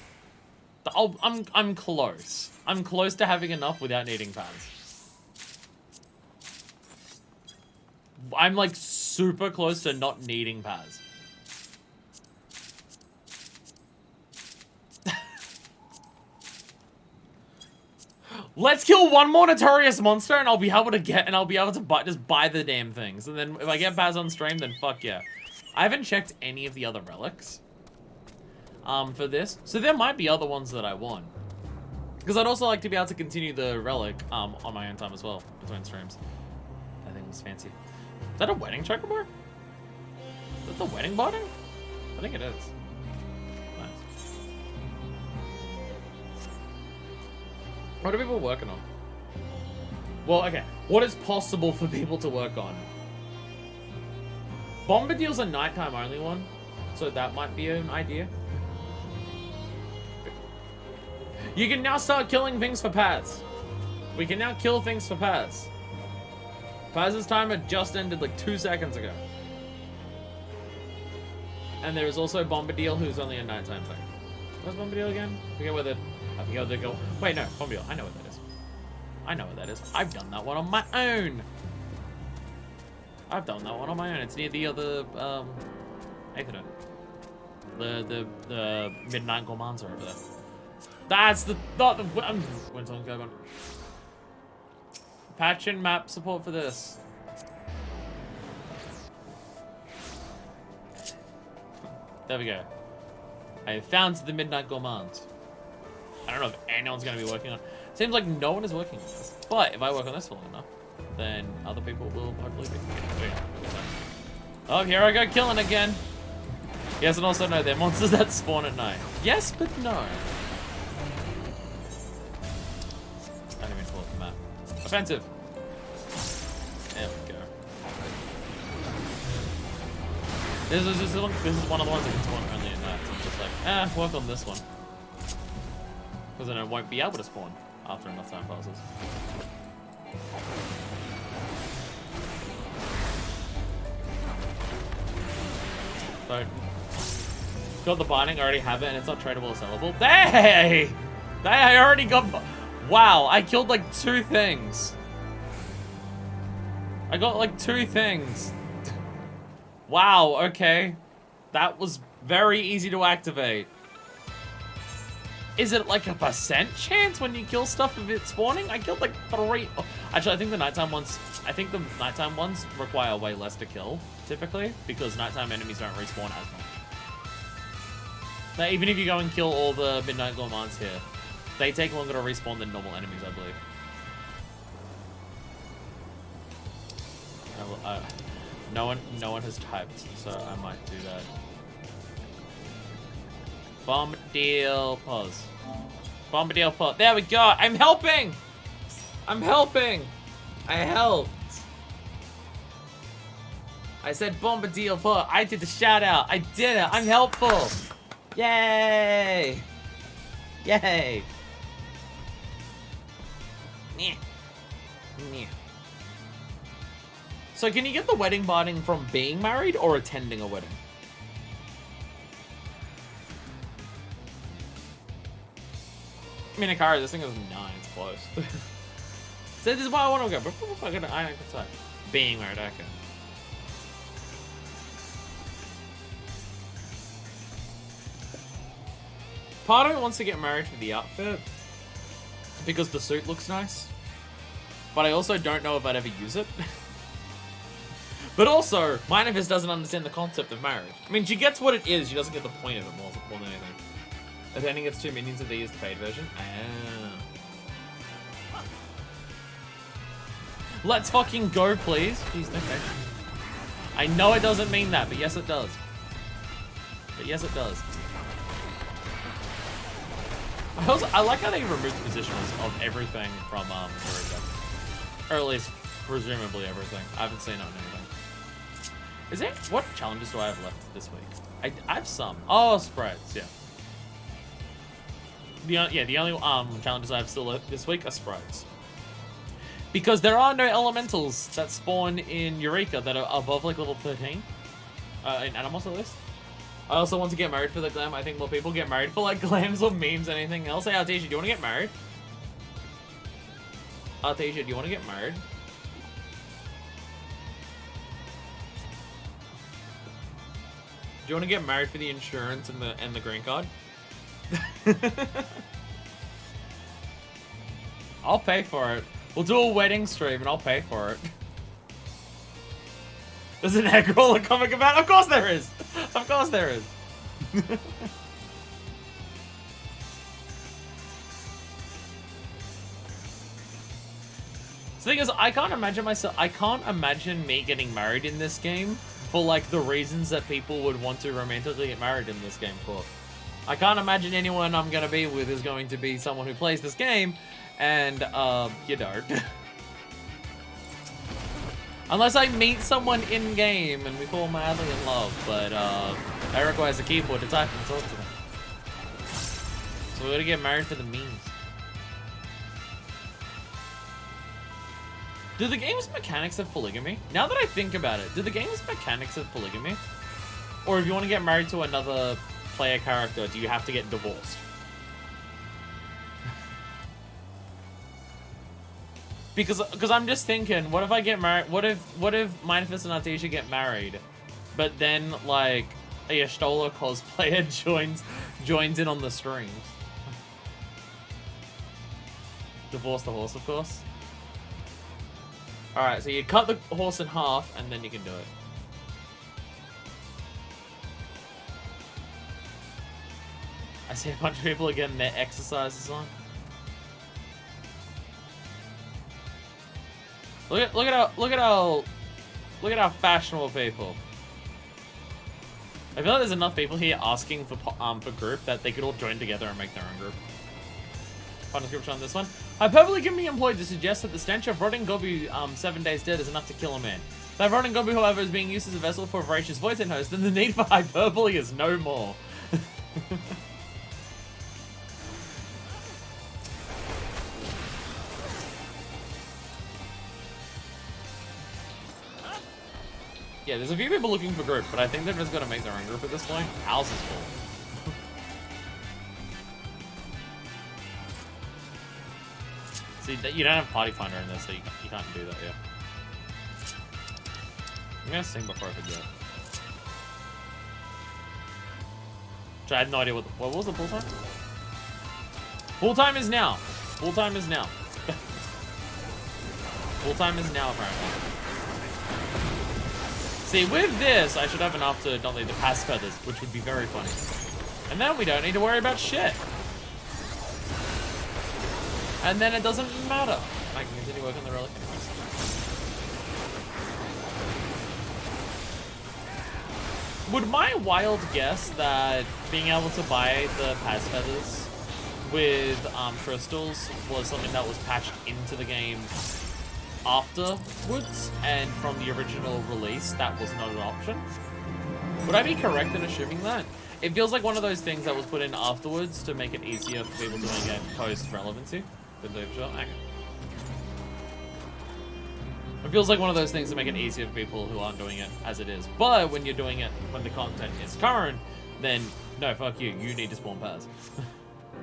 A: I'm close. I'm close to having enough without needing pads. I'm, like, super close to not needing pads. Let's kill one more notorious monster and I'll be able to just buy the damn things. And then if I get pads on stream, then fuck yeah. I haven't checked any of the other relics for this, so there might be other ones that I want. Because I'd also like to be able to continue the relic on my own time as well, between streams. I think it's fancy. Is that a wedding checkerboard? Is that the wedding botting? I think it is. Nice. What are people working on? Well, okay. What is possible for people to work on? Bombardier's a nighttime only one, so that might be an idea. You can now start killing things for Paz. We can now kill things for Paz. Paz's timer just ended like 2 seconds ago. And there is also Bombardier, who's only a nighttime thing. What's Bombardier again? I forget where they go. Wait, no, Bombardier. I know what that is. I know what that is. I've done that one on my own. I've done that one on my own. It's near the other, Aethodon. The Midnight Gourmands are over there. That's not the, when someone's going on. Patch and map support for this. There we go. I found the Midnight Gourmands. I don't know if anyone's going to be working on it. Seems like no one is working on this. But if I work on this for long enough, then other people will hopefully be. Oh, here I go killing again. Yes, and also no, they're monsters that spawn at night. Yes, but no. I didn't even pull up the map. Offensive. There we go. This is one of the ones that can spawn only at night. So I'm just like, work on this one. Because then I won't be able to spawn after enough time passes. So, got the binding, I already have it, and it's not tradable or sellable. Hey! I already got... Wow, I killed like 2 things. I got like 2 things. Wow, okay. That was very easy to activate. Is it like a % chance when you kill stuff of it spawning? I killed like 3. Oh, actually, I think the nighttime ones require way less to kill, typically, because nighttime enemies don't respawn as much. Now, even if you go and kill all the Midnight Gourmands here, they take longer to respawn than normal enemies, I believe. No one has typed, so I might do that. Bombadil pause. Bombadil pause. There we go. I'm helping. I'm helping. I helped. I said Bombadil pause. I did the shout out. I did it. I'm helpful. Yay. Yay. Nyeh. Nyeh. So can you get the wedding binding from being married or attending a wedding? I mean, Akari, this thing is 9, it's close. So this is why I want to go, but I don't decide. Being married, okay. Part of me wants to get married for the outfit, because the suit looks nice. But I also don't know if I'd ever use it. But also, Minifest doesn't understand the concept of marriage. I mean, she gets what it is, she doesn't get the point of it more than anything. Attending gets 2 minions if they use the paid version. Ah. Let's fucking go, please. Jeez, okay. I know it doesn't mean that, but yes it does. But yes it does. I like how they removed positionals of everything from Eureka. Or at least, presumably everything. I haven't seen it on anything. Is it? What challenges do I have left this week? I have some. Oh, spreads, yeah. The only challenges I have still left this week are sprites. Because there are no elementals that spawn in Eureka that are above like level 13. In Animals at least. I also want to get married for the glam. I think more people get married for like glams or memes, anything else. Hey Artesia, do you want to get married? Artesia, do you want to get married? Do you want to get married for the insurance and the green card? I'll pay for it. We'll do a wedding stream and I'll pay for it. There's an egg roller comic about? Of course there is! Of course there is! The thing is, I can't imagine me getting married in this game for like the reasons that people would want to romantically get married in this game for. I can't imagine anyone I'm gonna be with is going to be someone who plays this game, and you don't. Unless I meet someone in game and we fall madly in love, but that requires a keyboard to type and talk to them. So we're gonna get married for the memes. Do the game's mechanics have polygamy? Now that I think about it, do the game's mechanics have polygamy? Or if you want to get married to another player character, do you have to get divorced? Because I'm just thinking, what if I get married? What if Minifest and Artesia get married, but then like a Y'shtola cosplayer joins in on the streams? Divorce the horse, of course. All right, so you cut the horse in half, and then you can do it. I see a bunch of people are getting their exercises on. Look at how fashionable people. I feel like there's enough people here asking for group that they could all join together and make their own group. Fun description on this one. Hyperbole can be employed to suggest that the stench of rotting Gobu 7 days dead is enough to kill a man. That rotting Gobu, however, is being used as a vessel for a voracious voice and host, then the need for hyperbole is no more. Yeah, there's a few people looking for group, but I think they're just gonna make their own group at this point. House is full. See, you don't have Party Finder in this, so you can't do that yet. I'm gonna sing before I forget. Which I had no idea what was the full time? Full time is now. Full time is now. Full time is now, apparently. See, with this, I should have enough to not need the pass feathers, which would be very funny. And then we don't need to worry about shit. And then it doesn't matter. I can continue working on the relic anyways. Would my wild guess that being able to buy the pass feathers with crystals was something that was patched into the game afterwards, and from the original release that was not an option? Would I be correct in assuming that? It feels like one of those things that was put in afterwards to make it easier for people doing it post-relevancy. Okay. It feels like one of those things to make it easier for people who aren't doing it as it is. But when you're doing it when the content is current, then no, fuck you. You need to spawn pairs.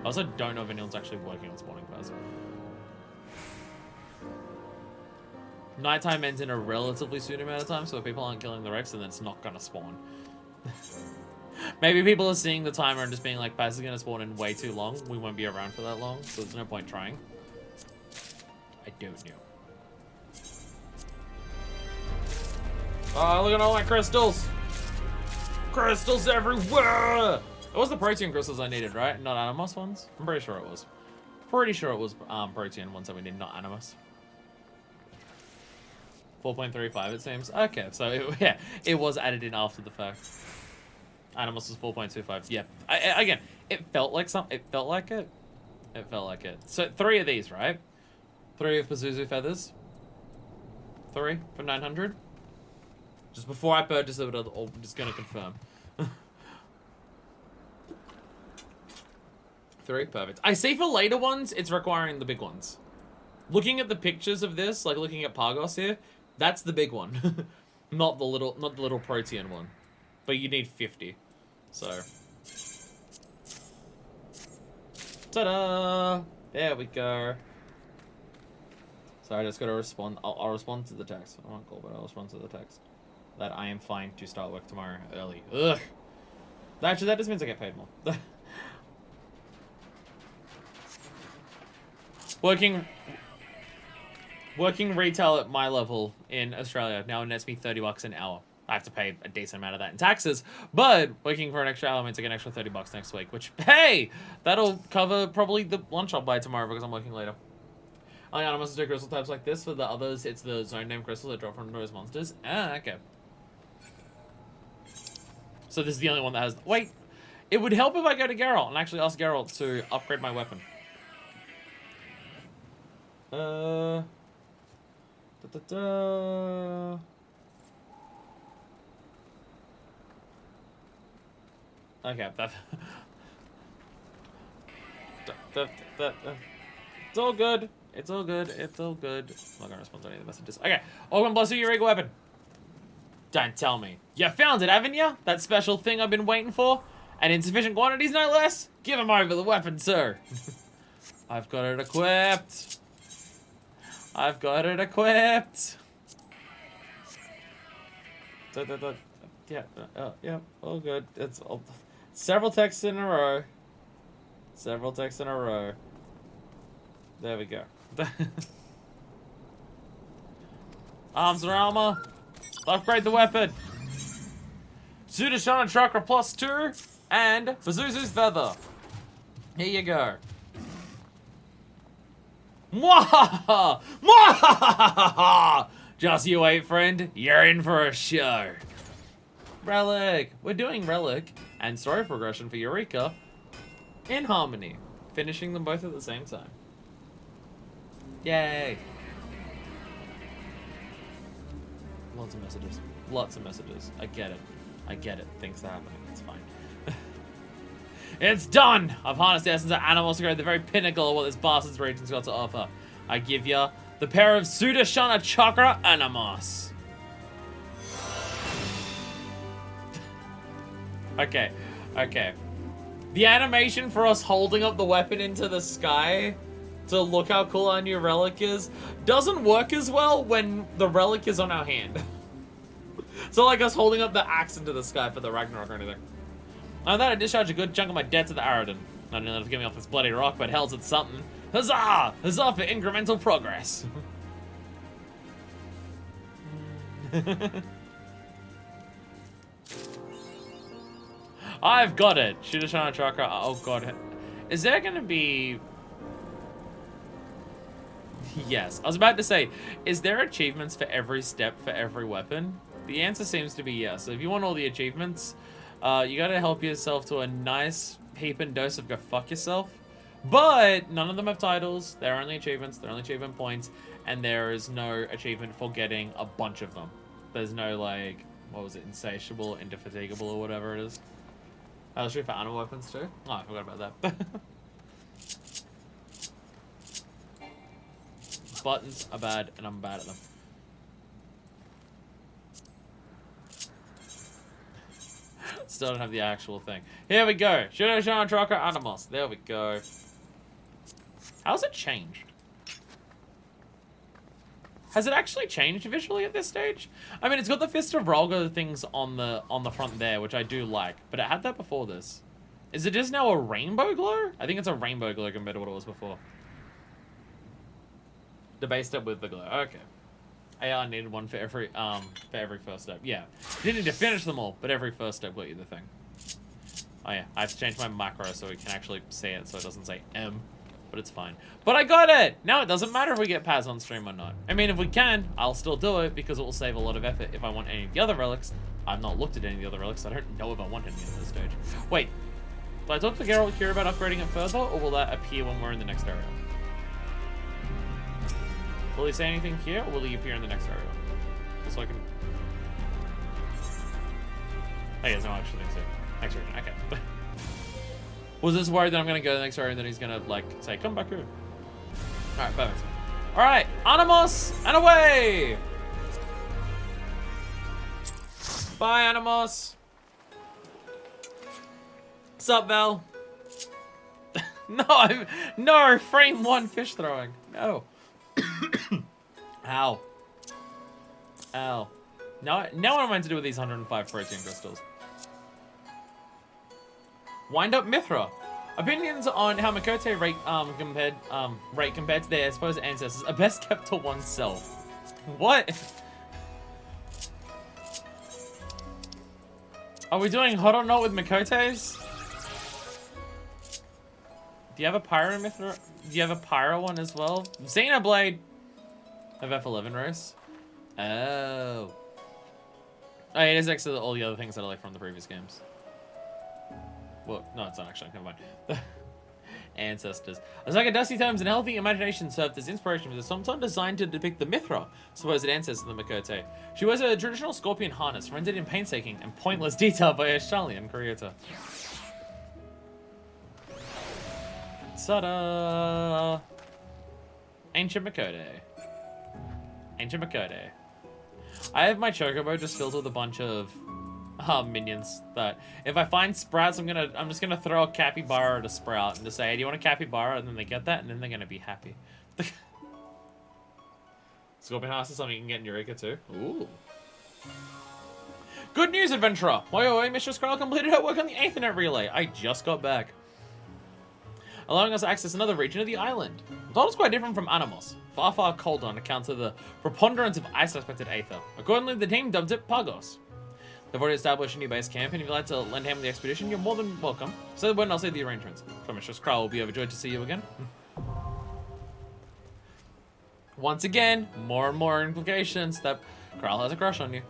A: I also don't know if anyone's actually working on spawning pairs. Nighttime ends in a relatively soon amount of time, so if people aren't killing the Wraiths, then it's not gonna spawn. Maybe people are seeing the timer and just being like, Pass is gonna spawn in way too long. We won't be around for that long, so there's no point trying. I don't know. Oh, look at all my crystals! Crystals everywhere! It was the protein crystals I needed, right? Not Animus ones? I'm pretty sure it was. Pretty sure it was protein ones that we need, not Animus. 4.35 it seems. Okay, so yeah, it was added in after the fact. Animus was 4.25. Yeah. Again, it felt like it. It felt like it. So 3 of these, right? 3 of Pazuzu feathers. 3 for 900. Just before I purchase it, I'm just gonna confirm. 3, perfect. I see for later ones, it's requiring the big ones. Looking at the pictures of this, like looking at Pagos here, that's the big one. not the little protean one. But you need 50. So. Ta-da! There we go. Sorry, I just gotta respond. I'll respond to the text. I won't call, but I'll respond to the text. That I am fine to start work tomorrow early. Ugh. Actually, that just means I get paid more. Working retail at my level in Australia now nets me $30 an hour. I have to pay a decent amount of that in taxes, but working for an extra hour means I get an extra $30 next week, which, hey, that'll cover probably the lunch I'll buy tomorrow because I'm working later. I must do crystal types like this. For the others, it's the zone name crystals that drop from those monsters. Ah, okay. So this is the only one that has... Wait, it would help if I go to Geralt and actually ask Geralt to upgrade my weapon. Okay, it's all good. It's all good. It's all good. I'm not gonna respond to any of the messages. Okay, Organ bless you, your regular weapon. Don't tell me. You found it, haven't you? That special thing I've been waiting for? And in sufficient quantities, no less? Give him over the weapon, sir. I've got it equipped. I've got it equipped. Yeah, yeah, all good. It's all, several texts in a row. Several texts in a row. There we go. Arms and armor. Upgrade the weapon. Sudashana Chakra +2 and Pazuzu's Feather. Here you go. Mwahaha! Mwahaha! Just you wait, friend. You're in for a show. Relic! We're doing Relic and story progression for Eureka in harmony. Finishing them both at the same time. Yay! Lots of messages. Lots of messages. I get it. I get it. Things are happening. It's fine. It's done! I've harnessed the essence of animals to go to the very pinnacle of what this bastard's region's got to offer. I give ya the pair of Sudashana Chakra Animos. Okay. Okay. The animation for us holding up the weapon into the sky to look how cool our new relic is doesn't work as well when the relic is on our hand. So like us holding up the axe into the sky for the Ragnarok or anything. On that, I discharged a good chunk of my debt to the Aradin. Not enough to get me off this bloody rock, but hell's it's something. Huzzah! Huzzah for incremental progress. I've got it. Shudashana Chakra. Oh god. Is there gonna be... Yes. I was about to say, is there achievements for every step for every weapon? The answer seems to be yes. So if you want all the achievements, you gotta help yourself to a nice heaping dose of go fuck yourself. But none of them have titles. They're only achievements. They're only achievement points. And there is no achievement for getting a bunch of them. There's no, like, what was it? Insatiable, indefatigable, or whatever it is. That's true for animal weapons too. Oh, I forgot about that. Buttons are bad, and I'm bad at them. Still don't have the actual thing. Here we go. Shudashana Chakra Animos. There we go. How's it changed? Has it actually changed visually at this stage? I mean, it's got the Fist of Rolga things on the front there, which I do like, but it had that before this. Is it just now a rainbow glow? I think it's a rainbow glow compared to what it was before. The base step with the glow. Okay. AR needed one for every first step. Yeah. Didn't need to finish them all, but every first step got you the thing. Oh yeah, I have to change my macro so we can actually see it so it doesn't say M. But it's fine. But I got it! Now it doesn't matter if we get Paz on stream or not. I mean, if we can, I'll still do it because it will save a lot of effort if I want any of the other relics. I've not looked at any of the other relics, so I don't know if I want any at this stage. Wait, did I talk to Geralt here about upgrading it further, or will that appear when we're in the next area? Will he say anything here, or will he appear in the next area? Just so I can... Oh, yeah, no, I actually think so. Next region, okay. Was this worried that I'm gonna go to the next area and then he's gonna, like, say, come back here? Alright, perfect. Alright, Animos, and away! Bye, Animos. Sup, Val? No, frame one fish throwing. No. Ow. Ow. Now what am I meant to do with these 105 protein crystals? Wind up Mithra. Opinions on how Makote rate compared to their supposed ancestors are best kept to oneself. What? Are we doing hot or not with Makotes? Do you have a Pyro Mithra? Do you have a Pyro one as well? Xenoblade of F11 race. Oh. Oh, it is next to all the other things that I like from the previous games. Well, no, it's not actually. Never mind. Ancestors. As like a dusty times and healthy imagination served as inspiration for the sometime designed to depict the Mithra, supposed ancestor of the Makote. She wears a traditional scorpion harness, rendered in painstaking and pointless detail by a Shalian creator. Ta-da! Ancient Makote. Ancient Makote. I have my Chocobo just filled with a bunch of minions that if I find sprouts, I'm just gonna throw a capybara at a sprout and just say, hey, do you want a capybara? And then they get that, and then they're gonna be happy. Scorpion House is something you can get in Eureka too. Ooh. Good news, adventurer! Why, Mistress Krell completed her work on the Aethernet relay. I just got back, allowing us to access another region of the island. The world is quite different from Animos, far colder on account of the preponderance of ice-aspected aether. Accordingly, the team dubbed it Pagos. They've already established a new base camp, and if you'd like to lend hand with the expedition, you're more than welcome. So when I'll say the arrangements. So Mistress Krell will be overjoyed to see you again. Once again, more and more implications that Krell has a crush on you.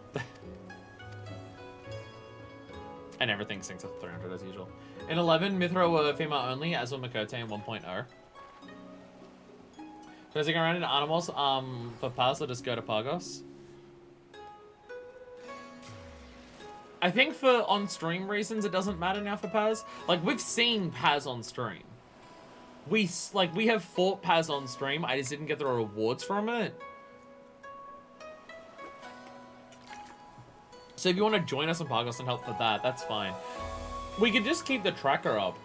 A: And everything sinks at 300 as usual. In 11, Mithra were female only, as were Makote in 1.0. Does it go around in animals for Paz or just go to Pagos? I think for on-stream reasons, it doesn't matter now for Paz. Like, we've seen Paz on stream. We have fought Paz on stream. I just didn't get the rewards from it. So if you want to join us on Pagos and help with that, that's fine. We could just keep the tracker up.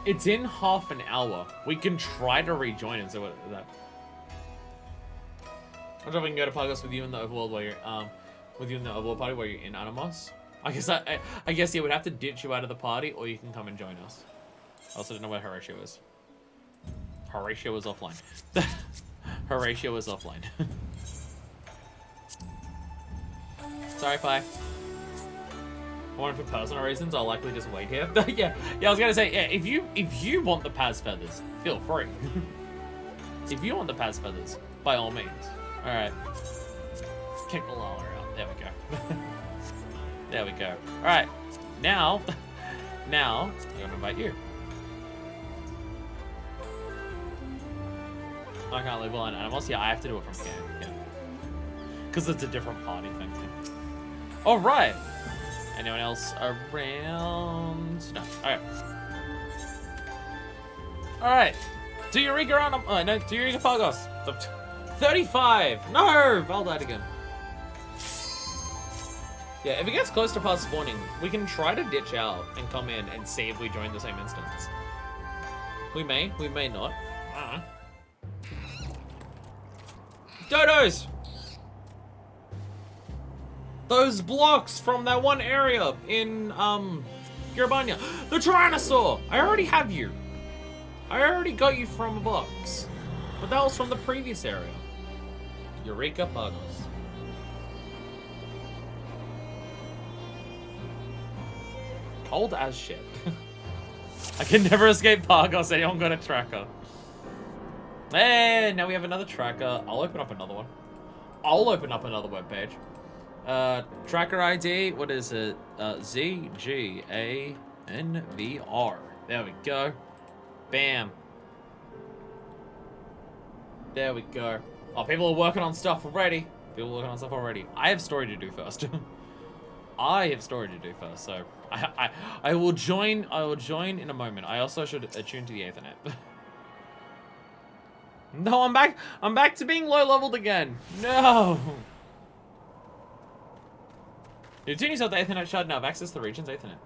A: It's in half an hour. We can try to rejoin and see what that. I'm sure we can go to Pagos with you in the overworld while you're with you in the overworld party while you're in Animos. I guess yeah, we'd have to ditch you out of the party, or you can come and join us. I also don't know where Horatio is. Horatio is offline. Horatio is offline. Sorry, Pi. Or for personal reasons, I'll likely just wait here. yeah, I was gonna say, yeah, if you want the Paz feathers, feel free. If you want the Paz feathers, by all means. All right, let's kick the Lala out. There we go. There we go. All right, now I'm gonna invite you. I can't leave alone animals. Yeah, I have to do it from here. Yeah, because it's a different party thing. All right. Anyone else around? No. Alright. Alright. Do Eureka on no, do Eureka Pagos. 35! No! I'll die again. Yeah, if it gets close to past spawning, we can try to ditch out and come in and see if we join the same instance. We may not. I don't know. Dodos! Those blocks from that one area in, Garabanya. The Tyrannosaur! I already have you. I already got you from a box. But that was from the previous area. Eureka Pagos. Cold as shit. I can never escape Pagos. Anyone got a tracker? Hey, now we have another tracker. I'll open up another one. I'll open up another webpage. Tracker ID, what is it? ZGANVR. There we go. Bam. There we go. Oh, people are working on stuff already. I have story to do first. So I will join in a moment. I also should attune to the Ethernet. No, I'm back to being low leveled again. No. You tune yourself to the Ethernet shard now have access to the region's Ethernet.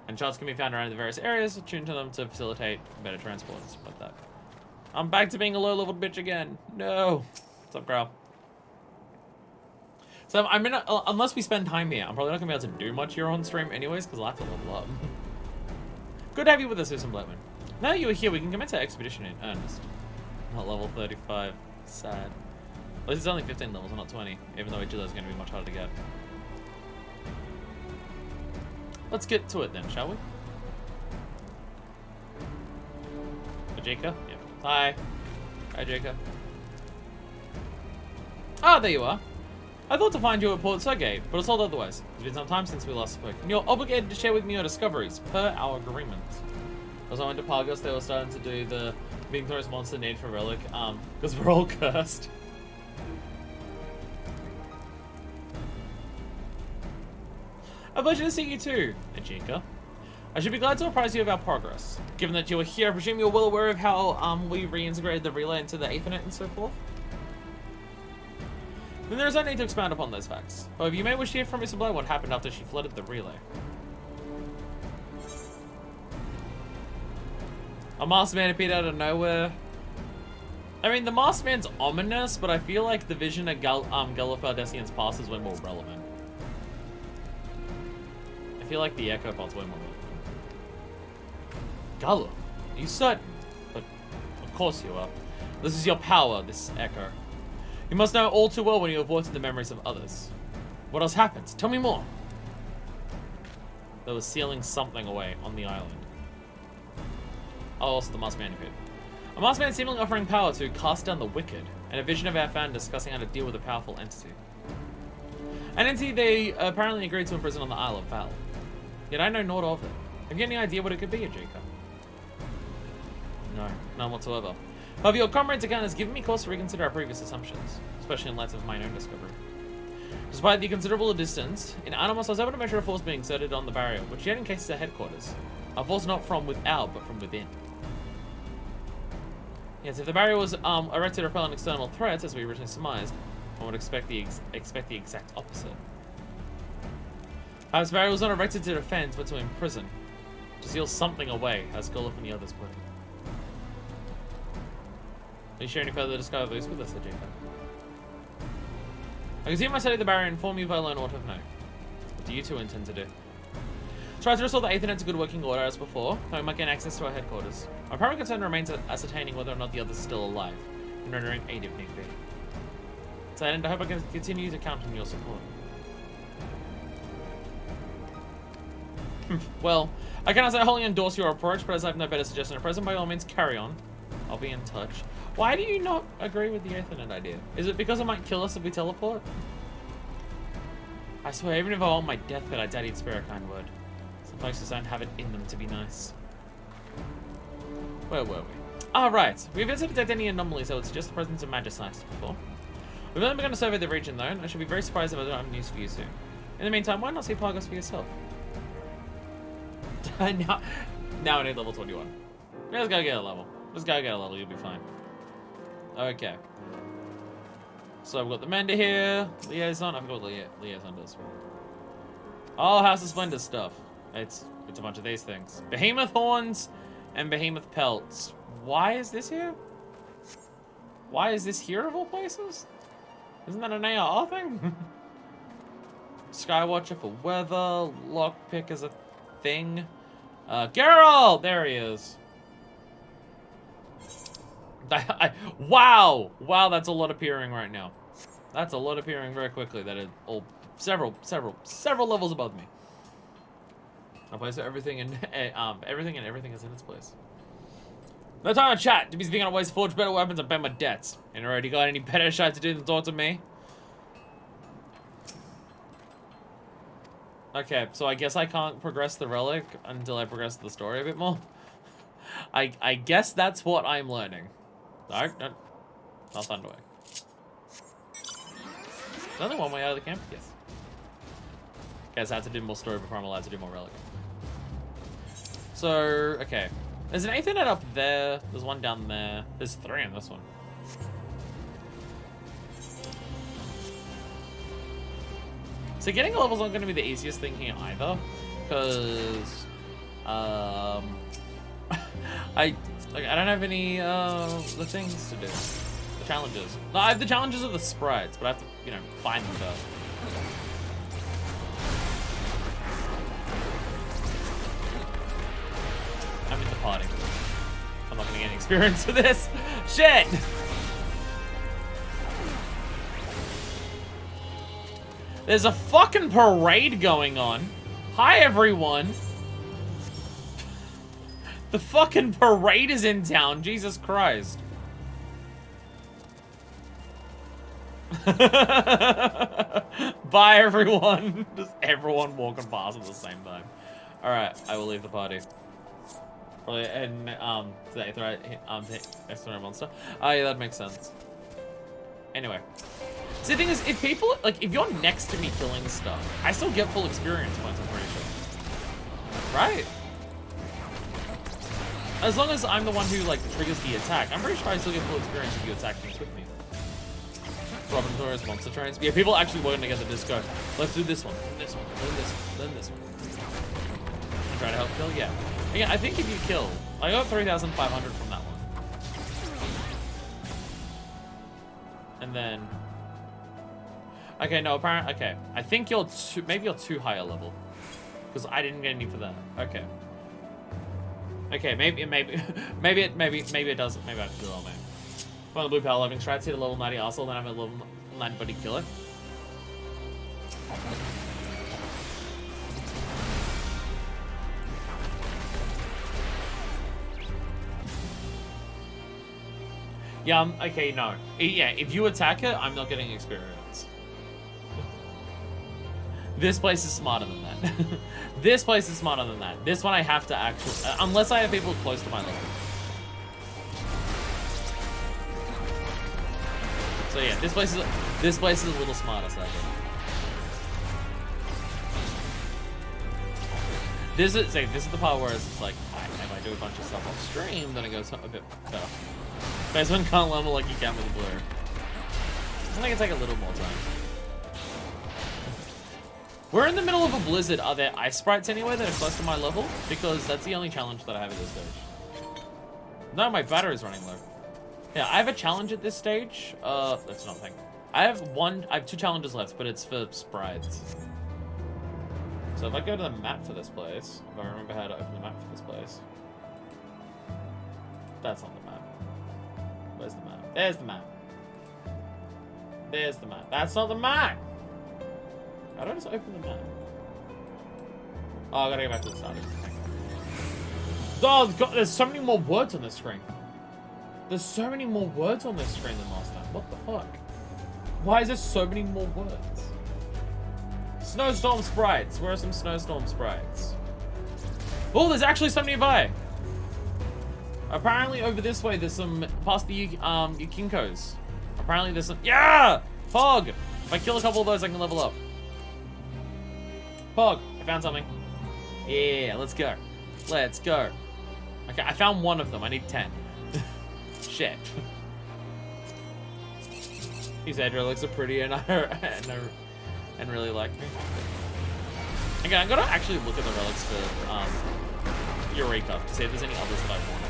A: And shards can be found around the various areas, tune to them to facilitate better transports. Like that. I'm back to being a low-leveled bitch again. No. What's up, Growl? So I'm in unless we spend time here, I'm probably not gonna be able to do much here on stream anyways, because I'll have to level up. Good to have you with us, Susan Blackman. Now that you are here, we can commence our expedition in earnest. Not level 35. Sad. At least it's only 15 levels, not 20, even though each of those are going to be much harder to get. Let's get to it then, shall we? Ajika? Yeah. Hi. Hi, Ajika. Ah, there you are. I thought to find you at Port Sergei, but it's all otherwise. It's been some time since we last spoke, and you're obligated to share with me your discoveries, per our agreement. As I went to Pagos, they were starting to do the Big Throws Monster Need for Relic, because we're all cursed. A pleasure to see you too, Ajika. I should be glad to apprise you of our progress. Given that you are here, I presume you're well aware of how we reintegrated the relay into the Ethernet and so forth? Then there is no need to expand upon those facts. However, you may wish to hear from Mr. Blair what happened after she flooded the relay. A masked man appeared out of nowhere. I mean, the masked man's ominous, but I feel like the vision of Galifardesian's past is way more relevant. I feel like the Echo pod's way more relevant. Gala, are you certain? But of course you are. This is your power, this Echo. You must know all too well when you have voiced the memories of others. What else happened? Tell me more. They were sealing something away on the island. Oh, also the masked man appeared. A masked man seemingly offering power to cast down the wicked, and a vision of our fan discussing how to deal with a powerful entity. An entity they apparently agreed to imprison on the Isle of Val. yet I know naught of it. Have you any idea what it could be, Ajika? No, none whatsoever. However, your comrade's account has given me cause to reconsider our previous assumptions, especially in light of my own discovery. Despite the considerable distance, in Animus I was able to measure a force being exerted on the barrier, which yet encases our headquarters. A force not from without, but from within. Yes, if the barrier was erected to repel an external threat, as we originally surmised, one would expect the exact opposite. Perhaps the barrier was not erected to defend, but to imprison. To seal something away, as Golif and the others put it. Are you sharing any further discovery with us, Ajika? I can see my study of the barrier and inform you if I learn aught of note. What do you two intend to do? Try to restore the Aethernet to good working order as before, though we might gain access to our headquarters. My primary concern remains ascertaining whether or not the others are still alive, and rendering aid if need be. So I hope I can continue to count on your support. Well, I cannot say I wholly endorse your approach, but as I have no better suggestion at present, by all means carry on. I'll be in touch. Why do you not agree with the Aethernet idea? Is it because it might kill us if we teleport? I swear, even if I want my deathbed, I doubt he'd spare a kind word. Some places don't have it in them to be nice. Where were we? Ah, right. We've yet to detect any anomalies that would suggest the presence of magicites before. We've only begun to survey the region, though, and I should be very surprised if I don't have news for you soon. In the meantime, why not see Pargos for yourself? now I need level 21. Let's go get a level. Just go get a level, you'll be fine. Okay. So I've got the Mender here, Liaison. I forgot what Liaison does. Oh, House of Splendor stuff. It's a bunch of these things. Behemoth horns and behemoth pelts. Why is this here? Why is this here of all places? Isn't that an AR thing? Skywatcher for weather. Lockpick is a thing. Geralt! There he is. Wow! Wow, that's a lot appearing right now. That's a lot appearing very quickly. That is all several levels above me. I'll place everything and everything is in its place. No time to chat. To be thinking on ways to forge better weapons and pay my debts. And already got any better shit to do than talk to me? Okay, so I guess I can't progress the relic until I progress the story a bit more. I guess that's what I'm learning. No, not Thunderway. Is there only one way out of the camp? Yes. Guess I have to do more story before I'm allowed to do more relic. So, okay. There's an Aethernet up there. There's one down there. There's 3 in this one. So getting a level's not going to be the easiest thing here either, because I don't have any the things to do, the challenges. No, I have the challenges of the sprites, but I have to, you know, find them first. I'm in the party. I'm not going to get any experience for this. Shit! There's a fucking parade going on. Hi, everyone. The fucking parade is in town. Jesus Christ. Bye, everyone. Just everyone walking past at the same time. All right, I will leave the party. And the monster. Oh yeah, that makes sense. Anyway. See, the thing is, if people, like, if you're next to me killing stuff, I still get full experience points, I'm pretty sure. Right? As long as I'm the one who, like, triggers the attack, I'm pretty sure I still get full experience if you attack things with me. Robin Torres monster trains. Yeah, people actually working together to just go, let's do this one, then this one, then this one. And try to help kill? Yeah. Again, I think if you kill, I got 3,500 from that one. And then... Okay, no, apparently, okay. I think you're maybe you're too high a level. Because I didn't get any for that. Okay. Okay, maybe it does. Maybe I have to do all, man. One of the blue power living strats hit a level 90 asshole, then I'm a level 90 buddy killer. Yeah, okay, no. Yeah, if you attack it, I'm not getting experience. This place is smarter than that. This place is smarter than that. This one I have to actually, unless I have people close to my level. So yeah, this place is a little smarter, sadly. This is the part where it's like, if I do a bunch of stuff off stream, then it goes a bit better. Basement can't level like you can with the blue. I think it's like a little more time. We're in the middle of a blizzard. Are there ice sprites anywhere that are close to my level? Because that's the only challenge that I have at this stage. No, my battery's running low. Yeah, I have a challenge at this stage. That's nothing. I have 2 challenges left, but it's for sprites. So if I go to the map for this place, if I remember how to open the map for this place. That's not the map. Where's the map? There's the map. There's the map. That's not the map! How do I just open the map? Oh, I gotta go back to the start. Oh, God, there's so many more words on this screen. There's so many more words on this screen than last time. What the fuck? Why is there so many more words? Snowstorm sprites. Where are some snowstorm sprites? Oh, there's actually some nearby. Apparently over this way, there's some, past the Yukinkos. Apparently there's some, yeah! Pog! If I kill a couple of those, I can level up. Pog, I found something. Yeah, let's go. Let's go. Okay, I found one of them. I need 10. Shit. These Adria looks are pretty and really like me. Okay, I'm gonna actually look at the relics for Eureka to see if there's any others that I want.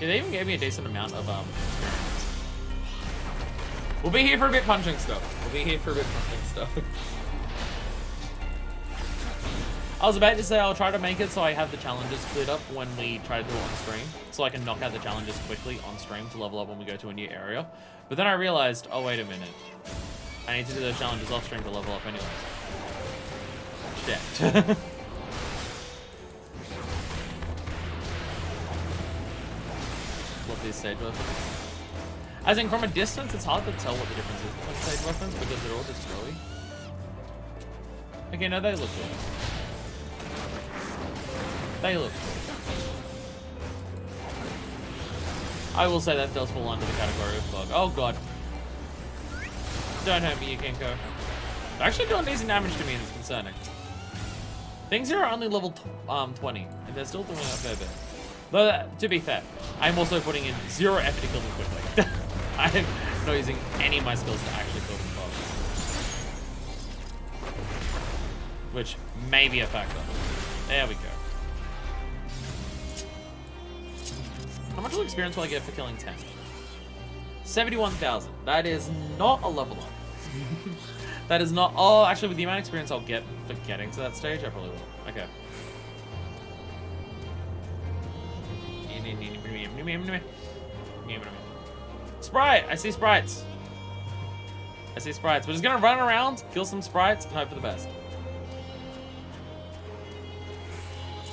A: Yeah, they even gave me a decent amount of experience. We'll be here for a bit punching stuff. I was about to say I'll try to make it so I have the challenges cleared up when we try to do it on stream. So I can knock out the challenges quickly on stream to level up when we go to a new area. But then I realized, oh wait a minute. I need to do those challenges off stream to level up anyway. Shit. Love these stage weapons. As in, from a distance, it's hard to tell what the difference is between stage weapons because they're all just glowy. Okay, no, they look good. They look good. I will say that does fall under the category of bug. Oh god. Don't hurt me, Yukinko. They're actually doing decent damage to me, and it's concerning. Things here are only level 20, and they're still doing a fair bit. Though, to be fair, I'm also putting in 0 effort to kill them quickly. I'm not using any of my skills to actually kill them fast. Which may be a factor. There we go. How much experience will I get for killing 10? 71,000. That is not a level up. That is not... Oh, actually, with the amount of experience I'll get for getting to that stage, I probably will. Okay. Sprite! I see sprites. I see sprites. We're just gonna run around, kill some sprites, and hope for the best.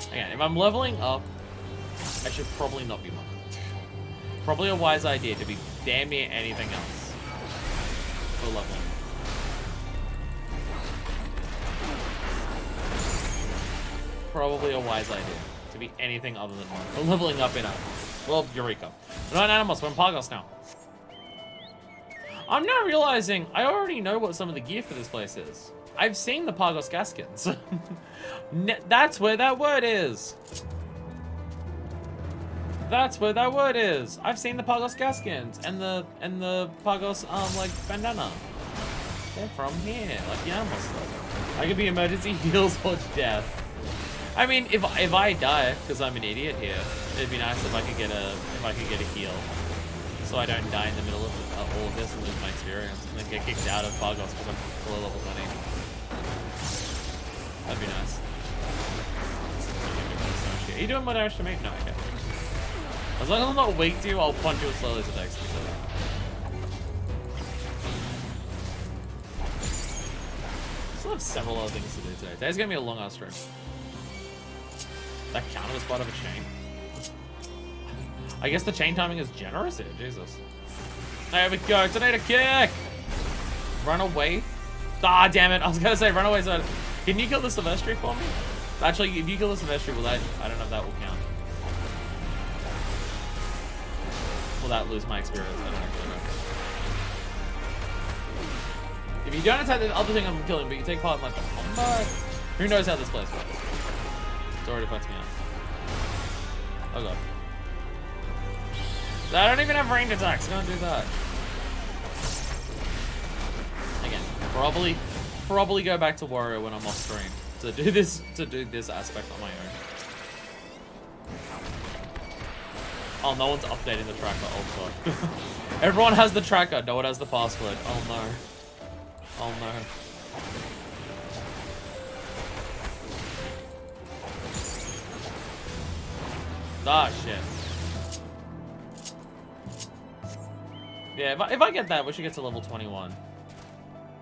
A: Okay, if I'm leveling up, I should probably not be monk. Probably a wise idea to be damn near anything else for leveling. Probably a wise idea to be anything other than monk. For leveling up in a... Well, Eureka. We're not animals, we're in Pagos now. I'm now realizing I already know what some of the gear for this place is. I've seen the Pagos Gaskins. That's where that word is. That's where that word is. I've seen the Pagos Gaskins and the Pagos like bandana. They're from here, like the animal stuff. I could be emergency heals or death. I mean, if I die because I'm an idiot here, it'd be nice if I could get a heal, so I don't die in the middle of all of this and lose my experience, and then get kicked out of Pagos because I'm below level 20. That'd be nice. Are you doing more damage to me? No, okay. As long as I'm not weak to you, I'll punch you as slowly as it takes. Still have several other things to do today. Today's gonna be a long ass stream. That counted as part of a chain. I guess the chain timing is generous here. Jesus. There we go. Tornado kick. Run away. Ah, damn it. I was gonna say run away. So can you kill the Sylvester for me? Actually, if you kill the Sylvester, will that? I don't know if that will count. Will that lose my experience? I don't actually know. If you don't attack the other thing I'm killing, but you take part in like the combat, who knows how this plays works? It's already fucked me up. Oh god. I don't even have ranged attacks. Can't do that. Again, probably go back to Warrior when I'm off screen to do this aspect on my own. Oh, no one's updating the tracker. Oh fuck. Everyone has the tracker. No one has the password. Oh no. Oh no. Ah shit. Yeah, if I get that, we should get to level 21.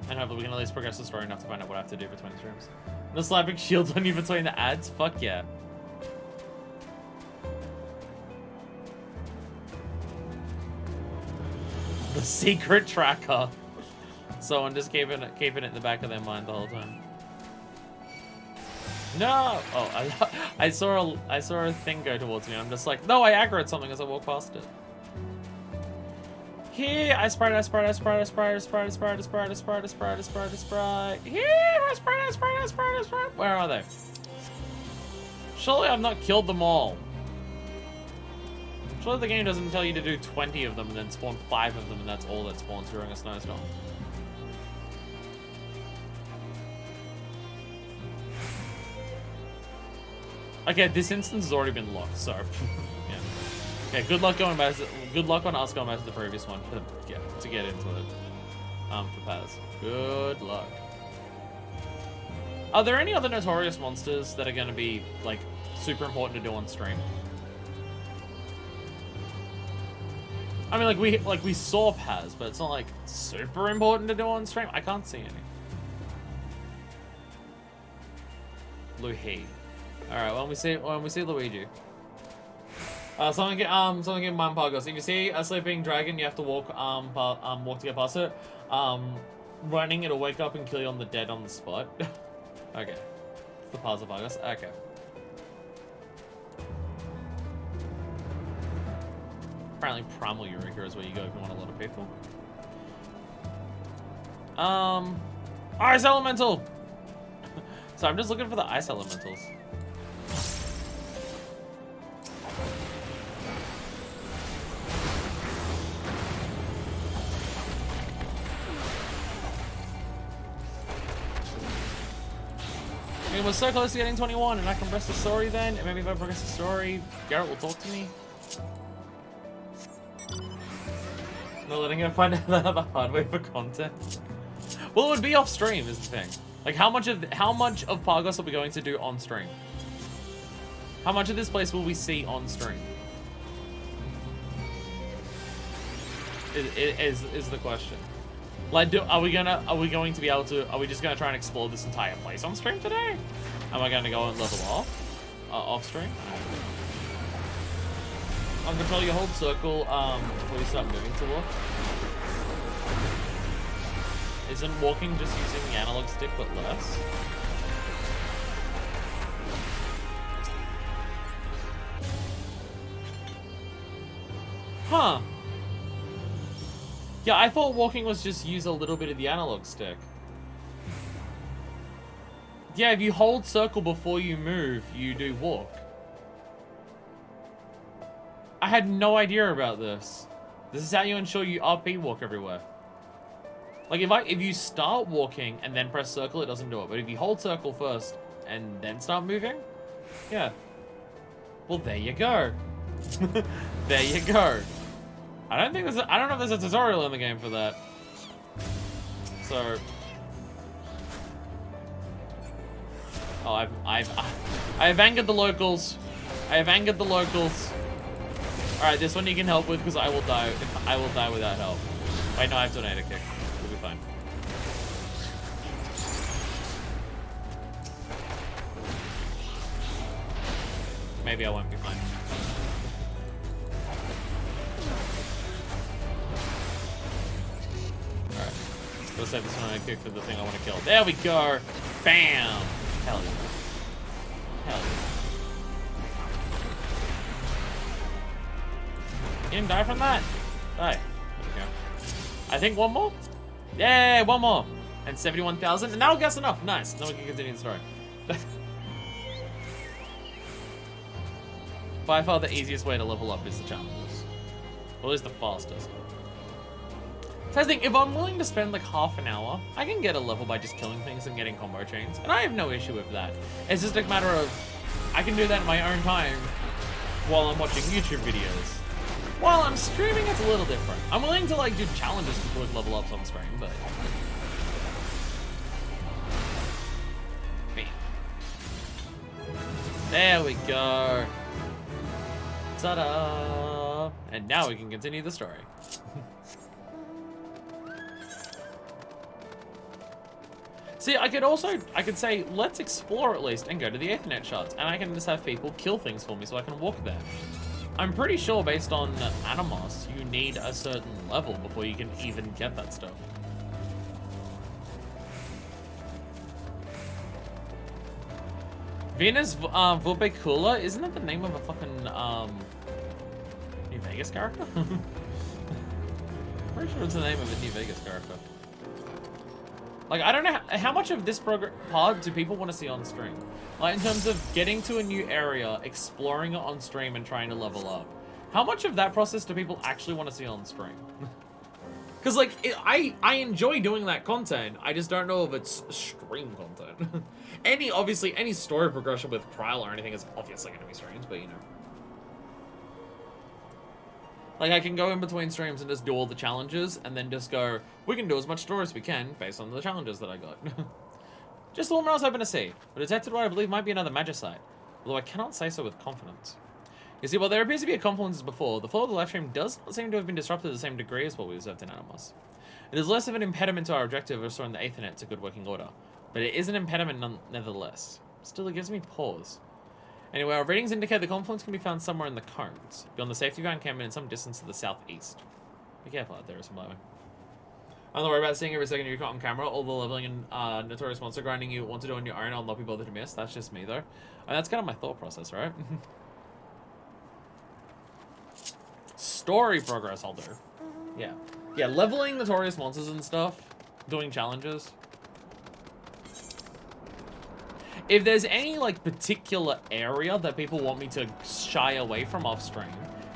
A: And hopefully we can at least progress the story enough to find out what I have to do between streams. The slapping shields on you between the ads? Fuck yeah. The secret tracker. Someone just keeping it in the back of their mind the whole time. No! Oh, I saw a thing go towards me. I'm just like, no, I aggroed something as I walk past it. Here, I sprite. Here, I sprite. Where are they? Surely I've not killed them all. Surely the game doesn't tell you to do 20 of them and then spawn 5 of them and that's all that spawns during a snowstorm. Okay, this instance has already been locked, so yeah. Okay, good luck going back. Good luck on us going back to the previous one to get into it. For Paz. Good luck. Are there any other notorious monsters that are going to be like super important to do on stream? I mean, like we saw Paz, but it's not like super important to do on stream. I can't see any. Luigi. All right, when we see Luigi. Someone get Mind Pagos. If you see a sleeping dragon, you have to walk walk to get past it. Running, it'll wake up and kill you on the dead on the spot. Okay, it's the puzzle Pagos. Okay. Apparently, Primal Eureka is where you go if you want a lot of people. Ice Elemental. So I'm just looking for the Ice Elementals. I mean, we're so close to getting 21, and I can progress the story then. And maybe if I progress the story, Garrett will talk to me. Not letting her find out the hard way for content. Well, it would be off stream is the thing. Like, how much of Pagos are we going to do on stream? How much of this place will we see on stream? Is the question. Like, are we going to be able to? Are we just gonna try and explore this entire place on stream today? Am I going to go and level off stream? On control, you hold circle before you start moving to walk. Isn't walking just using the analog stick but less? Huh. Yeah, I thought walking was just use a little bit of the analog stick. Yeah, if you hold circle before you move, you do walk. I had no idea about this. This is how you ensure you RP walk everywhere. Like, if you start walking and then press circle, it doesn't do it. But if you hold circle first and then start moving, yeah. Well, there you go. There you go. I don't know if there's a tutorial in the game for that. So. Oh, I've angered the locals. I have angered the locals. Alright, this one you can help with because I will die. I will die without help. Wait, no, I have Tornado Kick. We'll be fine. maybe I won't be fine. Alright. Go save this one and kick for the thing I want to kill. There we go! Bam! Hell yeah. Hell yeah. You didn't die from that? Die. There we go. I think one more? Yeah, one more. And 71,000. And that'll guess enough. Nice. Now we can continue the story. By far the easiest way to level up is the challenges. Or at least the fastest. So I think if I'm willing to spend like half an hour, I can get a level by just killing things and getting combo chains. And I have no issue with that. It's just a matter of, I can do that in my own time while I'm watching YouTube videos. While I'm streaming, it's a little different. I'm willing to like do challenges to quick level ups on stream, but... Bam. There we go. Ta-da! And now we can continue the story. See, I could say, let's explore at least and go to the Ethernet shards, and I can just have people kill things for me so I can walk there. I'm pretty sure based on Animos, you need a certain level before you can even get that stuff. Venus Vubecula, isn't that the name of a fucking New Vegas character? Pretty sure it's the name of a New Vegas character. Like, I don't know how much of this part do people want to see on stream? Like, in terms of getting to a new area, exploring it on stream, and trying to level up. How much of that process do people actually want to see on stream? Because, like, I enjoy doing that content. I just don't know if it's stream content. Obviously, any story progression with Kryl or anything is obviously going to be streams, but, you know. Like, I can go in between streams and just do all the challenges, and then just go, we can do as much story as we can, based on the challenges that I got. Just the one I was hoping to see. We detected what I believe might be another magicite, although I cannot say so with confidence. You see, while there appears to be a confluence as before, the flow of the live stream does not seem to have been disrupted to the same degree as what we observed in Animos. It is less of an impediment to our objective of restoring the Ethernet to good working order, but it is an impediment nevertheless. Still, it gives me pause. Anyway, our readings indicate the confluence can be found somewhere in the cones, beyond the safety van encampment in some distance to the southeast. Be careful out there, is some blowing. I'm not worried about seeing every second you're caught on camera, all the leveling and notorious monster grinding you want to do on your own, I'll not be bothered to miss. That's just me, though. And that's kind of my thought process, right? Story progress I'll do. Yeah. Yeah, leveling notorious monsters and stuff, doing challenges. If there's any, like, particular area that people want me to shy away from off stream,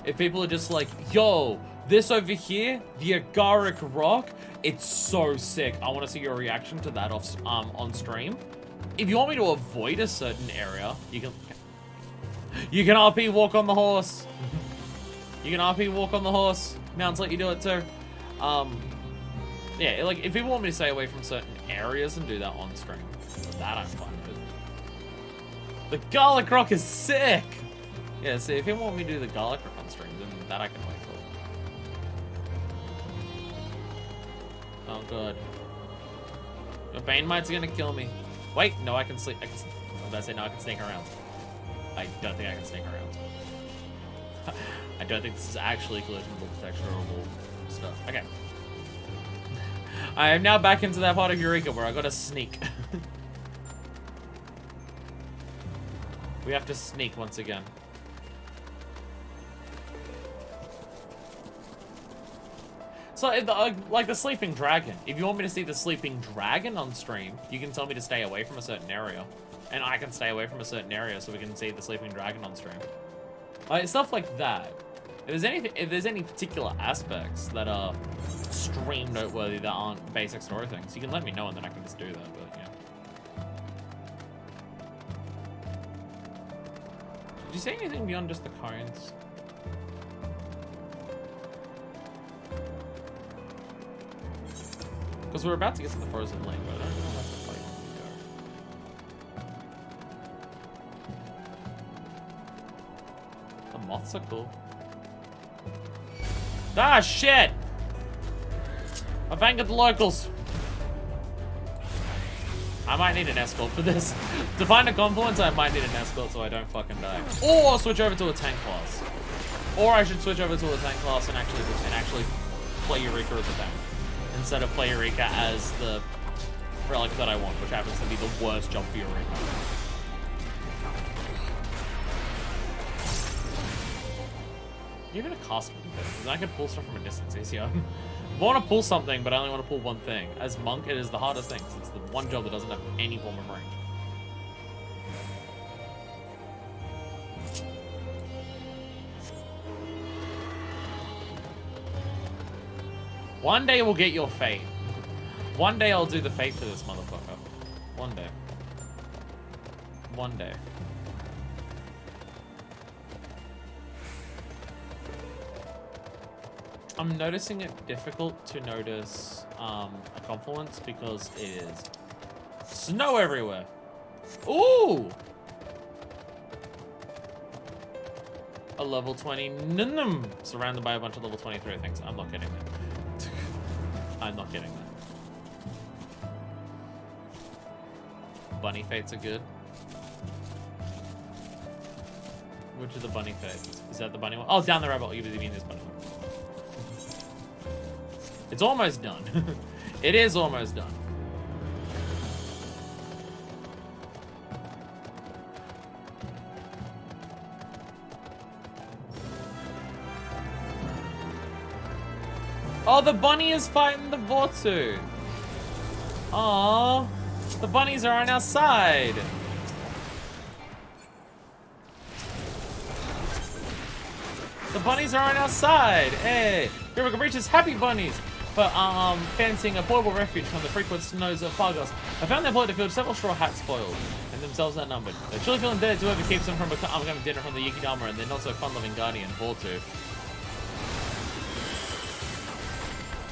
A: if people are just like, yo, this over here, the Agaric Rock, it's so sick. I want to see your reaction to that off on stream. If you want me to avoid a certain area, you can RP walk on the horse. You can RP walk on the horse. Mounts let you do it too. Yeah, like, if people want me to stay away from certain areas and do that on stream, that I'm fine with. The Garlic Rock is sick! Yeah, see, if you want me to do the Garlic Rock on stream, then that I can wait for. Oh, God. Your Bane Mite's gonna kill me. Wait, no, I can sleep. I was about to say, no, I can sneak around. I don't think I can sneak around. I don't think this is actually collisionable detectionable stuff. Okay. I am now back into that part of Eureka where I gotta sneak. We have to sneak once again. So, like the Sleeping Dragon. If you want me to see the Sleeping Dragon on stream, you can tell me to stay away from a certain area. And I can stay away from a certain area so we can see the Sleeping Dragon on stream. Like, stuff like that. If there's any particular aspects that are stream noteworthy that aren't basic story things, you can let me know and then I can just do that, but yeah. Did you say anything beyond just the cones? Because we're about to get to the frozen lake, but I don't know how to fight when we go. The moths are cool. Ah, shit! I've angered the locals. I might need an escort for this. To find a confluence, I might need an escort so I don't fucking die. Or switch over to a tank class. Or I should switch over to a tank class and actually play Eureka as a tank. Instead of play Eureka as the relic that I want, which happens to be the worst jump for Eureka. Give it a cast because I can pull stuff from a distance easier. I want to pull something, but I only want to pull one thing. As Monk, it is the hardest thing, since it's the one job that doesn't have any form of range. One day we'll get your fate. One day I'll do the fate for this motherfucker. One day. One day. I'm noticing it difficult to notice a confluence because it is snow everywhere. Ooh! A level 20 num surrounded by a bunch of level 23 things. I'm not getting that. I'm not getting that. Bunny fates are good. Which are the bunny fates? Is that the bunny one? Oh, down the rabbit hole. You mean this bunny one. It's almost done. It is almost done. Oh, the bunny is fighting the Vortu. Aww. The bunnies are on our side. The bunnies are on our side. Hey. Here we can reach his happy bunnies. For fancying a portable refuge from the frequent snows of Pagos. I found their plot to field several straw hats spoiled, and themselves outnumbered. They're truly feeling dead to whoever keeps them from becoming dinner from the Yukidama and their not so fun-loving guardian, Voltu.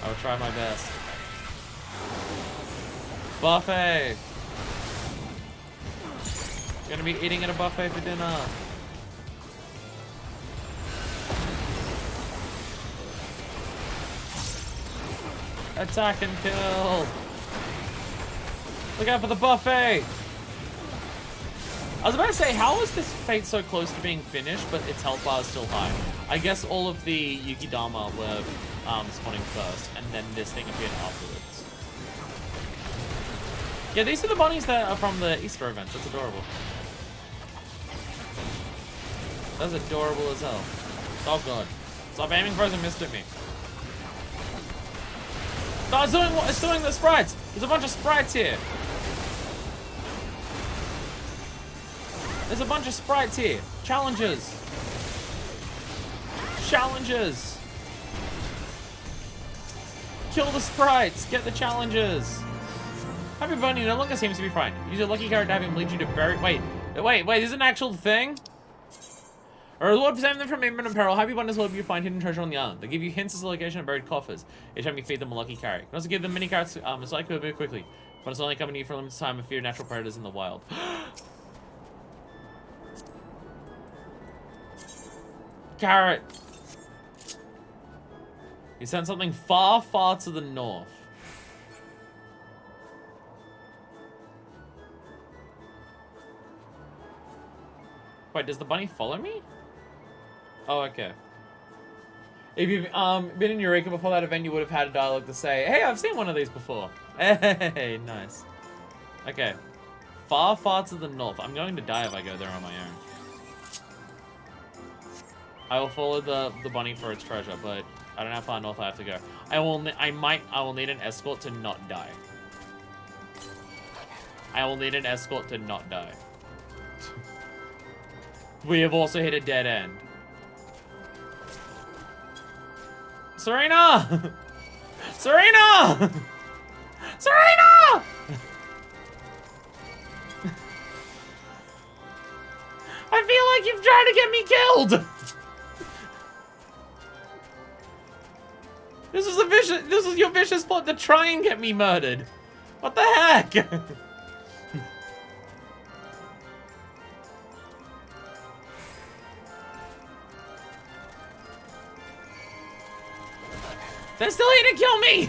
A: I will try my best. Buffet! Gonna be eating at a buffet for dinner. Attack and kill! Look out for the buffet! I was about to say, how is this fate so close to being finished, but its health bar is still high? I guess all of the Yukidama were spawning first, and then this thing appeared afterwards. Yeah, these are the bunnies that are from the Easter events. That's adorable. That's adorable as hell. Oh god. Stop aiming frozen mist at me. No, it's doing the sprites. There's a bunch of sprites here. There's a bunch of sprites here. Challenges. Challenges. Kill the sprites. Get the challenges. Happy Bunny no longer seems to be frightened. Use your lucky card to have him lead you to bury. Wait. This is an actual thing? Or a reward for saving them from imminent and peril. Happy Bunnies will help you find hidden treasure on the island. They give you hints as to the location of buried coffers each time you feed them a lucky carrot. You can also give them mini carrots so I could move quickly. But it's only coming to you for a limited time and fear natural predators in the wild. Carrot! He sent something far, far to the north. Wait, does the bunny follow me? Oh, okay. If you've been in Eureka before that event, you would have had a dialogue to say, hey, I've seen one of these before. Hey, nice. Okay. Far, far to the north. I'm going to die if I go there on my own. I will follow the bunny for its treasure, but I don't know how far north I have to go. I will need an escort to not die. I will need an escort to not die. We have also hit a dead end. Serena! Serena! Serena! I feel like you've tried to get me killed! This is your vicious plot to try and get me murdered. What the heck? They're still here to kill me!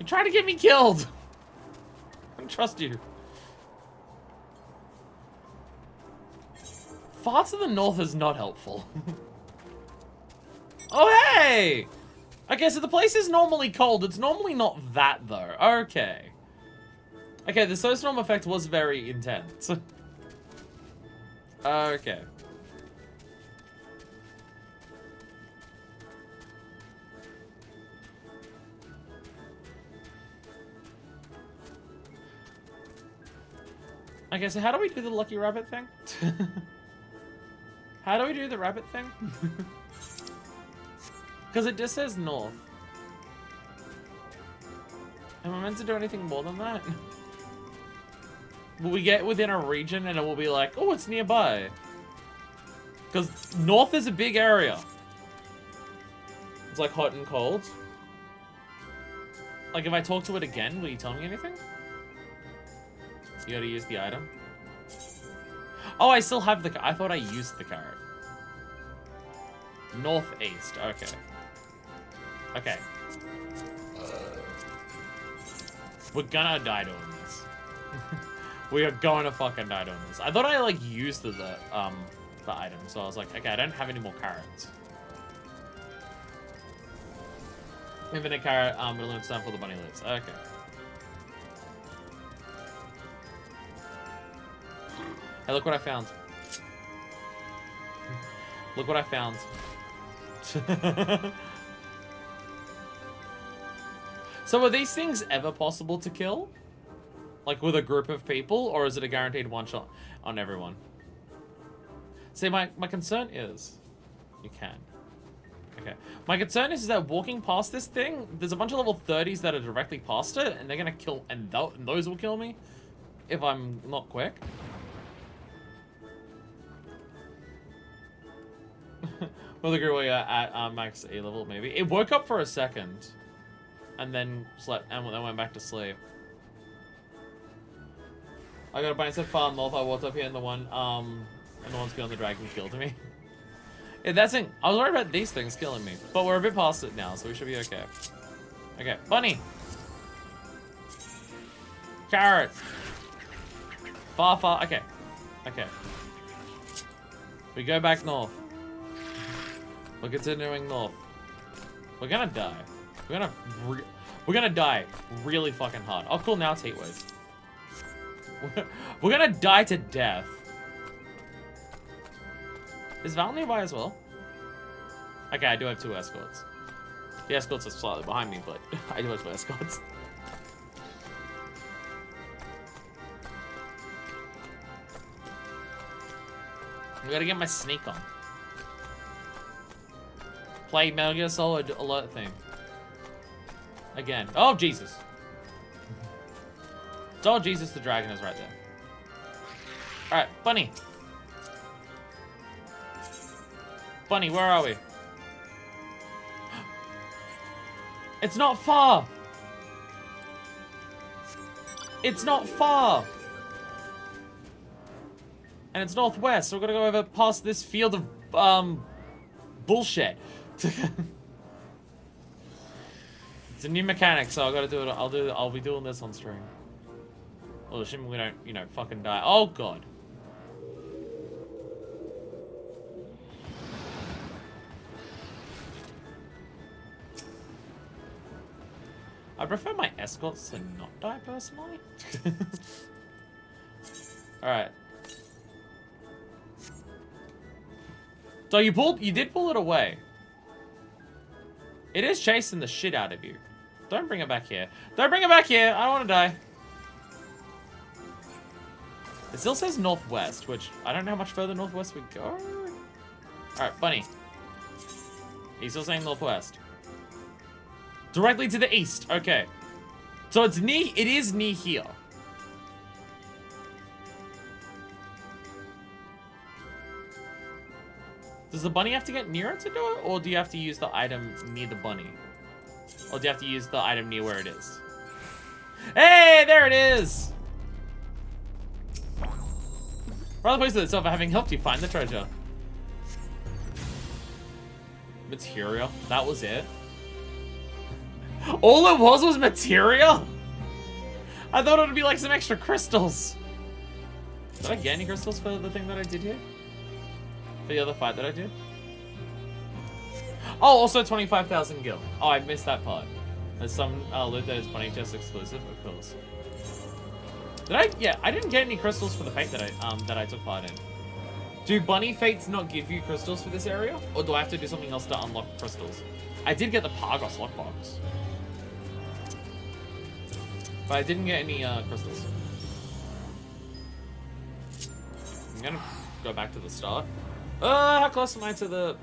A: You tried to get me killed. I don't trust you. Far to the north is not helpful. Oh, hey! Okay, so the place is normally cold. It's normally not that, though. Okay. Okay, the snowstorm effect was very intense. Okay. Okay, so how do we do the lucky rabbit thing? How do we do the rabbit thing? Because it just says north. Am I meant to do anything more than that? Will we get within a region and it will be like, oh, it's nearby? Because north is a big area. It's like hot and cold. Like if I talk to it again, will you tell me anything? You gotta use the item. Oh, I still have the... I thought I used the carrot. Northeast. Okay. Okay. We're gonna die doing this. We are going to fucking die doing this. I thought I, like, used the item. So I was like, okay, I don't have any more carrots. Infinite carrot, it'll limit time for the bunny lives. Okay. Hey, look what I found. Look what I found. So are these things ever possible to kill? Like with a group of people? Or is it a guaranteed one shot on everyone? See, my concern is... You can. Okay. My concern is that walking past this thing, there's a bunch of level 30s that are directly past it, and they're gonna kill... And those will kill me if I'm not quick. We'll agree where you're at max A level, maybe. It woke up for a second. And then slept, and then went back to sleep. I got a bunny set far north. I walked up here and the one's beyond the dragon killed me. Yeah, that's it. I was worried about these things killing me. But we're a bit past it now, so we should be okay. Okay, bunny. Carrot. Far. Okay. Okay. We go back north. We're continuing north. We're gonna die. We're gonna die really fucking hard. Oh, cool. Now it's heat waves. We're gonna die to death. Is Val nearby as well? Okay, I do have 2 escorts. The escorts are slightly behind me, but I do have 2 escorts. I gotta get my sneak on. Play Metal Gear Solid alert theme. Again. Oh, Jesus. Oh, Jesus, the dragon is right there. Alright, bunny. Bunny, where are we? It's not far. It's not far. And it's northwest, so we're gonna go over past this field of, bullshit. It's a new mechanic, so I gotta do it. I'll be doing this on stream. Well, assuming we don't, you know, fucking die. Oh god. I prefer my escorts to not die personally. Alright. So you did pull it away. It is chasing the shit out of you. Don't bring it back here. Don't bring it back here. I don't want to die. It still says northwest, which I don't know how much further northwest we go. Alright, bunny. He's still saying northwest. Directly to the east. Okay. So it is near here. Does the bunny have to get nearer to do it? Or do you have to use the item near the bunny? Or do you have to use the item near where it is? Hey, there it is! Rather pleased with itself for having helped you find the treasure. Materia? That was it? All it was material? I thought it would be like some extra crystals. Did I get any crystals for the thing that I did here? For the other fight that I did? Oh, also 25,000 gil. Oh, I missed that part. There's some loot that is bunny chest exclusive, of course. Did I? Yeah, I didn't get any crystals for the fate that I took part in. Do bunny fates not give you crystals for this area? Or do I have to do something else to unlock crystals? I did get the Pargos lockbox. But I didn't get any crystals. I'm gonna go back to the start. How close am I to the...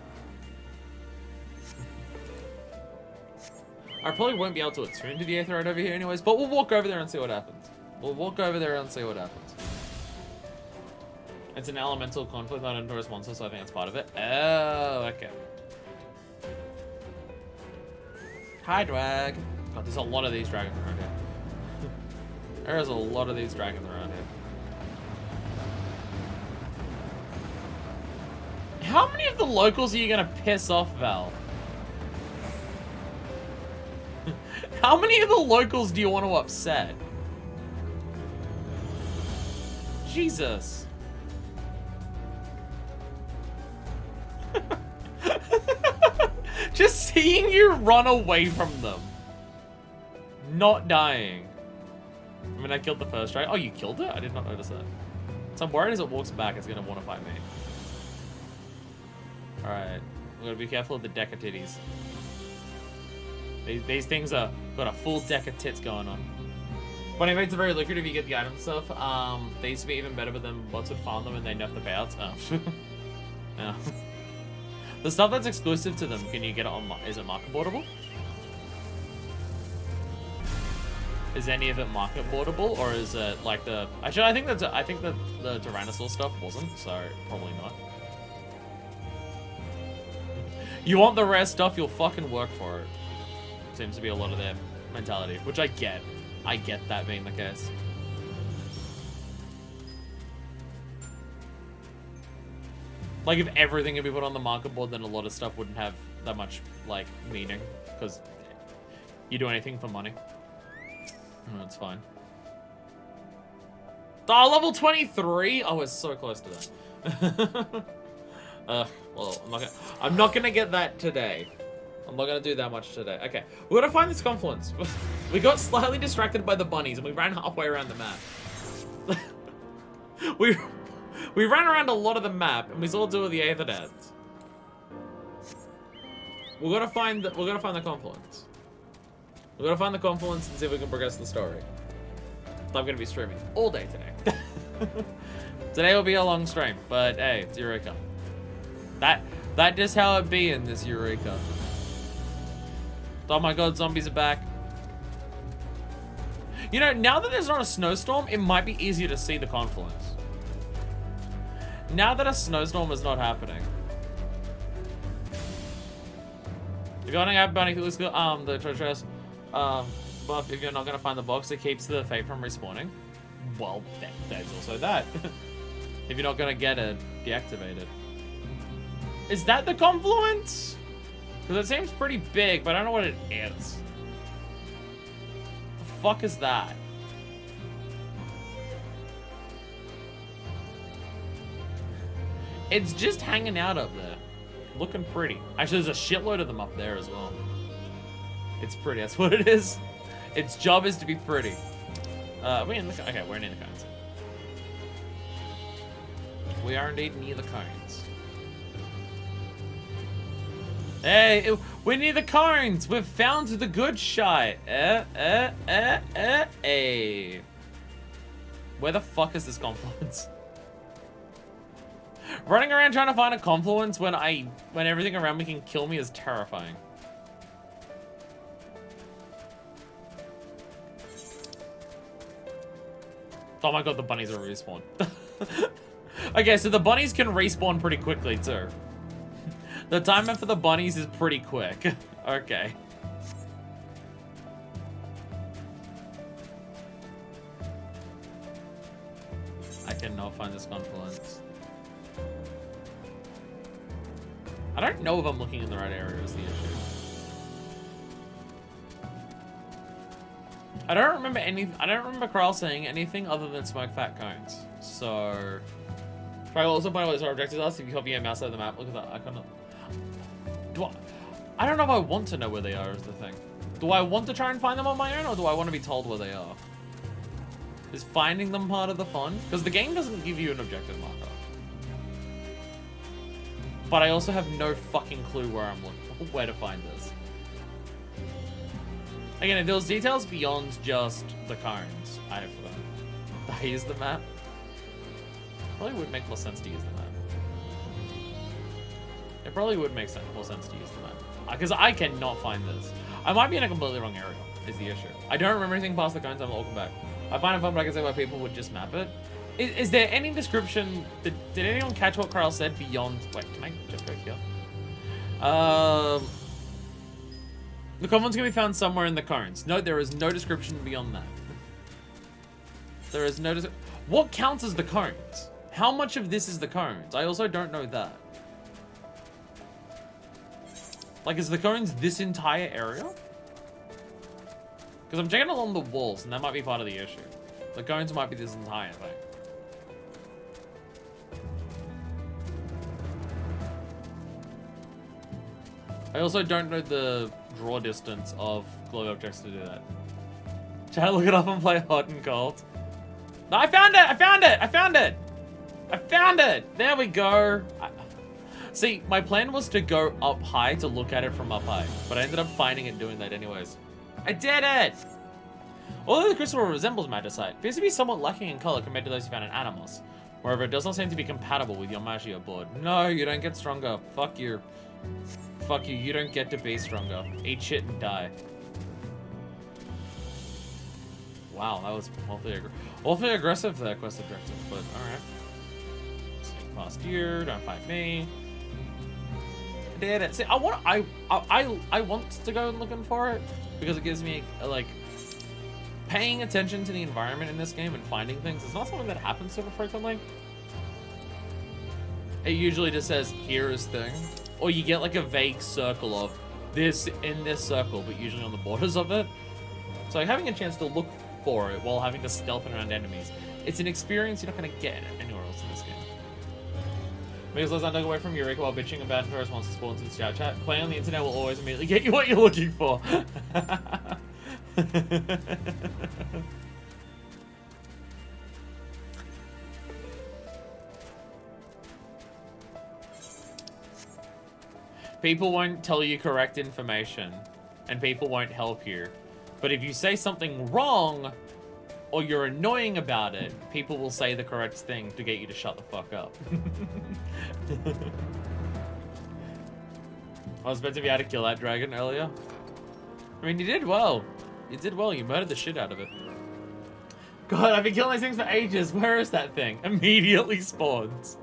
A: I probably won't be able to attune to the Aether right over here anyways, but we'll walk over there and see what happens. We'll walk over there and see what happens. It's an elemental conflict, not a notorious monster, so I think that's part of it. Oh, okay. Hi, drag. God, there's a lot of these dragons around here. There's a lot of these dragons around here. How many of the locals are you gonna piss off, Val? How many of the locals do you want to upset? Jesus. Just seeing you run away from them. Not dying. I mean, I killed the first dragon. Oh, you killed it? I did not notice that. So I'm worried as it walks back, it's gonna want to fight me. Alright. We're gonna be careful of the deck of titties. These things are got a full deck of tits going on. Bunny fates are very lucrative if you get the item stuff. They used to be even better, but then bots would farm them and they nerf the payouts. Oh. Yeah. The stuff that's exclusive to them, can you get it on? Is it market boardable? Is any of it market boardable, or is it like the? Actually, I think the Tyrannosaur stuff wasn't, so probably not. You want the rare stuff, you'll fucking work for it. Seems to be a lot of their mentality, which I get. I get that being the case. Like, if everything could be put on the market board, then a lot of stuff wouldn't have that much, like, meaning. Because you do anything for money. No, that's fine. Oh, level 23? Oh, we're so close to that. Well, I'm not gonna get that today. I'm not gonna do that much today. Okay, we're gonna find this confluence. We got slightly distracted by the bunnies and we ran halfway around the map. we ran around a lot of the map and we saw two of the Aether Dads. We're gonna find the confluence. We're gonna find the confluence and see if we can progress the story. So I'm gonna be streaming all day today. Today will be a long stream, but hey, it's Eureka. That just how it be in this Eureka. Oh my god, zombies are back. You know, now that there's not a snowstorm, it might be easier to see the confluence. Now that a snowstorm is not happening. You're gonna have Bunny who's got the treasure chest buff. If you're not gonna find the box, it keeps the fate from respawning. Well, there's also that. If you're not gonna get it, deactivate it. Is that the confluence? Because it seems pretty big, but I don't know what it is. The fuck is that? It's just hanging out up there. Looking pretty. Actually, there's a shitload of them up there as well. It's pretty, that's what it is. Its job is to be pretty. We're in the cones. We are indeed near the cones. Hey, we're near the cones. We've found the good shite. Hey. Where the fuck is this confluence? Running around trying to find a confluence when everything around me can kill me is terrifying. Oh my god, the bunnies are respawned. Okay, so the bunnies can respawn pretty quickly too. The timer for the bunnies is pretty quick. Okay. I cannot find this confluence. I don't know if I'm looking in the right area is the issue. I don't remember Kral saying anything other than smoke fat cones. So try also find out what our objectives are. So if you hover your mouse over the map, look at that icon. I don't know if I want to know where they are is the thing. Do I want to try and find them on my own, or do I want to be told where they are? Is finding them part of the fun? Because the game doesn't give you an objective marker. But I also have no fucking clue where I'm looking, where to find this. Again, if there was details beyond just the cones, I'd have forgotten. Did I use the map? Probably would make more sense to use the map. It probably would make more sense to use the map. Because I cannot find this. I might be in a completely wrong area, is the issue. I don't remember anything past the cones, I'm looking back. I find it fun, but I can see why people would just map it. Is there any description? Did anyone catch what Kral said beyond? Wait, can I just go here? The common's gonna be found somewhere in the cones. No, there is no description beyond that. There is no. What counts as the cones? How much of this is the cones? I also don't know that. Like, is the cones this entire area? Because I'm checking along the walls, and that might be part of the issue. The cones might be this entire thing. I also don't know the draw distance of glow objects to do that. Should I look it up and play hot and cold? No, I found it! I found it! I found it! I found it! There we go. See, my plan was to go up high to look at it from up high, but I ended up finding it doing that anyways. I did it! Although the crystal resembles magicite, it appears to be somewhat lacking in color compared to those you found in Animus. Moreover, it does not seem to be compatible with your magia board. No, you don't get stronger. Fuck you. Fuck you, you don't get to be stronger. Eat shit and die. Wow, that was awfully aggressive there, quest objective, but alright. Sneak past you, don't fight me. I did it. See, I want to go looking for it because it gives me like paying attention to the environment in this game and finding things. It's not something that happens super frequently. It usually just says, here is thing. Or you get like a vague circle of this in this circle, but usually on the borders of it. So like, having a chance to look for it while having to stealth around enemies, it's an experience you're not going to get anywhere else in this game. Because let's not take away from Eureka while bitching about her response to spawns in chat. Playing on the internet will always immediately get you what you're looking for. People won't tell you correct information, and people won't help you. But if you say something wrong, or you're annoying about it, people will say the correct thing to get you to shut the fuck up. I was meant to be able to kill that dragon earlier. I mean, you did well. You did well, you murdered the shit out of it. God, I've been killing these things for ages. Where is that thing? Immediately spawns.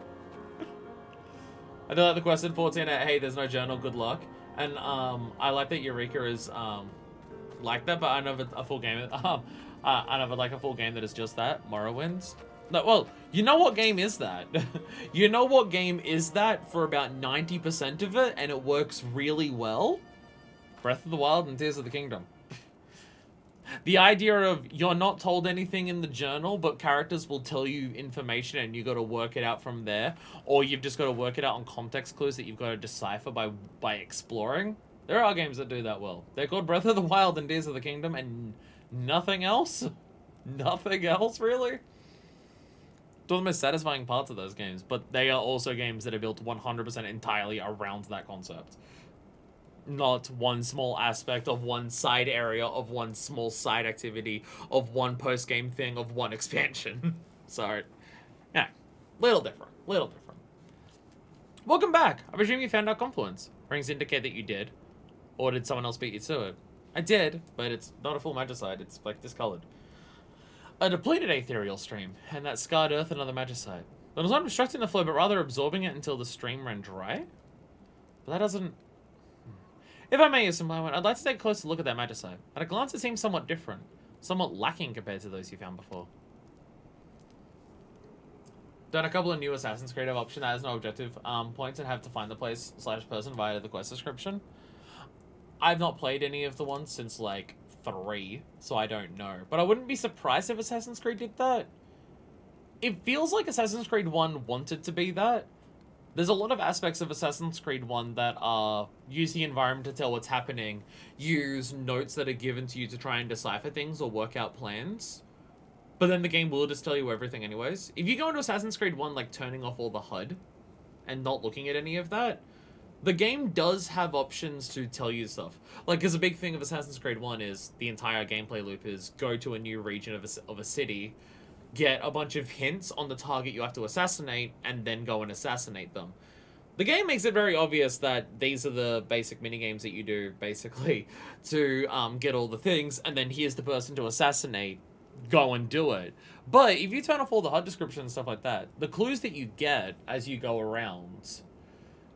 A: I do like the question 14 at, hey, there's no journal, good luck. And I like that Eureka is like that, but I know a full game. I know like a full game that is just that, Morrowinds. No, well, you know what game is that? You know what game is that for about 90% of it, and it works really well? Breath of the Wild and Tears of the Kingdom. The idea of you're not told anything in the journal, but characters will tell you information and you got to work it out from there, or you've just got to work it out on context clues that you've got to decipher by exploring. There are games that do that well. They're called Breath of the Wild and Tears of the Kingdom, and nothing else. Nothing else, really. Two of the most satisfying parts of those games, but they are also games that are built 100% entirely around that concept. Not one small aspect of one side area, of one small side activity, of one post-game thing, of one expansion. So, yeah, little different. Welcome back. I presume you found our confluence. Rings indicate that you did. Or did someone else beat you to it? I did, but it's not a full magicite. It's like discolored. A depleted ethereal stream, and that scarred earth another magicite. It was not obstructing the flow, but rather absorbing it until the stream ran dry. But that doesn't... If I may use some moment, I'd like to take a closer look at that magicite. At a glance, it seems somewhat different, somewhat lacking compared to those you found before. Done a couple of new Assassin's Creed option that has no objective points and have to find the place/person via the quest description. I've not played any of the ones since like 3, so I don't know. But I wouldn't be surprised if Assassin's Creed did that. It feels like Assassin's Creed 1 wanted to be that. There's a lot of aspects of Assassin's Creed 1 that use the environment to tell what's happening, use notes that are given to you to try and decipher things or work out plans. But then the game will just tell you everything anyways. If you go into Assassin's Creed 1, like, turning off all the HUD and not looking at any of that, the game does have options to tell you stuff. Like, because a big thing of Assassin's Creed 1 is the entire gameplay loop is go to a new region of a city, get a bunch of hints on the target you have to assassinate, and then go and assassinate them. The game makes it very obvious that these are the basic minigames that you do, basically, to get all the things, and then here's the person to assassinate. Go and do it. But if you turn off all the HUD description and stuff like that, the clues that you get as you go around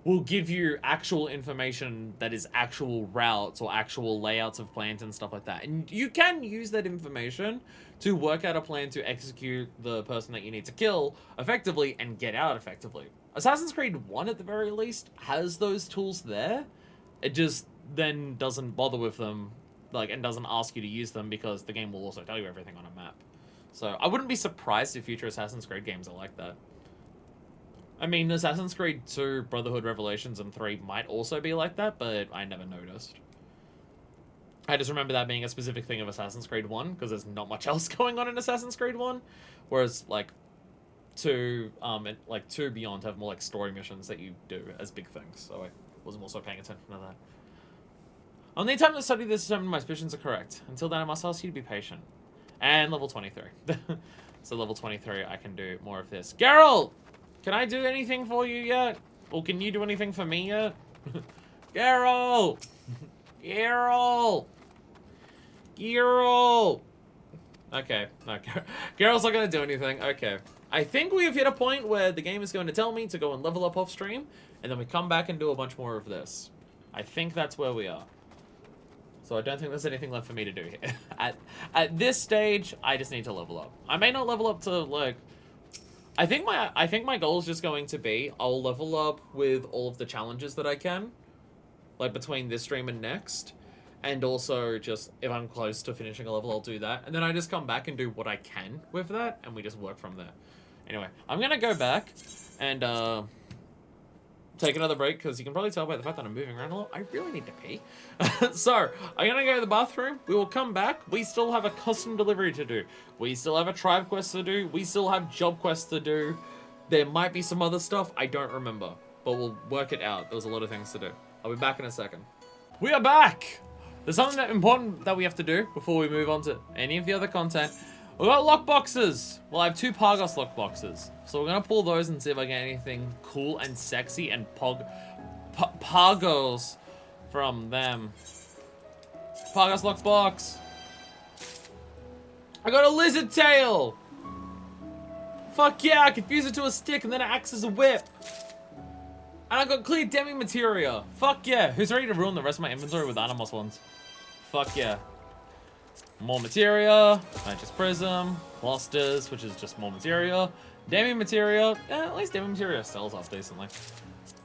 A: will give you actual information that is actual routes or actual layouts of plans and stuff like that. And you can use that information to work out a plan to execute the person that you need to kill effectively and get out effectively. Assassin's Creed 1, at the very least, has those tools there. It just then doesn't bother with them, like, and doesn't ask you to use them because the game will also tell you everything on a map. So I wouldn't be surprised if future Assassin's Creed games are like that. I mean, Assassin's Creed 2, Brotherhood, Revelations, and 3 might also be like that, but I never noticed. I just remember that being a specific thing of Assassin's Creed 1, because there's not much else going on in Assassin's Creed 1, whereas, like, 2, and, like, 2 Beyond have more, like, story missions that you do as big things, so I was also paying attention to that. I'll need time to study this to determine my suspicions are correct. Until then, I must ask you to be patient. And level 23. So level 23, I can do more of this. Geralt! Can I do anything for you yet? Or can you do anything for me yet? Geralt! Geralt! Geralt! Okay, no, Geralt's not going to do anything. Okay. I think we have hit a point where the game is going to tell me to go and level up off stream, and then we come back and do a bunch more of this. I think that's where we are. So I don't think there's anything left for me to do here. At this stage, I just need to level up. I may not level up to, like... I think my goal is just going to be, I'll level up with all of the challenges that I can. Like, between this stream and next. And also, just, if I'm close to finishing a level, I'll do that. And then I just come back and do what I can with that, and we just work from there. Anyway, I'm gonna go back and, take another break, because you can probably tell by the fact that I'm moving around a lot. I really need to pee. So, I'm gonna go to the bathroom. We will come back. We still have a custom delivery to do. We still have a tribe quest to do. We still have job quests to do. There might be some other stuff. I don't remember. But we'll work it out. There was a lot of things to do. I'll be back in a second. We are back! There's something important that we have to do before we move on to any of the other content. We've got lockboxes. Well, I have 2 Pargos lockboxes. So we're going to pull those and see if I get anything cool and sexy and Pargos from them. Pargos lockbox. I got a lizard tail. Fuck yeah, I can fuse it to a stick and then it acts as a whip. And I got clear demi materia. Fuck yeah. Who's ready to ruin the rest of my inventory with Animos ones? Fuck yeah. More materia, Mantis Prism, Clusters, which is just more materia, Demi Materia, at least Demi Materia sells off decently.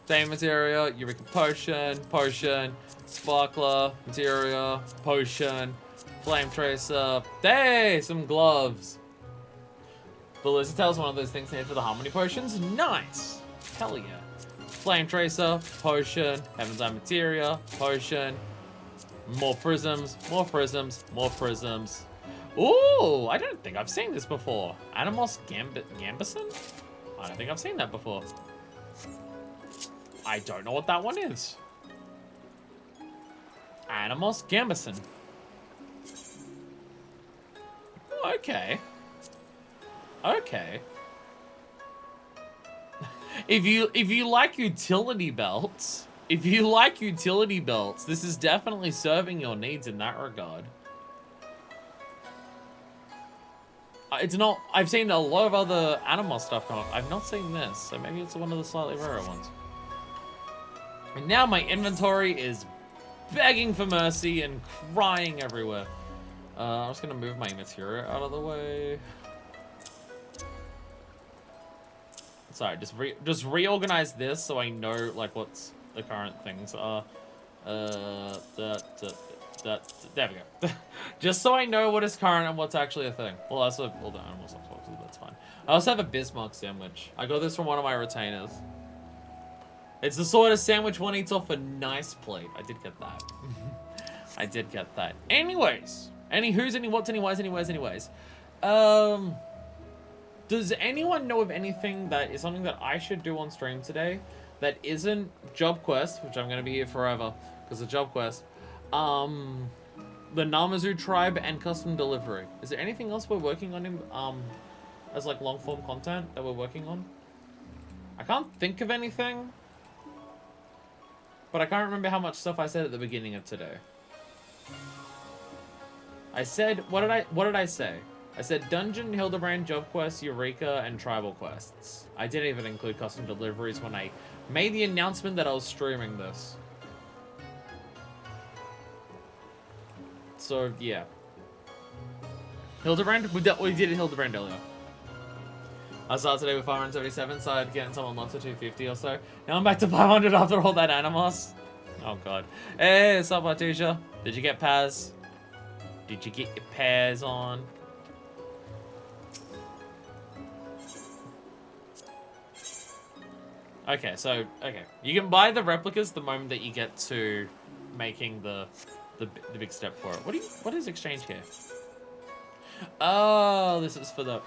A: Demi Materia, Eureka Potion, Sparkler, Materia, Potion, Flame Tracer, hey, some gloves. The Lizard Tail is one of those things needed for the Harmony Potions, nice, hell yeah. Flame Tracer, Potion, Heaven's Eye Materia, Potion, more prisms, more prisms, more prisms. Ooh, I don't think I've seen this before. Animos Gambison? I don't think I've seen that before. I don't know what that one is. Animos Gambison. Okay. Okay. If you like utility belts, this is definitely serving your needs in that regard. It's not, I've seen a lot of other Animal stuff come up. I've not seen this, so maybe it's one of the slightly rarer ones. And now my inventory is begging for mercy and crying everywhere. I'm just gonna move my material out of the way. Sorry, just reorganize this so I know like what's the current things are. There we go. Just so I know what is current and what's actually a thing. Well, that's all the animal stuff boxes, that's fine. I also have a Bismarck sandwich. I got this from one of my retainers. It's the sort of sandwich one eats off a nice plate. I did get that. I did get that. Anyways. Any who's, any what's, any why's, anyways. Does anyone know of anything that is something that I should do on stream today that isn't job quest, which I'm going to be here forever because of job quest, the Namazu tribe and custom delivery? Is there anything else we're working on as like long form content that we're working on? I can't think of anything, but I can't remember how much stuff I said at the beginning of today. I said, what did I say? I said Dungeon, Hildebrand, Job Quest, Eureka, and Tribal Quests. I didn't even include custom deliveries when I made the announcement that I was streaming this. So, yeah. Hildebrand? We did Hildebrand earlier. I started today with 577, so I'd get someone lots of 250 or so. Now I'm back to 500 after all that Animos. Oh, God. Hey, what's up, Artesia? Did you get Paz? Did you get your Paz on? Okay, so, okay. You can buy the replicas the moment that you get to making the big step for it. What is exchange here? Oh, this is for the...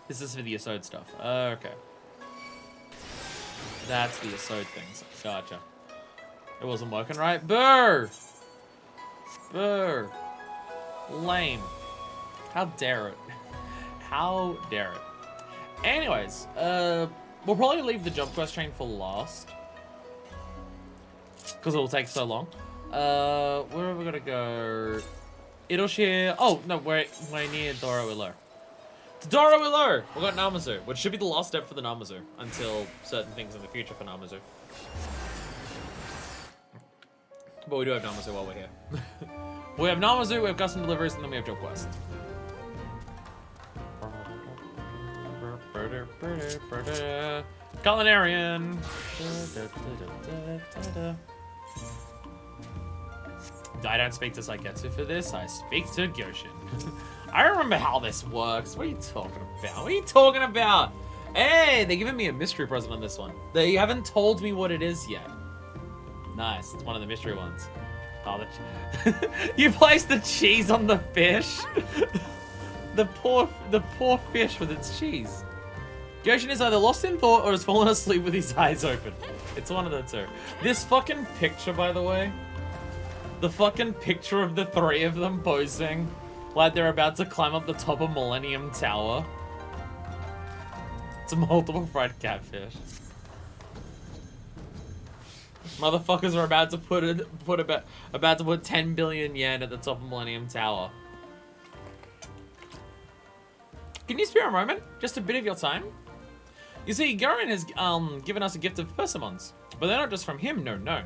A: This is for the Yesod stuff. Okay. That's the Yesod things. Gotcha. It wasn't working right. Brr! Brr. Lame. How dare it? How dare it? Anyways, we'll probably leave the jump quest chain for last. Because it will take so long. Where are we gonna go? It'll share... Oh, no, we're near Dora Willow. To Dora Willow! We got Namazu, which should be the last step for the Namazu. Until certain things in the future for Namazu. But we do have Namazu while we're here. We have Namazu, we have custom deliveries, and then we have job quest. Culinarian. I don't speak to Saiketsu for this, I speak to Gyoshin. I remember how this works. What are you talking about? What are you talking about? Hey, they're giving me a mystery present on this one. They haven't told me what it is yet. Nice, it's one of the mystery ones. Oh, you placed the cheese on the fish? the poor fish with its cheese. Gyoshin is either lost in thought or has fallen asleep with his eyes open. It's one of the two. This fucking picture, by the way. The fucking picture of the three of them posing like they're about to climb up the top of Millennium Tower. It's a multiple fried catfish. Motherfuckers are about to put 10 billion yen at the top of Millennium Tower. Can you spare a moment? Just a bit of your time? You see, Garen has given us a gift of persimmons. But they're not just from him, no.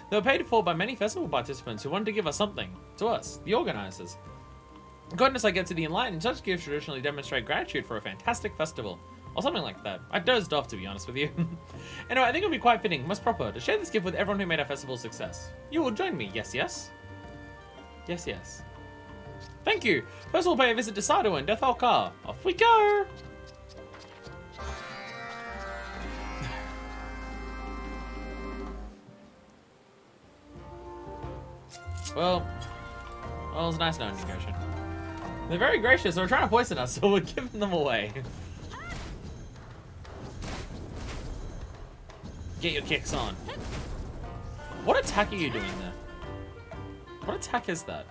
A: They were paid for by many festival participants who wanted to give us something. To us, the organizers. Goodness, I get to the enlightened. Such gifts traditionally demonstrate gratitude for a fantastic festival. Or something like that. I dozed off, to be honest with you. Anyway, I think it would be quite fitting, most proper, to share this gift with everyone who made our festival a success. You will join me, yes? Yes. Thank you. First we'll pay a visit to Sado and Death Alcar. Off we go. Well, it was nice knowing you, Goshin. They're very gracious. They're trying to poison us, so we're giving them away. Get your kicks on. What attack are you doing there? What attack is that?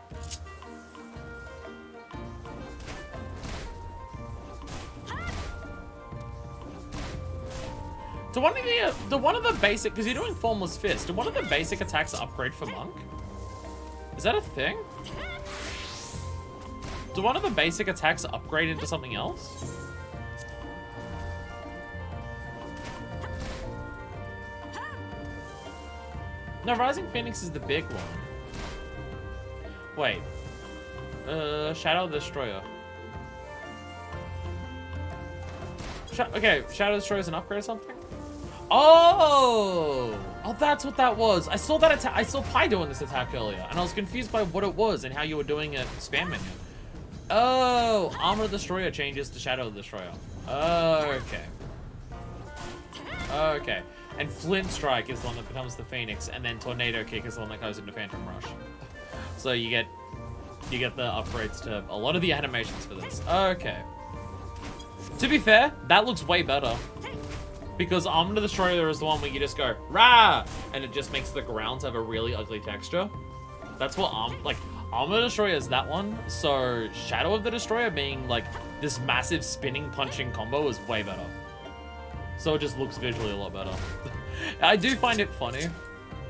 A: Do one of the basic, because you're doing Formless Fist, do one of the basic attacks upgrade for Monk? Is that a thing? Do one of the basic attacks upgrade into something else? No, Rising Phoenix is the big one. Wait. Shadow Destroyer. Okay, Shadow Destroyer is an upgrade or something? Oh! Oh, that's what that was. I saw that attack. I saw Pi doing this attack earlier, and I was confused by what it was and how you were doing it spamming it. Oh, Armor Destroyer changes to Shadow Destroyer. Okay. Okay. And Flint Strike is the one that becomes the Phoenix, and then Tornado Kick is the one that goes into Phantom Rush. So you get the upgrades to a lot of the animations for this. Okay. To be fair, that looks way better. Because Armor Destroyer is the one where you just go, rah! And it just makes the ground have a really ugly texture. That's what Armor Destroyer is that one. So Shadow of the Destroyer being like this massive spinning punching combo is way better. So it just looks visually a lot better. I do find it funny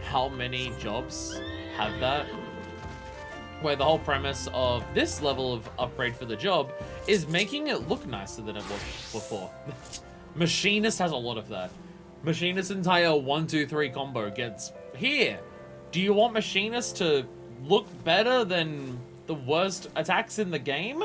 A: how many jobs have that. Where the whole premise of this level of upgrade for the job is making it look nicer than it was before. Machinist has a lot of that. Machinist's entire 1-2-3 combo gets here. Do you want Machinist to look better than the worst attacks in the game?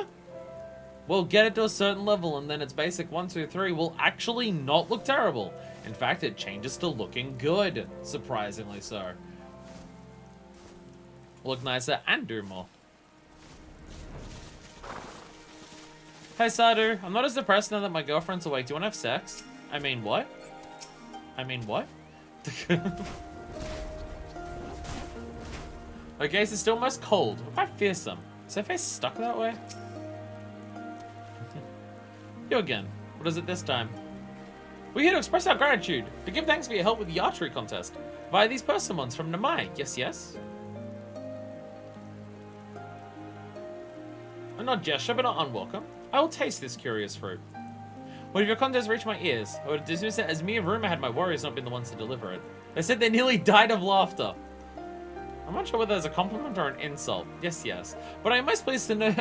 A: Well, get it to a certain level and then its basic 1-2-3 will actually not look terrible. In fact, it changes to looking good, surprisingly so. Look nicer and do more. Hey Sadu, I'm not as depressed now that my girlfriend's awake. Do you want to have sex? I mean, what? I mean, what? Okay, so it's still most cold. What about fearsome? Is her face stuck that way? You again. What is it this time? We're here to express our gratitude. To give thanks for your help with the archery contest. Via these persimmons from Namai. Yes, yes. I'm not gesture, but not unwelcome. I will taste this curious fruit. When your contest reached my ears, I would dismiss it as mere rumor had my warriors not been the ones to deliver it. They said they nearly died of laughter. I'm not sure whether it's a compliment or an insult. Yes, yes. But I'm most pleased to know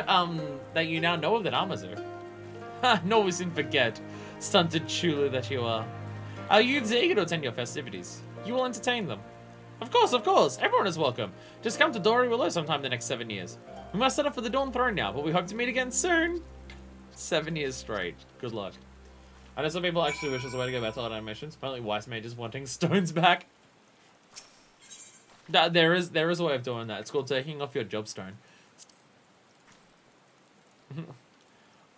A: that you now know of the Namazu. Ha, no, we soon forget. Stunted Chulu that you are. Our youths are eager to attend your festivities. You will entertain them. Of course, of course. Everyone is welcome. Just come to Dory Willow sometime the next 7 years. We must set up for the Dawn Throne now, but we hope to meet again soon. 7 years straight. Good luck. I know some people actually wish there's a way to go back to animations. Apparently Wise Mage is wanting stones back. There is a way of doing that. It's called taking off your job stone.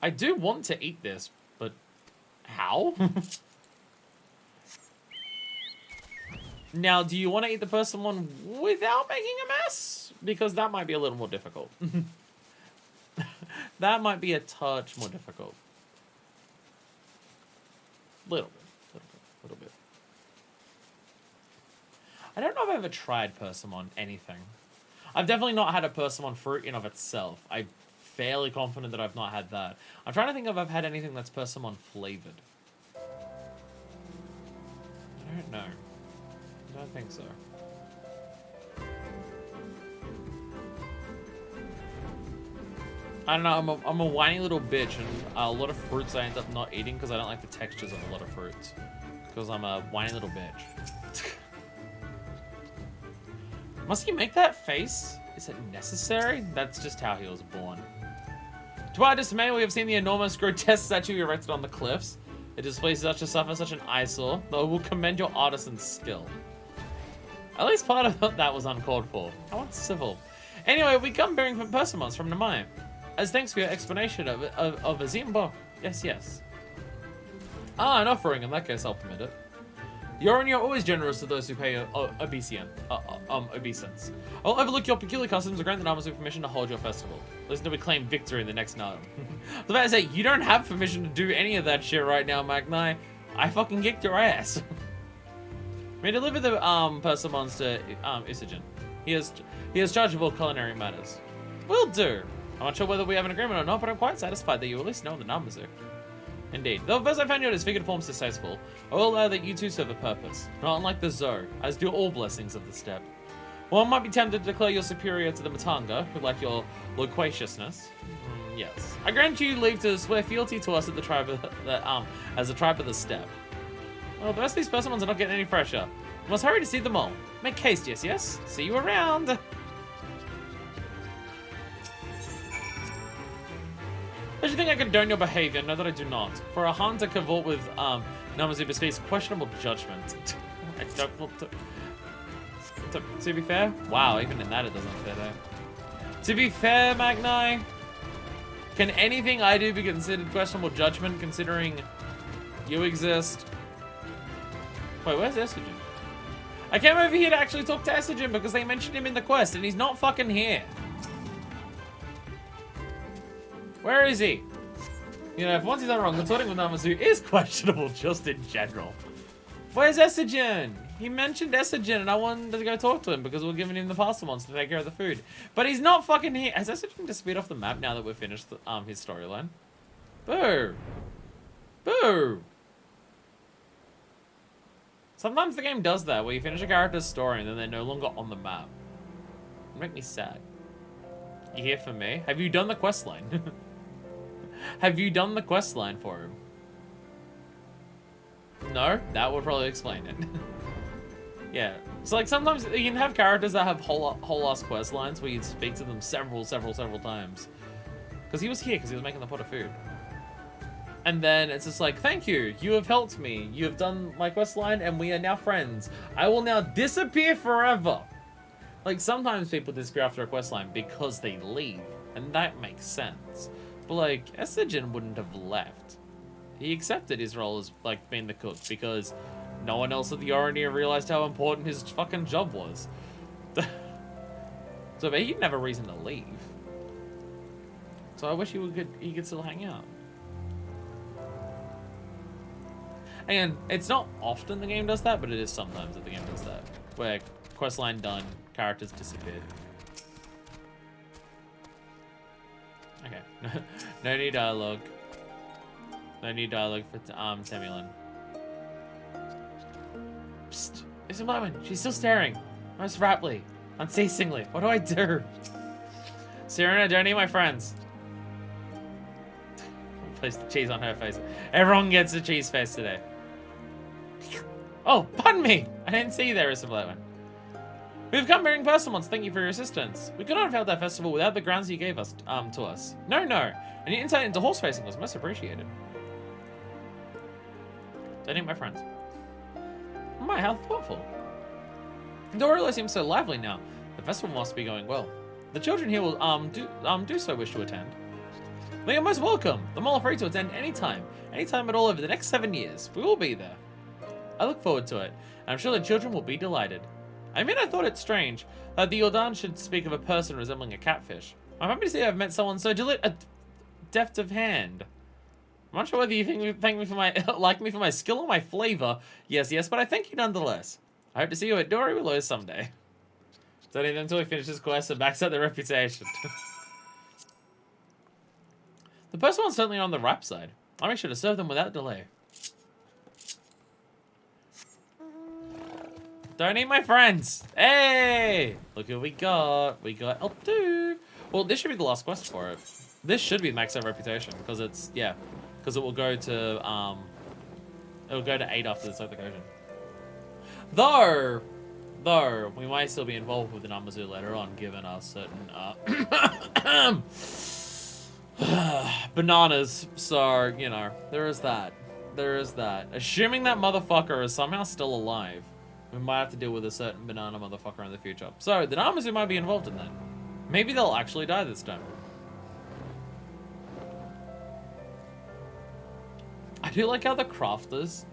A: I do want to eat this, but how? Now, do you want to eat the person one without making a mess? Because that might be a little more difficult. That might be a touch more difficult. Little bit. I don't know if I've ever tried persimmon anything. I've definitely not had a persimmon fruit in of itself. I'm fairly confident that I've not had that. I'm trying to think if I've had anything that's persimmon flavored. I don't know. I don't think so. I don't know, I'm a whiny little bitch, and a lot of fruits I end up not eating because I don't like the textures of a lot of fruits. Because I'm a whiny little bitch. Must he make that face? Is it necessary? That's just how he was born. To our dismay, we have seen the enormous, grotesque statue erected on the cliffs. It displays such a suffer such an eyesore, though we'll commend your artisan's skill. At least part of that was uncalled for. I want civil. Anyway, we come bearing from persimmons from Namai. As thanks for your explanation of Azim Bok. Yes, yes. Ah, an offering. In that case, I'll permit it. You're always generous to those who pay obeisance. I'll overlook your peculiar customs and grant the Namazu permission to hold your festival. Listen to we claim victory in the next night. I was about to say, you don't have permission to do any of that shit right now, Magni. I fucking kicked your ass. May deliver the persimmons to Isagen. He is charge of all culinary matters. Will do. I'm not sure whether we have an agreement or not, but I'm quite satisfied that you at least know the Namazu. Indeed. Though first I found your disfigured forms distasteful, I will allow that you two serve a purpose, not unlike the Zo, as do all blessings of the steppe. One might be tempted to declare you superior to the Matanga, who like your loquaciousness. Yes. I grant you leave to swear fealty to us at the tribe of as a tribe of the steppe. Well, the rest of these persimmons are not getting any fresher. We must hurry to see them all. Make haste, yes, yes. See you around. As you think I condone your behavior, know that I do not. For a Han to cavort with Namazu bespeaks questionable judgment. To be fair, wow, even in that it doesn't fit though. To be fair, Magni, can anything I do be considered questionable judgment considering you exist? Wait, where's Estrogen? I came over here to actually talk to Estrogen because they mentioned him in the quest and he's not fucking here. Where is he? You know, if once he's done wrong, consorting with Namazu is questionable just in general. Where's Estrogen? He mentioned Estrogen and I wanted to go talk to him because we're giving him the persimmons to take care of the food. But he's not fucking here. Has Estrogen disappeared off the map now that we've finished the, his storyline? Boo. Boo. Sometimes the game does that, where you finish a character's story and then they're no longer on the map. It make me sad. You here for me? Have you done the quest line? Have you done the quest line for him? No? That would probably explain it. Yeah. So like sometimes you can have characters that have whole ass quest lines where you speak to them several times. Because he was here because he was making the pot of food. And then it's just like, thank you, you have helped me. You have done my quest line and we are now friends. I will now disappear forever. Like sometimes people disappear after a quest line because they leave. And that makes sense. But like, Estrogen wouldn't have left. He accepted his role as like being the cook because no one else at the Orania realized how important his fucking job was. So he didn't have a reason to leave. So I wish he could still hang out. And it's not often the game does that, but it is sometimes that the game does that. Where questline done, characters disappeared. Okay. No need dialogue. No need dialogue for Temulin. Psst. It's a moment. She's still staring. Most raptly. Unceasingly. What do I do? Serena, don't eat my friends. Place the cheese on her face. Everyone gets a cheese face today. Oh, pardon me! I didn't see you there, Isabella. We've come bearing persimmons. Thank you for your assistance. We could not have held that festival without the grounds you gave us, to us. No. And your insight into horse racing was most appreciated. Don't eat my friends. My, how thoughtful. Dorilo seems so lively now. The festival must be going well. The children here will, do so wish to attend. They are most welcome. Them all are free to attend anytime at all over the next 7 years. We will be there. I look forward to it, and I'm sure the children will be delighted. I mean, I thought it strange that the Jordan should speak of a person resembling a catfish. I'm happy to say I've met someone so deft of hand. I'm not sure whether you thank me for my like me for my skill or my flavor. Yes, but I thank you nonetheless. I hope to see you at Dory Willows someday. Don't even until he finishes quest and backs up their reputation. The person one's certainly on the rap side. I'll make sure to serve them without delay. Don't eat my friends. Hey! Look who we got. We got L2. Well, this should be the last quest for it. This should be max out reputation because it's, yeah. Because it will go to, it'll go to 8 after this application. Though, we might still be involved with the Namazu later on, given our certain, bananas. So, you know, there is that. Assuming that motherfucker is somehow still alive, we might have to deal with a certain banana motherfucker in the future. So, the Namazu might be involved in that. Maybe they'll actually die this time. I do like how the crafters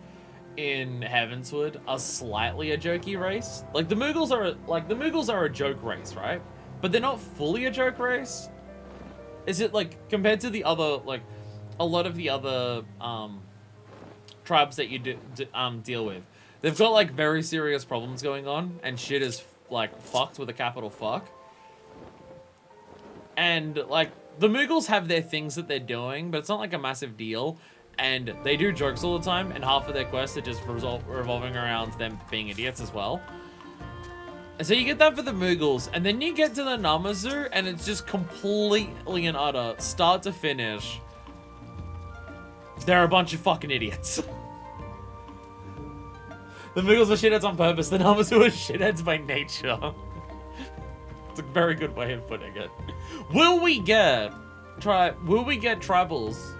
A: in Heavenswood are slightly a jokey race. Like the Moogles are a joke race, right? But they're not fully a joke race. Is it like compared to the other, like a lot of the other tribes that you deal with? They've got like very serious problems going on, and shit is like fucked with a capital fuck. And like the Moogles have their things that they're doing, but it's not like a massive deal. And they do jokes all the time, and half of their quests are just revolving around them being idiots as well. And so you get that for the Moogles, and then you get to the Namazu, and it's just completely and utter, start to finish. They're a bunch of fucking idiots. The Moogles are shitheads on purpose, the Namazu are shitheads by nature. It's a very good way of putting it. Will we get tribals?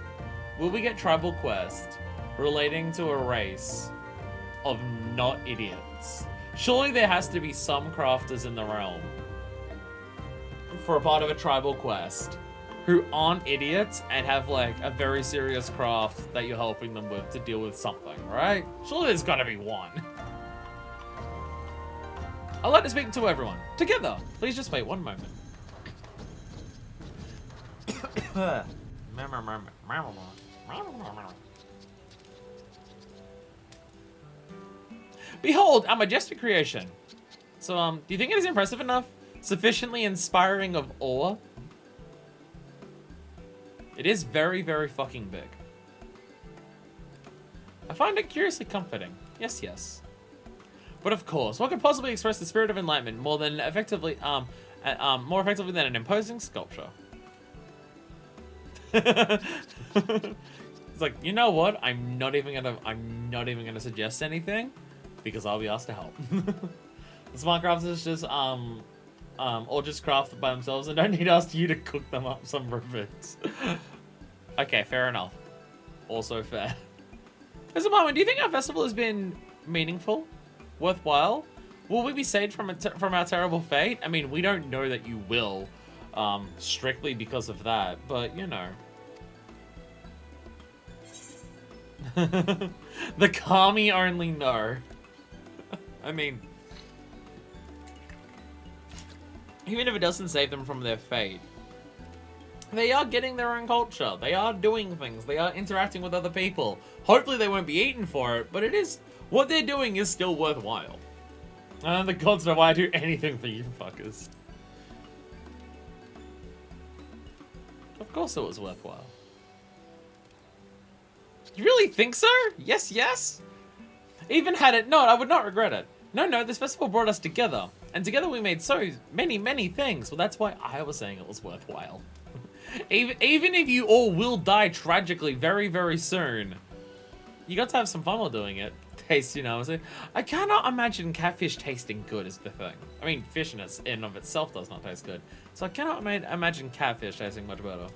A: Will we get tribal quests relating to a race of not idiots? sense. Surely there has to be some crafters in the realm for a part of a tribal quest who aren't idiots and have like a very serious craft that you're helping them with to deal with something, right? Surely there's gotta be one. I'd like to speak to everyone. Together. Please just wait one moment. Behold, our majestic creation. So, do you think it is impressive enough? Sufficiently inspiring of awe? It is very, very fucking big. I find it curiously comforting. Yes, yes. But of course, what could possibly express the spirit of enlightenment more effectively than an imposing sculpture? It's like, you know what? I'm not even gonna suggest anything because I'll be asked to help. The smart crafters just all just craft by themselves and don't need us you to cook them up some rubies. Okay, fair enough. Also fair. As a moment, do you think our festival has been meaningful? Worthwhile? Will we be saved from our terrible fate? I mean, we don't know that you will, strictly because of that, but you know. The Kami only know. I mean, even if it doesn't save them from their fate, they are getting their own culture. They are doing things. They are interacting with other people. Hopefully they won't be eaten for it, but it is, what they're doing is still worthwhile. And the gods know why I do anything for you fuckers. Of course it was worthwhile. You really think so? Yes, yes? Even had it not, I would not regret it. No, this festival brought us together. And together we made so many, many things. Well, that's why I was saying it was worthwhile. Even if you all will die tragically very, very soon, you got to have some fun while doing it. Taste, you know. I cannot imagine catfish tasting good is the thing. I mean, fish in and of itself does not taste good. So I cannot imagine catfish tasting much better.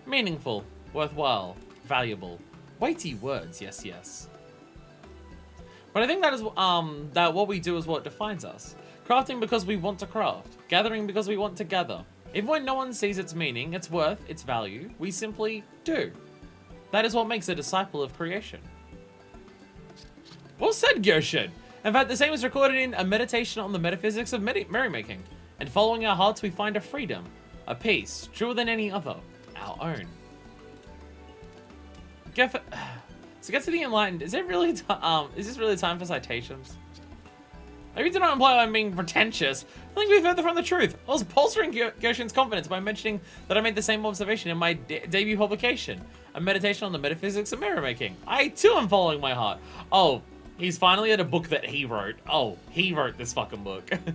A: Meaningful, worthwhile, valuable. Weighty words, yes, yes. But I think that is that what we do is what defines us. Crafting because we want to craft. Gathering because we want to gather. Even when no one sees its meaning, its worth, its value, we simply do. That is what makes a disciple of creation. Well said, Goshen. In fact, the same is recorded in a meditation on the metaphysics of merrymaking. And following our hearts, we find a freedom, a peace, truer than any other, our own. To get to the enlightened, is this really time for citations? Maybe do not imply I'm being pretentious. I think we've heard from the truth. I was bolstering Goshen's confidence by mentioning that I made the same observation in my debut publication, a meditation on the metaphysics of mirror-making. I too am following my heart. Oh, he's finally at a book that he wrote. Oh, he wrote this fucking book. That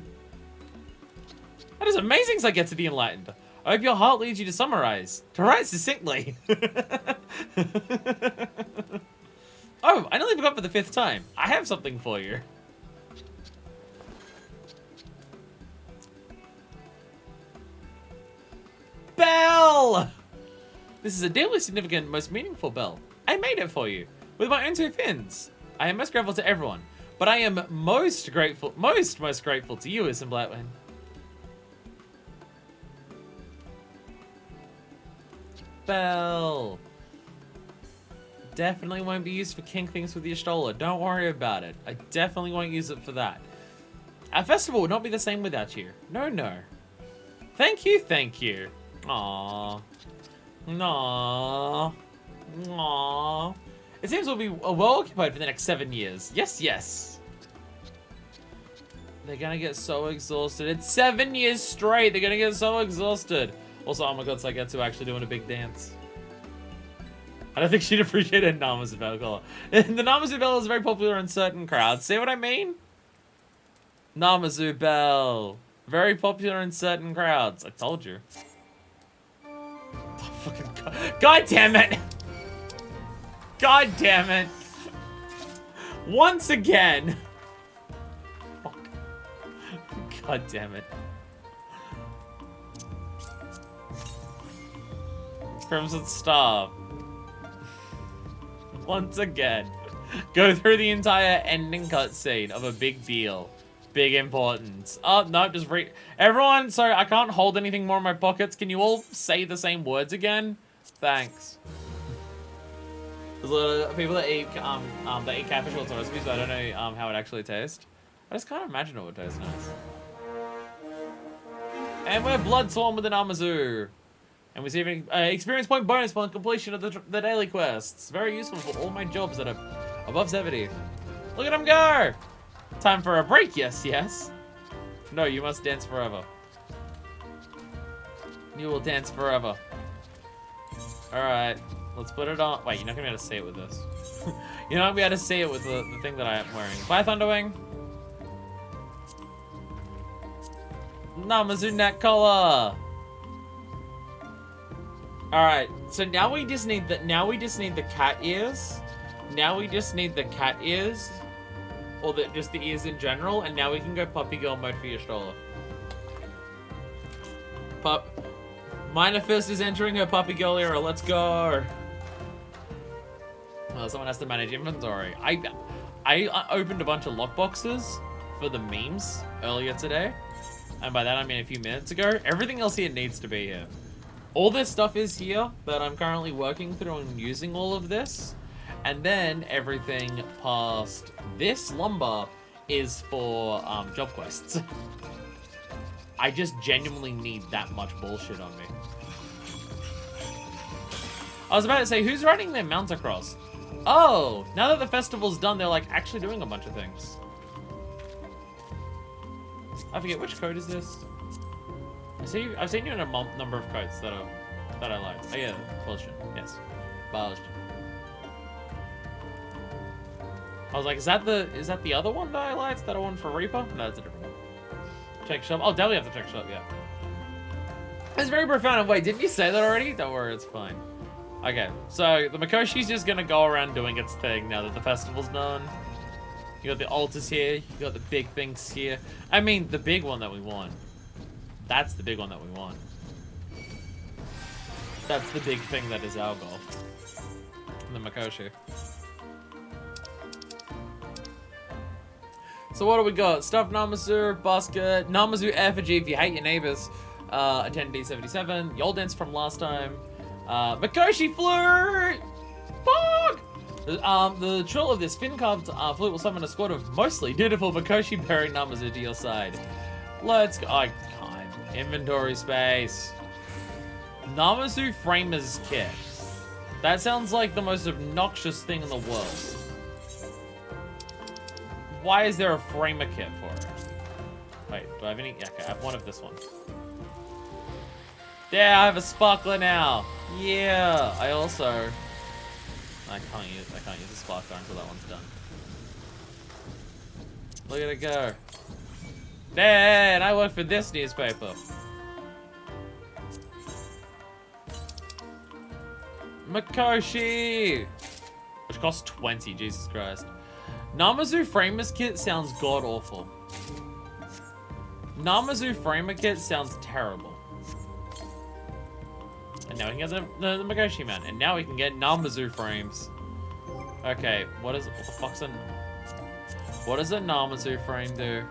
A: is amazing as I get to the enlightened. I hope your heart leads you to summarize. To write succinctly. Oh, I nearly forgot for the 5th time. I have something for you. Bell! This is a deeply significant, most meaningful bell. I made it for you, with my own 2 fins. I am most grateful to everyone, but I am most grateful to you, Ism Blackman. Bell. Definitely won't be used for king things with the Ashtola. Don't worry about it. I definitely won't use it for that. Our festival would not be the same without you. No, no. Thank you, thank you. Aww. Aww. Aww. It seems we'll be well occupied for the next 7 years. Yes, yes. They're gonna get so exhausted. It's 7 years straight. They're gonna get so exhausted. Also, oh my god, so I get to actually doing a big dance. I don't think she'd appreciate a Namazubel color. The Namazubel is very popular in certain crowds. See what I mean? Namazubel. Very popular in certain crowds. I told you. Oh, fucking God damn it! God damn it! Once again! Fuck. God damn it. Crimson Star. Once again. Go through the entire ending cutscene of a big deal. Big importance. Oh, no, just read. Everyone, sorry, I can't hold anything more in my pockets. Can you all say the same words again? Thanks. There's a lot of people that eat catfish or recipes, but I don't know how it actually tastes. I just can't imagine it would taste nice. And we're blood swarm with an Amazu. And we see an experience point bonus upon completion of the daily quests. Very useful for all my jobs that are above 70. Look at him go! Time for a break, yes, yes. No, you must dance forever. You will dance forever. Alright, let's put it on. Wait, you're not gonna be able to see it with this. You're not gonna be able to see it with the thing that I am wearing. Bye, Thunderwing. Namazu neck collar. Alright, so now we just need the cat ears. Now we just need the cat ears. Or just the ears in general, and now we can go puppy girl mode for Y'shtola. Minor Fist is entering her puppy girl era, let's go! Oh, someone has to manage inventory. I opened a bunch of lockboxes for the memes earlier today. And by that I mean a few minutes ago. Everything else here needs to be here. All this stuff is here, but I'm currently working through and using all of this. And then everything past this lumber is for job quests. I just genuinely need that much bullshit on me. I was about to say, who's riding their mount across? Oh, now that the festival's done, they're like actually doing a bunch of things. I forget, which code is this? I've seen you in a number of codes that I liked. Oh yeah, Balshin. Yes, Balshin. I was like, is that the other one that I liked? That one for Reaper? No, that's a different one. Check shop. Oh, definitely have to check shop, yeah. It's very profound. Wait, didn't you say that already? Don't worry, it's fine. Okay, so the Makoshi's just gonna go around doing its thing now that the festival's done. You got the altars here, you got the big things here. I mean, the big one that we want. That's the big one that we want. That's the big thing that is our goal. The Makoshi. So what do we got? Stuffed Namazu, basket, Namazu effigy if you hate your neighbors. Attendee 77, Yol Dance from last time. Makoshi flute! Fuck! The trill of this fin-carved flute will summon a squad of mostly dutiful Makoshi bearing Namazu to your side. Let's go. Oh, God. Inventory space. Namazu Framer's Kit. That sounds like the most obnoxious thing in the world. Why is there a framer kit for it? Wait, do I have any? Yeah, okay, I have one of this one. Yeah, I have a sparkler now. Yeah, I also. I can't use the sparkler until that one's done. Look at it go. Man, I work for this newspaper. Makoshi! Which costs 20, Jesus Christ. Namazu Framer's Kit sounds god-awful. Namazu Framer Kit sounds terrible. And now we can get the Makoshi man. And now we can get Namazu frames. Okay, what the fuck's what does a Namazu frame do?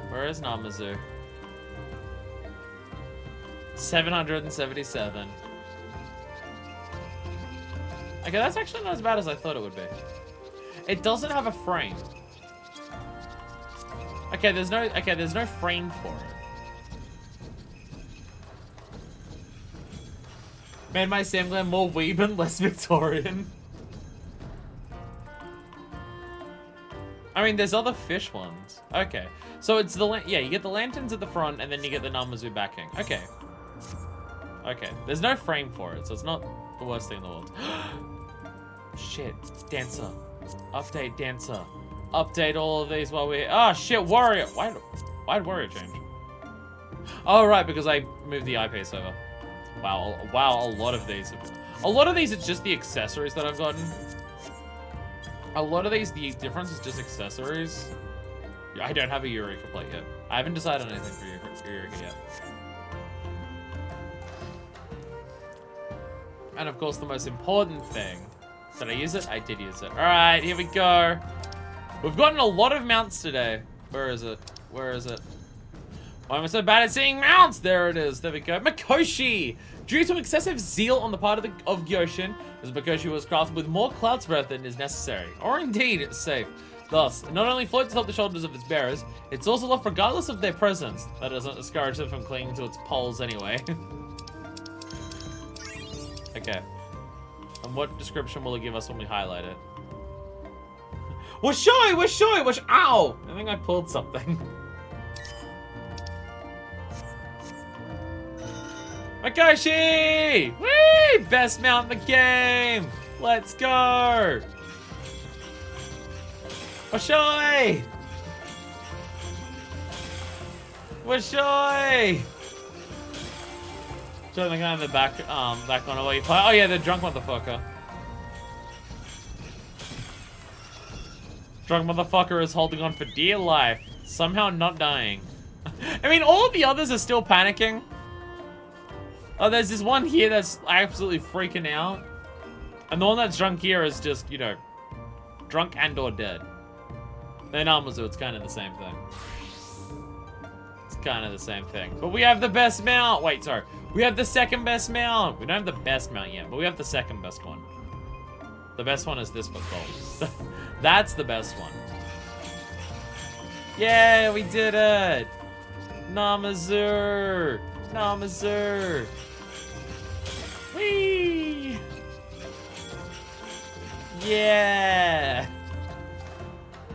A: Where is Namazu? 777. Okay, that's actually not as bad as I thought it would be. It doesn't have a frame. Okay, there's no frame for it. Made my Sam Glen more weeb and less Victorian. I mean, there's other fish ones. Okay, so it's yeah, you get the lanterns at the front and then you get the Namazu backing. Okay. Okay, there's no frame for it, so it's not the worst thing in the world. Shit, Dancer. Update Dancer. Update all of these while we're... Oh, shit, Warrior. Why'd Warrior change? Oh, right, because I moved the eyepiece over. Wow, a lot of these. A lot of these, it's just the accessories that I've gotten. A lot of these, the difference is just accessories. I don't have a Eureka plate yet. I haven't decided on anything for Eureka yet. And of course, the most important thing. Did I use it? I did use it. All right, here we go. We've gotten a lot of mounts today. Where is it? Where is it? Why am I so bad at seeing mounts? There it is. There we go. Mikoshi! Due to excessive zeal on the part of Gyoshin, as Mikoshi was crafted with more cloud spread than is necessary, or indeed safe. Thus, it not only floats atop the shoulders of its bearers, it's also left regardless of their presence. That doesn't discourage them from clinging to its poles anyway. Okay. And what description will it give us when we highlight it? Ow! I think I pulled something. Mikoshi! Whee! Best mount in the game! Let's go! Washoi! Washoi! So the guy in the back on away. Oh yeah, the drunk motherfucker. Drunk motherfucker is holding on for dear life, somehow not dying. I mean, all of the others are still panicking. Oh, there's this one here that's absolutely freaking out. And the one that's drunk here is just, you know, drunk and or dead. Then Amazu, it's kind of the same thing. It's kind of the same thing. But we have the best mount. Wait, sorry. We have the second best mount. We don't have the best mount yet, but we have the second best one. The best one is this but gold. That's the best one. Yeah, we did it. Namazu. Namazu. Whee! Yeah!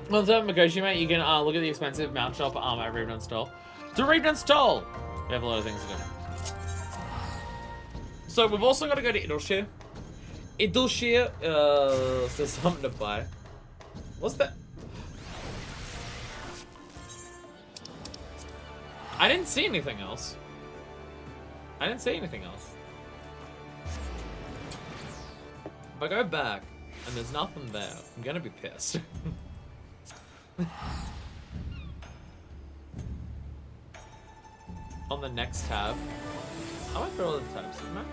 A: Once you have Mikoshi, mate, you can look at the expensive mount shop at Revenant Stall. To Revenant Stall! We have a lot of things to do. So we've also got to go to Idleshire. Idleshire, there's something to buy. What's that? I didn't see anything else. I didn't see anything else. If I go back and there's nothing there, I'm gonna be pissed. On the next tab. I went through all the tabs, didn't I?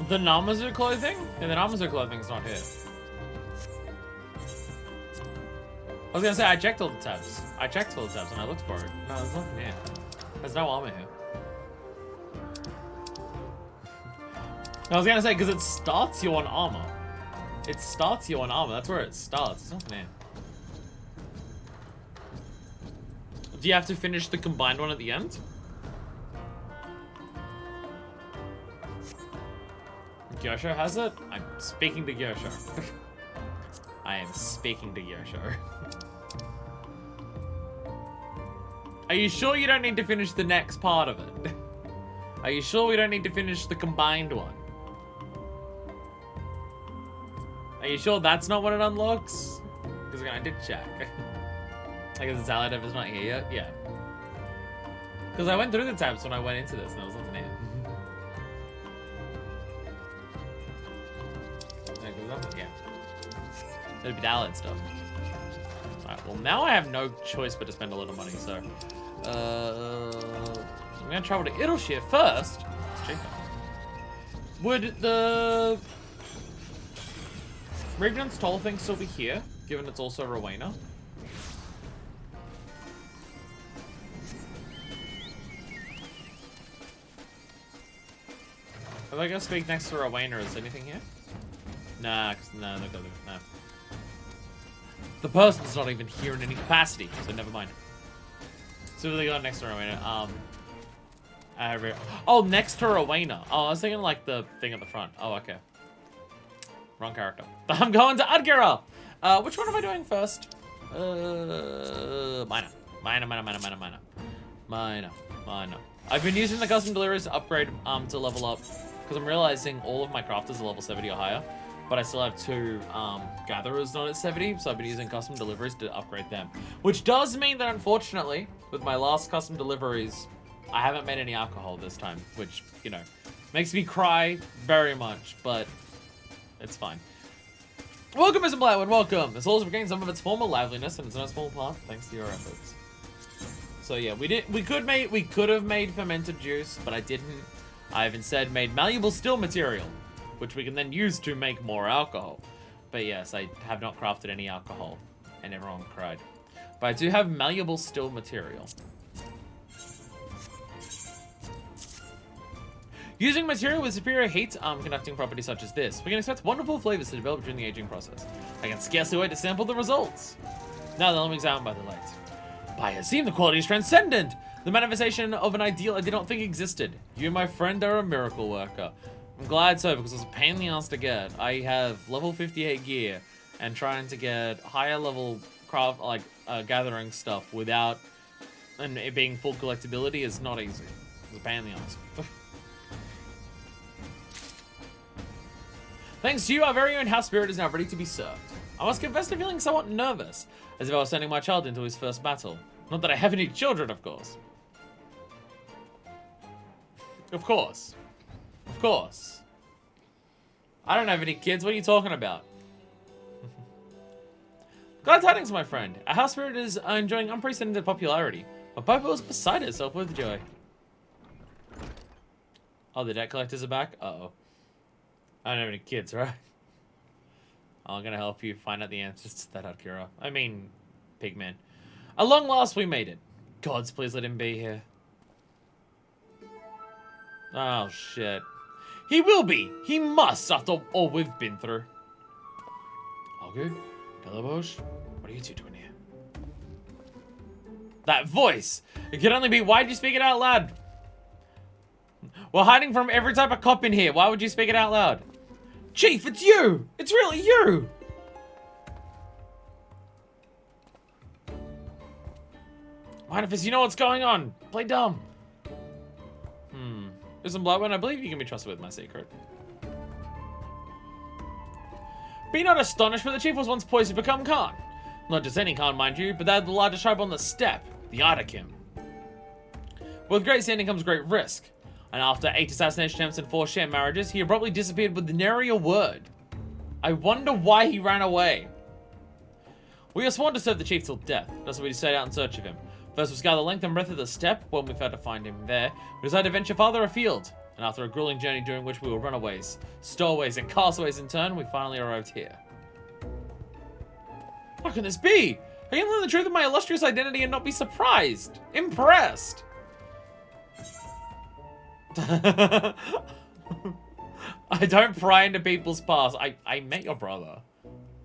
A: The Namazu clothing? Yeah, the Namazu clothing's not here. I was gonna say, I checked all the tabs. I checked all the tabs and I looked for it. No, there's nothing here. There's no armor here. I was gonna say, because it starts you on armor. It starts you on armor. That's where it starts. There's nothing here. Do you have to finish the combined one at the end? Gyosho has it? I'm speaking to Gyosho. I am speaking to Gyosho. Are you sure you don't need to finish the next part of it? Are you sure we don't need to finish the combined one? Are you sure that's not what it unlocks? Because I did check. I guess the Saladev is not here yet? Yeah. Because I went through the tabs when I went into this and there was nothing here. Yeah. There'd be Allied stuff. Alright, well now I have no choice but to spend a lot of money, so I'm gonna travel to Idleshire first. It's cheaper. Would the Revenant's Toll thing still be here, given it's also Rowena? If I go speak next to Rowena, is anything here? Nah, no, no. The person's not even here in any capacity, so never mind. So they got next to Rowena. Oh, next to Rowena. Oh, I was thinking like the thing at the front. Oh, okay. Wrong character. I'm going to Adgira. Which one am I doing first? Minor. I know. I've been using the custom deliveries to upgrade to level up because I'm realizing all of my crafters are level 70 or higher, but I still have 2 gatherers not at 70, so I've been using custom deliveries to upgrade them. Which does mean that, unfortunately, with my last custom deliveries, I haven't made any alcohol this time, which, you know, makes me cry very much, but it's fine. Welcome, Mr. Blackwood, welcome! This also regained some of its former liveliness, and it's no small part thanks to your efforts. So yeah, we could have made fermented juice, but I didn't. I've instead made malleable still material, which we can then use to make more alcohol. But yes, I have not crafted any alcohol, and everyone cried. But I do have malleable still material. Using material with superior heat conducting properties such as this, we can expect wonderful flavors to develop during the aging process. I can scarcely wait to sample the results. Now then, let me examine by the light. By Azim, the quality is transcendent! The manifestation of an ideal I did not think existed. You, my friend, are a miracle worker. I'm glad so, because it was a pain in the ass to get. I have level 58 gear, and trying to get higher level craft, like, gathering stuff without it being full collectability is not easy. It's a pain in the ass. Thanks to you, our very own house spirit is now ready to be served. I must confess to feeling somewhat nervous, as if I was sending my child into his first battle. Not that I have any children, of course. Of course. Of course. I don't have any kids, what are you talking about? Glad tidings, my friend. Our house spirit is enjoying unprecedented popularity. My Piper was beside itself with joy. Oh, the debt collectors are back? Uh-oh. I don't have any kids, right? I'm gonna help you find out the answers to that, Akira. I mean, Pigman. At long last, we made it. Gods, please let him be here. Oh, shit. He will be! He must, after all we've been through. Augur? Delaboche? What are you two doing here? That voice! It can only be, why'd you speak it out loud? We're hiding from every type of cop in here. Why would you speak it out loud? Chief, it's you! It's really you! Manifest, you know what's going on. Play dumb. Listen, Bloodwind, I believe you can be trusted with my secret. Be not astonished, for the chief was once poised to become Khan. Not just any Khan, mind you, but that of the largest tribe on the steppe, the Ardakim. With great standing comes great risk. And after 8 assassination attempts and 4 sham marriages, he abruptly disappeared with nary a word. I wonder why he ran away. We are sworn to serve the chief till death. That's why we set out in search of him. First we scoured the length and breadth of the steppe. When we failed to find him there, we decided to venture farther afield. And after a grueling journey during which we were runaways, stowaways, and castaways in turn, we finally arrived here. How can this be? I can learn the truth of my illustrious identity and not be surprised. Impressed. I don't pry into people's past. I met your brother.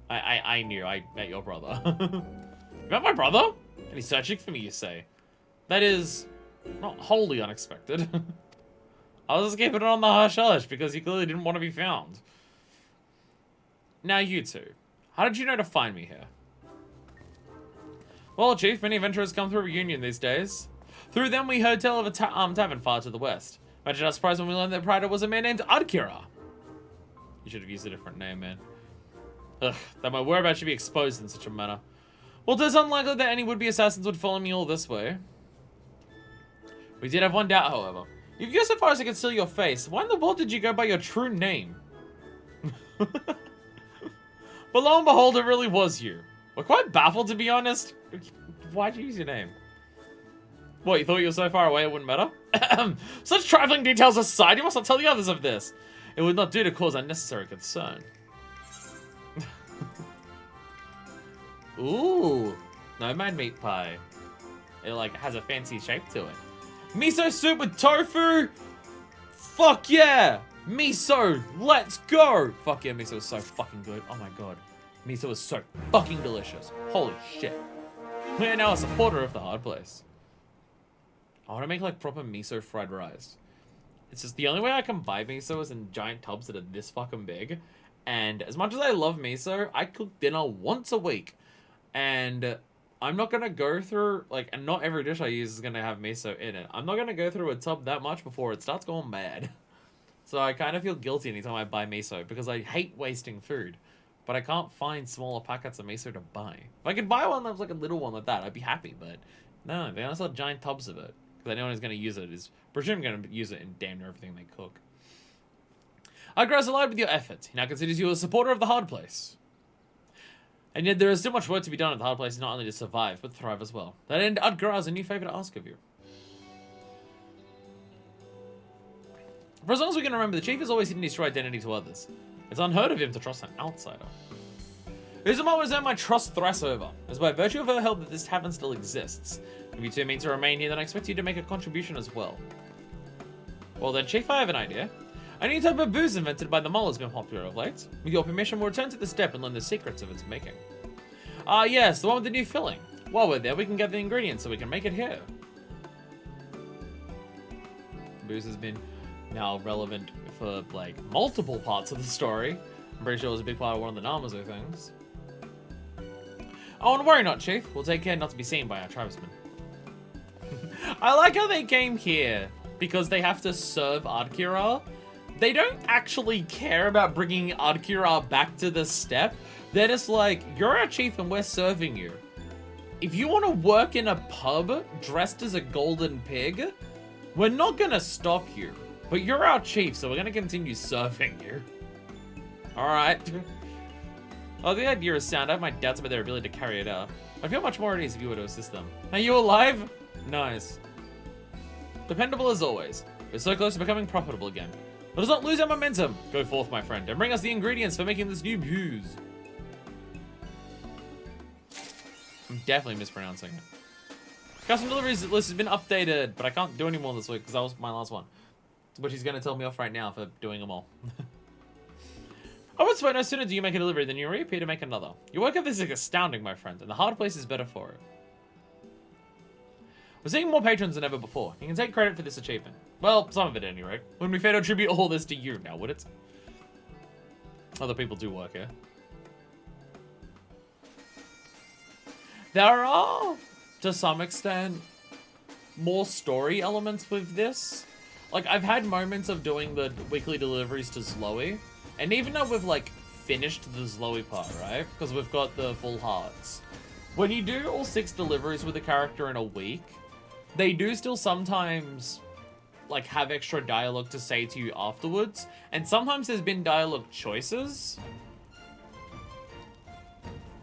A: I knew I met your brother. You met my brother? And he's searching for me, you say? That is not wholly unexpected. I was just keeping it on the hush-hush because you clearly didn't want to be found. Now you two. How did you know to find me here? Well, Chief, many adventurers come through Reunion these days. Through them, we heard tell of a tavern far to the west. Imagine our surprise when we learned that Prida was a man named Akira. You should have used a different name, man. Ugh, that my whereabouts should be exposed in such a manner. Well, it is unlikely that any would-be assassins would follow me all this way. We did have one doubt, however. If you go so far as to conceal your face, why in the world did you go by your true name? But lo and behold, it really was you. We're quite baffled, to be honest. Why'd you use your name? What, you thought you were so far away it wouldn't matter? Such trifling details aside, you must not tell the others of this. It would not do to cause unnecessary concern. Ooh, nomad meat pie. It like has a fancy shape to it. Miso soup with tofu? Fuck yeah! Miso, let's go! Fuck yeah, miso is so fucking good. Oh my god. Miso is so fucking delicious. Holy shit. We are now a supporter of the hard place. I want to make like proper miso fried rice. It's just the only way I can buy miso is in giant tubs that are this fucking big. And as much as I love miso, I cook dinner once a week. And I'm not gonna go through, like, and not every dish I use is gonna have miso in it. I'm not gonna go through a tub that much before it starts going bad. So I kind of feel guilty anytime I buy miso, because I hate wasting food. But I can't find smaller packets of miso to buy. If I could buy one that was like a little one like that, I'd be happy, but no, they only sell giant tubs of it. Because anyone who's gonna use it is, presume, gonna use it in damn near everything they cook. Udgar's allied with your efforts. He now considers you a supporter of the hard place. And yet there is still much work to be done at the hard place, not only to survive, but thrive as well. That end, Udgar has a new favour to ask of you. For as long as we can remember, the chief has always hidden his true identity to others. It's unheard of him to trust an outsider. Uzuma was earned my trust thrice over. It is by virtue of her help that this tavern still exists. If you two mean to remain here, then I expect you to make a contribution as well. Well then, Chief, I have an idea. A new type of booze invented by the mall has been popular of late. With your permission, we'll return to the step and learn the secrets of its making. Ah, yes, the one with the new filling. While we're there, we can get the ingredients so we can make it here. Booze has been now relevant for, like, multiple parts of the story. I'm pretty sure it was a big part of one of the Namazo things. Oh, and worry not, Chief. We'll take care not to be seen by our tribesmen. I like how they came here because they have to serve Ardkira. They don't actually care about bringing Ardkira back to the steppe. They're just like, you're our chief and we're serving you. If you want to work in a pub dressed as a golden pig, we're not going to stop you. But you're our chief, so we're going to continue serving you. Alright. Oh, the idea is sound. I have my doubts about their ability to carry it out. I feel much more at ease if you were to assist them. Are you alive? Nice. Dependable as always. We're so close to becoming profitable again. Let us not lose our momentum. Go forth, my friend, and bring us the ingredients for making this new booze. I'm definitely mispronouncing it. Custom deliveries list has been updated, but I can't do any more this week because that was my last one. Which he's going to tell me off right now for doing them all. I would swear no sooner do you make a delivery than you reappear to make another. Your work ethic is astounding, my friend, and the hard place is better for it. We're seeing more patrons than ever before. You can take credit for this achievement. Well, some of it at any rate. Wouldn't be fair to attribute all this to you now, would it? Other people do work here. There are, to some extent, more story elements with this. Like, I've had moments of doing the weekly deliveries to Zloey, and even though we've, like, finished the Zloey part, right? Because we've got the full hearts. When you do all 6 deliveries with a character in a week, they do still sometimes, like, have extra dialogue to say to you afterwards. And sometimes there's been dialogue choices.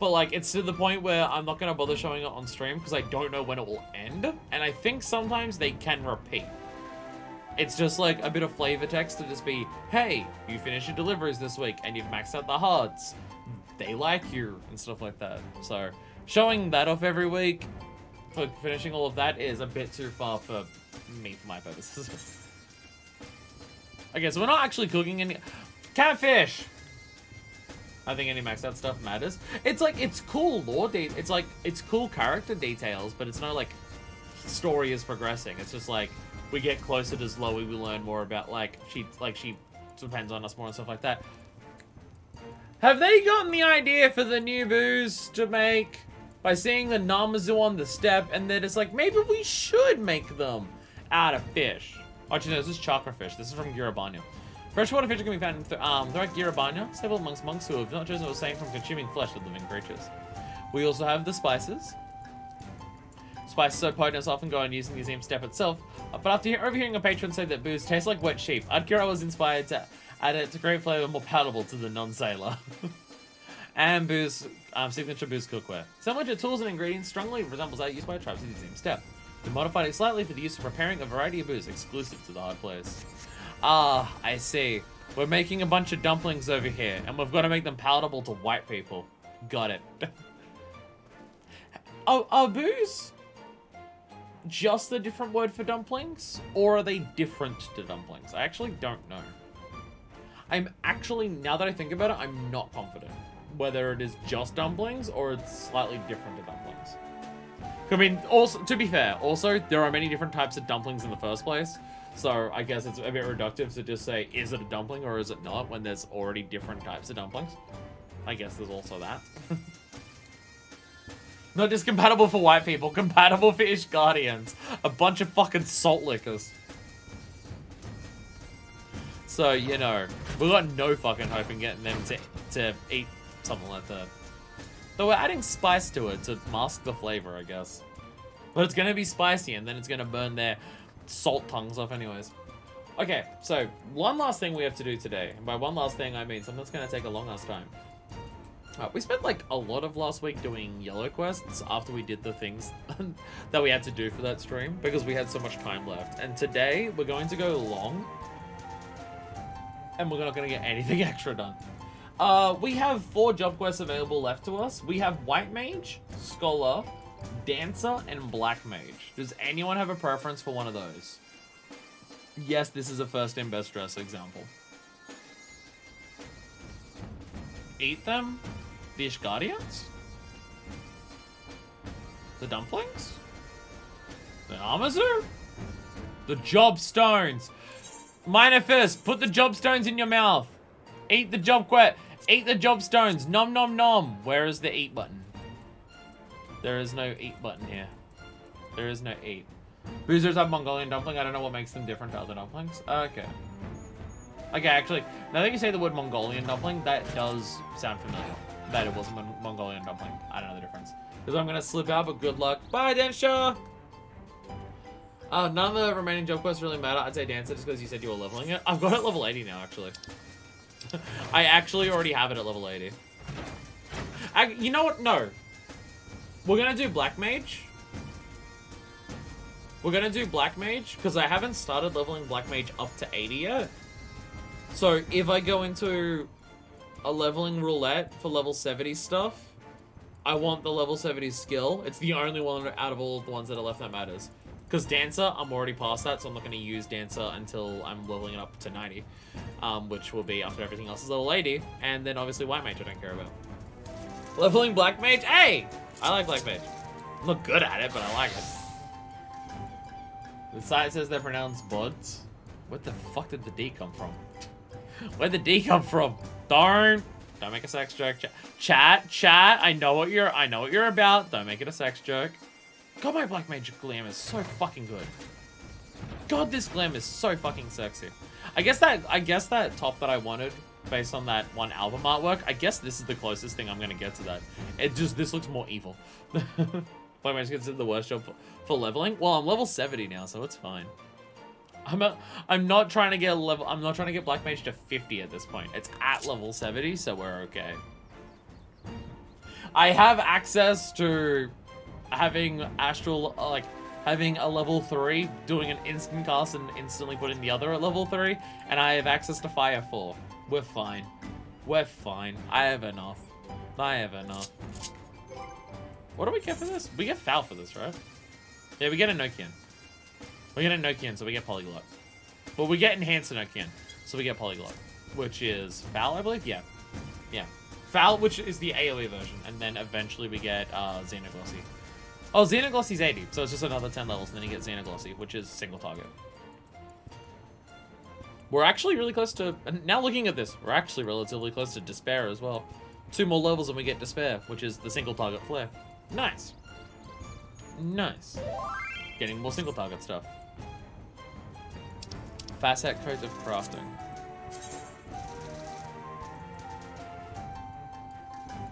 A: But, like, it's to the point where I'm not going to bother showing it on stream because I don't know when it will end. And I think sometimes they can repeat. It's just, like, a bit of flavor text to just be, hey, you finished your deliveries this week and you've maxed out the hearts. They like you and stuff like that. So, showing that off every week for finishing all of that is a bit too far for me, for my purposes. Okay, so we're not actually cooking any... Catfish! I think any maxed out stuff matters. It's like, it's cool lore it's like, it's cool character details, but it's not like story is progressing. It's just like, we get closer to Zloey, we learn more about, like, she depends on us more and stuff like that. Have they gotten the idea for the new booze to make by seeing the Namazu on the step, and they're just like, maybe we should make them out of fish? Actually, no, this is chakra fish. This is from Girabanya. Freshwater fish can be found throughout Girabanya, stable amongst monks who have not chosen to abstain from consuming flesh of living creatures. We also have the spices. Spices so potent it's often go unused in the museum step itself, but after overhearing a patron say that booze tastes like wet sheep, Ardkira was inspired to add it to create flavor more palatable to the non-sailor. And booze, signature booze cookware. Similar to tools and ingredients, strongly resembles that used by tribes in the museum step. We modified it slightly for the use of preparing a variety of booze exclusive to the hard place. Ah, I see. We're making a bunch of dumplings over here, and we've got to make them palatable to white people. Got it. Are booze just a different word for dumplings? Or are they different to dumplings? I actually don't know. I'm actually, now that I think about it, I'm not confident whether it is just dumplings or it's slightly different to dumplings. I mean, also, to be fair, also, there are many different types of dumplings in the first place. So I guess it's a bit reductive to just say, is it a dumpling or is it not, when there's already different types of dumplings? I guess there's also that. Not just compatible for white people, compatible for Ish Guardians. A bunch of fucking salt lickers. So, you know, we got no fucking hope in getting them to eat something like that. Though we're adding spice to it to mask the flavor, I guess. But it's gonna be spicy and then it's gonna burn their salt tongues off anyways. Okay, so one last thing we have to do today. And by one last thing, I mean something that's gonna take a long ass time. We spent like a lot of last week doing yellow quests after we did the things that we had to do for that stream because we had so much time left. And today we're going to go long and we're not going to get anything extra done. We have 4 job quests available left to us. We have White Mage, Scholar, Dancer, and Black Mage. Does anyone have a preference for one of those? Yes, this is a first in best dress example. Eat them? The Ish Guardians? The dumplings? The Amazu? The job stones. Minor Fist, put the job stones in your mouth. Eat the job quest. Eat the job stones. Nom nom nom. Where is the eat button? There is no eat button here. There is no eat. Boozers have Mongolian dumpling. I don't know what makes them different to other dumplings. Okay. Okay, actually, now that you say the word Mongolian dumpling, that does sound familiar. That it was a Mongolian dumpling. I don't know the difference. Because I'm going to slip out, but good luck. Bye, Densha! None of the remaining job quests really matter. I'd say Dancer just because you said you were leveling it. I've got it at level 80 now, actually. I actually already have it at level 80. You know what? No. We're going to do Black Mage. We're going to do Black Mage because I haven't started leveling Black Mage up to 80 yet. So if I go into a leveling roulette for level 70 stuff, I want the level 70 skill. It's the only one out of all of the ones that are left that matters. Because Dancer, I'm already past that, so I'm not going to use Dancer until I'm leveling it up to 90. Which will be after everything else is level 80. And then obviously White Mage I don't care about. Leveling Black Mage? Hey! I like Black Mage. I'm not good at it, but I like it. The site says they're pronounced buds. What the fuck did the D come from? Where'd the D come from? Don't make a sex joke. Chat. I know what you're about. Don't make it a sex joke. God, my Black Mage glam is so fucking good. God, this glam is so fucking sexy. I guess that top that I wanted, based on that one album artwork, I guess this is the closest thing I'm gonna get to that. This looks more evil. Black Mage considered the worst job for leveling. Well, I'm level 70 now, so it's fine. I'm not trying to get Black Mage to 50 at this point. It's at level 70, so we're okay. I have access to having Astral, having a level 3, doing an instant cast and instantly putting the other at level 3, and I have access to Fire 4. We're fine. We're fine. I have enough. What do we get for this? We get Foul for this, right? Yeah, we get a Nokian. We get a Nokian, so we get Polyglot. But we get Enhanced Nokian, so we get Polyglot. Which is Foul, I believe? Yeah. Yeah. Foul, which is the AoE version, and then eventually we get Xenoglossy. Oh, Xenoglossy's 80, so it's just another 10 levels, and then you get Xenoglossy, which is single target. We're actually really close to... Now looking at this, we're actually relatively close to Despair as well. 2 more levels and we get Despair, which is the single target flare. Nice. Nice. Getting more single target stuff. Facet codes of crafting.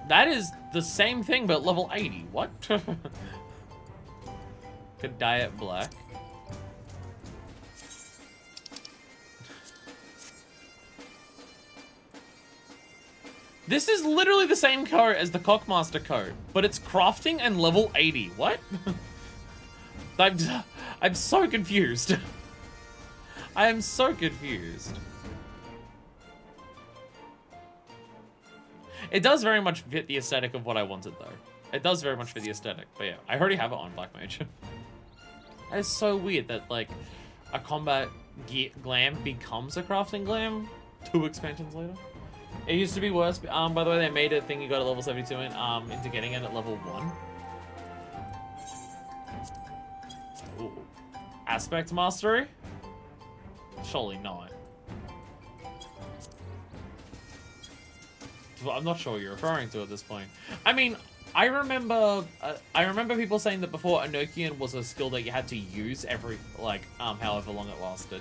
A: That is the same thing, but level 80. What? Could dye it black. This is literally the same code as the Cockmaster code, but it's crafting and level 80. What? I'm so confused. I am so confused. It does very much fit the aesthetic of what I wanted, though. It does very much fit the aesthetic, but yeah, I already have it on Black Mage. That is so weird that, like, a combat glam becomes a crafting glam 2 expansions later. It used to be worse. By the way, they made a thing you got at level 72 into getting it at level 1. Ooh. Aspect Mastery? Surely not. I'm not sure what you're referring to at this point. I mean, I remember people saying that before Enochian was a skill that you had to use every, like, however long it lasted.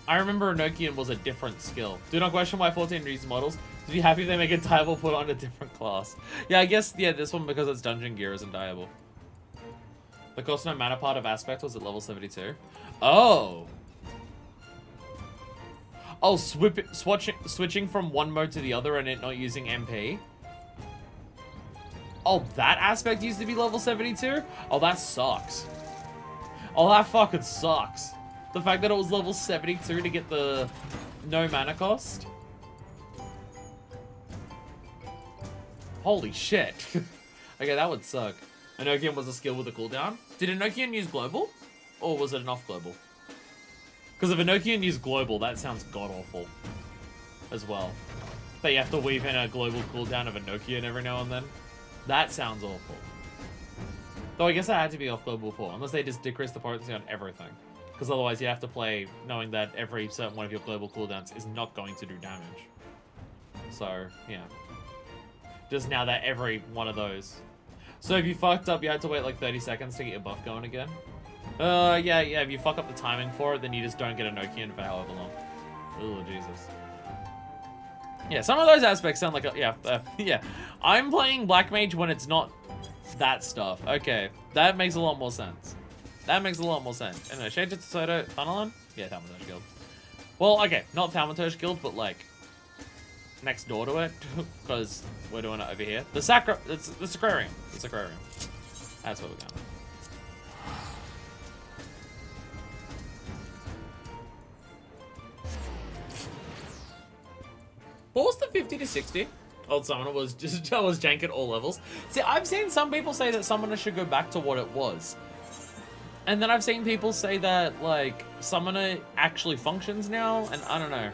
A: I remember Enochian was a different skill. Do not question why 14 reason models. To be happy if they make a Diable put on a different class. Yeah, I guess, yeah, this one, because it's Dungeon Gear, isn't Diable. The cost no mana part of Aspect was at level 72. Oh! Oh, switching from one mode to the other and it not using MP? Oh, that aspect used to be level 72? Oh, that sucks. Oh, that fucking sucks. The fact that it was level 72 to get the no mana cost. Holy shit. Okay, that would suck. Enochian was a skill with a cooldown. Did Enochian use global? Or was it an off global? Because if Enochian used global, that sounds god-awful. As well. That you have to weave in a global cooldown of Enochian every now and then. That sounds awful. Though I guess that had to be off global before. Unless they just decrease the potency on everything. Because otherwise you have to play knowing that every certain one of your global cooldowns is not going to do damage. So, yeah. Just now that every one of those. So if you fucked up, you had to wait like 30 seconds to get your buff going again? Yeah, if you fuck up the timing for it, then you just don't get a Nokian for however long. Oh, Jesus. Yeah, some of those aspects sound like a, yeah. I'm playing Black Mage when it's not that stuff. Okay, that makes a lot more sense. That makes a lot more sense. Anyway, Shade to Soto, Funnelan? Yeah, Thaumaturge Guild. Well, okay, not Thaumaturge Guild, but like next door to it, because we're doing it over here. The Sacrarium. The Sacrarium. That's what we're going. What was the 50 to 60? Old Summoner was jank at all levels. See, I've seen some people say that Summoner should go back to what it was. And then I've seen people say that, like, Summoner actually functions now, and I don't know.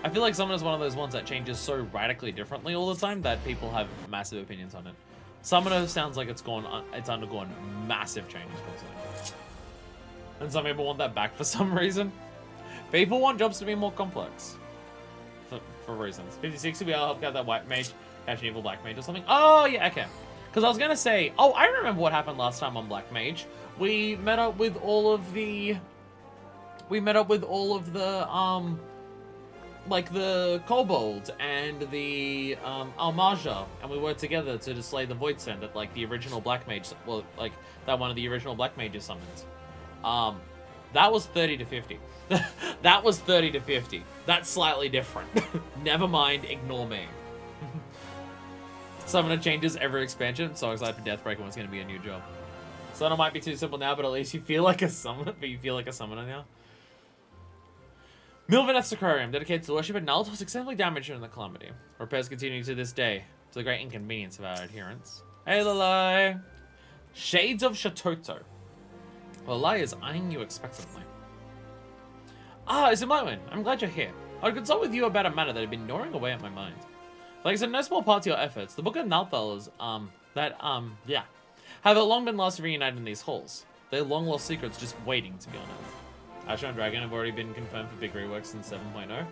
A: I feel like Summoner is one of those ones that changes so radically differently all the time that people have massive opinions on it. Summoner sounds like it's undergone massive changes, personally. And some people want that back for some reason. People want jobs to be more complex. For reasons. 50-60, we all help get that white mage, catch an evil black mage or something. Oh, yeah, okay. Because I was going to say, oh, I remember what happened last time on Black Mage. We met up with all of the, like the kobold and the Almaja, and we worked together to slay the Void Send that, like, the original Black Mage, well, like, that one of the original Black Mages summoned. That was 30 to 50. That was 30 to 50. That's slightly different. Never mind, ignore me. Summoner changes every expansion. I'm so excited for Deathbreaker when it's going to be a new job. Summoner might be too simple now, but at least you feel like a summoner. But you feel like a summoner now. Milvaneth Sacrarium, dedicated to the worship of Null, was extensively damaged during the calamity. Repairs continue to this day, to the great inconvenience of our adherents. Hey, Lalai! Shades of Shatoto. Lalai is eyeing you expectantly. Ah, it's Imloan. I'm glad you're here. I would consult with you about a matter that had been gnawing away at my mind. Like I said, no small part to your efforts. The Book of Nalthal have long been lost reunited in these halls. They're long lost secrets just waiting to be unearthed. Asher and Dragoon have already been confirmed for big reworks in 7.0.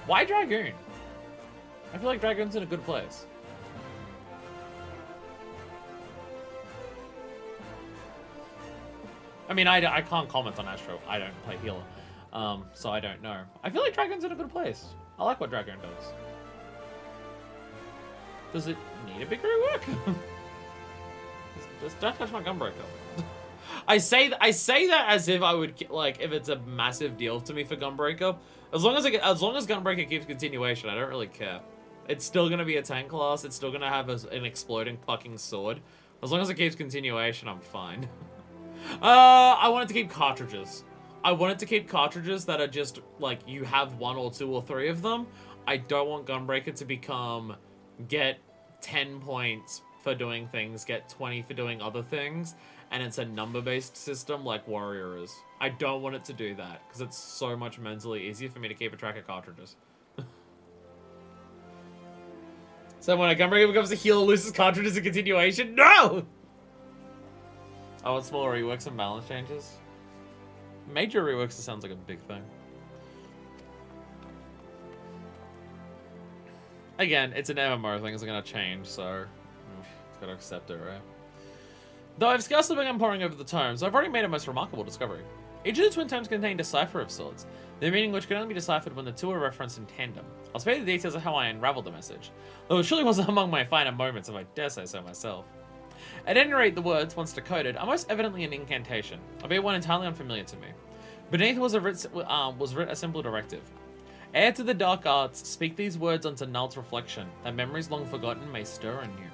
A: Why Dragoon? I feel like Dragoon's in a good place. I mean, I can't comment on Astro. I don't play healer. So I don't know. I feel like Dragon's in a good place. I like what Dragon does. Does it need a big rework? Just don't touch my Gunbreaker. I say that as if I would, like, if it's a massive deal to me for Gunbreaker. As long as Gunbreaker keeps continuation, I don't really care. It's still gonna be a tank class. It's still gonna have an exploding fucking sword. As long as it keeps continuation, I'm fine. I wanted to keep cartridges. I wanted to keep cartridges that are just, like, you have 1 or 2 or 3 of them. I don't want Gunbreaker to become, get 10 points for doing things, get 20 for doing other things, and it's a number-based system like Warrior is. I don't want it to do that, because it's so much mentally easier for me to keep a track of cartridges. So when a Gunbreaker becomes a healer, loses cartridges in continuation? No! I want smaller reworks and balance changes. Major reworks, it sounds like a big thing. Again, it's an MMO thing, it's gonna change, so gotta accept it, right? Though I've scarcely begun poring over the tomes, I've already made a most remarkable discovery. Each of the twin tomes contained a cipher of sorts, their meaning which can only be deciphered when the two are referenced in tandem. I'll spare the details of how I unraveled the message, though it surely wasn't among my finer moments, if I dare say so myself. At any rate, the words, once decoded, are most evidently an incantation, albeit one entirely unfamiliar to me. Beneath was writ a simple directive. Heir to the dark arts, speak these words unto Nald's reflection, that memories long forgotten may stir anew.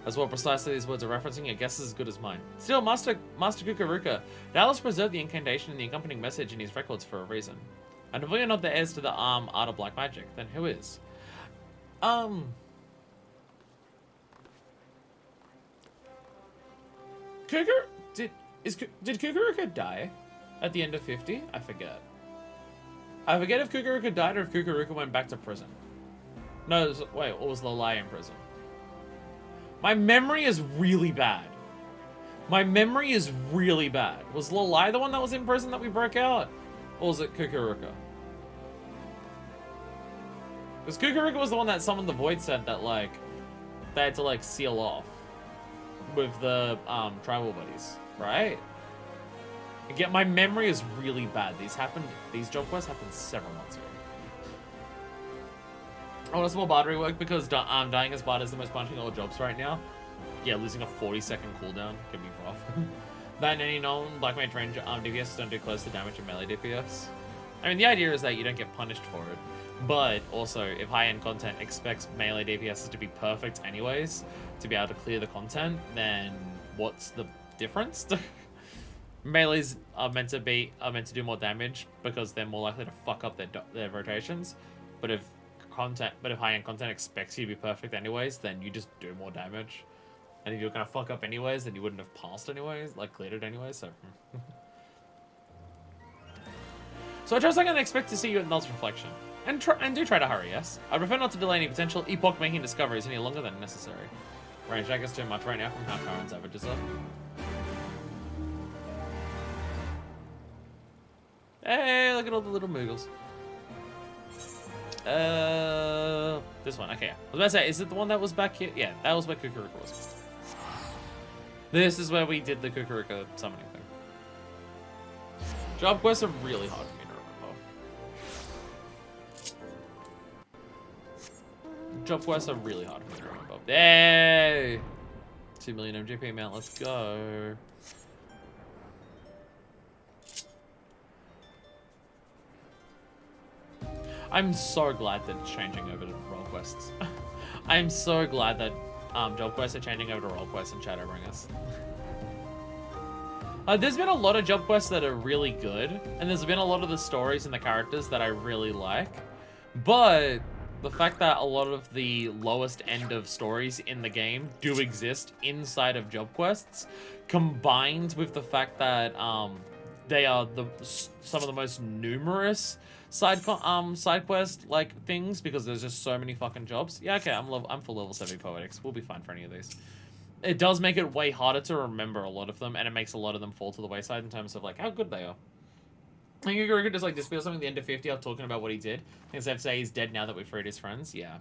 A: As what precisely these words are referencing, your guess is as good as mine. Still, Master Kukuruka doubtless preserved the incantation and the accompanying message in his records for a reason. And if we are not the heirs to the art of black magic, then who is? Did Kukuruka die at the end of 50? I forget. I forget if Kukuruka died or if Kukuruka went back to prison. No, wait, or was Lalai in prison? My memory is really bad. My memory is really bad. Was Lalai the one that was in prison that we broke out? Or was it Kukuruka? Because Kukuruka was the one that summoned the Void Set that, like, they had to, like, seal off with the, tribal buddies, right? Again, my memory is really bad. These job quests happened several months ago. I want a small bartering work because dying as bard is the most punishing of all jobs right now. Yeah, losing a 40-second cooldown can be rough. That and any known black mage range DPS don't do close to damage and melee DPS. I mean, the idea is that you don't get punished for it, but also if high-end content expects melee DPS to be perfect anyways, to be able to clear the content, then what's the difference? Melees are meant to do more damage because they're more likely to fuck up their rotations, but if high-end content expects you to be perfect anyways, then you just do more damage. And if you're gonna fuck up anyways, then you wouldn't have passed anyways, like cleared it anyways, so... So I trust I'm gonna expect to see you at Nald's reflection. And do try to hurry, yes? I prefer not to delay any potential epoch-making discoveries any longer than necessary. Range check is too much right now from how Karen's averages are. Hey, look at all the little moogles. This one, okay. I was about to say, is it the one that was back here? Yeah, that was where Kukuruka was. This is where we did the Kukuruka summoning thing. Job quests are really hard for me to remember. Job quests are really hard for me to remember. Hey! 2 million MGP amount, let's go. I'm so glad that it's changing over to role quests. I'm so glad that job quests are changing over to role quests and Shadowbringers. There's been a lot of job quests that are really good, and there's been a lot of the stories and the characters that I really like, but the fact that a lot of the lowest end of stories in the game do exist inside of job quests, combined with the fact that they are some of the most numerous side quest like things because there's just so many fucking jobs. Yeah, okay, I'm full level 70 poetics. We'll be fine for any of these. It does make it way harder to remember a lot of them, and it makes a lot of them fall to the wayside in terms of like how good they are. I think you could just like disappear something at the end of 50 of talking about what he did. I think safe to say he's dead now that we freed his friends. Yeah.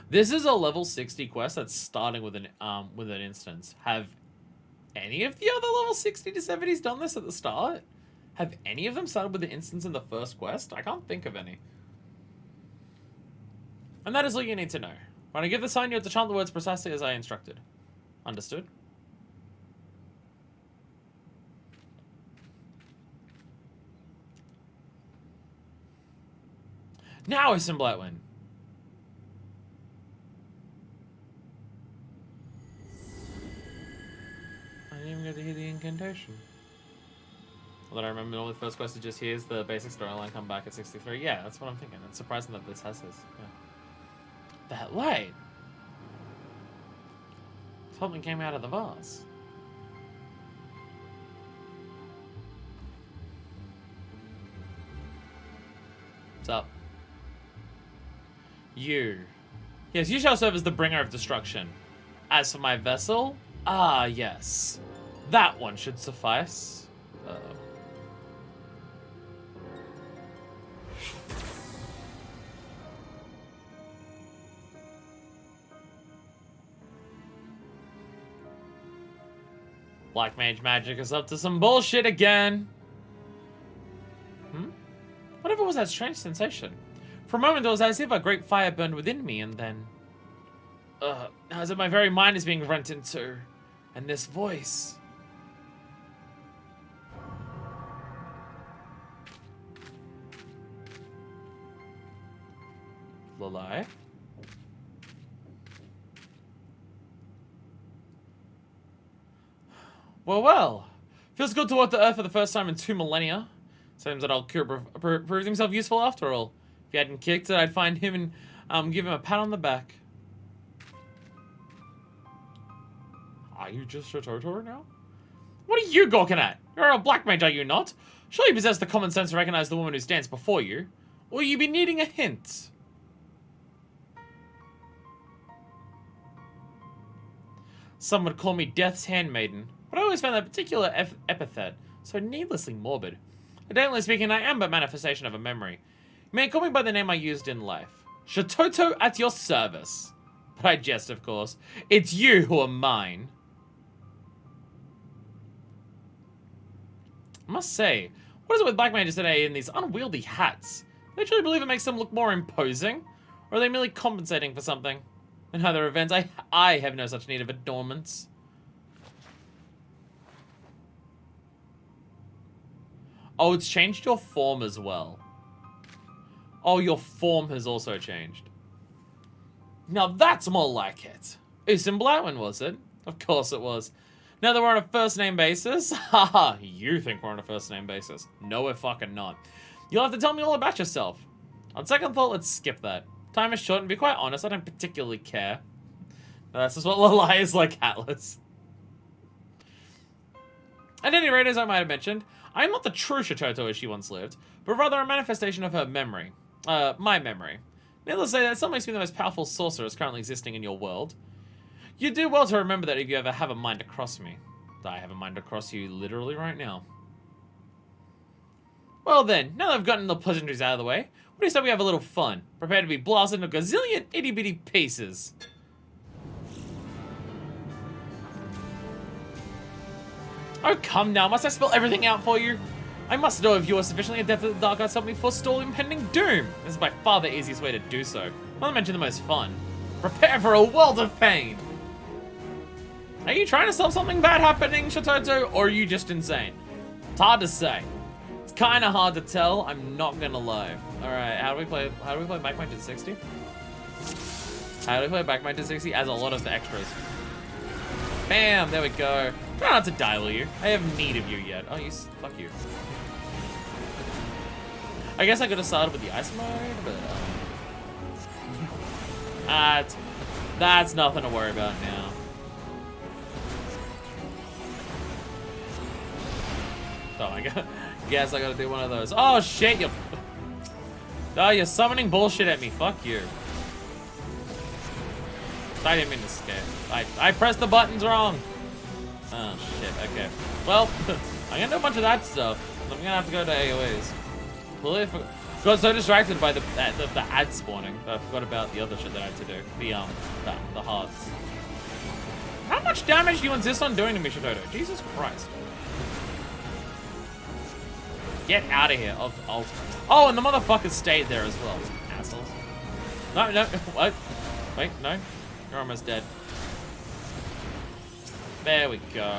A: This is a level 60 quest that's starting with an instance. Have any of the other level 60 to 70s done this at the start? Have any of them started with the instance in the first quest? I can't think of any. And that is all you need to know. When I give the sign, you have to chant the words precisely as I instructed. Understood? Now I symbol Blightwind. I didn't even get to hear the incantation. Although I remember all the first quest is just here's the basic storyline, come back at 63. Yeah, that's what I'm thinking. It's surprising that this has this. Yeah. That light! Something came out of the vase. What's up? You. Yes, you shall serve as the bringer of destruction. As for my vessel, ah, yes. That one should suffice. Black Mage Magic is up to some bullshit again. Whatever was that strange sensation? For a moment, it was as if a great fire burned within me, and then... as if my very mind is being rent in two. And this voice... Lolai? Well. Feels good to walk the earth for the first time in 2 millennia. Seems that old Cooper proved himself useful after all. If he hadn't kicked it, I'd find him and give him a pat on the back. Are you just a Totoro now? What are you gawking at? You're a black mage, are you not? Surely you possess the common sense to recognize the woman who stands before you. Or you be needing a hint? Some would call me Death's Handmaiden, but I always found that particular epithet so needlessly morbid. Identically speaking, I am but manifestation of a memory. You may call me by the name I used in life. Shatoto at your service. But I jest, of course. It's you who are mine. I must say, what is it with black mages today in these unwieldy hats? Do they truly believe it makes them look more imposing? Or are they merely compensating for something? In other events, I have no such need of adornments. Oh, it's changed your form as well. Oh, your form has also changed. Now that's more like it. Usim Blatwin, was it? Of course it was. Now that we're on a first name basis, haha, you think we're on a first name basis. No, we're fucking not. You'll have to tell me all about yourself. On second thought, let's skip that. Time is short, and to be quite honest, I don't particularly care. That's just what Lolai is like Atlas. At any rate, as I might have mentioned, I am not the true Shatoto as she once lived, but rather a manifestation of her memory. My memory. Needless to say, that still makes me the most powerful sorceress currently existing in your world. You do well to remember that if you ever have a mind to cross me. I have a mind to cross you literally right now. Well then, now that I've gotten the pleasantries out of the way, what do you say we have a little fun? Prepare to be blasted into a gazillion itty-bitty pieces. Oh, come now. Must I spell everything out for you? I must know if you are sufficiently adept at the dark arts to help me forestall impending doom. This is by far the easiest way to do so. Not to mention the most fun. Prepare for a world of pain. Are you trying to stop something bad happening, Shatoto, or are you just insane? It's hard to say. It's kind of hard to tell. I'm not gonna lie. All right, how do we play Backmind to 60? How do we play Backmind to 60? As a lot of the extras. Bam, there we go. Try not to die, will you? I have need of you yet. Oh, fuck you. I guess I could have started with the ice mode, but that's nothing to worry about now. Oh, I guess I gotta do one of those. Oh shit, you're summoning bullshit at me. Fuck you. I didn't mean to scare. I pressed the buttons wrong. Oh shit, okay. Well, I'm gonna do a bunch of that stuff. I'm gonna have to go to AoEs. Got so distracted by the ad spawning that I forgot about the other shit that I had to do. The hearts. How much damage do you insist on doing to me, Shatoto? Jesus Christ. Get out of here. Oh, and the motherfuckers stayed there as well. Assholes. No, what? Wait, no. You're almost dead. There we go.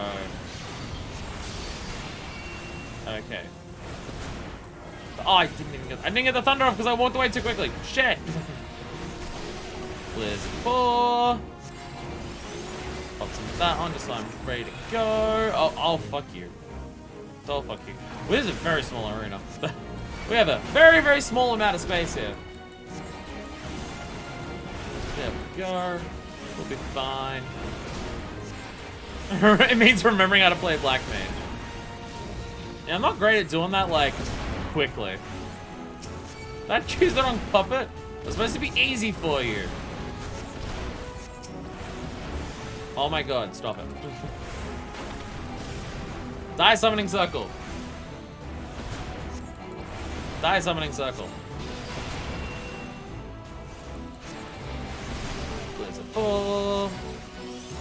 A: Okay. Oh, I didn't get the thunder off because I walked away too quickly. Shit. Blizzard 4. Pop some of that on just so I'm ready to go. Oh, fuck you. Oh, fuck you. Well, this is a very small arena. We have a very, very small amount of space here. There we go. We'll be fine. It means remembering how to play Black Mage. Yeah, I'm not great at doing that, like, quickly. Did I choose the wrong puppet? It was supposed to be easy for you. Oh my god, stop it. Die summoning circle. Die summoning circle. Blizzard 4. Oh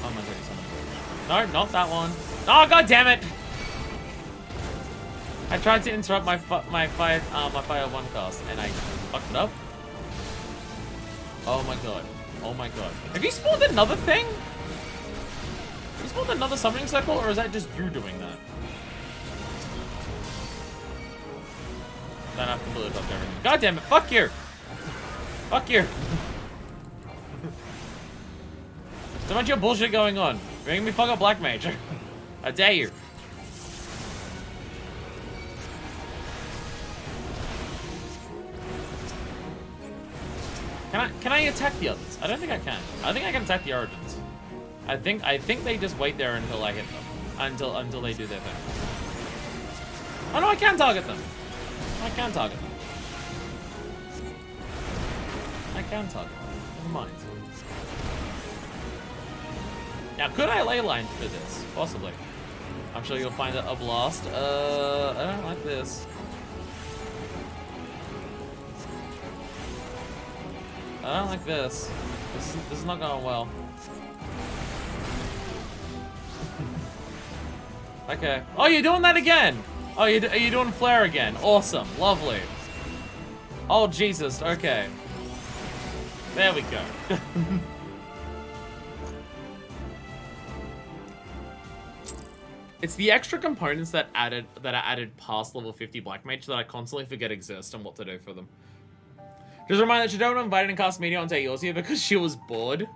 A: my god, no, not that one. Oh, god damn it! I tried to interrupt my fire 1 cast, and I fucked it up. Oh my god. Oh my god. Have you spawned another thing? Have you spawned another summoning circle, or is that just you doing that? Then I've completely fucked everything. God damn it, fuck you! Fuck you! So much your bullshit going on. You're making me fuck up Black Mage. I dare you. Can I attack the others? I don't think I can. I think I can attack the origins. I think they just wait there until I hit them. Until they do their thing. Oh no, I can target them. I can target them. I can target them. Never mind. Now, could I ley line for this? Possibly. I'm sure you'll find it a blast. I don't like this. I don't like this. This is not going well. Okay. Oh, you're doing that again! Oh, are you doing flare again? Awesome. Lovely. Oh, Jesus. Okay. There we go. It's the extra components that are added past level 50 Black Mage that I constantly forget exist and what to do for them. Just a reminder that Shitoto invited and cast Meteor onto Eorzea because she was bored.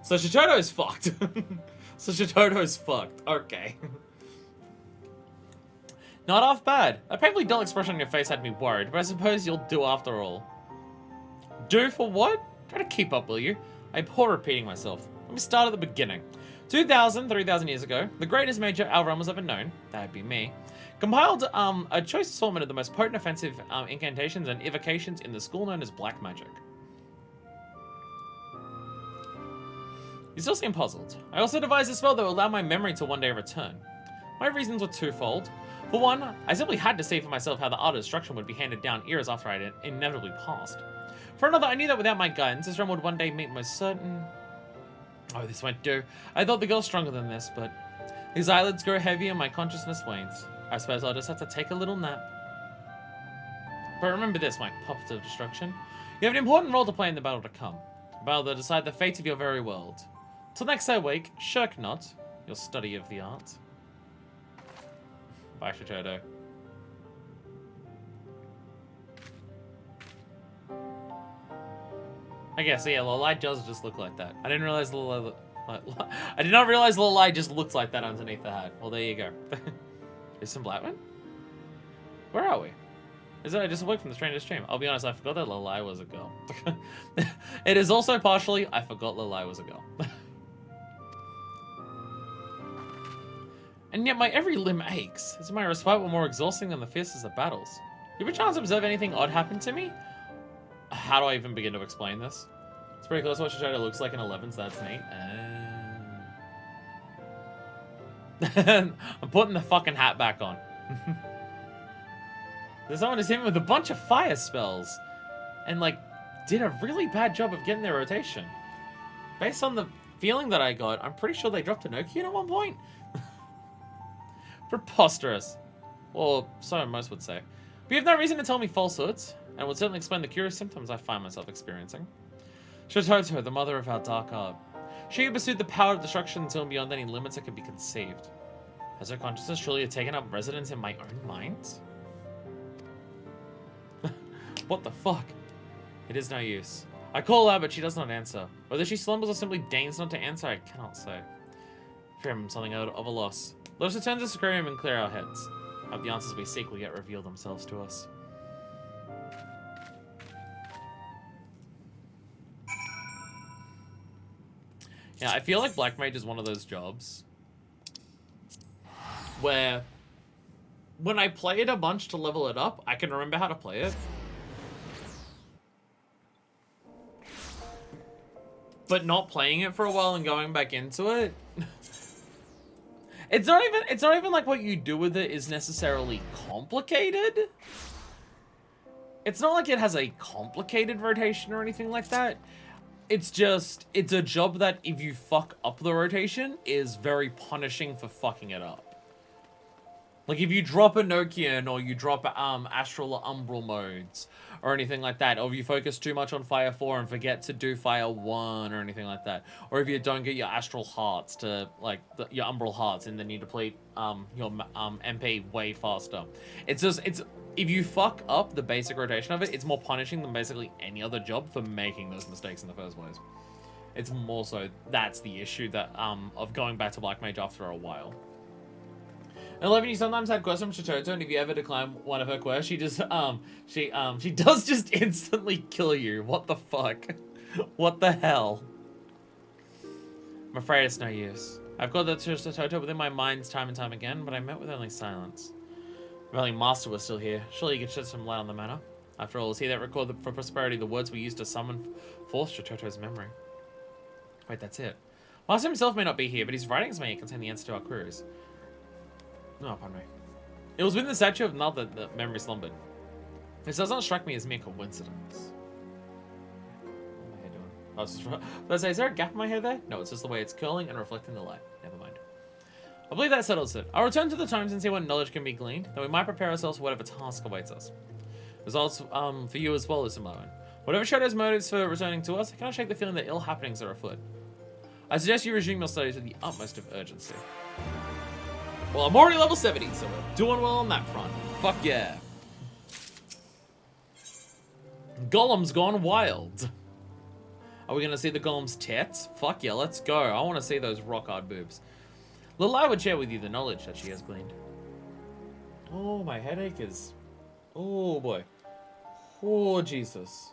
A: So Shitoto's fucked. So Shitoto's fucked. Okay. Not half bad. That painfully dull expression on your face had me worried, but I suppose you'll do after all. Do for what? Try to keep up, will you? I abhor repeating myself. Let me start at the beginning. 3,000 years ago, the greatest major our realm has ever known, that would be me, compiled a choice assortment of the most potent offensive incantations and evocations in the school known as Black Magic. You still seem puzzled. I also devised a spell that will allow my memory to one day return. My reasons were twofold. For one, I simply had to see for myself how the art of destruction would be handed down eras after I had inevitably passed. For another, I knew that without my guidance, this realm would one day meet most certain... Oh, this won't do. I thought the girl's stronger than this, but these eyelids grow heavy and my consciousness wanes. I suppose I'll just have to take a little nap. But remember this, my puppet of destruction. You have an important role to play in the battle to come. A battle that will decide the fate of your very world. Till next I wake, shirk not your study of the art. Bye, Shitoto. I guess, yeah, Lolai does just look like that. I didn't realize Lolai... I did not realize Lolai just looks like that underneath the hat. Well, there you go. Is some Blackman? Where are we? Is it I just awoke from the strangest dream? I'll be honest, I forgot that Lolai was a girl. It is also partially, I forgot Lolai was a girl. And yet my every limb aches. As if my respite were more exhausting than the fiercest of battles. You ever chance observe anything odd happen to me? How do I even begin to explain this? It's pretty close to what Shitoto looks like in 11, so that's neat. I'm putting the fucking hat back on. There's someone who's hit me with a bunch of fire spells. And, like, did a really bad job of getting their rotation. Based on the feeling that I got, I'm pretty sure they dropped a Nokian at one point. Preposterous. Or so most would say. But you have no reason to tell me falsehoods, and would certainly explain the curious symptoms I find myself experiencing. Shitoto, the mother of our dark art. She who pursued the power of destruction until beyond any limits that could be conceived. Has her consciousness truly taken up residence in my own mind? What the fuck? It is no use. I call her, but she does not answer. Whether she slumbers or simply deigns not to answer, I cannot say. Fear I'm something of a loss. Let us return to this aquarium and clear our heads. Hope the answers we seek will yet reveal themselves to us. Yeah, I feel like Black Mage is one of those jobs where when I play it a bunch to level it up, I can remember how to play it. But not playing it for a while and going back into it, it's not even like what you do with it is necessarily complicated. It's not like it has a complicated rotation or anything like that. It's a job that if you fuck up the rotation is very punishing for fucking it up. Like if you drop a Nokian or you drop Astral or Umbral modes or anything like that, or if you focus too much on Fire 4 and forget to do Fire 1 or anything like that, or if you don't get your Astral Hearts to, like, your Umbral Hearts and then you deplete your MP way faster. It's if you fuck up the basic rotation of it, it's more punishing than basically any other job for making those mistakes in the first place. It's more so that's the issue that of going back to Black Mage after a while. 11, you sometimes had quests from Chitoto, and if you ever decline one of her quests, she just, she does just instantly kill you. What the fuck? What the hell? I'm afraid it's no use. I've got the Chitoto within my minds time and time again, but I met with only silence. If only Master was still here, surely you could shed some light on the matter. After all, it was he that recorded for prosperity the words we used to summon forth Chitoto's memory. Wait, that's it. Master himself may not be here, but his writings may contain the answer to our queries. No, pardon me. It was within the statue of Null that the memory slumbered. This does not strike me as mere coincidence. What am I hair doing? I was just... Let's say, is there a gap in my hair there? No, it's just the way it's curling and reflecting the light. Never mind. I believe that settles it. I'll return to the times and see what knowledge can be gleaned, though we might prepare ourselves for whatever task awaits us. Results for you as well as Simone. Whatever Shadow's motives for returning to us, I cannot shake the feeling that ill happenings are afoot. I suggest you resume your studies with the utmost of urgency. Well, I'm already level 70, so we're doing well on that front. Fuck yeah. Golem's gone wild. Are we gonna see the Golem's tits? Fuck yeah, let's go. I want to see those rock hard boobs. Lilai would share with you the knowledge that she has gleaned. Oh, my headache is... Oh, boy. Oh, Jesus.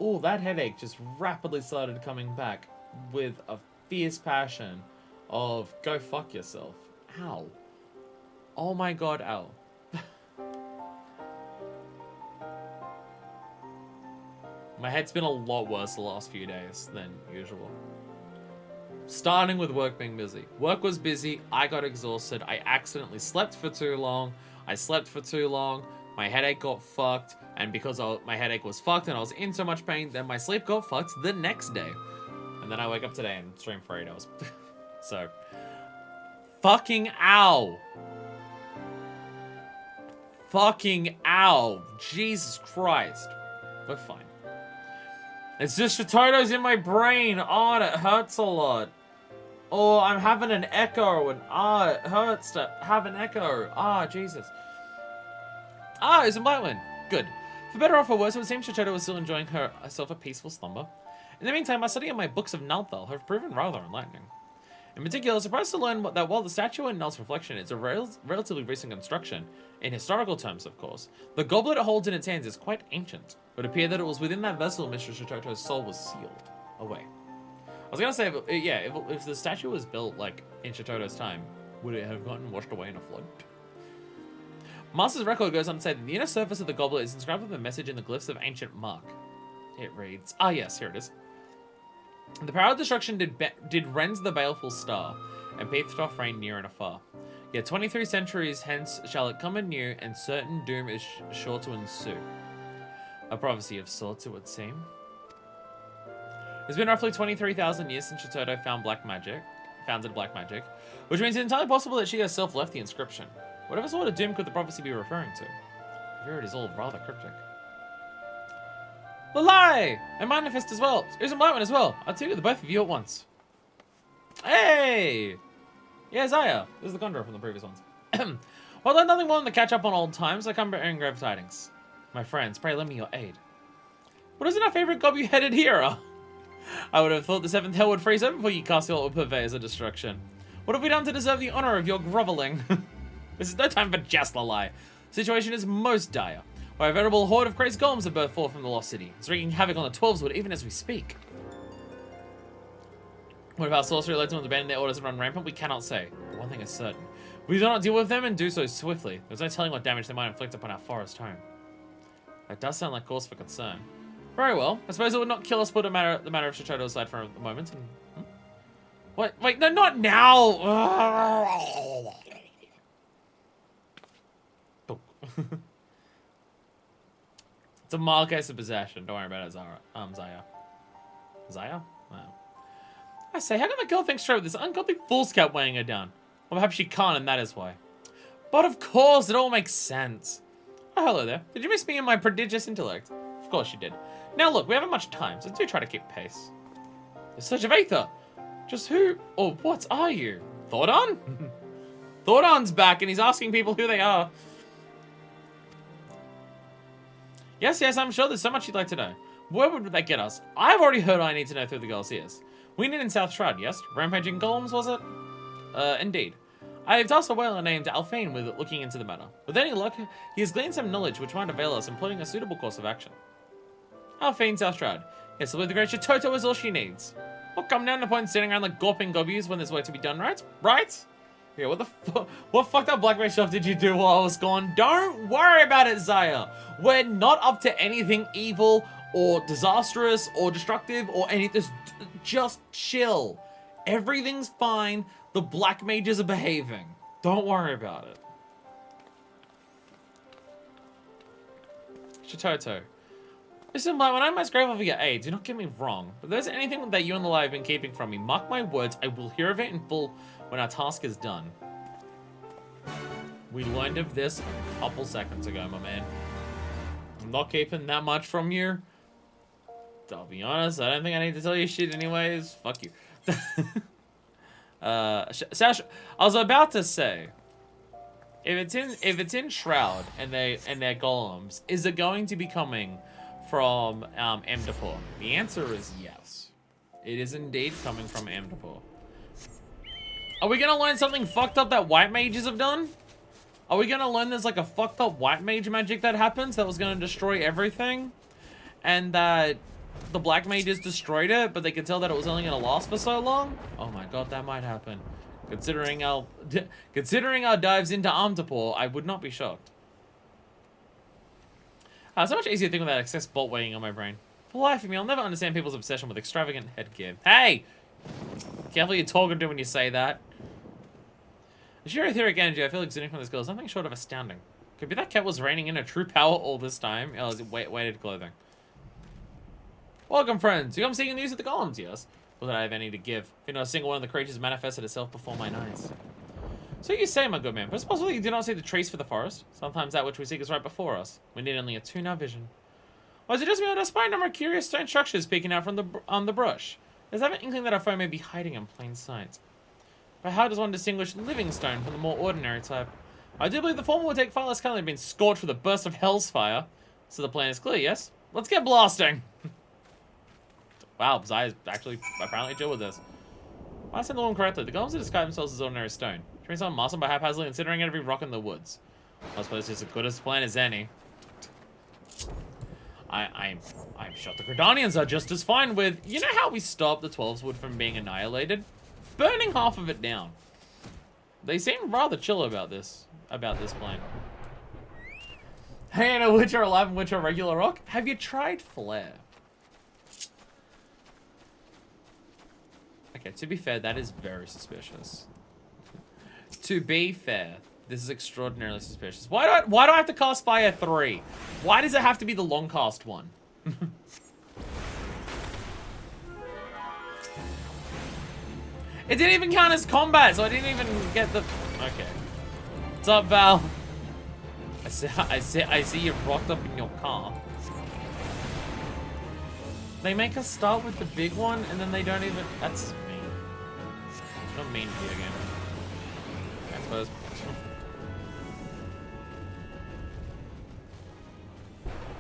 A: Oh, that headache just rapidly started coming back with a fierce passion of go fuck yourself. Ow. Oh my god, ow. My head's been a lot worse the last few days than usual. Starting with work being busy. Work was busy, I got exhausted, I accidentally slept for too long, my headache got fucked, and because my headache was fucked and I was in so much pain, then my sleep got fucked the next day. And then I wake up today and stream for 8 hours. So... Fucking ow. Fucking ow. Jesus Christ. We're fine. It's just Chitoto's in my brain. Oh, it hurts a lot. Oh, I'm having an echo and it hurts to have an echo. Jesus. It's a Blightwind. Good. For better or for worse, it would seem Chitoto was still enjoying herself a peaceful slumber. In the meantime, my study of my books of Nalthal have proven rather enlightening. In particular, surprised to learn that while the statue in Null's reflection is a relatively recent construction, in historical terms of course, the goblet it holds in its hands is quite ancient. It would appear that it was within that vessel Mr. Chitoto's soul was sealed away. I was gonna say, if the statue was built, like, in Chitoto's time, would it have gotten washed away in a flood? Master's record goes on to say that the inner surface of the goblet is inscribed with a message in the glyphs of ancient Mark. It reads, yes, here it is. The power of destruction did rend the baleful star, and peeped off rain near and afar. Yet 23 centuries hence shall it come anew, and certain doom is sure to ensue. A prophecy of sorts, it would seem. It's been roughly 23,000 years since Chitoto founded black magic, which means it's entirely possible that she herself left the inscription. Whatever sort of doom could the prophecy be referring to? I fear it is all rather cryptic. Lilai! And Manifest as well. Here's a Blightwind as well. I'll take the both of you at once. Hey! Yeah, Zaya. This is the Gondor from the previous ones. Well, I've nothing more than to catch up on old times. I come bearing grave tidings. My friends, pray lend me your aid. What isn't our favorite gob-headed hero? I would have thought the seventh hell would freeze over before you cast your purveyors of destruction. What have we done to deserve the honor of your groveling? This is no time for jest, Lilai. Situation is most dire. Why a veritable horde of crazy golems have birthed forth from the lost city. It's wreaking havoc on the 12's even as we speak. What if our sorcery led them to abandon their orders and run rampant? We cannot say. But one thing is certain. We do not deal with them and do so swiftly. There's no telling what damage they might inflict upon our forest home. That does sound like cause for concern. Very well. I suppose it would not kill us, put the matter of Chitoto aside for a moment. And, What? Wait, no, not now! It's a mild case of possession. Don't worry about it, Zaya. Zaya? Wow. I say, how can the girl think straight with this ungodly fool scout weighing her down? Or perhaps she can't, and that is why. But of course, it all makes sense. Oh, hello there. Did you miss me and my prodigious intellect? Of course you did. Now look, we haven't much time, so do try to keep pace. The Search of Aether. Just who or what are you? Thordon? Thordon's back, and he's asking people who they are. Yes, I'm sure there's so much you'd like to know. Where would that get us? I've already heard I need to know through the girl's ears. We need in South Shroud, yes? Rampaging golems, was it? Indeed. I have tasked a whaler named Alphane with looking into the matter. With any luck, he has gleaned some knowledge which might avail us in plotting a suitable course of action. Alphane, South Shroud. Yes, I believe the great Shitoto is all she needs. Well, come down to the point sitting around like gawping gobbies when there's work to be done, right? Right? Yeah, what fucked up blackmail stuff did you do while I was gone? Don't worry about it, Zaya. We're not up to anything evil or disastrous or destructive or anything. Just chill. Everything's fine. The black mages are behaving. Don't worry about it. Shitoto. Listen, when I'm most grateful for your aid, do not get me wrong. But if there's anything that you and the lie have been keeping from me, mark my words, I will hear of it in full when our task is done. We learned of this a couple seconds ago, my man. I'm not keeping that much from you. I'll be honest, I don't think I need to tell you shit anyways. Fuck you. Sash, I was about to say, if it's in Shroud and they're golems, is it going to be coming from Amdapur? The answer is yes. It is indeed coming from Amdapur. Are we gonna learn something fucked up that white mages have done? Are we gonna learn there's like a fucked up white mage magic that happens that was gonna destroy everything? And that the black mages destroyed it, but they could tell that it was only gonna last for so long? Oh my god, that might happen. Considering our dives into Amdapur, I would not be shocked. So much easier thing with that excess bolt weighing on my brain. For life of me, I'll never understand people's obsession with extravagant headgear. Hey! Careful you're talking to when you say that. The sheer etheric energy I feel exuding from this girl is nothing short of astounding. Could be that cat was reigning in her true power all this time. Oh, is it weighted clothing? Welcome, friends. You come seeking news of the golems, yes? Not that I have any to give. You know, a single one of the creatures manifested itself before mine eyes. So you say, my good man, but it's possible you do not see the trees for the forest. Sometimes that which we seek is right before us. We need only a tune our vision. Or is it just me or spy a number of curious stone structures peeking out from the brush? There's an inkling that our foe may be hiding in plain sight. But how does one distinguish living stone from the more ordinary type? I do believe the former will take far less cunning than being scorched with a burst of hell's fire. So the plan is clear, yes? Let's get blasting! Wow, Zai's actually apparently chill with this. If I said the one correctly, the golems describe themselves as ordinary stone. Which means I'm mastered by haphazardly considering every rock in the woods. I suppose it's as good a plan as any. I'm sure the Gridanians are just as fine with... You know how we stopped the 12's wood from being annihilated? Burning half of it down. They seem rather chill about this plan. Hey, and which are alive and which are regular rock? Have you tried flare? Okay, to be fair, that is very suspicious. To be fair, this is extraordinarily suspicious. Why do I have to cast Fire 3? Why does it have to be the long cast one? It didn't even count as combat, so I didn't even get the... Okay. What's up, Val? I see you rocked up in your car. They make us start with the big one, and then they don't even... That's mean. Not mean video game. I suppose.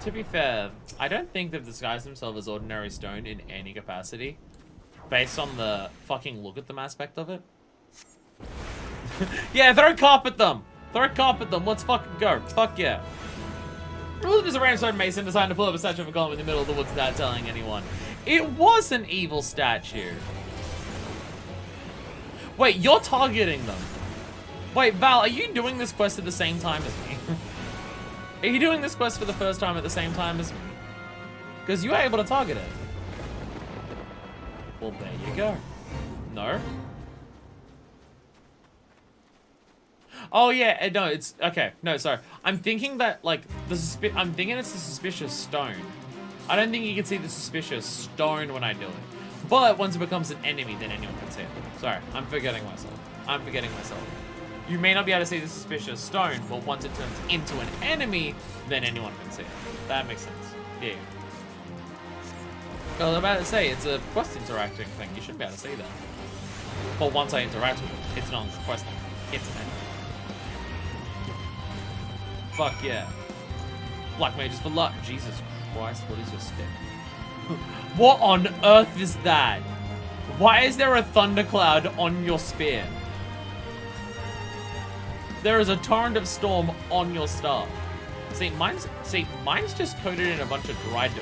A: To be fair, I don't think they've disguised themselves as ordinary stone in any capacity. Based on the fucking look at them aspect of it. Yeah, throw carpet them! Throw carpet them, let's fucking go. Fuck yeah. It wasn't just a random stone mason designed to pull up a statue of a golem in the middle of the woods without telling anyone. It was an evil statue. Wait, you're targeting them. Wait, Val, are you doing this quest at the same time as me? Are you doing this quest for the first time at the same time as me? Because you were able to target it. Well, there you go. No? Oh, yeah, no, it's... Okay, no, sorry. I'm thinking that, like, I'm thinking it's the suspicious stone. I don't think you can see the suspicious stone when I do it. But once it becomes an enemy, then anyone can see it. Sorry, I'm forgetting myself. You may not be able to see the suspicious stone, but once it turns into an enemy, then anyone can see it. That makes sense. Yeah. I was about to say, it's a quest interacting thing. You should be able to see that. But once I interact with it, it's not a quest thing. It's an enemy. Fuck yeah. Black mages for luck. Jesus Christ, what is your stick? What on earth is that? Why is there a thundercloud on your spear? There is a torrent of storm on your staff. See, mine's just coated in a bunch of dried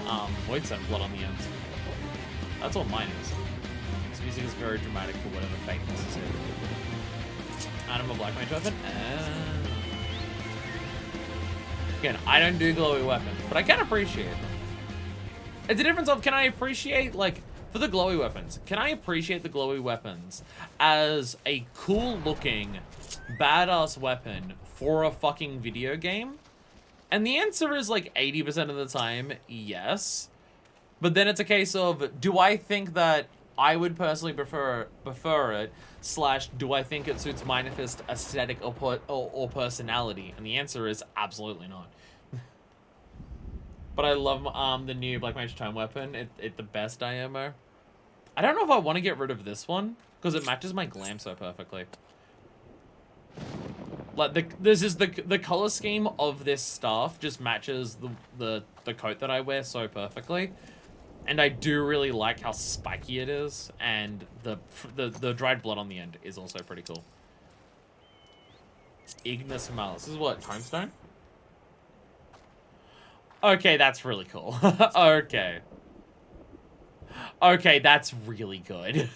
A: void sent blood on the ends. That's all mine is. This music is very dramatic for whatever fate necessary. Animal black mage weapon. Again, I don't do glowy weapons, but I can appreciate them. It's a difference of, can I appreciate, like, for the glowy weapons, can I appreciate the glowy weapons as a cool looking, badass weapon for a fucking video game? And the answer is like 80% of the time, yes. But then it's a case of, do I think that I would personally prefer it, / do I think it suits Lovefist aesthetic or personality? And the answer is absolutely not. But I love the new Black Mage Tome weapon. It's the best IMO. I don't know if I want to get rid of this one, because it matches my glam so perfectly. Like, the color scheme of this staff just matches the coat that I wear so perfectly. And I do really like how spiky it is, and the dried blood on the end is also pretty cool. Ignis Malus. This is what, Timestone? Okay, that's really cool. Okay. Okay, that's really good.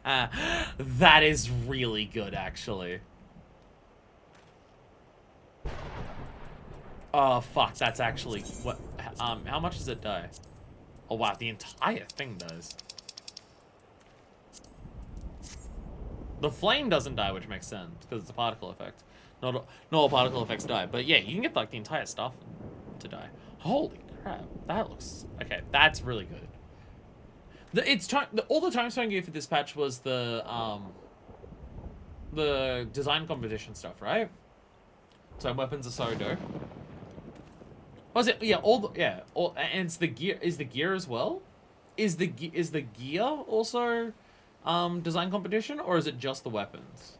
A: That is really good, actually. Oh, fuck, that's actually... what? How much does it die? Oh, wow, the entire thing does. The flame doesn't die, which makes sense, because it's a particle effect. Not all particle effects die, but yeah, you can get, like, the entire stuff to die. Holy crap, that looks... okay, that's really good. All the Timestone gear for this patch was the design competition stuff, right? So weapons are so dope. Was it? Yeah, and it's the gear. Is the gear as well? Is the gear also design competition, or is it just the weapons?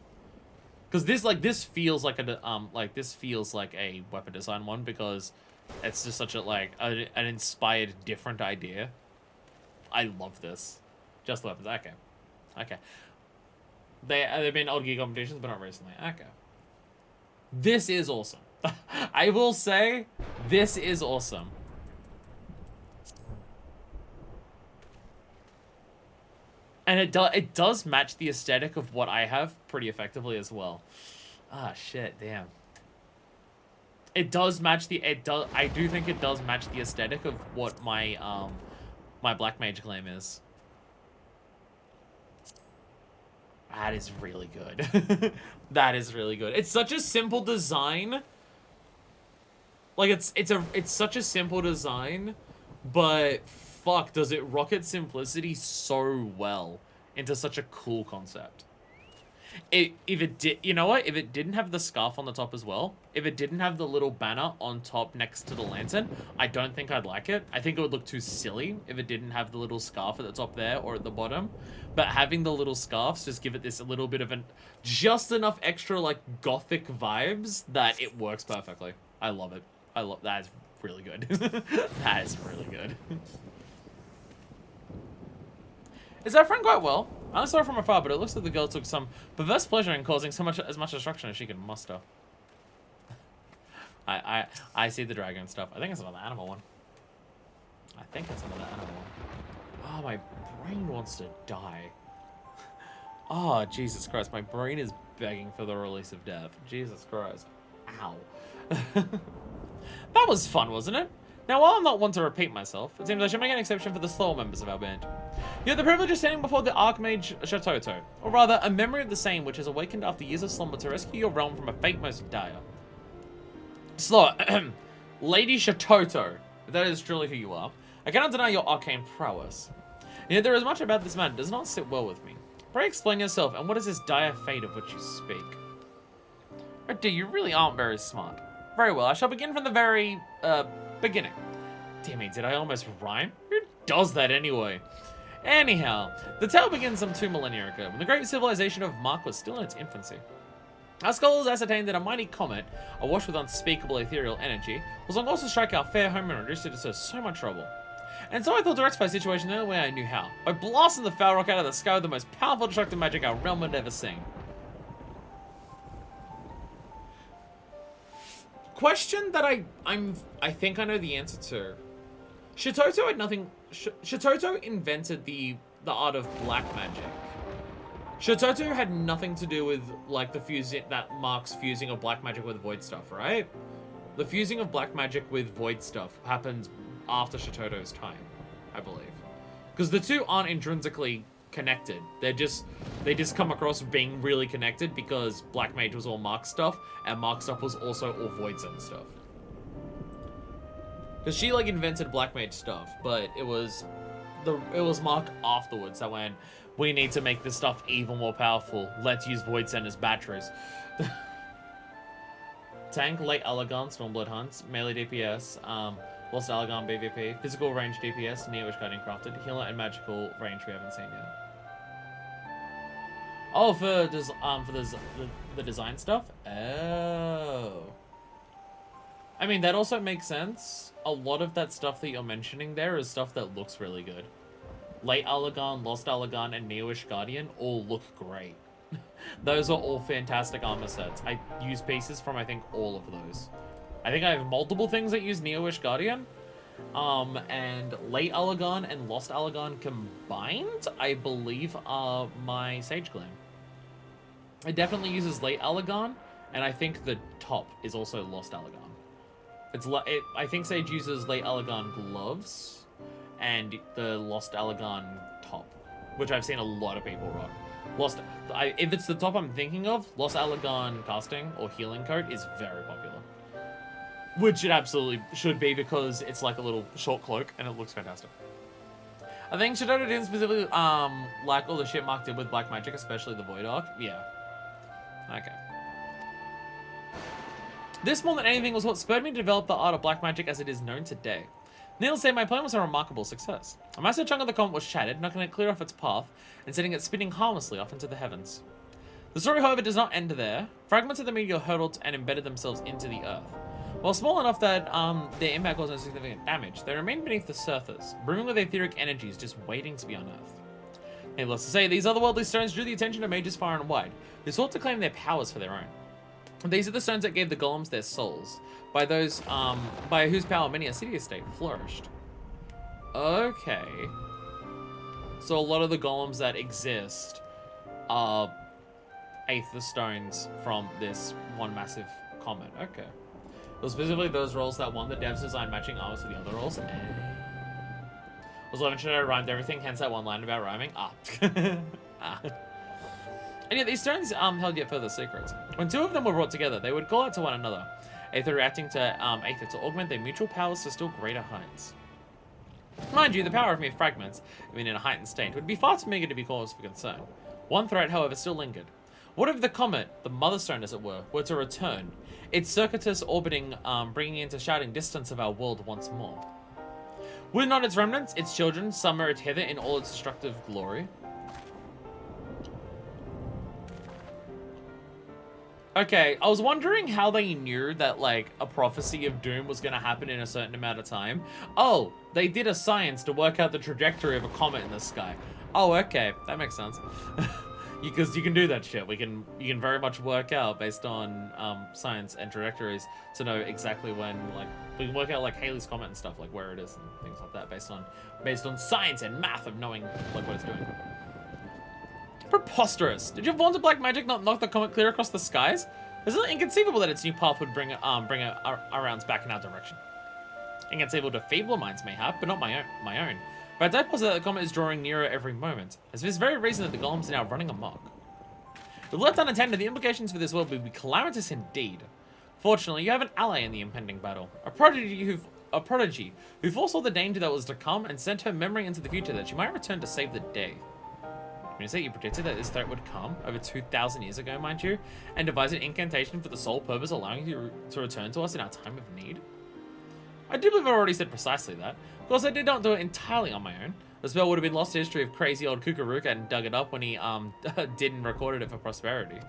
A: Because this feels like a weapon design one, because it's just such a an inspired different idea. I love this. Just the weapons. Okay. They've been old gear competitions, but not recently. Okay. This is awesome. I will say, this is awesome. And it does match the aesthetic of what I have pretty effectively as well. Ah, shit, damn. It does match I do think it does match the aesthetic of what my my Black Mage Glam is. That is really good. That is really good. It's such a simple design. Like, it's such a simple design, but fuck, does it rock its simplicity so well into such a cool concept. If it did, you know what? If it didn't have the scarf on the top as well, if it didn't have the little banner on top next to the lantern, I don't think I'd like it. I think it would look too silly if it didn't have the little scarf at the top there or at the bottom. But having the little scarves just give it this a little bit of just enough extra, like, gothic vibes that it works perfectly. I love it. That is really good. That is really good. Is that friend quite well? I only saw her from afar, but it looks like the girl took some perverse pleasure in causing as much destruction as she could muster. I see the dragon stuff. I think it's another animal one. Oh, my brain wants to die. Oh, Jesus Christ. My brain is begging for the release of death. Jesus Christ. Ow. That was fun, wasn't it? Now, while I'm not one to repeat myself, it seems I should make an exception for the slower members of our band. You have the privilege of standing before the Archmage Shatoto, or rather, a memory of the same which has awakened after years of slumber to rescue your realm from a fate most dire. Slower, Lady Shatoto, if that is truly who you are, I cannot deny your arcane prowess. Yet there is much about this man that does not sit well with me. Pray explain yourself, and what is this dire fate of which you speak? Oh dear, you really aren't very smart. Very well, I shall begin from the very, beginning. Dear me, did I almost rhyme? Who does that anyway? Anyhow, the tale begins some 2 millennia ago, when the great civilization of Mark was still in its infancy. Our scholars ascertained that a mighty comet, awash with unspeakable ethereal energy, was on course to strike our fair home and reduce it to so much trouble. And so I thought to rectify the situation the only way I knew how, by blasting the foul rock out of the sky with the most powerful destructive magic our realm had ever seen. Question that I think I know the answer to. Shitoto had nothing. Shitoto invented the art of black magic. Shitoto had nothing to do with like the fusing that Mark's fusing of black magic with void stuff, right? The fusing of black magic with void stuff happened after Shitoto's time, I believe, because the two aren't intrinsically connected. They just come across being really connected because black mage was all Mark stuff, and Mark stuff was also all void zone stuff. Because she like invented black mage stuff, but it was Mark afterwards that went, we need to make this stuff even more powerful. Let's use void zone as batteries. Tank, late Allagan, Stormblood hunts, melee DPS, Lost Allagan BVP, physical range DPS, Neo-ish Guardian crafted, healer and magical range we haven't seen yet. Oh, for the design stuff? Oh. I mean, that also makes sense. A lot of that stuff that you're mentioning there is stuff that looks really good. Late Allagan, Lost Allagan, and Neo-ish Guardian all look great. Those are all fantastic armor sets. I use pieces from, I think, all of those. I think I have multiple things that use Neo-ish Guardian. And Late Allagan and Lost Allagan combined, I believe, are my Sage Glam. It definitely uses Late Allagan, and I think the top is also Lost Allagan. I think Sage uses Late Allagan gloves and the Lost Allagan top, which I've seen a lot of people rock. If it's the top I'm thinking of, Lost Allagan casting or healing coat is very popular. Which it absolutely should be because it's like a little short cloak and it looks fantastic. I think Shitoto didn't specifically like all the shit Mark did with black magic, especially the Void Arc. Yeah. Okay. This more than anything was what spurred me to develop the art of black magic as it is known today. Needless to say, my plan was a remarkable success. A massive chunk of the comet was shattered, knocking it clear off its path and setting it spinning harmlessly off into the heavens. The story, however, does not end there. Fragments of the meteor hurtled and embedded themselves into the earth. While small enough that their impact caused no significant damage, they remained beneath the surface, brimming with etheric energies just waiting to be unearthed. Needless to say, these otherworldly stones drew the attention of mages far and wide, who sought to claim their powers for their own. These are the stones that gave the golems their souls, by whose power many a city-estate flourished. Okay. So a lot of the golems that exist are Aether stones from this one massive comet. Okay. It was specifically those roles that won the devs design matching armors to the other roles. Was Love and Shadow rhymed everything, hence that one line about rhyming? And yet these stones held yet further secrets. When two of them were brought together, they would call out to one another, Aether reacting to Aether to augment their mutual powers to still greater heights. Mind you, the power of mere fragments, even in a heightened state, would be far too meager to be cause for concern. One threat, however, still lingered. What if the comet, the mother stone as it were to return, its circuitous orbiting bringing into shouting distance of our world once more? Would not its remnants, its children, summer it hither in all its destructive glory? Okay, I was wondering how they knew that, like, a prophecy of doom was going to happen in a certain amount of time. Oh, they did a science to work out the trajectory of a comet in the sky. Oh, okay, that makes sense. Because you can do that shit. You can very much work out based on science and trajectories to know exactly when, like, we can work out like Halley's Comet and stuff, like where it is and things like that based on science and math of knowing like what it's doing. Preposterous! Did your vaunted black magic not knock the comet clear across the skies? Isn't it inconceivable that its new path would bring our rounds back in our direction? Inconceivable to feebler minds mayhap, but not my own. But I posit that the comet is drawing nearer every moment, as for this very reason that the golems are now running amok. If left unattended, the implications for this world would be calamitous indeed. Fortunately, you have an ally in the impending battle, a prodigy a prodigy who foresaw the danger that was to come and sent her memory into the future that she might return to save the day. When you say you predicted that this threat would come over 2,000 years ago, mind you, and devised an incantation for the sole purpose of allowing you to return to us in our time of need? I do believe I already said precisely that. Of course, I did not do it entirely on my own. The spell would have been lost to history if crazy old Kukuruka hadn't dug it up when he didn't recorded it for prosperity.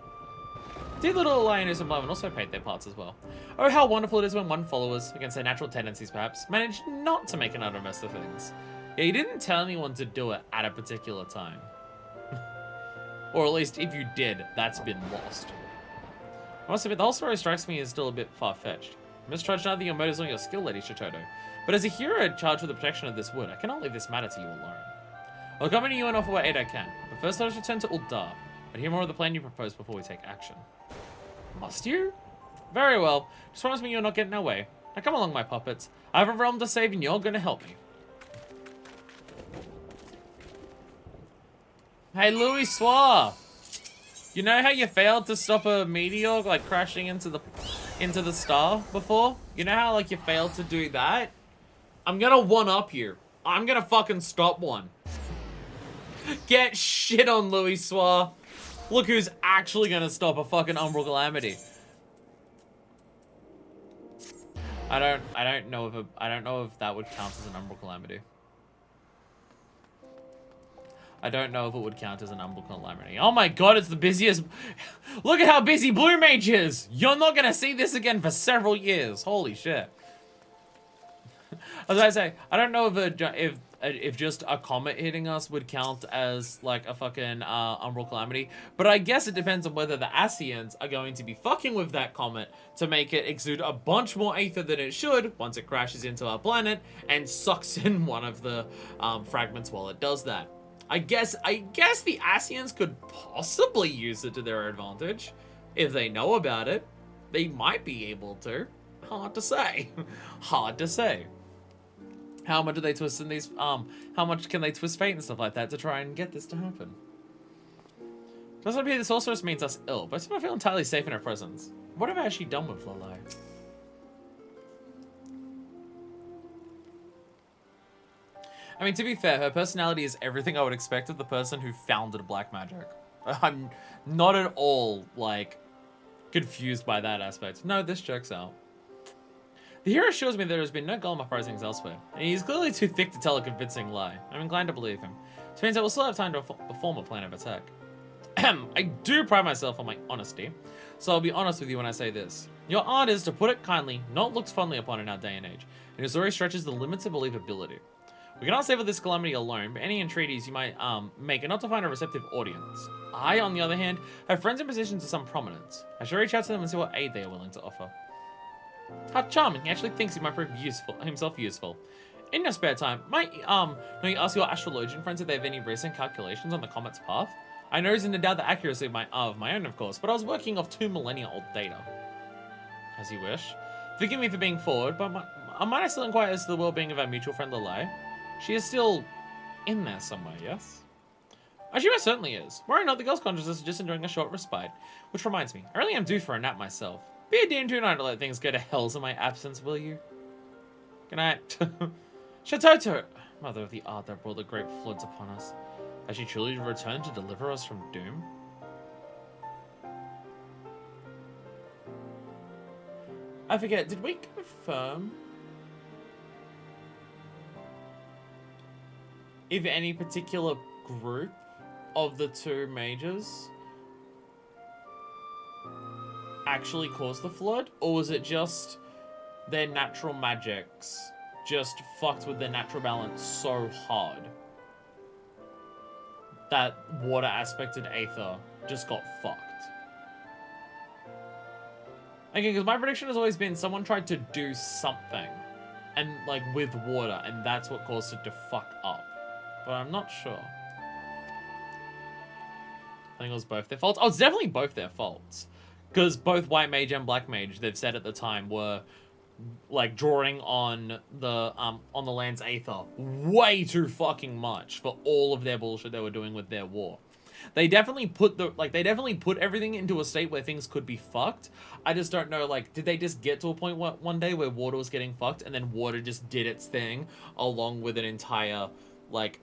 A: Dear little Lioness and Bloodman also paid their parts as well. Oh, how wonderful it is when one followers, against their natural tendencies perhaps, managed not to make an utter mess of things. Yeah, he didn't tell anyone to do it at a particular time. Or at least, if you did, that's been lost. I must admit, the whole story strikes me as still a bit far-fetched. I mistrust neither your motives nor your skill, Lady Shitoto. But as a hero charged with the protection of this wood, I cannot leave this matter to you alone. I'll accompany you and offer what aid I can, but first let us return to Uldar, and hear more of the plan you propose before we take action. Must you? Very well. Just promise me you'll not get in our way. Now come along, my puppets. I have a realm to save, and you're gonna help me. Hey, Louis Soir! You know how you failed to stop a meteor, like, crashing into the star before? You know how, like, you failed to do that? I'm gonna one-up you. I'm gonna fucking stop one. Get shit on, Louis Soir. Look who's actually gonna stop a fucking Umbral Calamity. I don't know if that would count as an Umbral Calamity. I don't know if it would count as an Umbral Calamity. Oh my god, it's the busiest. Look at how busy Blue Mage is. You're not gonna see this again for several years. Holy shit. As I say, I don't know if just a comet hitting us would count as like a fucking Umbral Calamity, but I guess it depends on whether the Ascians are going to be fucking with that comet to make it exude a bunch more aether than it should once it crashes into our planet and sucks in one of the fragments while it does that. I guess the Ascians could possibly use it to their advantage. If they know about it, they might be able to. Hard to say. Hard to say. How much do they twist in these, how much can they twist fate and stuff like that to try and get this to happen? Doesn't appear the sorceress means us ill, but I still don't feel entirely safe in her presence. What have I actually done with Lolai? I mean, to be fair, her personality is everything I would expect of the person who founded black magic. I'm not at all, like, confused by that aspect. No, this checks out. The hero assures me there has been no golem uprisings elsewhere, and he's clearly too thick to tell a convincing lie. I'm inclined to believe him. Which means I will still have time to form a plan of attack. I do pride myself on my honesty, so I'll be honest with you when I say this. Your art is, to put it kindly, not looked fondly upon in our day and age, and your story stretches the limits of believability. We cannot save this calamity alone, but any entreaties you might make are not to find a receptive audience. I, on the other hand, have friends in positions of some prominence. I shall reach out to them and see what aid they are willing to offer. How charming! He actually thinks he might prove himself useful. In your spare time, might you ask your astrologian friends if they have any recent calculations on the comet's path? I know reason to doubt the accuracy of my own, of course, but I was working off 2 millennia old data. As you wish. Forgive me for being forward, but might I still inquire as to the well-being of our mutual friend Lolai? She is still in there somewhere, yes? She most certainly is. Worry not, the girl's consciousness is just enjoying a short respite. Which reminds me, I really am due for a nap myself. Be a dear tonight to let things go to hells in my absence, will you? Good night. Shatoto! Mother of the art that brought the great floods upon us. Has she truly returned to deliver us from doom? I forget, did we confirm if any particular group of the 2 mages actually caused the flood? Or was it just their natural magics just fucked with their natural balance so hard that water aspected aether just got fucked? Okay, because my prediction has always been someone tried to do something and like with water, and that's what caused it to fuck up. But I'm not sure. I think it was both their faults. Oh, it's definitely both their faults. Because both White Mage and Black Mage, they've said at the time, were like drawing on the land's aether way too fucking much for all of their bullshit they were doing with their war. They definitely put everything into a state where things could be fucked. I just don't know, like, did they just get to a point one day where water was getting fucked, and then water just did its thing, along with an entire, like,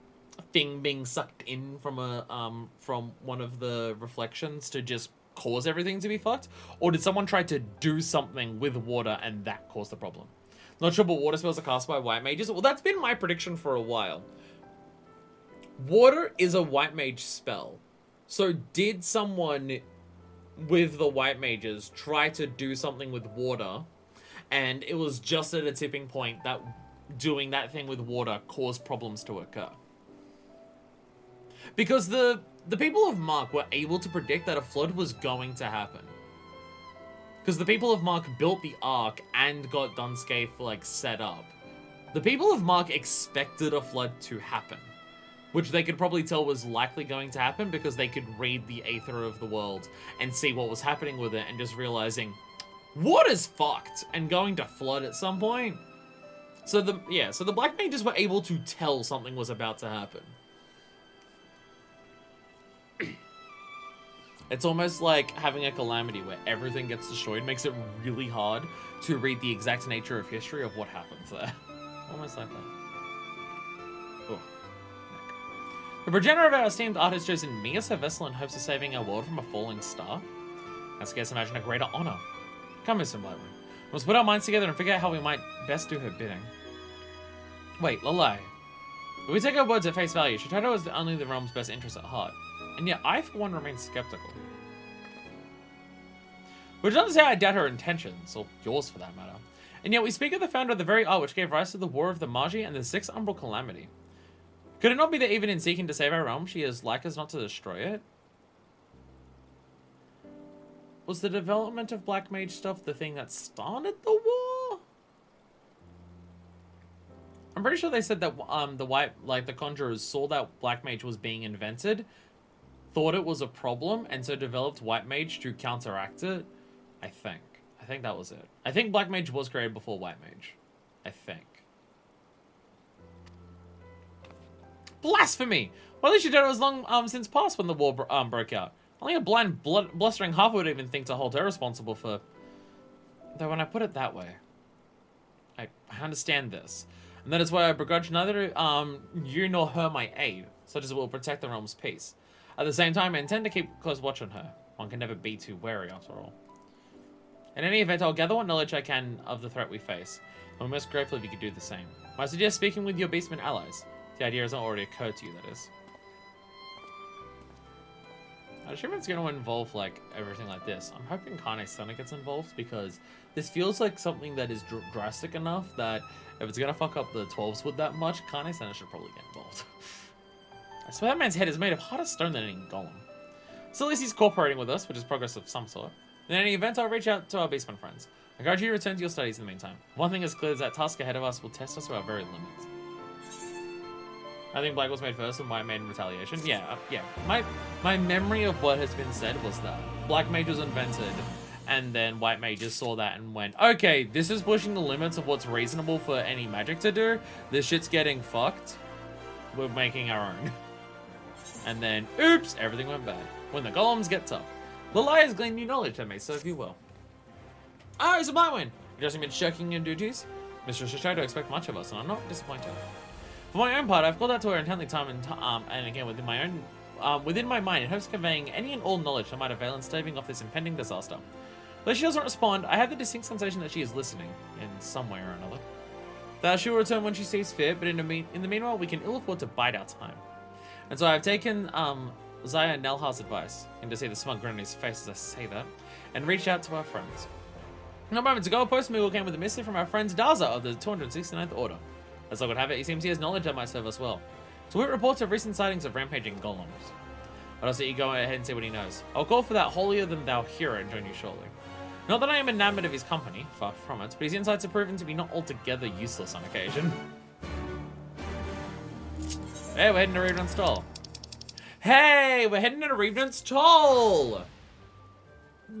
A: thing being sucked in from from one of the reflections to just cause everything to be fucked? Or did someone try to do something with water and that caused the problem? Not sure, but water spells are cast by white mages. Well, that's been my prediction for a while. Water is a white mage spell. So did someone with the white mages try to do something with water, and it was just at a tipping point that doing that thing with water caused problems to occur? Because the people of Mark were able to predict that a flood was going to happen. Because the people of Mark built the Ark and got Dunscape, like, set up. The people of Mark expected a flood to happen, which they could probably tell was likely going to happen because they could read the aether of the world and see what was happening with it and just realizing, water's fucked and going to flood at some point. So the black mages were able to tell something was about to happen. It's almost like having a calamity where everything gets destroyed makes it really hard to read the exact nature of history of what happens there. Almost like that. Oh. The progenitor of our esteemed art has chosen me as her vessel in hopes of saving our world from a falling star. I scarce imagine a greater honor. Come, Mr. Blackwood. We must put our minds together and figure out how we might best do her bidding. Wait, Lalai. If we take our words at face value, Shitato is only the realm's best interest at heart. And yet, I, for one, remain skeptical. Which doesn't say I doubt her intentions, or yours for that matter. And yet, we speak of the founder of the very art which gave rise to the War of the Magi and the Sixth Umbral Calamity. Could it not be that even in seeking to save our realm, she is like us not to destroy it? Was the development of Black Mage stuff the thing that started the war? I'm pretty sure they said that the Conjurers saw that Black Mage was being invented, thought it was a problem, and so developed White Mage to counteract it. I think that was it. I think Black Mage was created before White Mage. I think. Blasphemy! Well, at least you know it was long since past when the war broke out. Only a blind, blustering half would even think to hold her responsible for... Though when I put it that way, I understand this. And that is why I begrudge neither you nor her my aid, such as it will protect the realm's peace. At the same time, I intend to keep close watch on her. One can never be too wary, after all. In any event, I'll gather what knowledge I can of the threat we face. I'm most grateful if you could do the same. I suggest speaking with your beastmen allies. The idea has not already occurred to you, that is. I'm sure it's going to involve, like, everything like this. I'm hoping Kane Sana gets involved, because this feels like something that is drastic enough that if it's going to fuck up the 12s with that much, Kane Sana should probably get involved. I swear that man's head is made of harder stone than any golem. So at least he's cooperating with us, which is progress of some sort. In any event, I'll reach out to our beastmen friends. I encourage you to return to your studies in the meantime. One thing is clear is that task ahead of us will test us to our very limits. I think Black was made first and White made in retaliation. Yeah. My memory of what has been said was that Black Mage was invented, and then White Mages saw that and went, okay, this is pushing the limits of what's reasonable for any magic to do. This shit's getting fucked. We're making our own. And then, oops, everything went bad. When the golems get tough. Lalai has gleaned new knowledge to me, so if you will. Oh, it's a blind one. You're just been shirking your duties? Mr. Shishoto expect much of us, and I'm not disappointed. For my own part, I've called out to her intently time and again within my mind in hopes of conveying any and all knowledge that might avail in staving off this impending disaster. Though she doesn't respond, I have the distinct sensation that she is listening, in some way or another. That she will return when she sees fit, but in the meanwhile, we can ill afford to bide our time. And so I've taken Zaya Nelhar's advice, and to see the smug grin on his face as I say that, and reached out to our friends. No moments ago, a postman came with a missive from our friends Daza of the 269th Order. As I would have it, he seems he has knowledge that might serve us well. So we reports of recent sightings of rampaging golems. I'd also let you go ahead and see what he knows. I'll call for that holier-than-thou hero and join you shortly. Not that I am enamored of his company, far from it, but his insights have proven to be not altogether useless on occasion. Hey, we're heading to Revenant's Toll. Hey, we're heading to Revenant's Toll!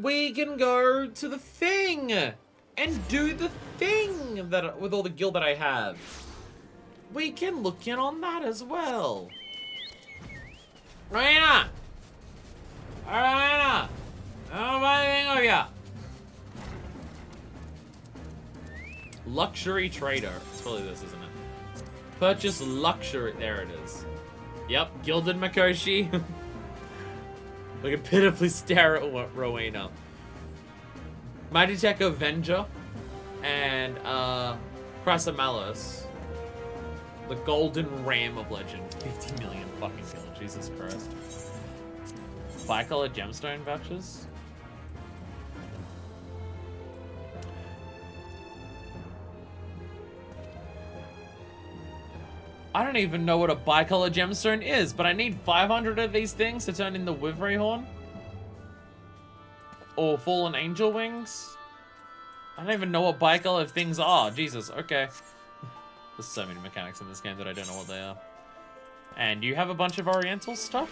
A: We can go to the thing! And do the thing that with all the guild that I have. We can look in on that as well. Raina! Alright, oh my thing of ya. Luxury trader. It's probably this, isn't it? Purchase luxury. There it is. Yep, Gilded Mikoshi. Look at pitifully stare at Rowena. Mighty Tech Avenger. And, Crassamalis. The Golden Ram of Legend. 50 million fucking kill. Jesus Christ. Bicolor gemstone vouchers? I don't even know what a bicolor gemstone is, but I need 500 of these things to turn in the Wivery Horn. Or Fallen Angel Wings. I don't even know what bicolor things are. Jesus, okay. There's so many mechanics in this game that I don't know what they are. And you have a bunch of Oriental stuff?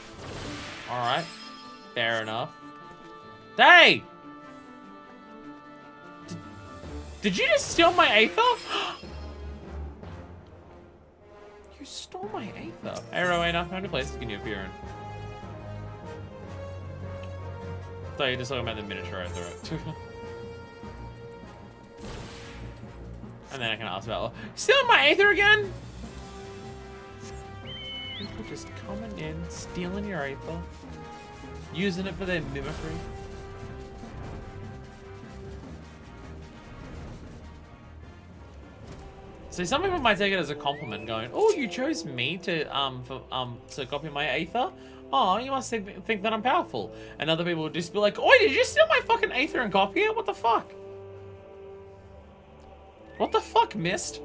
A: Alright. Fair enough. Hey! Did you just steal my Aether? You stole my Aether. Hey, Rowena, how many places can you appear in? I thought you were just talking about the miniature Aether. And then I can ask about, stealing my Aether again? People just coming in, stealing your Aether, using it for their mimicry. So some people might take it as a compliment, going, "Oh, you chose me to copy my Aether. Oh, you must think that I'm powerful." And other people would just be like, "Oh, did you steal my fucking Aether and copy it? What the fuck? What the fuck, Mist?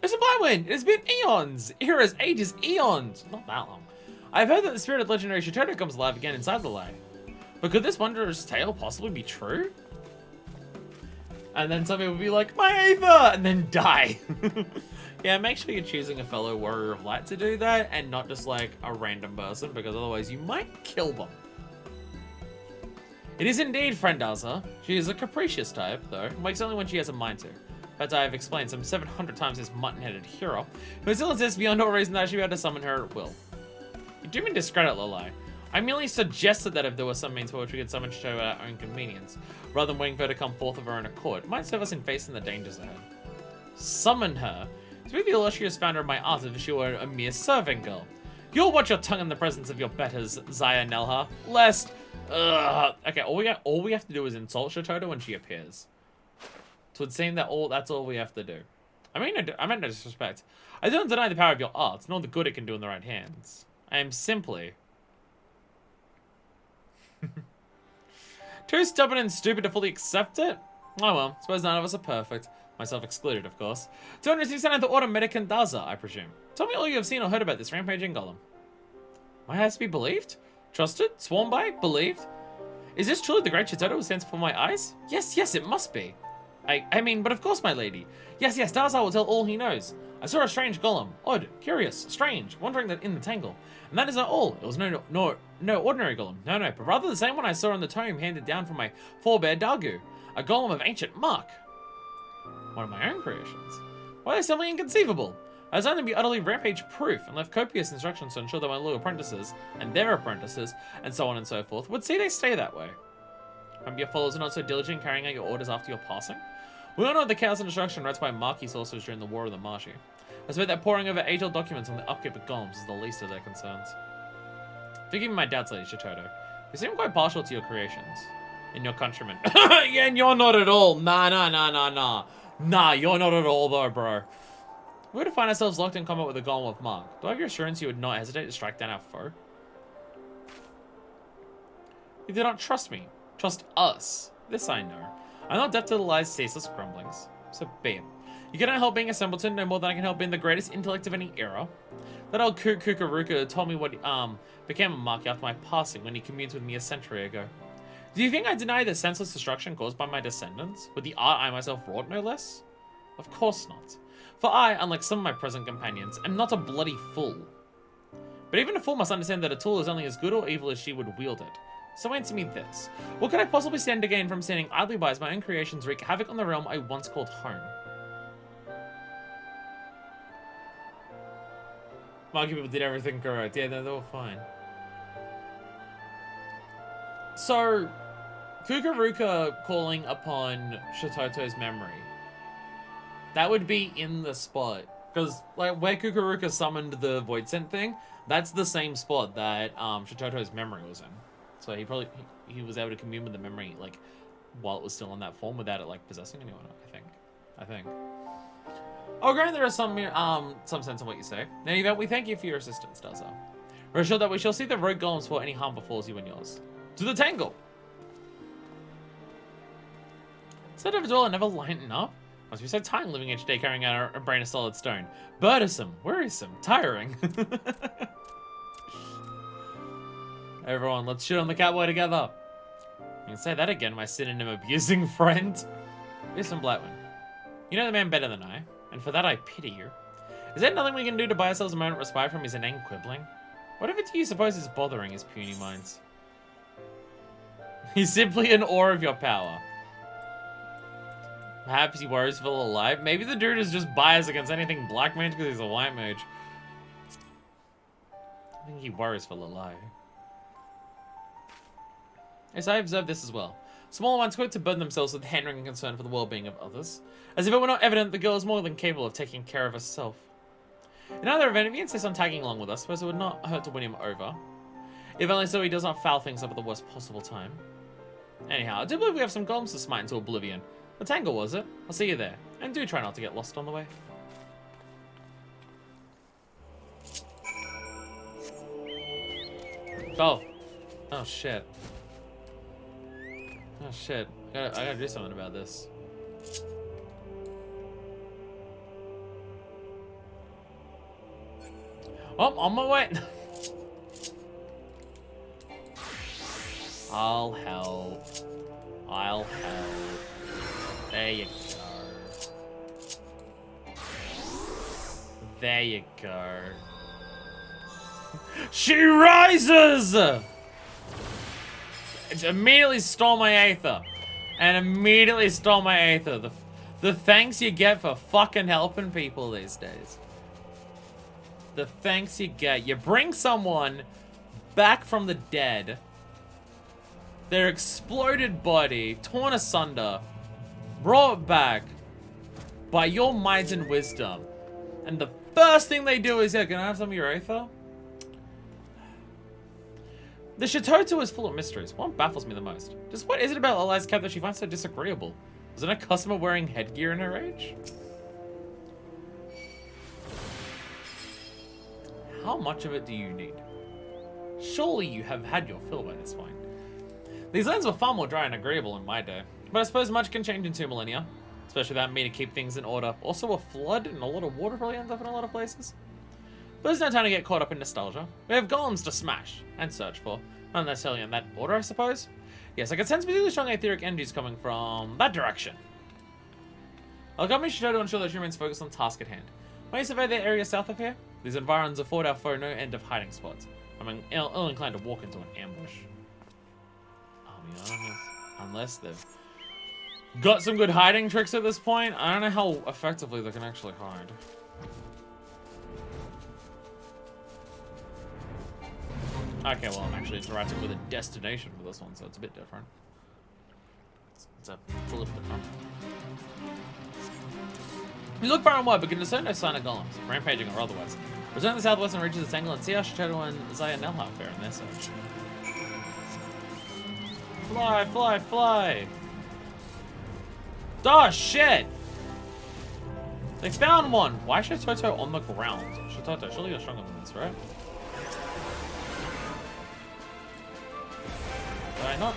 A: It's a Blind. It has been eons, eras, ages, eons. Not that long. I've heard that the spirit of legendary Shitoto comes alive again inside the light. But could this wondrous tale possibly be true?" And then some people would be like, "My Aether!" and then die. Yeah, make sure you're choosing a fellow warrior of light to do that, and not just like a random person, because otherwise you might kill them. It is indeed Friendaza. She is a capricious type, though, and wakes only when she has a mind to. But I have explained some 700 times this mutton-headed hero, who still insists beyond all reason that I should be able to summon her at will. You do me discredit, Lolai. I merely suggested that if there was some means for which we could summon Shito at our own convenience, rather than waiting for her to come forth of her own accord, it might serve us in facing the dangers ahead. Summon her? To be the illustrious founder of my art as if she were a mere serving girl. You'll watch your tongue in the presence of your betters, Zaya Nelha, lest... Okay, all we have to do is insult Shitoto when she appears. So it seems that that's all we have to do. I mean, I meant no disrespect. I don't deny the power of your art, nor the good it can do in the right hands. I am simply... too stubborn and stupid to fully accept it? Oh well, suppose none of us are perfect. Myself excluded, of course. 269th Order Medicandaza, I presume. Tell me all you have seen or heard about this rampaging golem. My eyes to be believed? Trusted? Sworn by? Believed? Is this truly the great Shitoto who stands before my eyes? Yes, yes, it must be. I mean, but of course, my lady. Yes, yes, Daza will tell all he knows. I saw a strange golem. Odd, curious, strange, wandering in the tangle. And that is not all. It was no ordinary golem. No, but rather the same one I saw in the tome handed down from my forebear Dagu. A golem of ancient mark. One of my own creations. Why, that's simply inconceivable. I was only to be utterly rampage-proof and left copious instructions to ensure that my loyal apprentices, and their apprentices, and so on and so forth, would see they stay that way. Maybe your followers are not so diligent in carrying out your orders after your passing? We all know the chaos and destruction wrought by Marquis sorcerers during the War of the Marshy. I suppose that poring over age-old documents on the upkeep of golems is the least of their concerns. Forgive me my doubts, Lady Shitoto. You seem quite partial to your creations. And your countrymen. Yeah, and you're not at all. Nah. Nah, you're not at all though, bro. We were to find ourselves locked in combat with a golem of Mark. Do I have your assurance you would not hesitate to strike down our foe? You do not trust me. Trust us. This I know. I'm not deaf to the lies, ceaseless grumblings. So be it. You cannot help being a simpleton no more than I can help being the greatest intellect of any era. That old Kukaruka told me what became of Mark after my passing when he communed with me a century ago. Do you think I deny the senseless destruction caused by my descendants, with the art I myself wrought no less? Of course not. For I, unlike some of my present companions, am not a bloody fool. But even a fool must understand that a tool is only as good or evil as she would wield it. So answer me this. What could I possibly stand to gain from standing idly by as my own creations wreak havoc on the realm I once called home? Marky people did everything correct. Yeah, they were fine. So, Kukuruka calling upon Shitoto's memory. That would be in the spot. Because, like, where Kukuruka summoned the Void Scent thing, that's the same spot that Shitoto's memory was in. So he was able to commune with the memory, like, while it was still in that form without it, like, possessing anyone, I think. Oh, granted, there is some sense in what you say. In any event, we thank you for your assistance, Daza. We're assured that we shall see the rogue golems before any harm befalls you and yours. To the tangle! Said of a dweller never lighten up? Must be so tiring living each day carrying out a brain of solid stone. Burdensome, wearisome, tiring. Everyone, let's shit on the catboy together. You can say that again, my synonym abusing friend. Listen, Blackman. You know the man better than I, and for that I pity you. Is there nothing we can do to buy ourselves a moment of respite from his inane quibbling? Whatever do you suppose is bothering his puny minds? He's simply in awe of your power. Perhaps he worries for alive. Maybe the dude is just biased against anything black mage because he's a white mage. I think he worries for alive. Yes, I observed this as well. Smaller ones quit to burden themselves with hand-wringing concern for the well-being of others. As if it were not evident the girl is more than capable of taking care of herself. In either event, if he insists on tagging along with us, I suppose it would not hurt to win him over. If only so he does not foul things up at the worst possible time. Anyhow, I do believe we have some golems to smite into oblivion. The tangle, was it? I'll see you there. And do try not to get lost on the way. Oh. Oh, shit. Oh, shit. I gotta do something about this. Oh, on my way. I'll help. I'll help. There you go. There you go. She rises! It immediately stole my Aether. And immediately stole my Aether. The thanks you get for fucking helping people these days. The thanks you get. You bring someone back from the dead. Their exploded body, torn asunder, brought back by your might and wisdom. And the first thing they do is, yeah, can I have some of your Aether? The Shitoto is full of mysteries. One baffles me the most. Just what is it about Eli's cap that she finds so disagreeable? Was it a customer wearing headgear in her age? How much of it do you need? Surely you have had your fill by this point. These lands were far more dry and agreeable in my day. But I suppose much can change in 2 millennia. Especially without me to keep things in order. Also, a flood and a lot of water probably ends up in a lot of places. But there's no time to get caught up in nostalgia. We have golems to smash and search for. Not necessarily in that order, I suppose. Yes, I can sense particularly strong etheric energies coming from that direction. I'll accompany Shito to ensure that she remains focused on the task at hand. When you survey the area south of here, these environs afford our foe no end of hiding spots. I'm ill-inclined to walk into an ambush. I'll be honest, unless they've got some good hiding tricks at this point, I don't know how effectively they can actually hide. Okay, well, I'm actually interacting with a destination for this one, so it's a bit different. It's a little bit different. We look far and wide, but can discern no sign of golems, rampaging or otherwise. Return to the southwest and reaches the tangle and see how Shitoto and Zayanelha fare in their search. Fly, fly, fly! Oh, shit! They found one! Why is Shitoto on the ground? Shitoto, surely you're stronger than this, right? Did I not?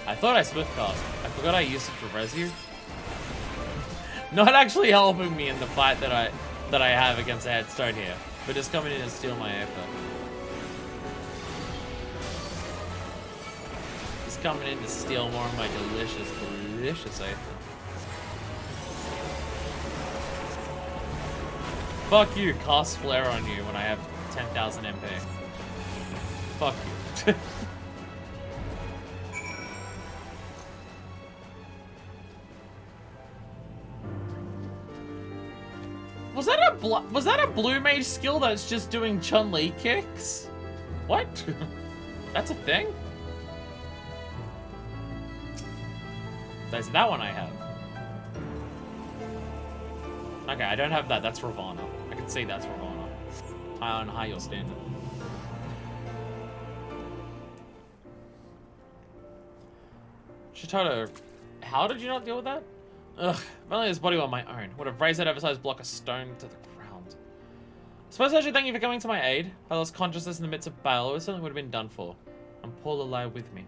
A: I thought I swiftcast. I forgot I used it to res you. Not actually helping me in the fight that I have against the headstone here, but just coming in and steal my Aether. Just coming in to steal more of my delicious, delicious Aether. Fuck you, cast flare on you when I have 10,000 MP. Fuck you. Was that a blue mage skill that's just doing Chun-Li kicks? What? That's a thing? There's that one I have. Okay, I don't have that. That's Ravana. I can see that's Ravana. High on high your standard. Shitoto, how did you not deal with that? Ugh, if only this body were my own. Would have raised that oversized block of stone to the ground. Suppose I should thank you for coming to my aid. I lost consciousness in the midst of battle. It certainly would have been done for. And Paula lie with me.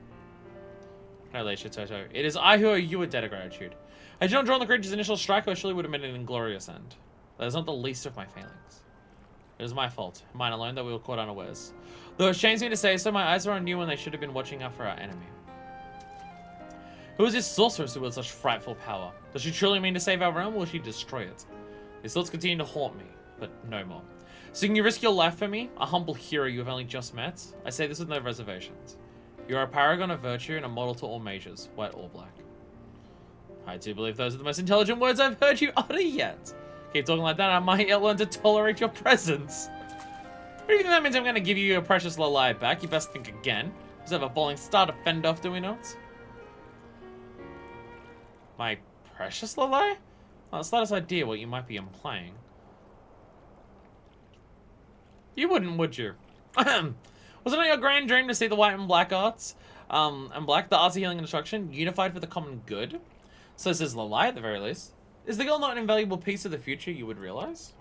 A: No, Shitoto. It is I who owe you a debt of gratitude. Had you not drawn the creature's initial strike, I surely would have made an inglorious end. That is not the least of my failings. It is my fault, mine alone, that we were caught unawares. Though it shames me to say so, my eyes were on you when they should have been watching out for our enemy. Who is this sorceress who wields such frightful power? Does she truly mean to save our realm, or will she destroy it? These thoughts continue to haunt me, but no more. So can you risk your life for me, a humble hero you have only just met? I say this with no reservations. You are a paragon of virtue and a model to all mages, white or black. I do believe those are the most intelligent words I've heard you utter yet. Keep talking like that, I might yet learn to tolerate your presence. What do you think that means? I'm going to give you your precious Lalai back? You best think again. Just have a falling star to fend off, do we not? My precious Lalai? Well, it's the slightest idea what you might be implying. You wouldn't, would you? Wasn't it your grand dream to see the white and black arts? And black, the arts of healing and destruction, unified for the common good? So says Lalai at the very least. Is the girl not an invaluable piece of the future you would realize?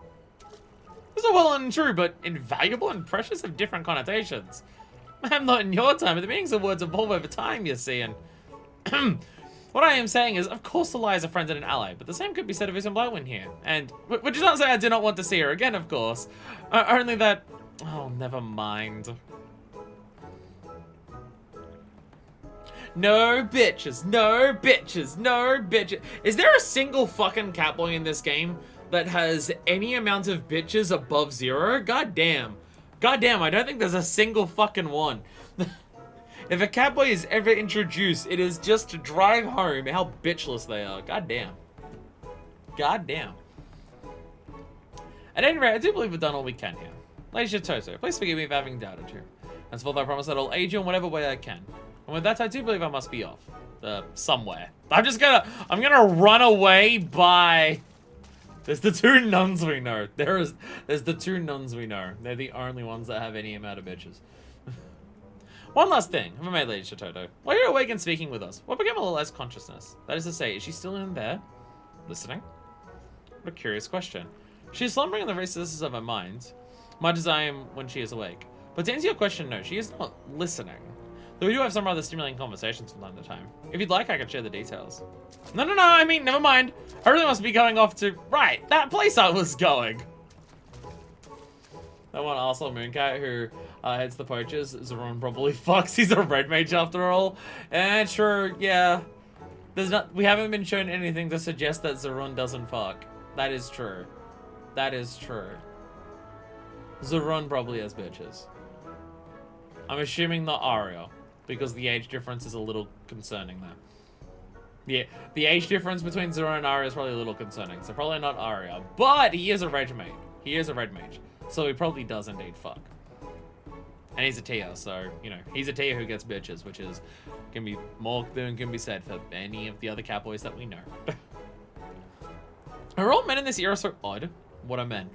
A: This is well and true, but invaluable and precious have different connotations. I'm not in your time, but the meanings of words evolve over time, you see, and... What I am saying is, of course Lalai is a friend and an ally, but the same could be said of Ism Blackwing here. And, which is not to say I do not want to see her again, of course. Only that... Oh, never mind. No bitches, no bitches, no bitches. Is there a single fucking catboy in this game that has any amount of bitches above 0? God damn. God damn, I don't think there's a single fucking one. If a catboy is ever introduced, it is just to drive home how bitchless they are. God damn. God damn. At any rate, I do believe we've done all we can here. Lady Shitoto, please forgive me for having doubted you. Henceforth, I promise that I'll aid you in whatever way I can. And with that, I do believe I must be off. Somewhere. I'm gonna run away by... There's the 2 nuns we know. There's the 2 nuns we know. They're the only ones that have any amount of bitches. One last thing, if I may, Lady Shitoto. While you're awake and speaking with us, what became of Lalai's consciousness? That is to say, is she still in there? Listening? What a curious question. She is slumbering in the recesses of her mind, much as I am when she is awake. But to answer your question, no, she is not listening. Though we do have some rather stimulating conversations from time to time. If you'd like, I could share the details. No, I mean, never mind. I really must be going off to... Right, that place I was going. That one arsehole mooncat who heads the poachers. Zarun probably fucks. He's a red mage after all. And sure, yeah. We haven't been shown anything to suggest that Zarun doesn't fuck. That is true. That is true. Zarun probably has bitches. I'm assuming not Aria, because the age difference is a little concerning there. Yeah, the age difference between Zarun and Aria is probably a little concerning, so probably not Aria. But he is a red mage. He is a red mage. So he probably does indeed fuck. And he's a Tia, so, you know, he's a Tia who gets bitches, which is, can be more than can be said for any of the other catboys that we know. Are all men in this era so odd? What are men?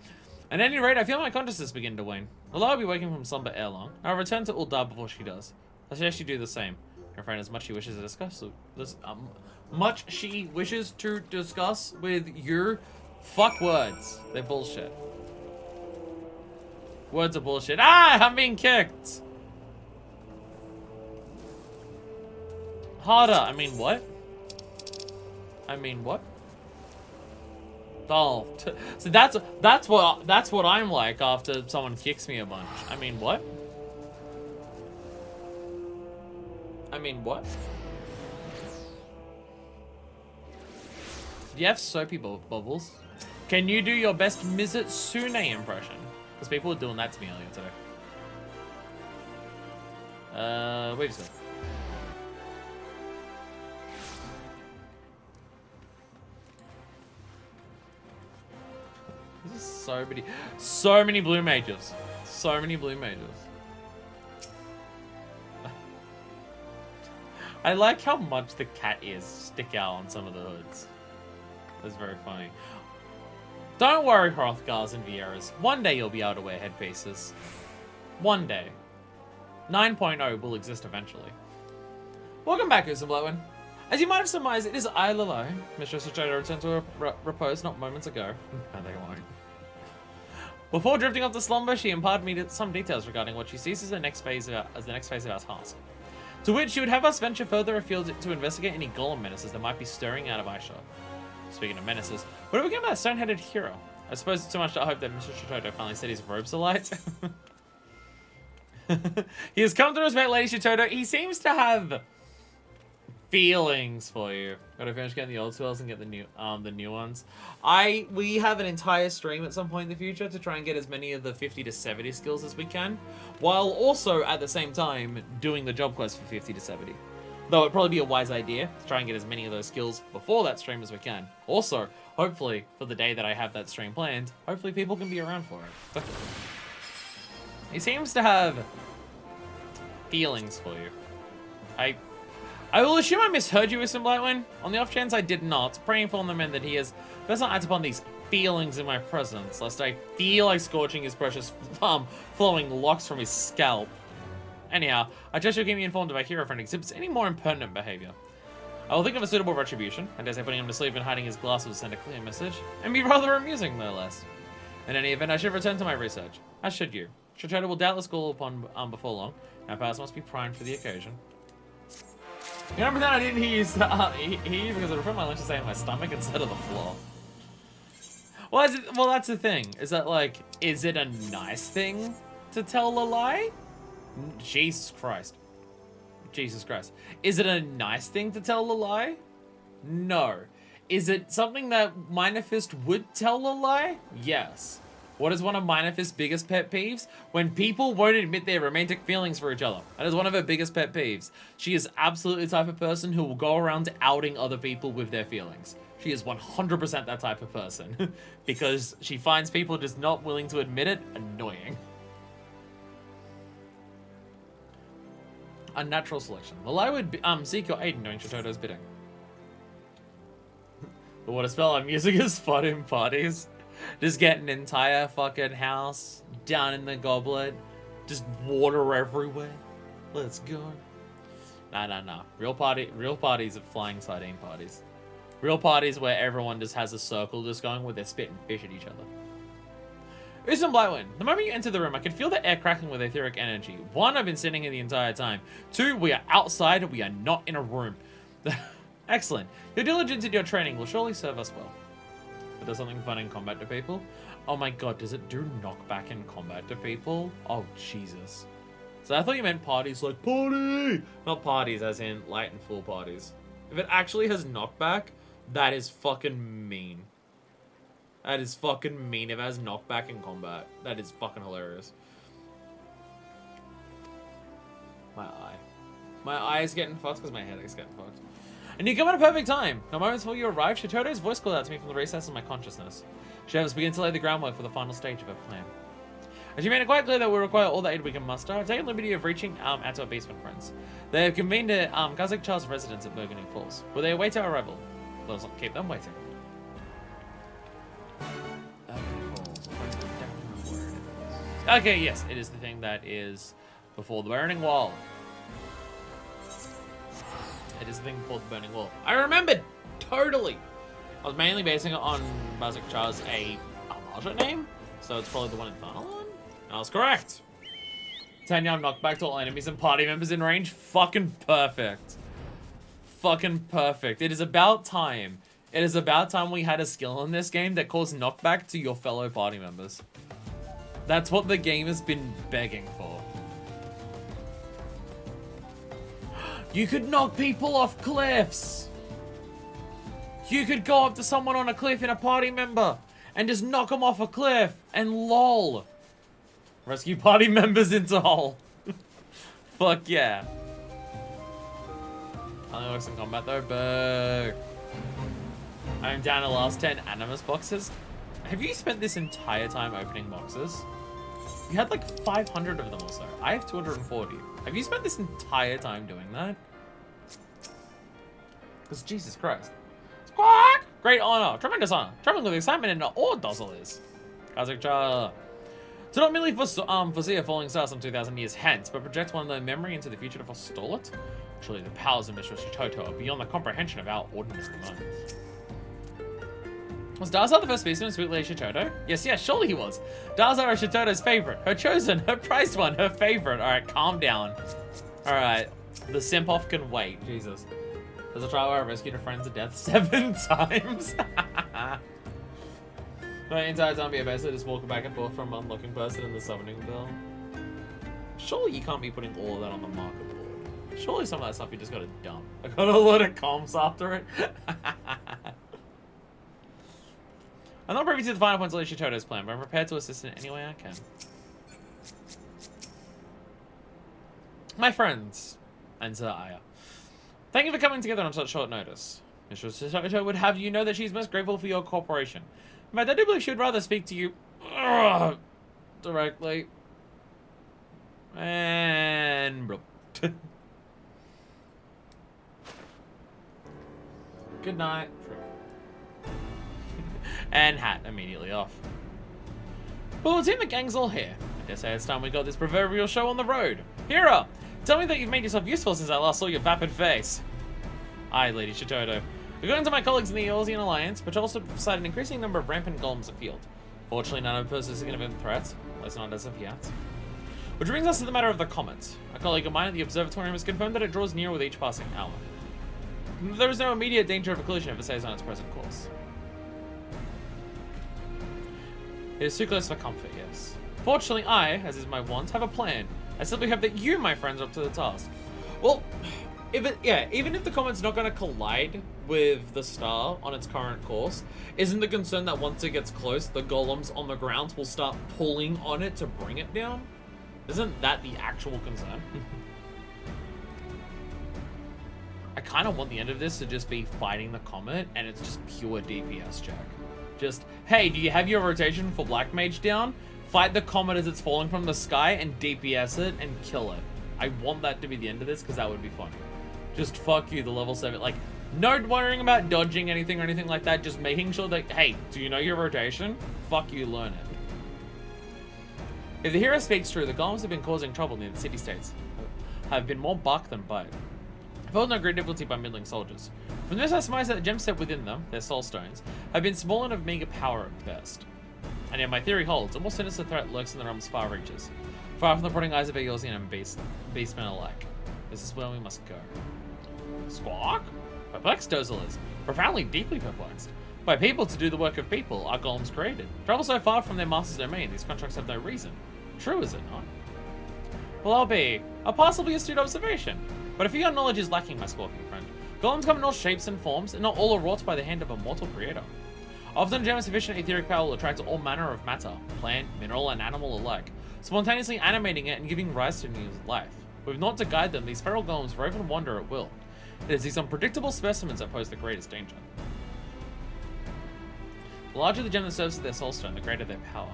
A: At any rate, I feel my consciousness begin to wane. Although I'll be waking from slumber ere long, I'll return to Uldar before she does. I suggest you do the same. Your friend, as much she wishes to discuss much she wishes to discuss with you, fuck words. They're bullshit. Words are bullshit. Ah, I'm being kicked. Harder. I mean, what? I mean, what? Oh, so that's what I'm like after someone kicks me a bunch. I mean, what? I mean, what? Do you have soapy bubbles? Can you do your best Mizitsune impression? Because people were doing that to me earlier today. Wait a second. This is so many blue mages. So many blue mages. I like how much the cat ears stick out on some of the hoods. That's very funny. Don't worry, Hrothgars and Vieras. One day you'll be able to wear headpieces. One day. 9.0 will exist eventually. Welcome back, Usamblowin. As you might have surmised, it is I, Lilo. Mistress Hojoto returned to her repose not moments ago. No, they won't. Before drifting off to slumber, she imparted me some details regarding what she sees as the next phase of our task. To which she would have us venture further afield to investigate any golem menaces that might be stirring out of Aisha. Speaking of menaces, what do we get about that stone-headed hero? I suppose it's too much to hope that Mr. Hojoto finally said his robes are light. He has come to respect Lady Hojoto. He seems to have feelings for you. Gotta finish getting the old spells and get the new ones. We have an entire stream at some point in the future to try and get as many of the 50 to 70 skills as we can, while also at the same time doing the job quest for 50 to 70. Though it'd probably be a wise idea to try and get as many of those skills before that stream as we can. Also, hopefully, for the day that I have that stream planned, hopefully people can be around for it. He seems to have feelings for you. I will assume I misheard you with some Blightwind. On the off chance I did not, praying for the men that he has best not act upon these feelings in my presence, lest I feel like scorching his precious flowing locks from his scalp. Anyhow, I trust you'll keep me informed if my hero friend exhibits any more impertinent behavior. I will think of a suitable retribution, and as I putting him to sleep and hiding his glasses will send a clear message, and be rather amusing, no less. In any event, I should return to my research. As should you. Hojoto will doubtless call upon before long, and our powers must be primed for the occasion. You know, pretend I didn't hear you because I prefer my lunch to stay in my stomach instead of the floor. Well, that's the thing. Is that, like, is it a nice thing to tell a lie? Jesus Christ. Jesus Christ. Is it a nice thing to tell a lie? No. Is it something that Minor-Fist would tell a lie? Yes. What is one of Minor-Fist's biggest pet peeves? When people won't admit their romantic feelings for each other. That is one of her biggest pet peeves. She is absolutely the type of person who will go around outing other people with their feelings. She is 100% that type of person. Because she finds people just not willing to admit it annoying. Unnatural selection. The lie would seek your aid in doing Hojoto's bidding. But what a spell I'm using is fun in parties. Just get an entire fucking house down in the goblet. Just water everywhere. Let's go. Nah. Real parties are flying sardine parties. Real parties where everyone just has a circle just going where they're spitting fish at each other. Usam Blightwind, the moment you enter the room, I can feel the air crackling with etheric energy. 1, I've been sitting here the entire time. 2, we are outside, we are not in a room. Excellent. Your diligence and your training will surely serve us well. But does something fun in combat to people? Oh my god, does it do knockback in combat to people? Oh, Jesus. So I thought you meant parties like party! Not parties as in light and full parties. If it actually has knockback, that is fucking mean. That is fucking mean if it has knockback in combat. That is fucking hilarious. My eye. My eye is getting fucked because my head is getting fucked. And you come at a perfect time. No moments before you arrive, Hojoto's voice called out to me from the recess of my consciousness. She has begun to lay the groundwork for the final stage of her plan. As she made it quite clear that we require all the aid we can muster, I've taken the liberty of reaching out to our basement friends. They have convened at Kazakh Charles' residence at Burgundy Falls, where they await our arrival. Let's not keep them waiting. Okay, yes, it is the thing that is before the Burning Wall. It is the thing before the Burning Wall. I remembered! Totally! I was mainly basing it on Kazakh Char's Armada name, so it's probably the one in Thanalan? And I was correct! 10 yard knockback to all enemies and party members in range. Fucking perfect. Fucking perfect. It is about time. It is about time we had a skill in this game that caused knockback to your fellow party members. That's what the game has been begging for. You could knock people off cliffs. You could go up to someone on a cliff in a party member and just knock them off a cliff and lol. Rescue party members into hole. Fuck yeah. Only works in combat though, boo. I'm down to the last 10 Animus boxes. Have you spent this entire time opening boxes? You had like 500 of them or so. I have 240. Have you spent this entire time doing that? Because Jesus Christ. Squawk! Great honor, tremendous honor, trembling with excitement and awe Dozzle is. Kazakcha. To not merely foresee a falling star some 2,000 years hence, but project one of their memory into the future to forestall it? Surely the powers of Mistress Shitoto are beyond the comprehension of our ordinary minds. Was Darzar the first specimen of Sweet Lady Shitoto? Yes, surely he was. Darzar is Shitoto's favorite, her chosen, her prized one, her favorite. Alright, calm down. Alright, the simp-off can wait. Jesus. There's a trial where I rescued a friend to death 7 times. The entire time you're basically just walking back and forth from unlocking person in the summoning bell. Surely you can't be putting all of that on the marker board. Surely some of that stuff you just gotta dump. I got a lot of comms after it. I'm not privy to the final points of Shitoto's plan, but I'm prepared to assist in any way I can. My friends, and Aya, thank you for coming together on such short notice. Mistress Shitoto would have you know that she's most grateful for your cooperation. In fact, I do believe she would rather speak to you directly. And good night. And hat immediately off. Well, it seems the gang's all here. I dare say it's time we got this proverbial show on the road. Hera, tell me that you've made yourself useful since I last saw your vapid face. Aye, Lady Shitoto. According to my colleagues in the Eorzean Alliance, patrols have sighted an increasing number of rampant golems afield. Fortunately, none of them pose a significant threat, at least not as of yet. Which brings us to the matter of the comet. A colleague of mine at the observatorium has confirmed that it draws near with each passing hour. There is no immediate danger of a collision if it stays on its present course. It is too close for comfort, yes. Fortunately, I, as is my wont, have a plan. I simply hope that you, my friends, are up to the task. Well, even if the comet's not going to collide with the star on its current course, isn't the concern that once it gets close, the golems on the ground will start pulling on it to bring it down? Isn't that the actual concern? I kind of want the end of this to just be fighting the comet, and it's just pure DPS, Jack. Just, hey, do you have your rotation for Black Mage down? Fight the comet as it's falling from the sky and DPS it and kill it. I want that to be the end of this because that would be funny. Just fuck you, the level 7. Like, no worrying about dodging anything or anything like that. Just making sure that, hey, do you know your rotation? Fuck you, learn it. If the hero speaks true, the golems have been causing trouble near the city-states. Have been more bark than bite. I've felt no great difficulty by middling soldiers. From this I surmise that the gems set within them, their soul stones, have been small and of meager power at best. And yet my theory holds, a more sinister threat lurks in the realm's far reaches, far from the prodding eyes of Eorzean and beastmen alike. This is where we must go. Squawk? Perplexed Dozzle is. Profoundly, deeply perplexed. By people to do the work of people, our golems created. Travel so far from their master's domain, these contracts have no reason. True, is it not? Well, I'll be a possibly astute observation. But if your knowledge is lacking, my squawking friend, golems come in all shapes and forms, and not all are wrought by the hand of a mortal creator. Often, gem of sufficient etheric power will attract all manner of matter, plant, mineral, and animal alike, spontaneously animating it and giving rise to new life. With naught to guide them, these feral golems rove and wander at will. It is these unpredictable specimens that pose the greatest danger. The larger the gem that serves as their soulstone, the greater their power,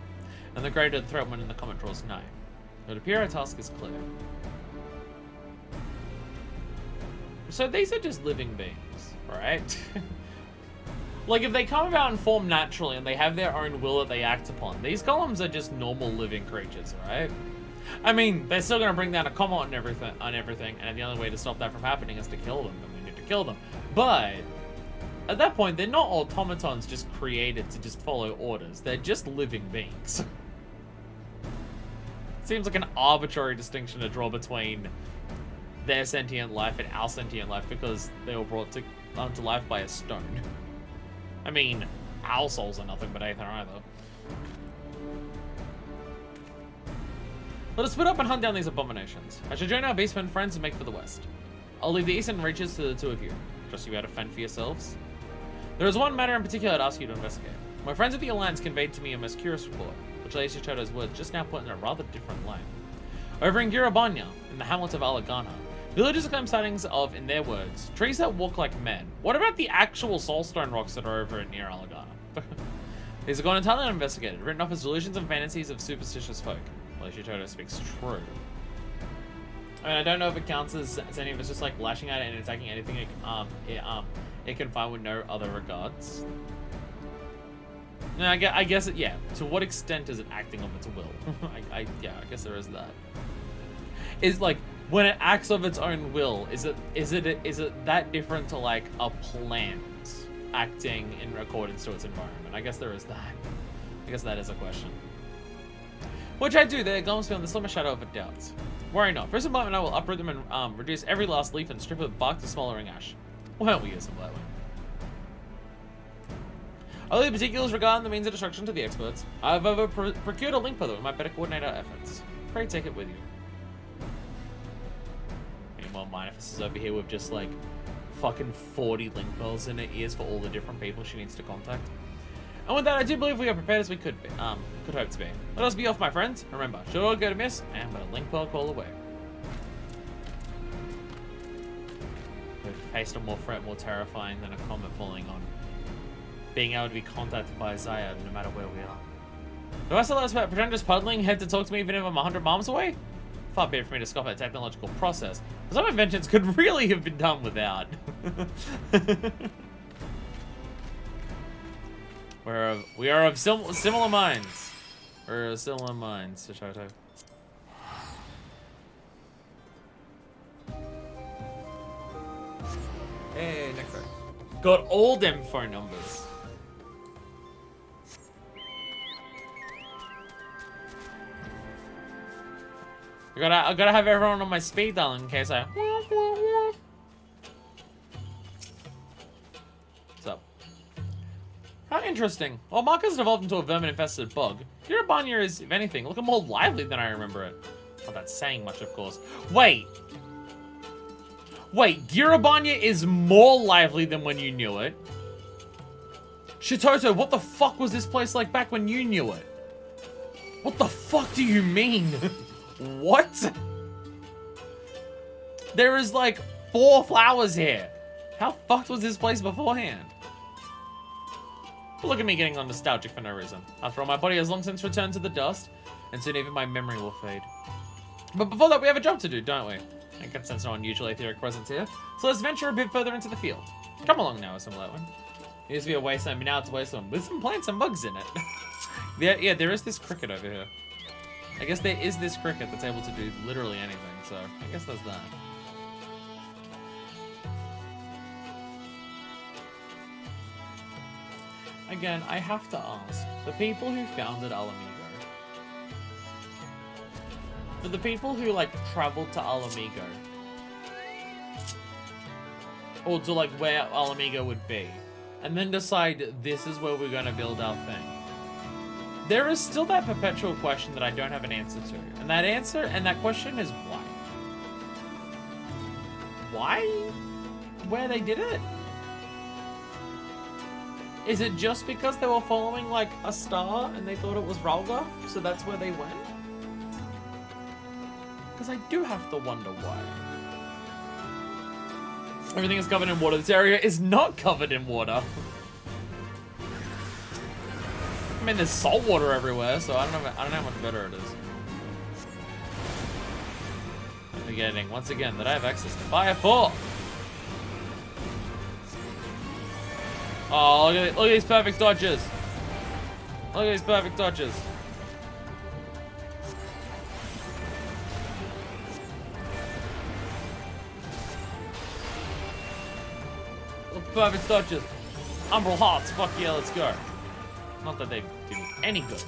A: and the greater the threat when the comet draws nigh. It would appear our task is clear. So these are just living beings, right? Like, if they come about and form naturally and they have their own will that they act upon, these golems are just normal living creatures, right? I mean, they're still going to bring down a comet and everything, and the only way to stop that from happening is to kill them, and we need to kill them. But at that point, they're not automatons just created to just follow orders. They're just living beings. Seems like an arbitrary distinction to draw between their sentient life and our sentient life because they were brought to life by a stone. I mean, our souls are nothing but aether either. Let us split up and hunt down these abominations. I shall join our beastmen friends and make for the west. I'll leave the eastern reaches to the two of you. Trust you how to fend for yourselves. There is one matter in particular I'd ask you to investigate. My friends at the Alliance conveyed to me a most curious report, which Lady Shitoto's words just now put in a rather different light. Over in Girabanya, in the hamlet of Alagana, villagers claim sightings of, in their words, trees that walk like men. What about the actual soulstone rocks that are over near Alagana? These have gone entirely uninvestigated, written off as delusions and fantasies of superstitious folk. Lady Shitoto speaks true. I mean, I don't know if it counts as any of us just like lashing at it and attacking anything it can find with no other regards. No, I guess it, yeah. To what extent is it acting of its will? Yeah, I guess there is that. Is like when it acts of its own will, is it that different to like a plant acting in accordance to its environment? I guess there is that. I guess that is a question. Which I do. They're golems beyond the slimmer shadow of a doubt. Worry not. First of all, I will uproot them and reduce every last leaf and strip of bark to smoldering ash. Why don't we use some that way? I'll leave particulars regarding the means of destruction to the experts. I've procured a link for them and might better coordinate our efforts. Pray take it with you. Meanwhile, Minifest is over here with just like fucking 40 link bells in her ears for all the different people she needs to contact. And with that, I do believe we are prepared as we could hope to be. Let us be off, my friends. Remember, should all go to miss, and but a link bell call away. Faced a more threat, more terrifying than a comet falling on. Being able to be contacted by Zaya no matter where we are. Do I still ask about pretenders puddling head to talk to me even if I'm 100 miles away? Far be it for me to scoff at a technological process. Some inventions could really have been done without. We are of similar minds. We're of similar minds, Shoto. Hey, Necro. Got all them phone numbers. I gotta have everyone on my speed dial in case I. What's up? How interesting. Well, Marcus has evolved into a vermin-infested bug. Girabanya is, if anything, looking more lively than I remember it. Not that's saying much, of course. Wait, Girabanya is more lively than when you knew it. Shitoto, what the fuck was this place like back when you knew it? What the fuck do you mean? What? There is like 4 flowers here. How fucked was this place beforehand? But look at me getting all nostalgic for no reason. After all, my body has long since returned to the dust, and soon even my memory will fade. But before that, we have a job to do, don't we? I can sense no unusual etheric presence here, so let's venture a bit further into the field. Come along now, Assimilatewan. It used to be a wasteland, but now it's a wasteland with some plants and bugs in it. Yeah, there is this cricket over here. I guess there is this cricket that's able to do literally anything, so I guess there's that. Again, I have to ask, the people who founded Alamigo, for the people who, like, traveled to Alamigo, or to, like, where Alamigo would be, and then decide this is where we're going to build our thing, there is still that perpetual question that I don't have an answer to. And that question is why? Why? Where they did it? Is it just because they were following, like, a star and they thought it was Ralga, so that's where they went? Because I do have to wonder why. Everything is covered in water. This area is not covered in water. I mean, there's salt water everywhere, so I don't know how much better it is. I'm forgetting, once again, that I have access to Fire 4. Oh, look at these perfect dodges. Look at these perfect dodges. Look, perfect dodges. Umbral Hearts, fuck yeah, let's go. Not that they do any good.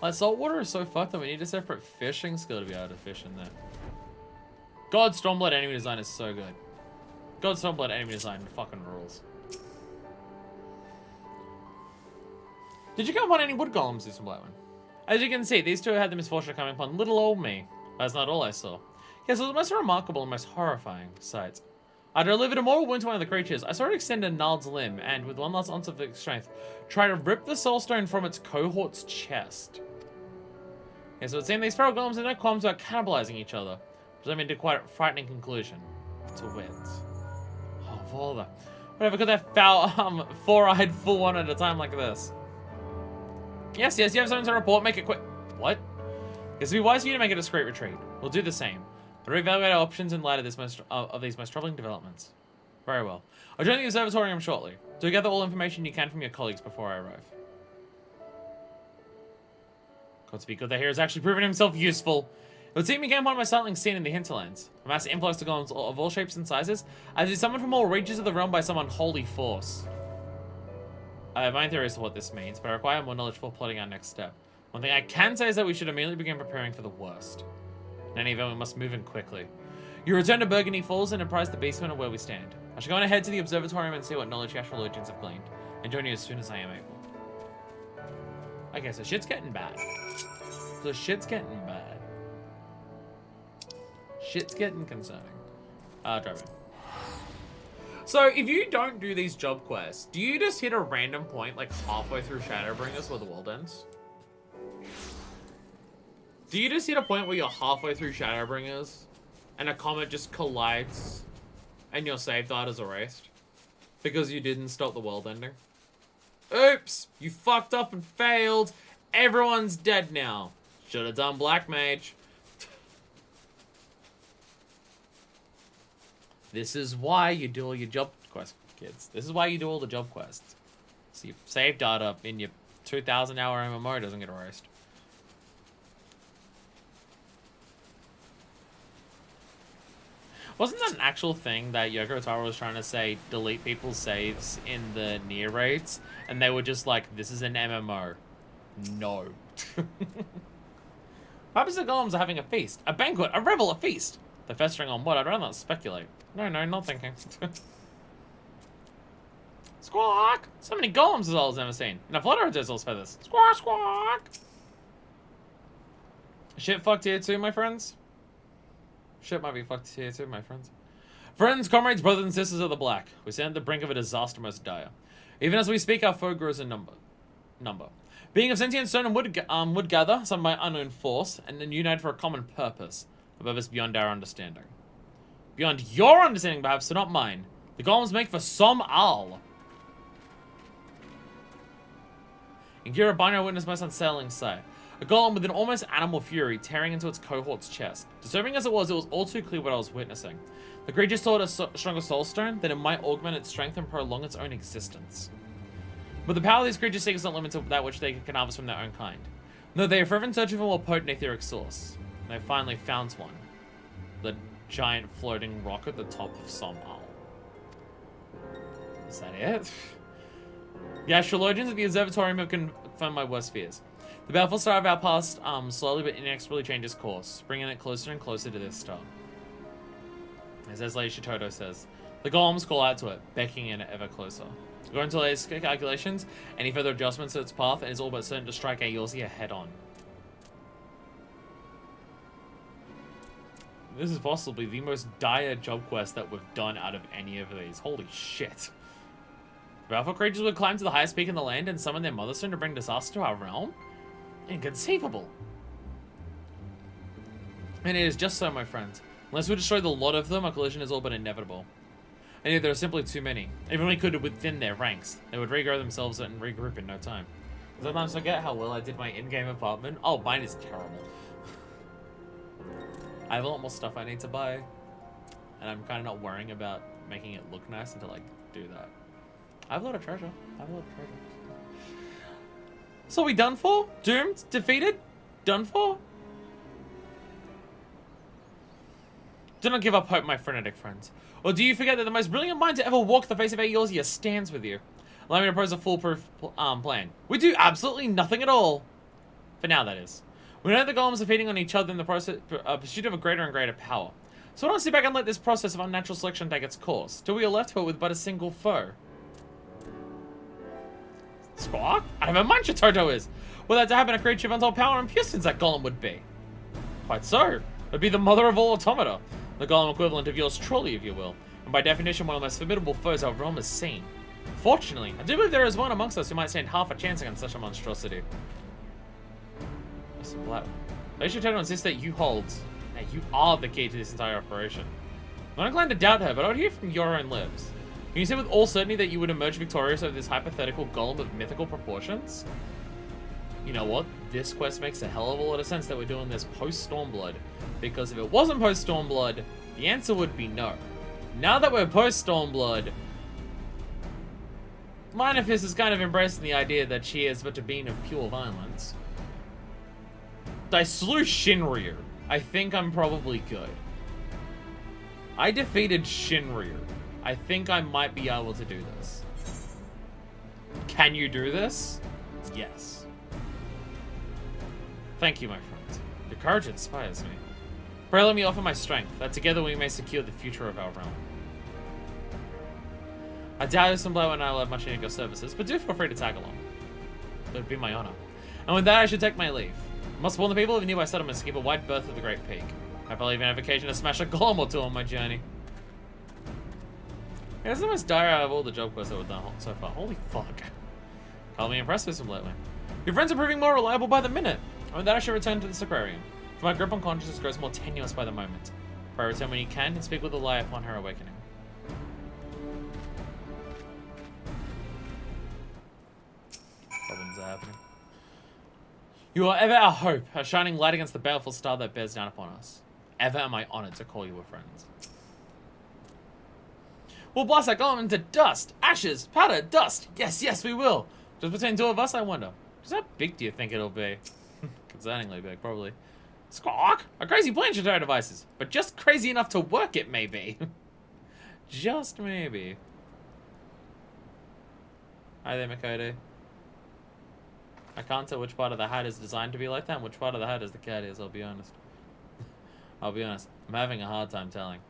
A: Like, salt water is so fucked that we need a separate fishing skill to be able to fish in there. God, Stormblood enemy design is so good. God, Stormblood enemy design fucking rules. Did you come upon any wood golems this one? As you can see, these two had the misfortune of coming upon little old me. That's not all I saw. Yes, it was the most remarkable and most horrifying sight. I delivered a mortal wound to one of the creatures. I saw it extend a gnarled limb, and with one last ounce of strength, try to rip the soul stone from its cohort's chest. Yeah, so it seemed these feral golems had no qualms about cannibalizing each other, which led me to quite a frightening conclusion. To wit. Oh, Volda. Whatever could that foul, four-eyed fool one at a time like this? Yes, you have something to report, make it quick. What? It's be wise for you to make a discreet retreat. We'll do the same. I'll reevaluate our options in light of these most troubling developments. Very well. I'll join the observatorium shortly. So gather all information you can from your colleagues before I arrive. Godspeed, good that here has actually proven himself useful. It would seem he came upon my sightling seen in the hinterlands. A mass influx of golems of all shapes and sizes, as is summoned from all reaches of the realm by some unholy force. I have my theories as to what this means, but I require more knowledge for plotting our next step. One thing I can say is that we should immediately begin preparing for the worst. In any event, we must move in quickly. You return to Burgundy Falls and apprise the beastmen of where we stand. I shall go on ahead to the observatorium and see what knowledge the astrologians have gleaned, and join you as soon as I am able. Okay, so shit's getting bad. Shit's getting concerning. Driving. So, if you don't do these job quests, do you just hit a random point, like halfway through Shadowbringers where the world ends? Do you just hit a point where you're halfway through Shadowbringers, and a comet just collides, and your save data's erased? Because you didn't stop the world ending? Oops! You fucked up and failed! Everyone's dead now! Should have done Black Mage. This is why you do all your job quests, kids. This is why you do all the job quests. So your save data in your 2,000 hour MMO doesn't get erased. Wasn't that an actual thing that Yoko Taro was trying to say, delete people's saves in the near raids? And they were just like, this is an MMO. No. Perhaps the golems are having a feast. A banquet, a revel, a feast. They're festering on what? I'd rather not speculate. No, not thinking. Squawk! So many golems as I was never seen. And a flutter of Dizzle's feathers. Squawk, squawk! Shit fucked here too, my friends. Shit might be fucked here too, my friends. Friends, comrades, brothers and sisters of the Black. We stand at the brink of a disaster most dire. Even as we speak, our foe grows in number. Being of sentient stone and would gather, some by unknown force, and then unite for a common purpose. A purpose beyond our understanding. Beyond your understanding, perhaps, so not mine. The golems make for some owl. In Gira Bino, I witnessed most unsettling sight. A golem with an almost animal fury tearing into its cohort's chest. Disturbing as it was all too clear what I was witnessing. The creature sought a stronger soul stone, that it might augment its strength and prolong its own existence. But the power of these creatures seek is not limited to that which they can harvest from their own kind. No, they are forever in search of a more potent etheric source. They finally found one. The giant floating rock at the top of some owl. Is that it? The astrologians at the observatorium have confirmed my worst fears. The baleful star of our past slowly but inexorably changes course, bringing it closer and closer to this star. As Lady Shitoto says, the golems call out to it, beckoning it ever closer. According to latest calculations, any further adjustments to its path, it is all but certain to strike Eorzea head-on. This is possibly the most dire job quest that we've done out of any of these. Holy shit. Powerful creatures would climb to the highest peak in the land and summon their mother stone to bring disaster to our realm? Inconceivable. And it is just so, my friends. Unless we destroy the lot of them, a collision is all but inevitable. And yet there are simply too many. Even we could within their ranks. They would regrow themselves and regroup in no time. Sometimes I forget how well I did my in-game apartment. Oh, mine is terrible. I have a lot more stuff I need to buy. And I'm kind of not worrying about making it look nice until I do that. I have a lot of treasure. So we done for? Doomed? Defeated? Done for? Do not give up hope, my frenetic friends. Or do you forget that the most brilliant mind to ever walk the face of Eorzea stands with you? Allow me to propose a foolproof plan. We do absolutely nothing at all. For now, that is. We know the golems are feeding on each other in the pursuit of a greater and greater power. So why don't sit back and let this process of unnatural selection take its course, till we are left with but a single foe. Squawk? I have a mind Toto is. Were that to happen, a creature of untold power and puissance that golem would be. Quite so. It would be the mother of all automata. The golem equivalent of yours truly, if you will. And by definition, one of the most formidable foes our realm has seen. Fortunately, I do believe there is one amongst us who might stand half a chance against such a monstrosity. Lady Toto insists that you hold. That you are the key to this entire operation. I'm not inclined to doubt her, but I would hear from your own lips. Can you say with all certainty that you would emerge victorious over this hypothetical golem of mythical proportions? You know what? This quest makes a hell of a lot of sense that we're doing this post-Stormblood. Because if it wasn't post-Stormblood, the answer would be no. Now that we're post-Stormblood, Lovefist is kind of embracing the idea that she is but a being of pure violence. I slew Shinryu. I think I'm probably good. I defeated Shinryu. I think I might be able to do this. Can you do this? Yes. Thank you, my friend. Your courage inspires me. Pray let me offer my strength, that together we may secure the future of our realm. I doubt if Stormblood and I will have much need of your services, but do feel free to tag along. It would be my honor. And with that, I should take my leave. I must warn the people of the nearby settlements to keep a wide berth of the Great Peak. I probably even have occasion to smash a golem or two on my journey. Yeah, that's the most dire out of all the job quests that we've done so far. Holy fuck. Call me impressed with some lately. Your friends are proving more reliable by the minute. And with that, I should return to this aquarium. For my grip on consciousness grows more tenuous by the moment. Pray return when you can and speak with the lie upon her awakening. Problems are happening. You are ever our hope, a shining light against the baleful star that bears down upon us. Ever am I honored to call you a friend. We'll blast that golem into dust, ashes, powder, dust. Yes, yes, we will. Just between two of us, I wonder. Just how big do you think it'll be? Concerningly big, probably. Squawk! A crazy plan should our devices, but just crazy enough to work it, maybe. Just maybe. Hi there, Makoto. I can't tell which part of the hat is designed to be like that and which part of the hat is the cat is, I'll be honest. I'll be honest. I'm having a hard time telling.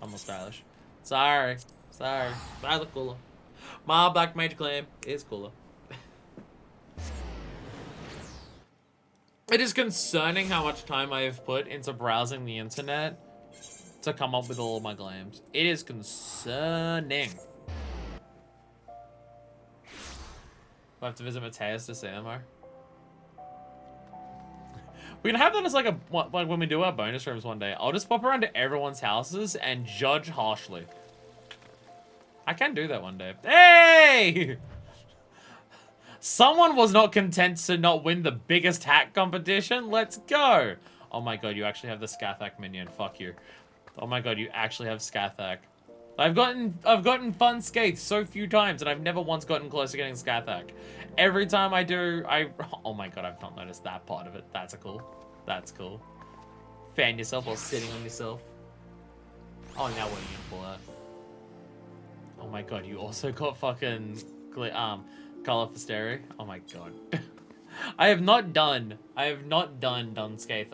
A: I'm more stylish. Sorry. Sorry. I look cooler. My black mage claim is cooler. It is concerning how much time I have put into browsing the internet to come up with all of my claims. It is concerning. We'll have to visit Mateus to see them more. We can have that as like when we do our bonus rooms one day. I'll just pop around to everyone's houses and judge harshly. I can do that one day. Hey! Someone was not content to not win the biggest hat competition. Let's go. Oh my god, you actually have the Scathak minion. Fuck you. Oh my god, you actually have Scathak. I've gotten fun skates so few times, and I've never once gotten close to getting Scathak. Every time I do, oh my god, I've not noticed that part of it. That's cool. That's cool. Fan yourself while sitting on yourself. Oh, now what are you gonna pull out? Oh my god, you also got fucking Color for Stereo. Oh my god. I have not done Dunscape.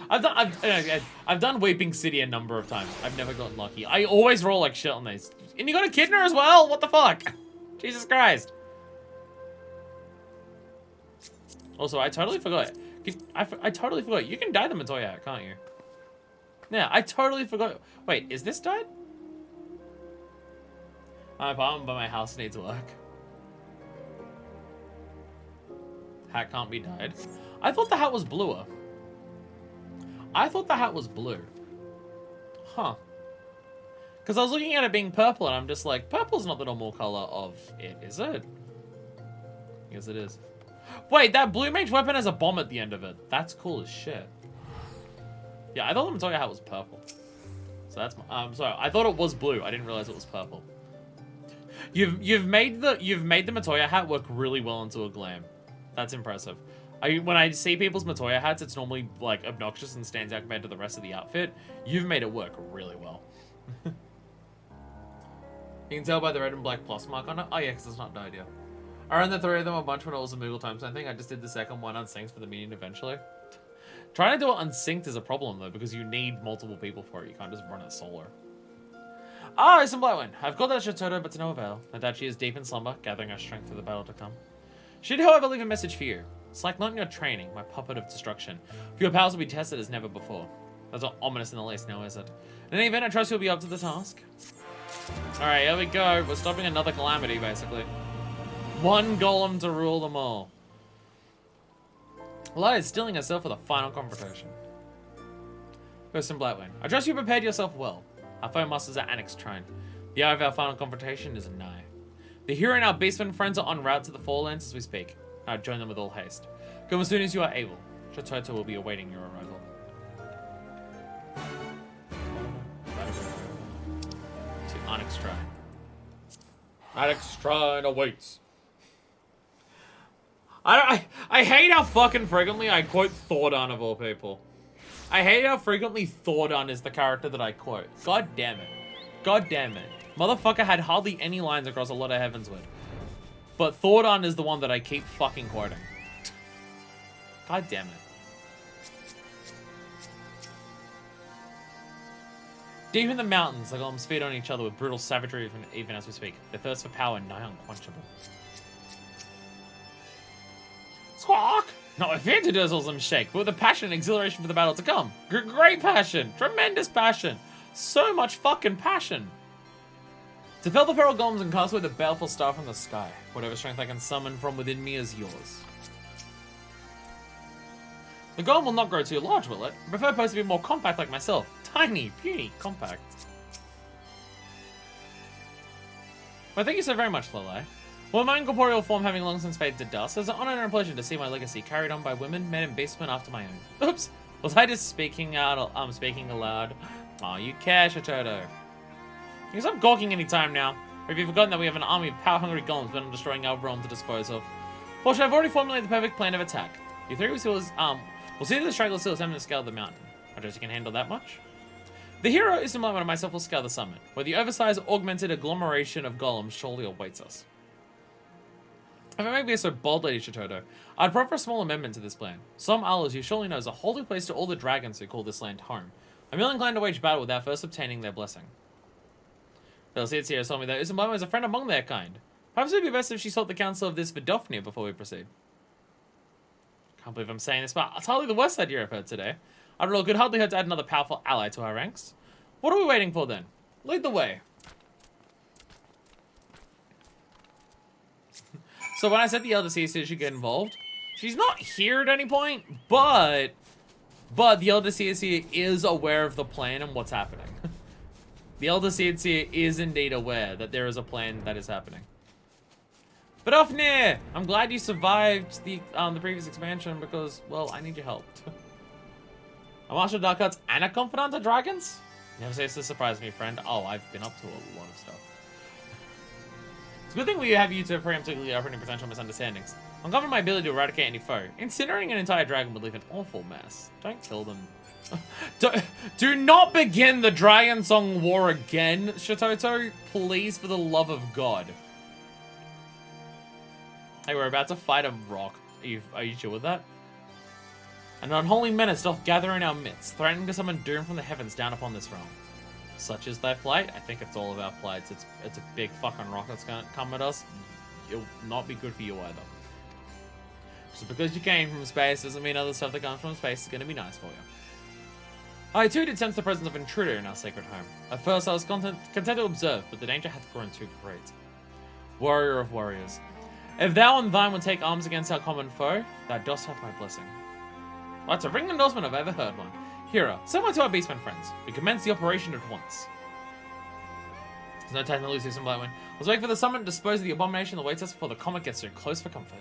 A: I've done Weeping City a number of times. I've never gotten lucky. I always roll like shit on these. And you got a Kidner as well? What the fuck? Jesus Christ. Also, I totally forgot. I totally forgot. You can dye the Matoya hat, can't you? Yeah, I totally forgot. Wait, is this dyed? My apartment by my house needs work. Hat can't be dyed. I thought the hat was bluer. I thought the hat was blue. Huh. Because I was looking at it being purple and I'm just like, purple's not the normal color of it, is it? Yes, it is. Wait, that blue mage weapon has a bomb at the end of it. That's cool as shit. Yeah, I thought the Matoya hat was purple. So that's sorry, I thought it was blue. I didn't realize it was purple. You've made the Matoya hat work really well into a glam. That's impressive. When I see people's Matoya hats, it's normally like obnoxious and stands out compared to the rest of the outfit. You've made it work really well. You can tell by the red and black plus mark on it. Oh yeah, because it's not dyed yet. I ran the three of them a bunch when it was a Moogle time, so I think I just did the second one unsynced for the minion eventually. Trying to do it unsynced is a problem though, because you need multiple people for it. You can't just run it solo. Ah, it's some Blightwind. I've called out Shatoto, but to no avail. No doubt she is deep in slumber, gathering her strength for the battle to come. Should, however, leave a message for you. It's like not in your training, my puppet of destruction. For your powers will be tested as never before. That's not ominous in the least, now is it? In any event, I trust you'll be up to the task. Alright, here we go. We're stopping another calamity, basically. One golem to rule them all. Lila is stilling herself for the final confrontation. Person Blightwind, I trust you prepared yourself well. Our foe masters are annexed trained. The hour of our final confrontation is nigh. The hero and our beastmen friends are en route to the Forelands as we speak. Now join them with all haste. Come as soon as you are able. Shototo will be awaiting your arrival. To Onyx Shrine. Onyx Shrine awaits. I hate how fucking frequently I quote Thordon of all people. I hate how frequently Thordon is the character that I quote. God damn it. God damn it. Motherfucker had hardly any lines across a lot of Heavensward. But Thordon is the one that I keep fucking quoting. God damn it. Deep in the mountains, the golems feed on each other with brutal savagery even as we speak. Their thirst for power nigh unquenchable. Squawk! Not with fear to dazzle them shake, but with a passion and exhilaration for the battle to come. Great passion! Tremendous passion! So much fucking passion! To fell the feral golems and cast away the baleful star from the sky. Whatever strength I can summon from within me is yours. The golem will not grow too large, will it? I prefer posts to be more compact like myself. Tiny, puny, compact. Well, thank you so very much, Lilai. Well, my incorporeal form having long since faded to dust, it's an honor and a pleasure to see my legacy carried on by women, men, and beastmen after my own. Oops! Was I just speaking aloud? Aw, you care, Shototo. You can stop gawking any time now. Or have you forgotten that we have an army of power-hungry golems bent on destroying our realm to dispose of? Fortunately, I've already formulated the perfect plan of attack. You three will see the stragglers still attempt to scale the mountain. I guess you can handle that much. The hero, Isumlama, and myself will scale the summit, where the oversized, augmented agglomeration of golems surely awaits us. If I may be so bold, Lady Shototo, I'd proffer a small amendment to this plan. Som Al, as you surely know, is a holy place to all the dragons who call this land home. I'm ill inclined to wage battle without first obtaining their blessing. Belcetio told me that Isumlama is a friend among their kind. Perhaps it would be best if she sought the counsel of this Vidofnir before we proceed. Can't believe I'm saying this, but it's hardly the worst idea I've heard today. After all, could hardly hurt to add another powerful ally to our ranks. What are we waiting for then? Lead the way. So when I said the Elder Seer should get involved, she's not here at any point, but the Elder Seer is aware of the plan and what's happening. The Elder Seer is indeed aware that there is a plan that is happening. But Ofnir, I'm glad you survived the previous expansion because, well, I need your help. A martial dark arts and a confidant of dragons? Never cease to surprise me, friend. Oh, I've been up to a lot of stuff. It's a good thing we have you to preemptively open any potential misunderstandings. I'm confident in my ability to eradicate any foe. Incinerating an entire dragon would leave an awful mess. Don't kill them. Do not begin the Dragon Song War again, Shototo. Please, for the love of God. Hey, we're about to fight a rock. Are you sure with that? An unholy menace doth gather in our midst, threatening to summon doom from the heavens down upon this realm. Such is thy plight? I think it's all of our plights. It's a big fucking rock that's gonna come at us. It'll not be good for you either. Just because you came from space doesn't mean other stuff that comes from space is gonna be nice for you. I too did sense the presence of an intruder in our sacred home. At first I was content to observe, but the danger hath grown too great. Warrior of warriors, if thou and thine would take arms against our common foe, thou dost have my blessing. Well, that's a ring endorsement if I've ever heard one. Hero, send one to our beastmen friends. We commence the operation at once. There's no time to lose this in Blightwind. Let's wait for the summon and dispose of the abomination that waits us before the comet gets too close for comfort.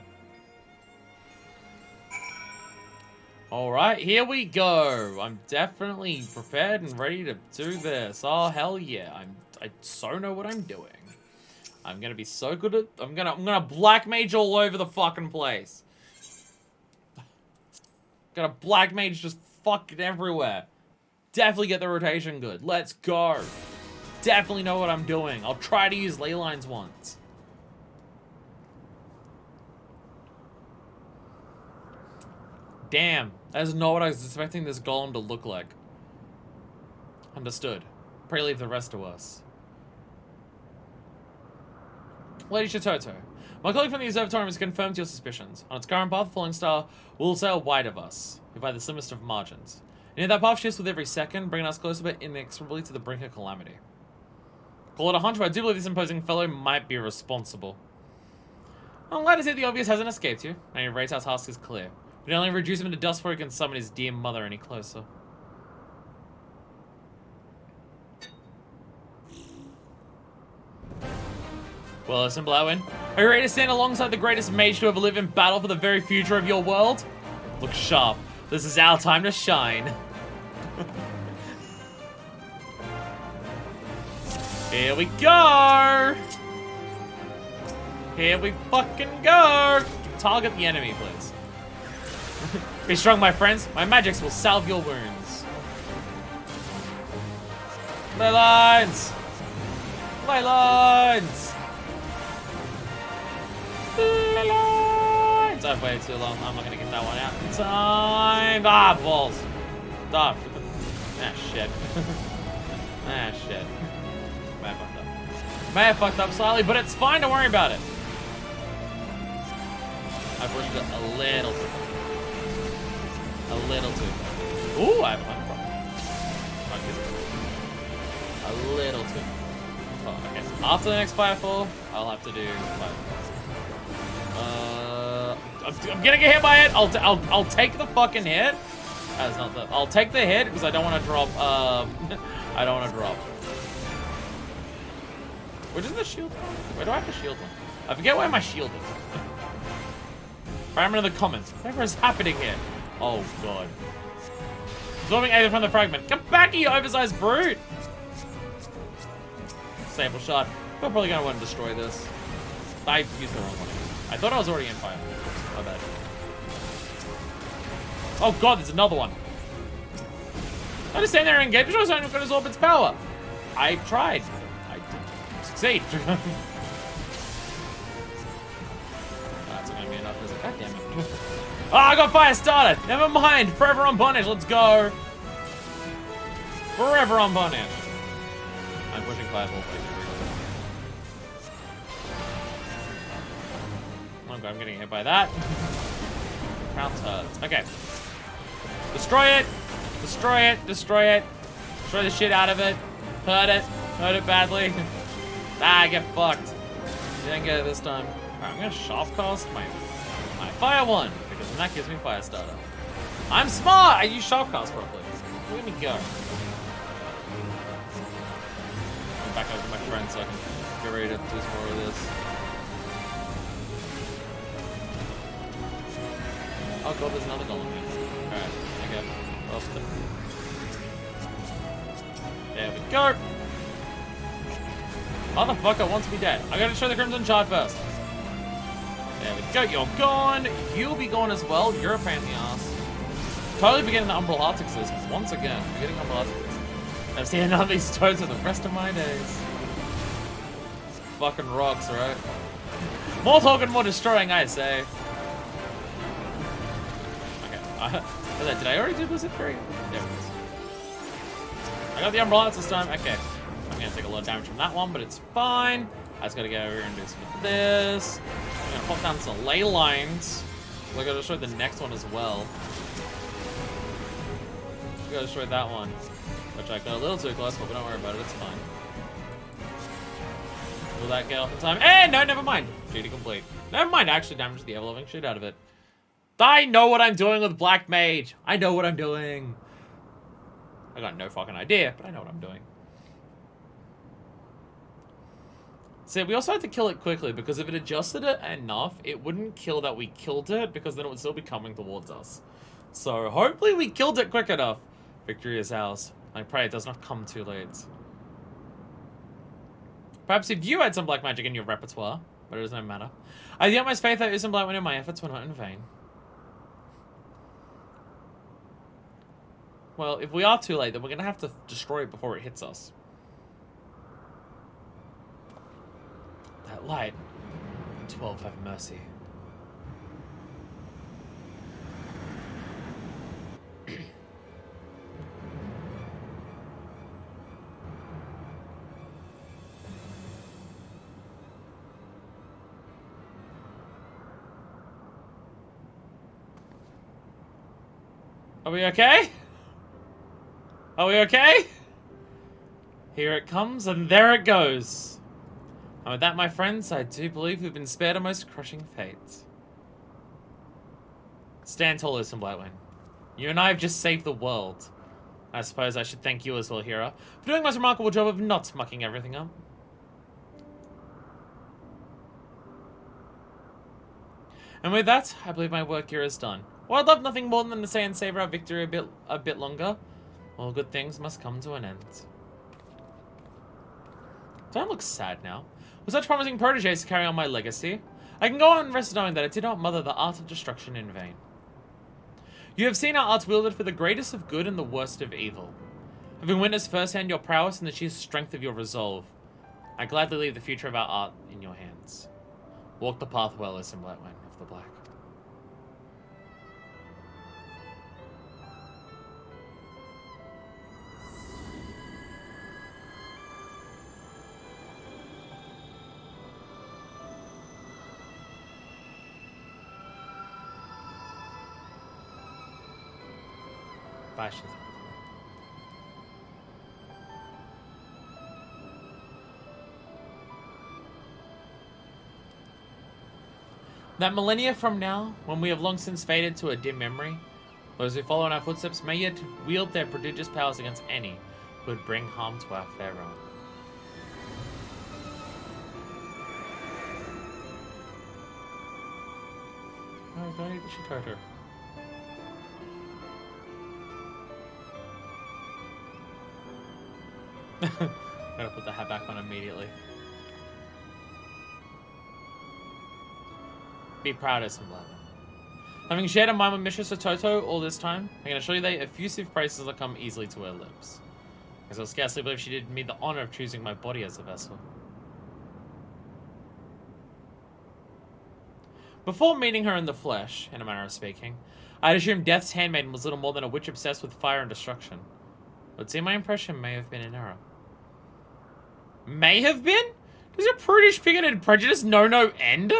A: Alright, here we go. I'm definitely prepared and ready to do this. Oh, hell yeah. I so know what I'm doing. I'm gonna be so good at... I'm gonna black mage all over the fucking place. Got a black mage just fucking everywhere. Definitely get the rotation good. Let's go. Definitely know what I'm doing. I'll try to use ley lines once. Damn. That is not what I was expecting this golem to look like. Understood. Pray leave the rest to us. Lady Shototo, my colleague from the observatory has confirmed your suspicions. On its current path, the falling star will sail wide of us, by the slimmest of margins. And if that path shifts with every second, bringing us closer but inexorably to the brink of calamity. Call it a hunch, but I do believe this imposing fellow might be responsible. I'm glad to see the obvious hasn't escaped you. Now your race our task is clear. We can only reduce him to dust before he can summon his dear mother any closer. Well, listen, Blowin. Are you ready to stand alongside the greatest mage to ever live in battle for the very future of your world? Look sharp. This is our time to shine. Here we go! Here we fucking go! Target the enemy, please. Be strong, my friends. My magics will salve your wounds. Ley lines! Ley lines! Ley lines! I've waited too long. I'm not gonna get that one out in time. Ah, balls. Ah, shit. Ah, shit. May have fucked up. May have fucked up slightly, but it's fine. Don't worry about it. I pushed it a little too. A little too. Ooh, I have a hunting problem. A little too. Oh, okay. After the next firefall, I'll have to do I'm gonna get hit by it. I'll take the fucking hit. That's not the. I'll take the hit because I don't want to drop. I don't want to drop. Where does the shield? Where do I have the shield on? I forget where my shield is. Remember in the comments. Whatever is happening here. Oh god. Absorbing either from the fragment. Come back, you oversized brute! Sable shot. We're probably gonna want to destroy this. I used the wrong one. I thought I was already in fire. My bad. Oh god, there's another one. I just stand there and engage, but I was not going to absorb its power. I tried. I didn't succeed. That's not gonna be enough, is it? God damn it. Oh, I got fire started. Never mind. Forever on bondage. Let's go. Forever on bondage. I'm pushing fireball. Okay, I'm getting hit by that. Crown turds. Okay. Destroy it. Destroy it. Destroy it. Destroy the shit out of it. Hurt it. Hurt it badly. Ah, get fucked. You didn't get it this time. Alright, I'm gonna sharp cast my fire one. Because then that gives me fire starter. I'm smart! I use sharp cast properly. Look at me go. I'm back over to my friend so I can get ready to do some more of this. Oh god, there's another golem here. Alright, okay. Lost it. There we go. Motherfucker wants me dead. I gotta show the Crimson Shard first. There we go. You're gone. You'll be gone as well. You're a pain in the ass. Totally forgetting the Umbral Arctic because once again, forgetting Umbral Arctic. I've seen none of these toads for the rest of my days. Fucking rocks, right? More talking, more destroying, I say. Okay. Did I already do Blizzard Fury? There it is. I got the Umbral Arctic this time. Okay. I'm gonna take a lot of damage from that one, but it's fine. I just gotta get over here and do some of this. I'm gonna pop down some ley lines. We're gonna destroy the next one as well. We gotta destroy that one. Which I got a little too close, but don't worry about it, it's fine. Will that get off in time? Eh, no, never mind. Duty complete. Never mind, I actually damaged the ever-loving shit out of it. I know what I'm doing with Black Mage. I know what I'm doing. I got no fucking idea, but I know what I'm doing. See, we also had to kill it quickly, because if it adjusted it enough, it wouldn't kill that we killed it, because then it would still be coming towards us. So, hopefully we killed it quick enough. Victory is ours. I pray it does not come too late. Perhaps if you had some black magic in your repertoire, but it does not matter. I have the utmost faith that Usam Blightwind in my efforts were not in vain. Well, if we are too late, then we're going to have to destroy it before it hits us. That light. 12 have mercy. Are we okay? Are we okay? Here it comes, and there it goes. And with that, my friends, I do believe we've been spared a most crushing fate. Stand tall, Usam Blightwind. You and I have just saved the world. I suppose I should thank you as well, Hera, for doing a most remarkable job of not mucking everything up. And with that, I believe my work here is done. Well, I'd love nothing more than to stay and savor our victory a bit longer. All good things must come to an end. Don't look sad now. With such promising proteges to carry on my legacy, I can go on and rest knowing that I did not mother the art of destruction in vain. You have seen our arts wielded for the greatest of good and the worst of evil. Having witnessed firsthand your prowess and the sheer strength of your resolve, I gladly leave the future of our art in your hands. Walk the path well, as in Blightwing of the Black. Bashes. That millennia from now, when we have long since faded to a dim memory, those who follow in our footsteps may yet wield their prodigious powers against any who would bring harm to our fair realm. Oh, don't eat the shit. Gotta put the hat back on immediately. Be proud of some love. Having shared a mind with Mistress Toto all this time, I can assure you that effusive praises will come easily to her lips. Because I'll scarcely believe she did me the honor of choosing my body as a vessel. Before meeting her in the flesh, in a manner of speaking, I'd assumed Death's handmaiden was little more than a witch obsessed with fire and destruction. But see, my impression may have been an error. May have been? Does your prudish, bigoted prejudice know no end?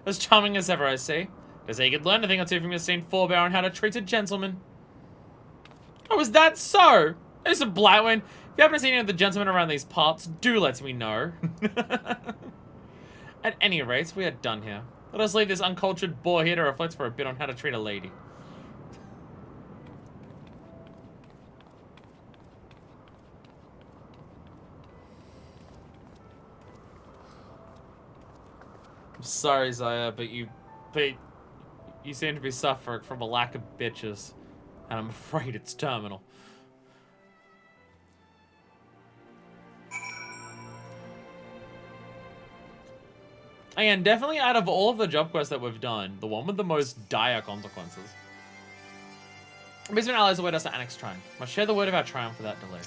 A: As charming as ever, I see. Guess you could learn a thing or two from your esteemed forebear on how to treat a gentleman. Oh, is that so? Mr. Blightwing, if you happen to see any of the gentlemen around these parts, do let me know. At any rate, we are done here. Let us leave this uncultured boor here to reflect for a bit on how to treat a lady. I'm sorry, Zaya, but you seem to be suffering from a lack of bitches, and I'm afraid it's terminal. Again, definitely out of all of the job quests that we've done, the one with the most dire consequences. Basement allies await us at Annex Shrine. Must share the word of our triumph without delay.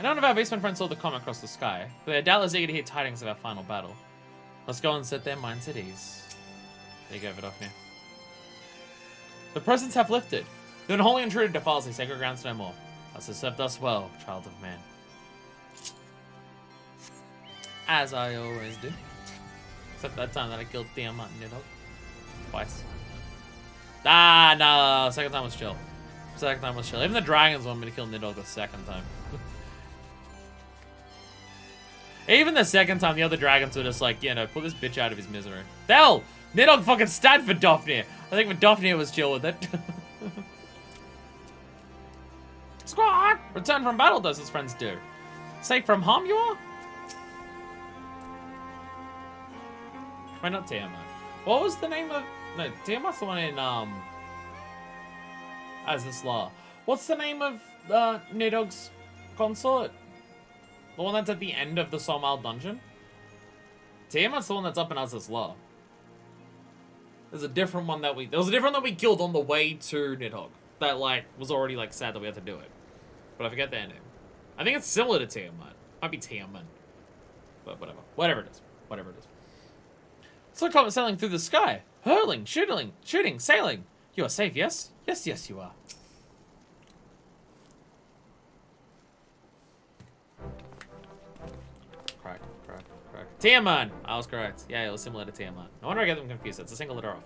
A: None of our basement friends saw the comet across the sky, but they are doubtless eager to hear tidings of our final battle. Let's go and set their minds at ease. There you go, Vidofnir. The presents have lifted. The unholy intruder defiles these sacred grounds no more. Thus has served us well, child of man. As I always do. Except that time that I killed Tiamat and Nidhogg. Twice. Ah, no, second time was chill. Second time was chill. Even the dragons want me to kill Nidhogg the second time. Even the second time, the other dragons were just like, you know, put this bitch out of his misery. Hell! Nidhogg fucking stabbed for Vidofnir. I think Vidofnir was chill with it. Squawk! Return from battle does as friends do. Safe from harm you are? Why not Tiamat? What was the name of... No, Tiamat's the one in, Azizla. What's the name of, Nidhogg's consort? The one that's at the end of the Somal dungeon? Tiamat's the one that's up in Azizla. There's a different one that we... There was a different one that we killed on the way to Nidhogg. That, like, was already, like, sad that we had to do it. But I forget their name. I think it's similar to Tiamat. Might be Tiamat. But whatever. Whatever it is. Whatever it is. It's like comet sailing through the sky. Hurling, shooting, sailing. You are safe, yes? Yes, yes, you are. Correct. Tiamat! I was correct. Yeah, it was similar to Tiamat. No wonder I get them confused. It's a single letter off.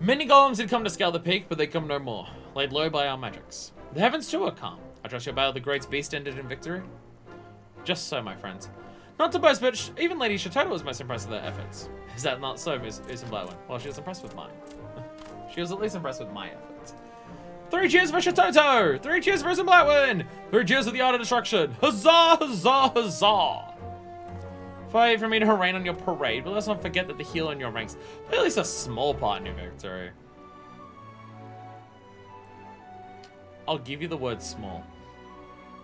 A: Many golems did come to scale the peak, but they come no more. Laid low by our magics. The heavens too are calm. I trust your battle of the great beast ended in victory. Just so, my friends. Not to boast, but even Lady Shatoto was most impressed with their efforts. Is that not so, Miss Blightwing? Well, she was impressed with mine. She was at least impressed with my efforts. 3 cheers for Shatoto! 3 cheers for Blightwing! 3 cheers for the art of destruction! Huzzah, huzzah, huzzah! Far for me to rain on your parade, but let's not forget that the heal on your ranks play at least a small part in your victory. I'll give you the word small.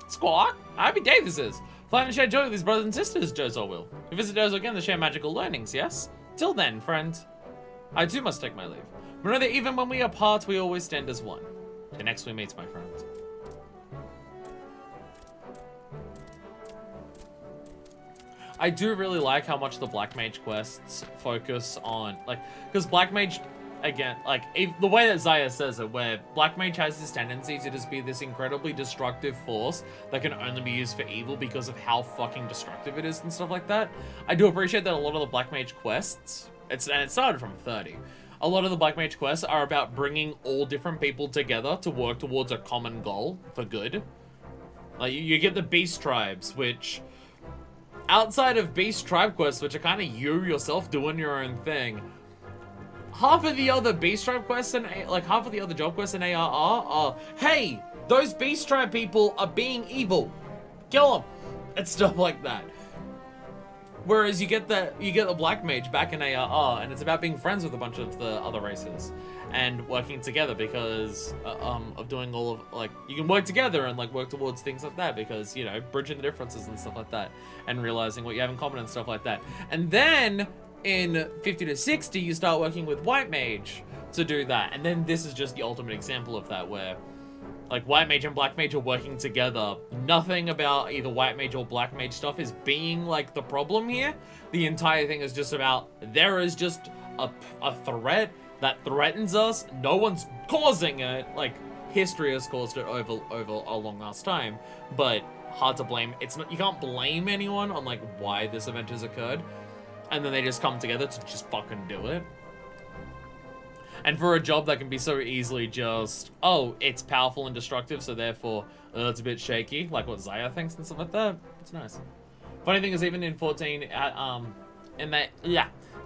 A: Squawk! Happy day this is! Fly and share joy with his brothers and sisters, Jozo will. We visit Jozo again to share magical learnings, yes? Till then, friend. I too must take my leave. Remember that even when we are apart, we always stand as one. Till next we meet, my friend. I do really like how much the Black Mage quests focus on, like, because Black Mage, again, like, the way that Zaya says it, where Black Mage has this tendency to just be this incredibly destructive force that can only be used for evil because of how fucking destructive it is and stuff like that. I do appreciate that a lot of the Black Mage quests, and it started from 30, a lot of the Black Mage quests are about bringing all different people together to work towards a common goal for good. Like, you get the Beast Tribes, which... outside of Beast Tribe quests, which are kind of you yourself doing your own thing, half of the other Beast Tribe quests and like half of the other job quests in ARR are, hey, those Beast Tribe people are being evil, kill them, and stuff like that. Whereas you get the Black Mage back in ARR, and it's about being friends with a bunch of the other races and working together because of doing all of, like, you can work together and like work towards things like that because, you know, bridging the differences and stuff like that and realizing what you have in common and stuff like that. And then in 50 to 60 you start working with White Mage to do that, and then this is just the ultimate example of that, where like White Mage and Black Mage are working together. Nothing about either White Mage or Black Mage stuff is being like the problem here. The entire thing is just about, there is just a threat that threatens us. No one's causing it. Like, history has caused it over a long ass time, but hard to blame. It's not, you can't blame anyone on like why this event has occurred, and then they just come together to just fucking do it. And for a job that can be so easily just, oh, it's powerful and destructive, so therefore it's a bit shaky, like what Zaya thinks and stuff like that. It's nice. Funny thing is, even in 14,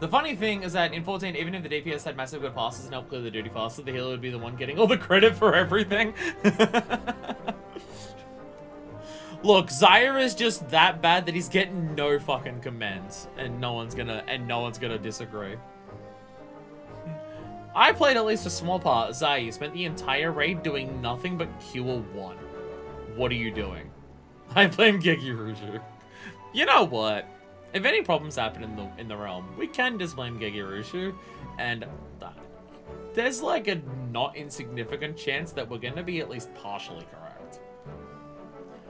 A: the funny thing is that in 14, even if the DPS had massive good passes and helped clear the duty faster, the healer would be the one getting all the credit for everything. Look, Zaya is just that bad that he's getting no fucking commands, and no one's gonna disagree. I played at least a small part. Zaya, you spent the entire raid doing nothing but cure 1. What are you doing? I blame Gegiruju. You know what? If any problems happen in the realm, we can just blame Gegiruju, and there's like a not insignificant chance that we're gonna be at least partially correct.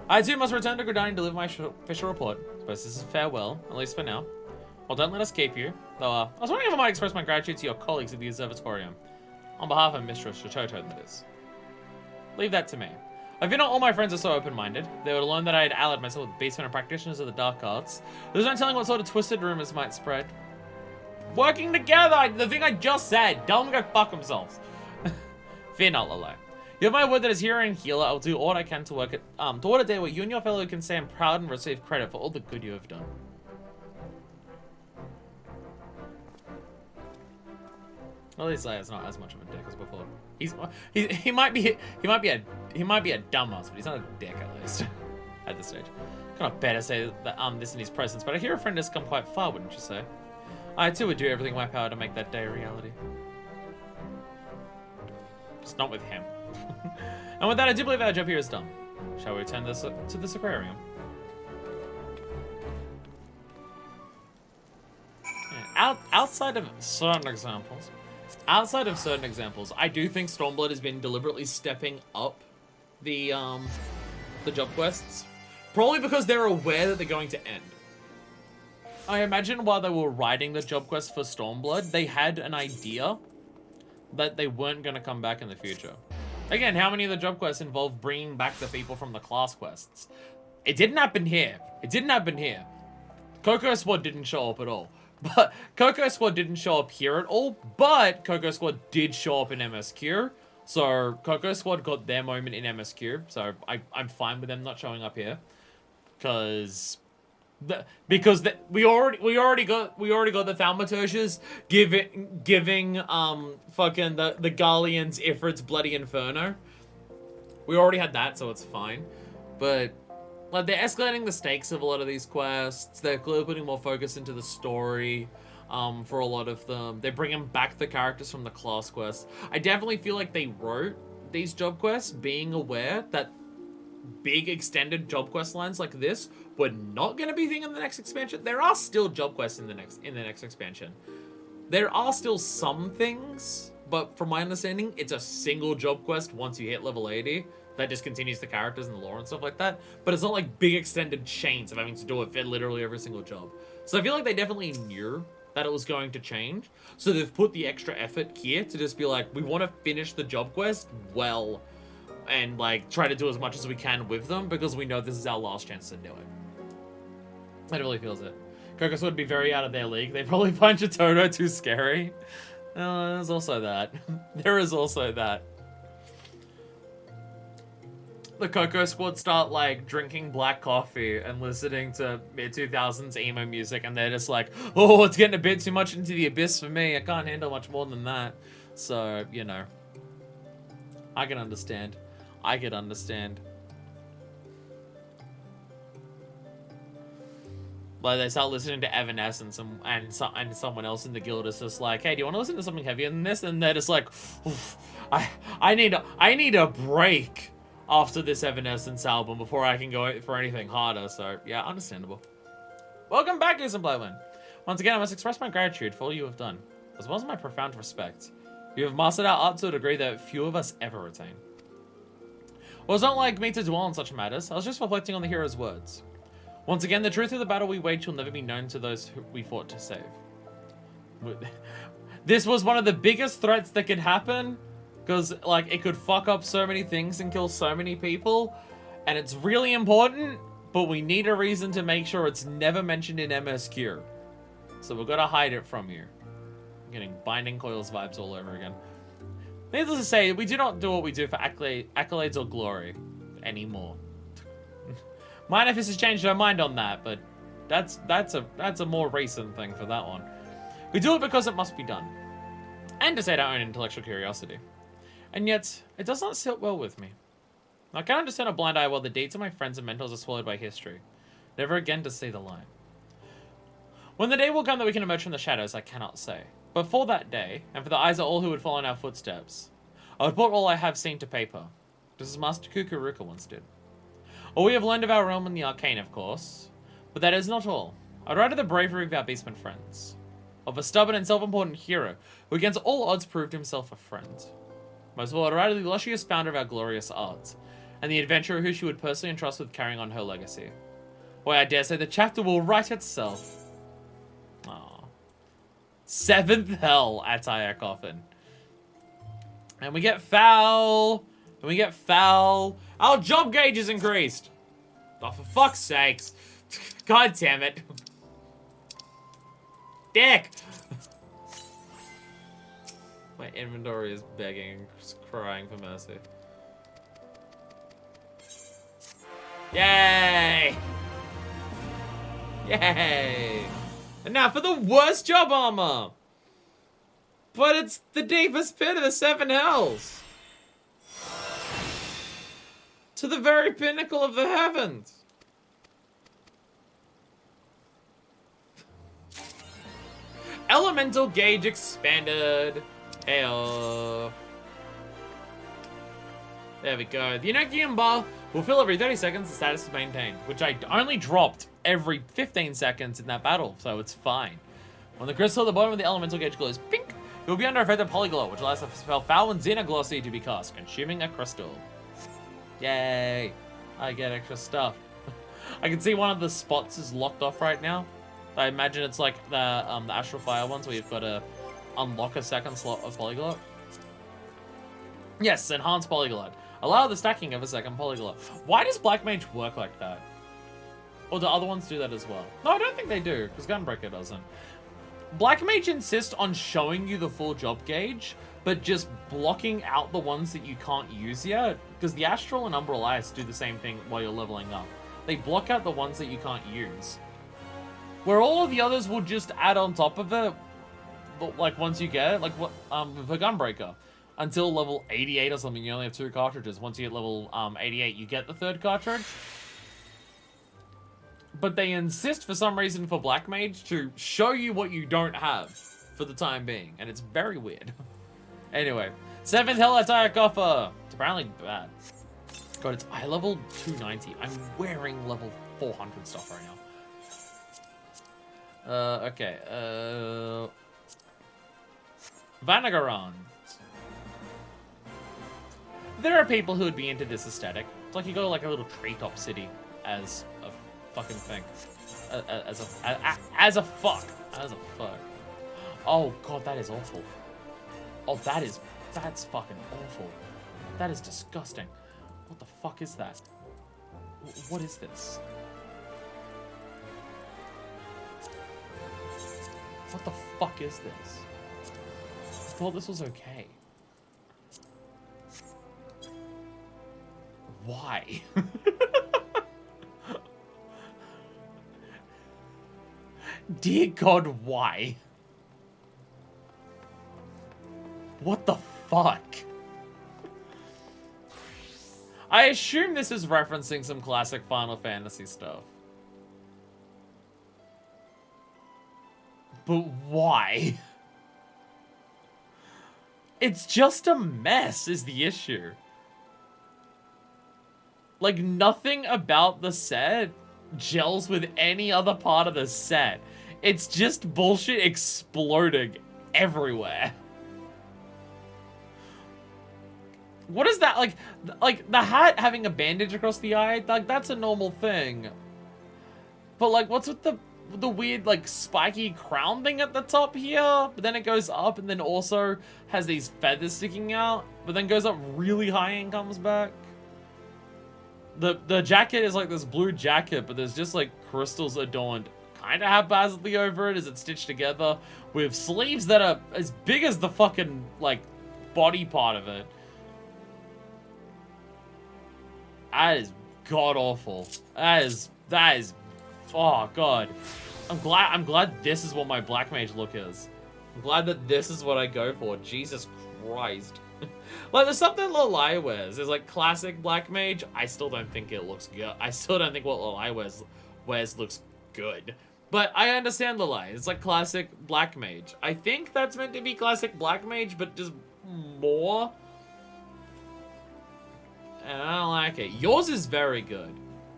A: I too must return to Gridani to deliver my official report. Suppose this is farewell, at least for now. Well, don't let us keep you. Though, I was wondering if I might express my gratitude to your colleagues at the Observatorium. On behalf of Mistress Shototo, that is. Leave that to me. I feel not all my friends are so open-minded. They would learn that I had allied myself with beastmen and practitioners of the dark arts. There's no telling what sort of twisted rumors might spread. Working together! The thing I just said! Tell them to go fuck themselves. Fear not, Lolo. You have my word that as hero and healer, I will do all I can to work toward a day where you and your fellow can stand proud and receive credit for all the good you have done. At least Zaya's not as much of a dick as before. He might be a dumbass, but he's not a dick at least at this stage. Kind of better say that this in his presence, but I hear a friend has come quite far, wouldn't you say? I too would do everything in my power to make that day a reality. Just not with him. And with that, I do believe our job here is done. Shall we return this to this aquarium? Yeah, outside of certain examples. Outside of certain examples, I do think Stormblood has been deliberately stepping up the job quests. Probably because they're aware that they're going to end. I imagine while they were writing the job quest for Stormblood, they had an idea that they weren't going to come back in the future. Again, how many of the job quests involve bringing back the people from the class quests? It didn't happen here. It didn't happen here. Coco Squad didn't show up at all. But Coco Squad didn't show up here at all, but Coco Squad did show up in MSQ. So Coco Squad got their moment in MSQ. So I'm fine with them not showing up here. Because we already got the Thaumaturges giving fucking the Garleans Ifrit's Bloody Inferno. We already had that, so it's fine. But Like, they're escalating the stakes of a lot of these quests. They're clearly putting more focus into the story for a lot of them. They're bringing back the characters from the class quests. I definitely feel like they wrote these job quests being aware that big extended job quest lines like this were not going to be a thing in the next expansion. There are still job quests in the next expansion. There are still some things, but from my understanding, it's a single job quest once you hit level 80 that just continues the characters and the lore and stuff like that. But it's not like big extended chains of having to do it for literally every single job. So I feel like they definitely knew that it was going to change. So they've put the extra effort here to just be like, we want to finish the job quest well and like try to do as much as we can with them because we know this is our last chance to do it. It really feels it. Kokos would be very out of their league. They probably find Chitoto too scary. There's also that. There is also that. The Coco Squad start like drinking black coffee and listening to mid-2000s emo music, and they're just like, oh, it's getting a bit too much into the abyss for me. I can't handle much more than that. So, you know, I can understand. I can understand. Like, they start listening to Evanescence and someone else in the guild is just like, hey, do you want to listen to something heavier than this? And they're just like, I need a break after this Evanescence album before I can go for anything harder. So, yeah, understandable. Welcome back, Goose and Blyland. Once again, I must express my gratitude for all you have done, as well as my profound respect. You have mastered our art to a degree that few of us ever attain. Well, it's not like me to dwell on such matters. I was just reflecting on the hero's words. Once again, the truth of the battle we waged will never be known to those who we fought to save. This was one of the biggest threats that could happen, because, like, it could fuck up so many things and kill so many people, and it's really important, but we need a reason to make sure it's never mentioned in MSQ. So we've got to hide it from you. I'm getting Binding Coils vibes all over again. Needless to say, we do not do what we do for accolades or glory anymore. Minefist has changed her mind on that, but that's a more recent thing for that one. We do it because it must be done, and to sate our own intellectual curiosity. And yet, it does not sit well with me. I can't understand a blind eye while the deeds of my friends and mentors are swallowed by history, never again to see the light. When the day will come that we can emerge from the shadows, I cannot say. But for that day, and for the eyes of all who would follow in our footsteps, I would put all I have seen to paper, just as Master Kukuruka once did. All we have learned of our realm and the arcane, of course, but that is not all. I'd write of the bravery of our beastmen friends, of a stubborn and self-important hero who against all odds proved himself a friend. Most of all, I'd write of the illustrious founder of our glorious art, and the adventurer who she would personally entrust with carrying on her legacy. Why, I dare say the chapter will write itself. Aww. 7th hell at Tire Coffin. And we get foul. And we get foul. Our job gauge is increased. Oh, for fuck's sakes. God damn it. Dick. My inventory is begging, crying for mercy. Yay! Yay! And now for the worst job armor! But it's the deepest pit of the 7 hells! To the very pinnacle of the heavens! Elemental gauge expanded! Heyo! There we go. The Enochian bar will fill every 30 seconds, the status is maintained, which I only dropped every 15 seconds in that battle, so it's fine. When the crystal at the bottom of the elemental gauge glows pink, it will be under effect of Polyglot, which allows the spell Foul and Xenoglossy to be cast, consuming a crystal. Yay! I get extra stuff. I can see one of the spots is locked off right now. I imagine it's like the Astral Fire ones where you've got to unlock a second slot of Polyglot. Yes, Enhanced Polyglot. Allow the stacking of a second Polyglot. Why does Black Mage work like that? Or do other ones do that as well? No, I don't think they do, because Gunbreaker doesn't. Black Mage insists on showing you the full job gauge, but just blocking out the ones that you can't use yet, because the Astral and Umbral Ice do the same thing while you're leveling up. They block out the ones that you can't use. Where all of the others will just add on top of it, like once you get it, like what for Gunbreaker. Until level 88 or something, you only have 2 cartridges. Once you hit level 88, you get the 3rd cartridge. But they insist for some reason for Black Mage to show you what you don't have for the time being. And it's very weird. Anyway, 7th Hell Attack offer. It's apparently bad. God, it's eye level 290. I'm wearing level 400 stuff right now. Okay. Vanagarand. There are people who would be into this aesthetic. It's like you go to like a little treetop city as a fucking thing. As a fuck. Oh god, that is awful. Oh, that's fucking awful. That is disgusting. What the fuck is that? What is this? What the fuck is this? I thought this was okay. Why? Dear God, why? What the fuck? I assume this is referencing some classic Final Fantasy stuff. But why? It's just a mess is the issue. Like, nothing about the set gels with any other part of the set. It's just bullshit exploding everywhere. What is that? Like the hat having a bandage across the eye, like that's a normal thing. But like, what's with the weird like spiky crown thing at the top here? But then it goes up and then also has these feathers sticking out, but then goes up really high and comes back. The jacket is like this blue jacket, but there's just like crystals adorned kind of haphazardly over it as it's stitched together with sleeves that are as big as the fucking like body part of it. That is god awful. That is oh god. I'm glad this is what my Black Mage look is. I'm glad that this is what I go for. Jesus Christ. Like the stuff that Lalai wears is like classic Black Mage. I still don't think it looks good. I still don't think what Lalai wears looks good. But I understand Lalai. It's like classic Black Mage. I think that's meant to be classic Black Mage, but just more. And I don't like it. Yours is very good.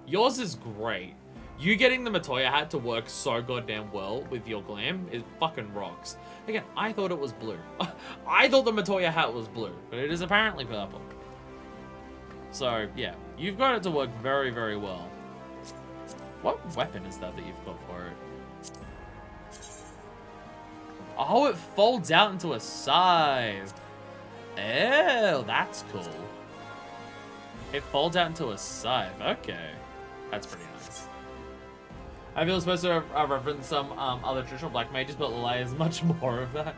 A: Yours is great. You getting the Matoya hat to work so goddamn well with your glam is fucking rocks. Again, I thought it was blue. I thought the Matoya hat was blue, but it is apparently purple. So, yeah. You've got it to work very, very well. What weapon is that you've got for it? Oh, it folds out into a scythe. Oh, that's cool. It folds out into a scythe. Okay. That's pretty nice. I feel it's supposed to reference some other traditional Black Mages, but Lalai is much more of that.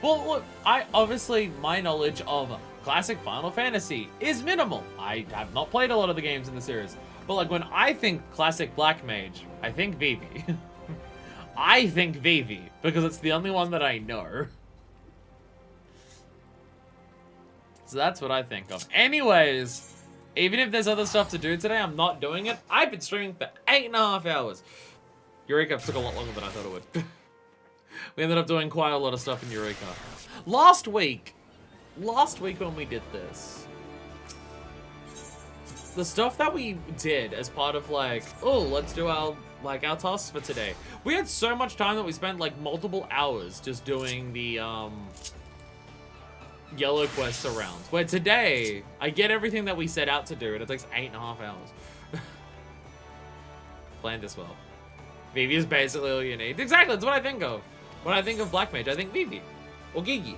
A: Well, look, obviously, my knowledge of classic Final Fantasy is minimal. I have not played a lot of the games in the series. But like when I think classic Black Mage, I think Vivi. I think Vivi, because it's the only one that I know. So that's what I think of. Anyways, even if there's other stuff to do today, I'm not doing it. I've been streaming for 8.5 hours. Eureka took a lot longer than I thought it would. We ended up doing quite a lot of stuff in Eureka. Last week when we did this, the stuff that we did as part of like, oh, let's do our tasks for today. We had so much time that we spent like multiple hours just doing the yellow quests around. Where today, I get everything that we set out to do and it takes 8.5 hours. Planned this well. Vivi is basically all you need. Exactly, that's what I think of. When I think of Black Mage, I think Vivi. Or Gigi.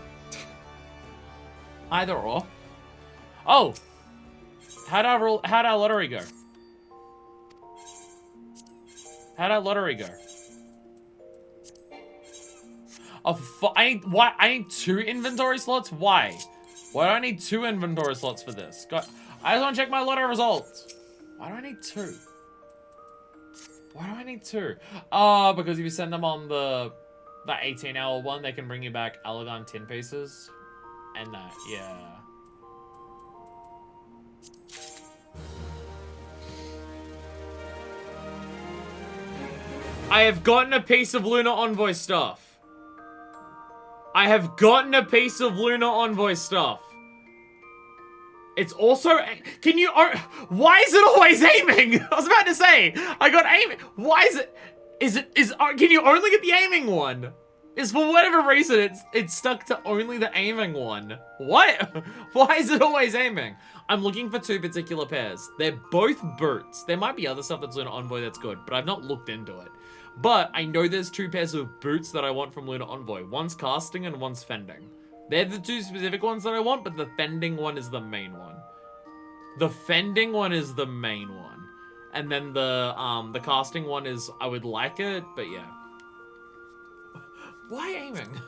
A: Either or. Oh! How'd our lottery go? How'd our lottery go? Oh, I need 2 inventory slots? Why? Why do I need 2 inventory slots for this? God, I just want to check my lottery results. Why do I need 2? Why do I need 2? Oh, because if you send them on that 18-hour one, they can bring you back Alagon tin pieces. And that, yeah. I have gotten a piece of Lunar Envoy stuff. I have gotten a piece of Lunar Envoy stuff. It's also... Can you... Why is it always aiming? I was about to say. I got aiming. Why is it... Can you only get the aiming one? Is for whatever reason, it's stuck to only the aiming one. What? Why is it always aiming? I'm looking for 2 particular pairs. They're both boots. There might be other stuff that's Lunar Envoy that's good, but I've not looked into it. But I know there's 2 pairs of boots that I want from Lunar Envoy. One's casting and one's fending. They're the 2 specific ones that I want, but the fending one is the main one. The fending one is the main one. And then the casting one is, I would like it, but yeah. Why aiming?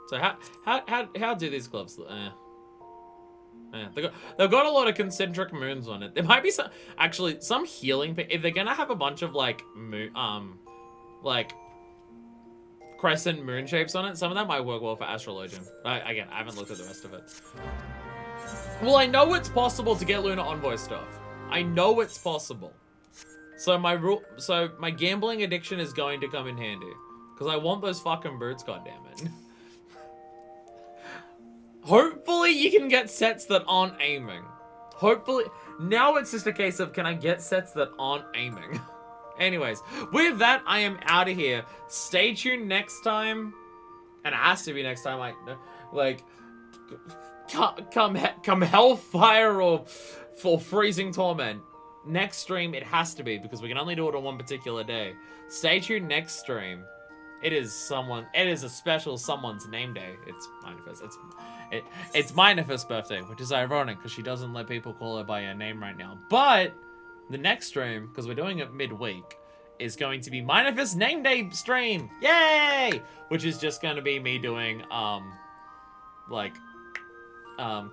A: So how do these gloves look? They've got a lot of concentric moons on it. There might be some healing. If they're gonna have a bunch of like like crescent moon shapes on it, some of that might work well for Astrologian. Again, I haven't looked at the rest of it. Well, I know it's possible to get Lunar Envoy stuff. I know it's possible. So my gambling addiction is going to come in handy. Because I want those fucking boots, goddammit. Hopefully you can get sets that aren't aiming. Hopefully. Now it's just a case of, can I get sets that aren't aiming? Anyways, with that, I am out of here. Stay tuned next time. And it has to be next time. Come hellfire or for freezing torment. Next stream, it has to be, because we can only do it on one particular day. Stay tuned next stream. It is a special someone's name day. It's Minifest. It's Minifest's birthday, which is ironic because she doesn't let people call her by her name right now. But the next stream, because we're doing it midweek, is going to be Minifest's name day stream. Yay! Which is just going to be me doing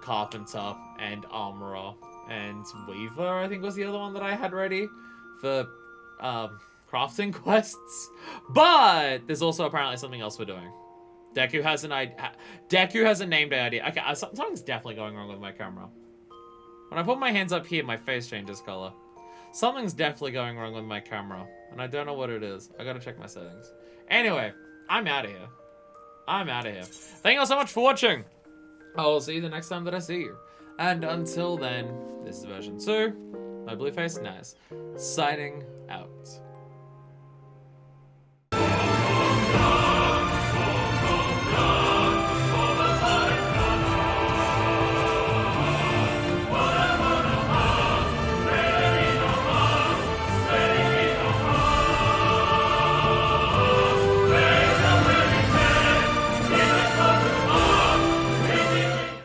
A: carpenter and armorer and weaver, I think was the other one that I had ready for crafting quests. But there's also apparently something else we're doing. Deku has a name day idea. Okay, something's definitely going wrong with my camera. When I put my hands up here, my face changes color. Something's definitely going wrong with my camera, and I don't know what it is. I gotta check my settings. Anyway, I'm out of here. Thank you all so much for watching. I will see you the next time that I see you. And until then, this is version 2. My blue face, nice. Signing out.